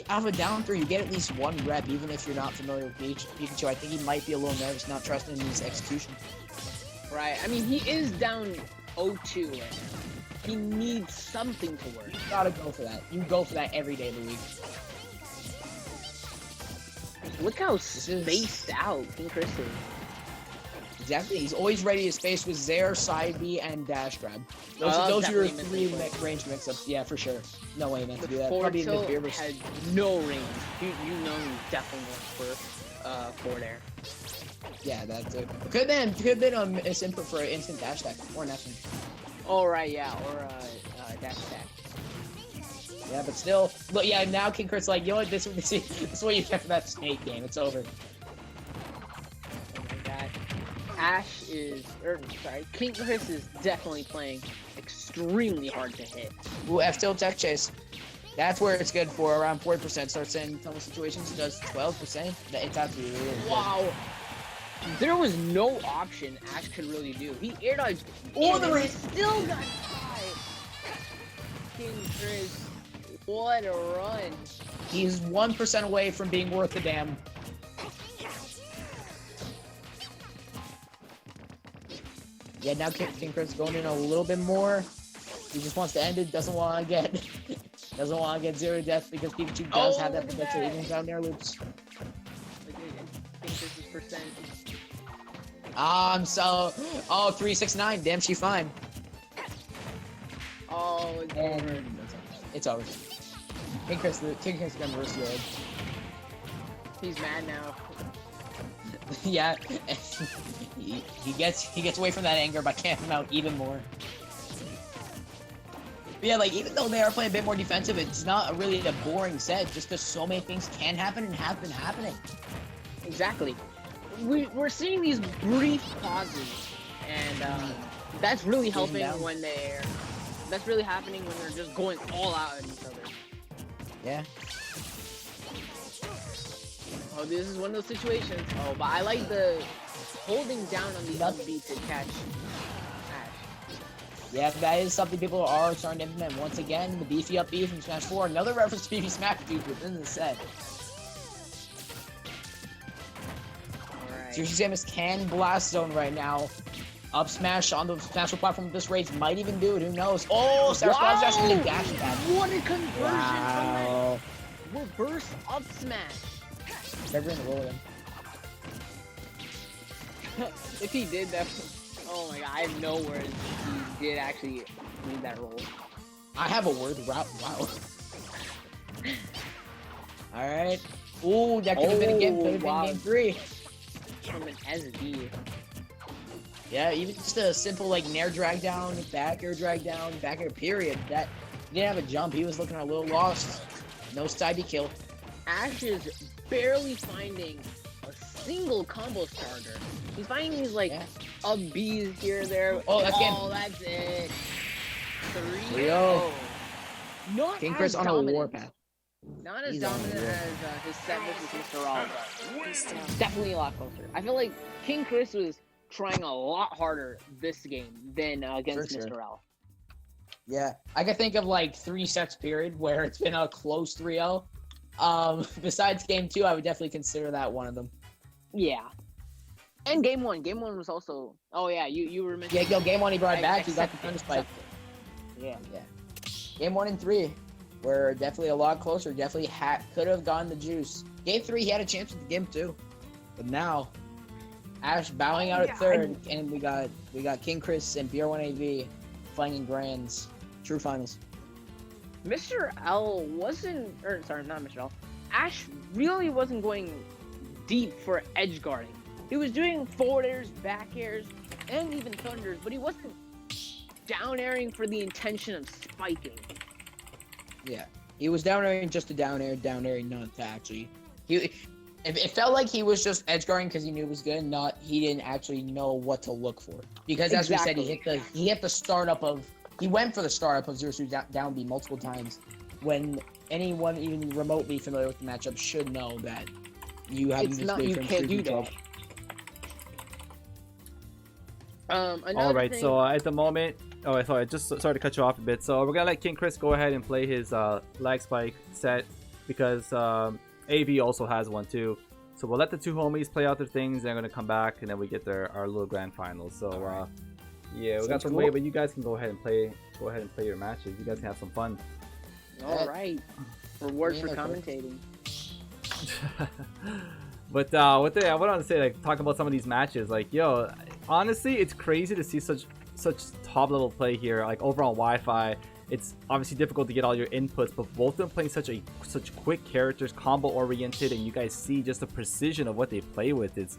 Out of a down 3, you get at least 1 rep, even if you're not familiar with Pikachu. I think he might be a little nervous, not trusting in his execution. Right. I mean, he is down 0-2 right now. He needs something to work. You gotta go for that. You go for that every day of the week. Look how is- spaced out King Chris is. Exactly. He's always ready to space with Zair, side B, and dash grab. Those are your definitely 3 meant to range mix-ups. Yeah, for sure. No way he meant to do The that. forward Probably even tilt the Beerverse. had no range. You know he's definitely going for forward air. Yeah, that's it. Could have been a misinput for an instant dash attack or nothing. Oh right, yeah, or dash attack. Yeah, but still, but yeah, now King Kurt's like, you know what, this is what you get for that snake game. It's over. Oh my god. Ash is, sorry, King Chris is definitely playing extremely hard to hit. Ooh, F tilt tech chase. That's where it's good for around 40%. Starts in tunnel situations, it does 12%. It's actually really good. Wow. There was no option Ash could really do. He air dodged. Oh, and the he re- still got tied. King Chris, what a run. He's 1% away from being worth a damn. Yeah, now King Chris going in a little bit more. He just wants to end it. Doesn't want to get zero death because Pikachu does have that potential even down there loops. Look at King Chris's percent. I'm so 369. Damn, she fine. Oh, it's over. And it's over. King Chris gonna reverse your edge. He's mad now. Yeah, He gets away from that anger by camping out even more. But yeah, like even though they are playing a bit more defensive, it's not really a boring set just because so many things can happen and have been happening. Exactly. We're seeing these brief pauses, and that's really helping when they're. That's really happening when they're just going all out at each other. Yeah. Oh, this is one of those situations. Oh, but I like the holding down on the up B to catch Ash. Yeah, that is something people are starting to implement once again. The beefy up B from Smash 4. Another reference to beefy Smash dude within the set. Alright. Seriously, Samus can blast zone right now. Up smash on the Smash 4 platform at this rate might even do it. Who knows? Oh, Sarah's dash really dash attack. What a conversion Wow. from that reverse up smash. Never in the roll with him. If he did that, oh my god, I have no words. He did actually need that roll. I have a word. Wow. Alright. Ooh, that could have been a game. Could have been game 3. From an SD. Yeah, even just a simple like nair drag down, back air drag down, back air period. That he didn't have a jump. He was looking a little lost. No side B kill. Ash is barely finding a single combo starter. He's finding these like up B's here or there. Oh, that's game. Oh, that's it. 3-0. 3-0. Not King as Chris on a dominant. warpath. Not as He's on dominant a as his set versus Mr. Raw, but definitely a lot closer. I feel like King Chris was trying a lot harder this game than against For sure. Mr. Raw. Yeah, I can think of like 3 sets period where it's been a close 3-0. Besides game 2, I would definitely consider that one of them. Yeah. And game 1. Game 1 was also. Oh yeah, you were mentioning. Yeah, game 1 he brought it back. He got the Accepted. thunder spike. Yeah. Game 1 and 3 were definitely a lot closer. Definitely could have gotten the juice. Game 3 he had a chance with the game 2, but now Ash bowing out at third, and we got King Chris and BR1AV playing in grands, true finals. Mr. L wasn't, or sorry, not Mr. L. Ash really wasn't going deep for edge guarding. He was doing forward airs, back airs, and even thunders, but he wasn't down airing for the intention of spiking. Yeah, he was down airing just to down air, not to actually. It felt like he was just edge guarding because he knew it was good, not he didn't actually know what to look for. Because as we said, he hit the startup of. He went for the startup of 0-2 down B multiple times, when anyone even remotely familiar with the matchup should know that you have It's not, you can't do that. All right, so at the moment, sorry to cut you off a bit. So we're gonna let King Chris go ahead and play his lag spike set because AV also has one too. So we'll let the two homies play out their things. They're gonna come back, and then we get our little grand finals. So yeah, we got some way, but you guys can go ahead and play your matches. You guys can have some fun. All right. Rewards for commentating. But what I want to say, like, talk about some of these matches, like, yo, honestly, it's crazy to see such top level play here. Like, over on Wi-Fi, it's obviously difficult to get all your inputs, but both of them playing such quick characters, combo oriented, and you guys see just the precision of what they play with. It's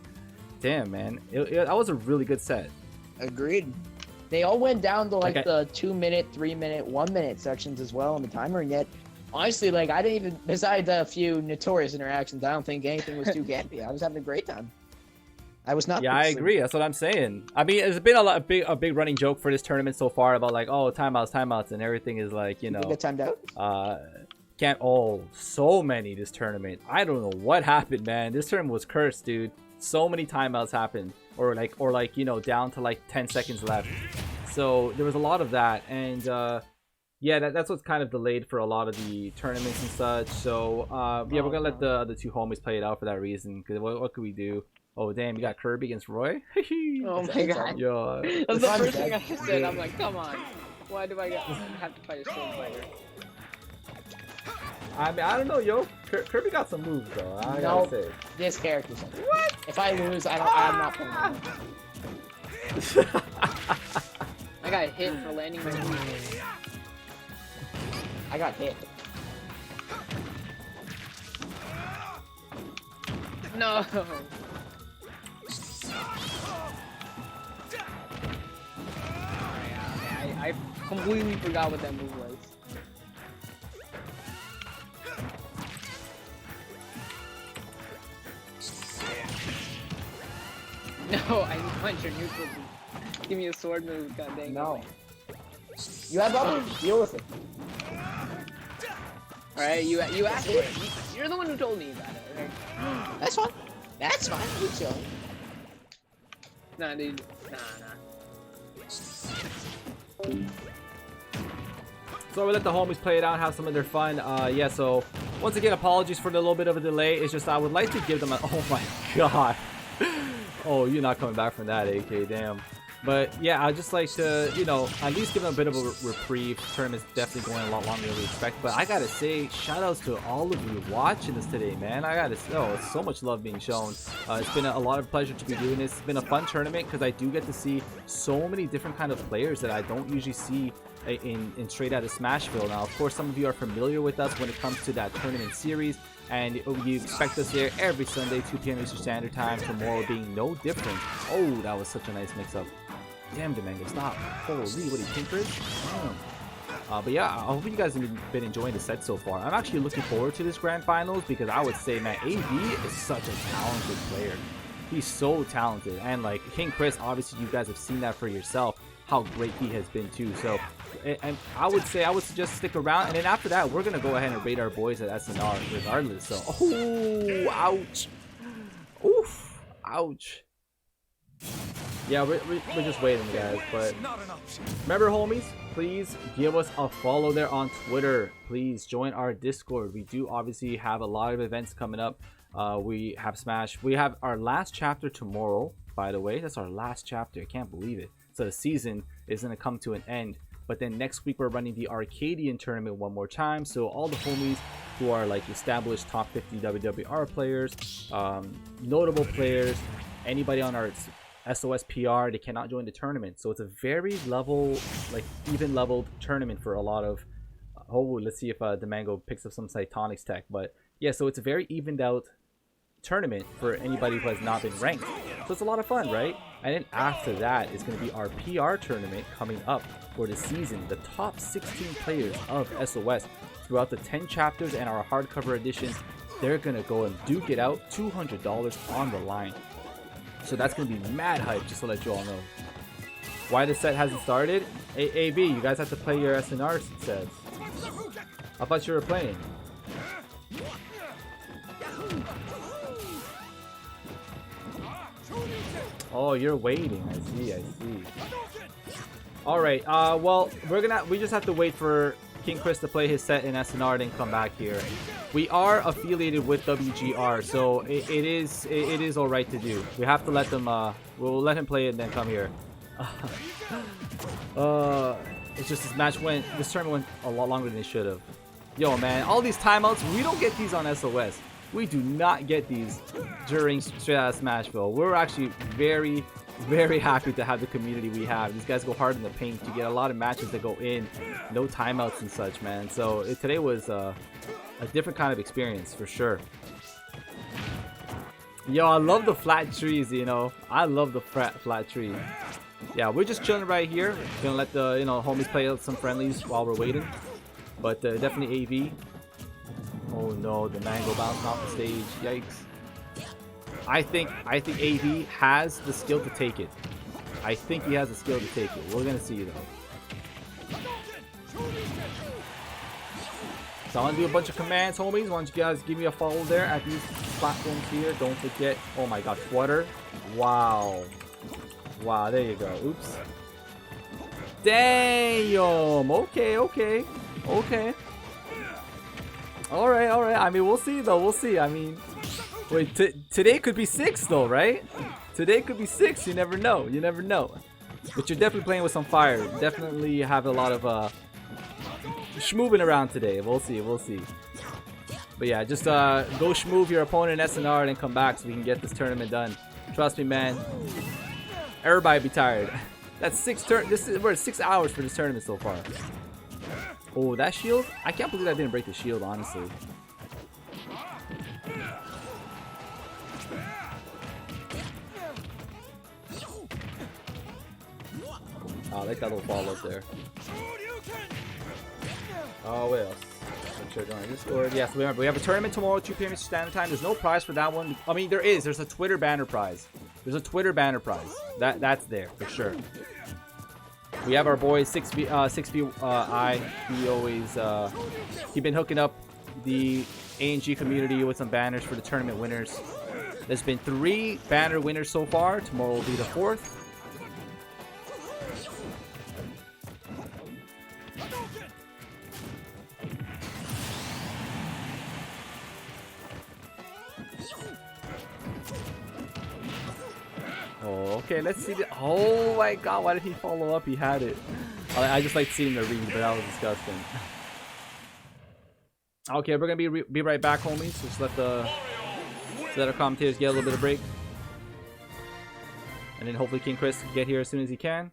damn, man, that was a really good set. Agreed. They all went down to like the 2-minute, 3-minute, 1-minute sections as well on the timer, and yet honestly, like, I didn't even, besides a few notorious interactions, I don't think anything was too gappy. I was having a great time. I was not. Yeah, I agree. That's what I'm saying. I mean, it's been a big running joke for this tournament so far about like, oh, timeouts, and everything is like, you know, get timed out. So many this tournament. I don't know what happened, man. This tournament was cursed, dude. So many timeouts happened, or like you know, down to like 10 seconds left. So there was a lot of that, and yeah, that's what's kind of delayed for a lot of the tournaments and such. So yeah, we're gonna let the two homies play it out for that reason. Because what could we do? Oh damn, you got Kirby against Roy. Oh my god. Yo, That's the first thing I said. I'm like, come on. Why do I have to fight a sword fighter? I mean, I don't know, yo. Kirby got some moves though. I gotta say. This character's what? If I lose, I'm not playing. I got hit for landing my move. I got hit. No. Completely forgot what that move was. No, I punch your neutral. Give me a sword move, god dang. No. You have bubble. Deal with it. Alright, you asked for it. You're the one who told me about it, okay? That's fine. That's fine. You chill. Nah, dude. Nah. So we let the homies play it out, have some of their fun. Yeah, so once again, apologies for the little bit of a delay. It's just I would like to give them a... Oh my god. Oh, you're not coming back from that, AK, damn. But yeah, I'd just like to, you know, at least give them a bit of a reprieve. The tournament's definitely going a lot longer than we expect. But I gotta say, shout outs to all of you watching this today, man. I gotta say, oh, so much love being shown. It's been a lot of pleasure to be doing this. It's been a fun tournament because I do get to see so many different kind of players that I don't usually see in straight out of Smashville. Now, of course, some of you are familiar with us when it comes to that tournament series. And you expect us there every Sunday, 2 p.m. Eastern Standard Time. Tomorrow being no different. Oh, that was such a nice mix-up. Damn, Demango, stop. Holy, what do you think, Chris? But yeah, I hope you guys have been enjoying the set so far. I'm actually looking forward to this grand finals because I would say, man, AV is such a talented player. He's so talented. And like King Chris, obviously you guys have seen that for yourself, how great he has been too. So, and I would say I would suggest stick around. And then after that, we're going to go ahead and rate our boys at SNR regardless. So, oh, ouch. Oof, ouch. Yeah, we're just waiting, guys. But remember, homies, please give us a follow there on Twitter. Please join our Discord. We do obviously have a lot of events coming up. We have Smash. We have our last chapter tomorrow, by the way. That's our last chapter. I can't believe it. So the season is going to come to an end. But then next week, we're running the Arcadian tournament one more time. So all the homies who are like established top 50 WWR players, notable players, anybody on our SOS PR, they cannot join the tournament. So it's a very level, like even leveled tournament for a lot of let's see if Demango picks up some Cytonics tech. But yeah, so it's a very evened out tournament for anybody who has not been ranked. So it's a lot of fun, right? And then after that is going to be our PR tournament coming up for the season. The top 16 players of SOS throughout the 10 chapters and our hardcover editions, they're going to go and duke it out, $200 on the line. So that's going to be mad hype, just to let you all know. Why the set hasn't started? AB, you guys have to play your SNR sets. I thought you were playing. Oh, you're waiting. I see. All right. Well, we just have to wait for King Chris to play his set in SNR and come back here. We are affiliated with WGR, so it is all right to do. We have to let them. We'll let him play it and then come here. It's just this tournament went a lot longer than it should have. Yo, man, all these timeouts, we don't get these on SOS. We do not get these during straight out of Smashville. We're actually very, very happy to have the community we have. These guys go hard in the paint. You get a lot of matches that go in, no timeouts and such, man. So today was a different kind of experience for sure. Yo, I love the flat trees, you know. I love the flat trees. Yeah, we're just chilling right here. Gonna let the homies play out some friendlies while we're waiting. But definitely AV. Oh no, the mango bouncing off the stage. Yikes. I think AV has the skill to take it. I think he has the skill to take it. We're gonna see though. So I'm gonna do a bunch of commands, homies. Why don't you guys give me a follow there at these platforms here. Don't forget. Oh my god, flutter. Wow. Wow, there you go. Oops. Damn. Okay. All right. I mean, we'll see though. We'll see. I mean, wait. Today could be 6 though, right? Today could be 6. You never know. But you're definitely playing with some fire. Definitely have a lot of schmooving around today. We'll see. But yeah, just go schmoove your opponent in SNR and then come back so we can get this tournament done. Trust me, man. Everybody be tired. That's we're at 6 hours for this tournament so far. Oh, that shield? I can't believe I didn't break the shield, honestly. Oh, I like that little follow up there. Oh, what else? Make sure join Discord. Yes, remember we have a tournament tomorrow, 2 p.m. Standard Time. There's no prize for that one. I mean, there is. There's a Twitter banner prize. There's a Twitter banner prize. That's there for sure. We have our boy 6B He always he been hooking up the AnG community with some banners for the tournament winners. There's been 3 banner winners so far. Tomorrow will be the 4th. Oh, okay, let's see. Oh my god, why did he follow up? He had it. I just like seeing the read, but that was disgusting. Okay, we're gonna be right back, homies. Just let our commentators get a little bit of break, and then hopefully King Chris can get here as soon as he can.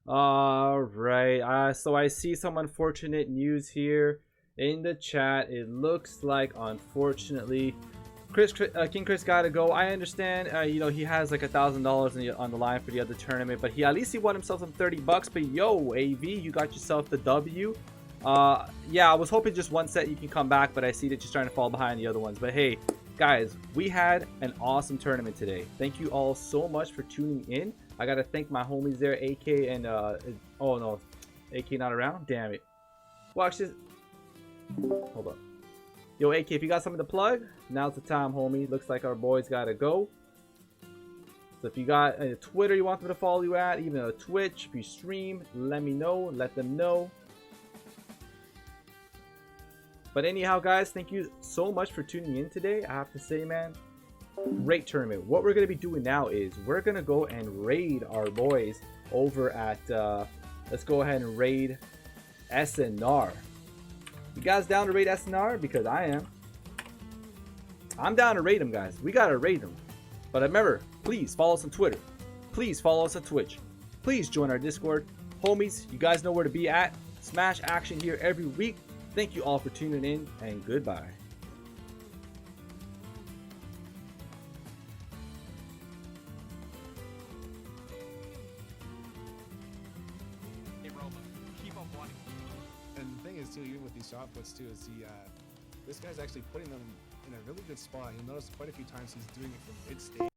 All right. So I see some unfortunate news here in the chat. It looks like, unfortunately, King Chris gotta go. I understand. You know, he has like $1,000 on the line for the other tournament, but at least he won himself some $30. But yo, AV, you got yourself the W. Yeah, I was hoping just one set you can come back, but I see that you're starting to fall behind the other ones. But hey, guys, we had an awesome tournament today. Thank you all so much for tuning in. I gotta thank my homies there, AK and oh no, AK not around. Damn it. Watch this. Hold up. Yo, AK, if you got something to plug, now's the time, homie. Looks like our boys gotta go. So if you got a Twitter you want them to follow you at, even a Twitch, if you stream, let me know. Let them know. But anyhow, guys, thank you so much for tuning in today. I have to say, man, great tournament. What we're going to be doing now is we're going to go and raid our boys over at, let's go ahead and raid SNR. You guys down to raid SNR? Because I am. I'm down to raid them, guys. We got to raid them. But remember, please follow us on Twitter. Please follow us on Twitch. Please join our Discord. Homies, you guys know where to be at. Smash action here every week. Thank you all for tuning in, and goodbye. Hey Roma, keep on wanting. And the thing is too, even with these shot puts too, is this guy's actually putting them in a really good spot. You'll notice quite a few times he's doing it from mid stage.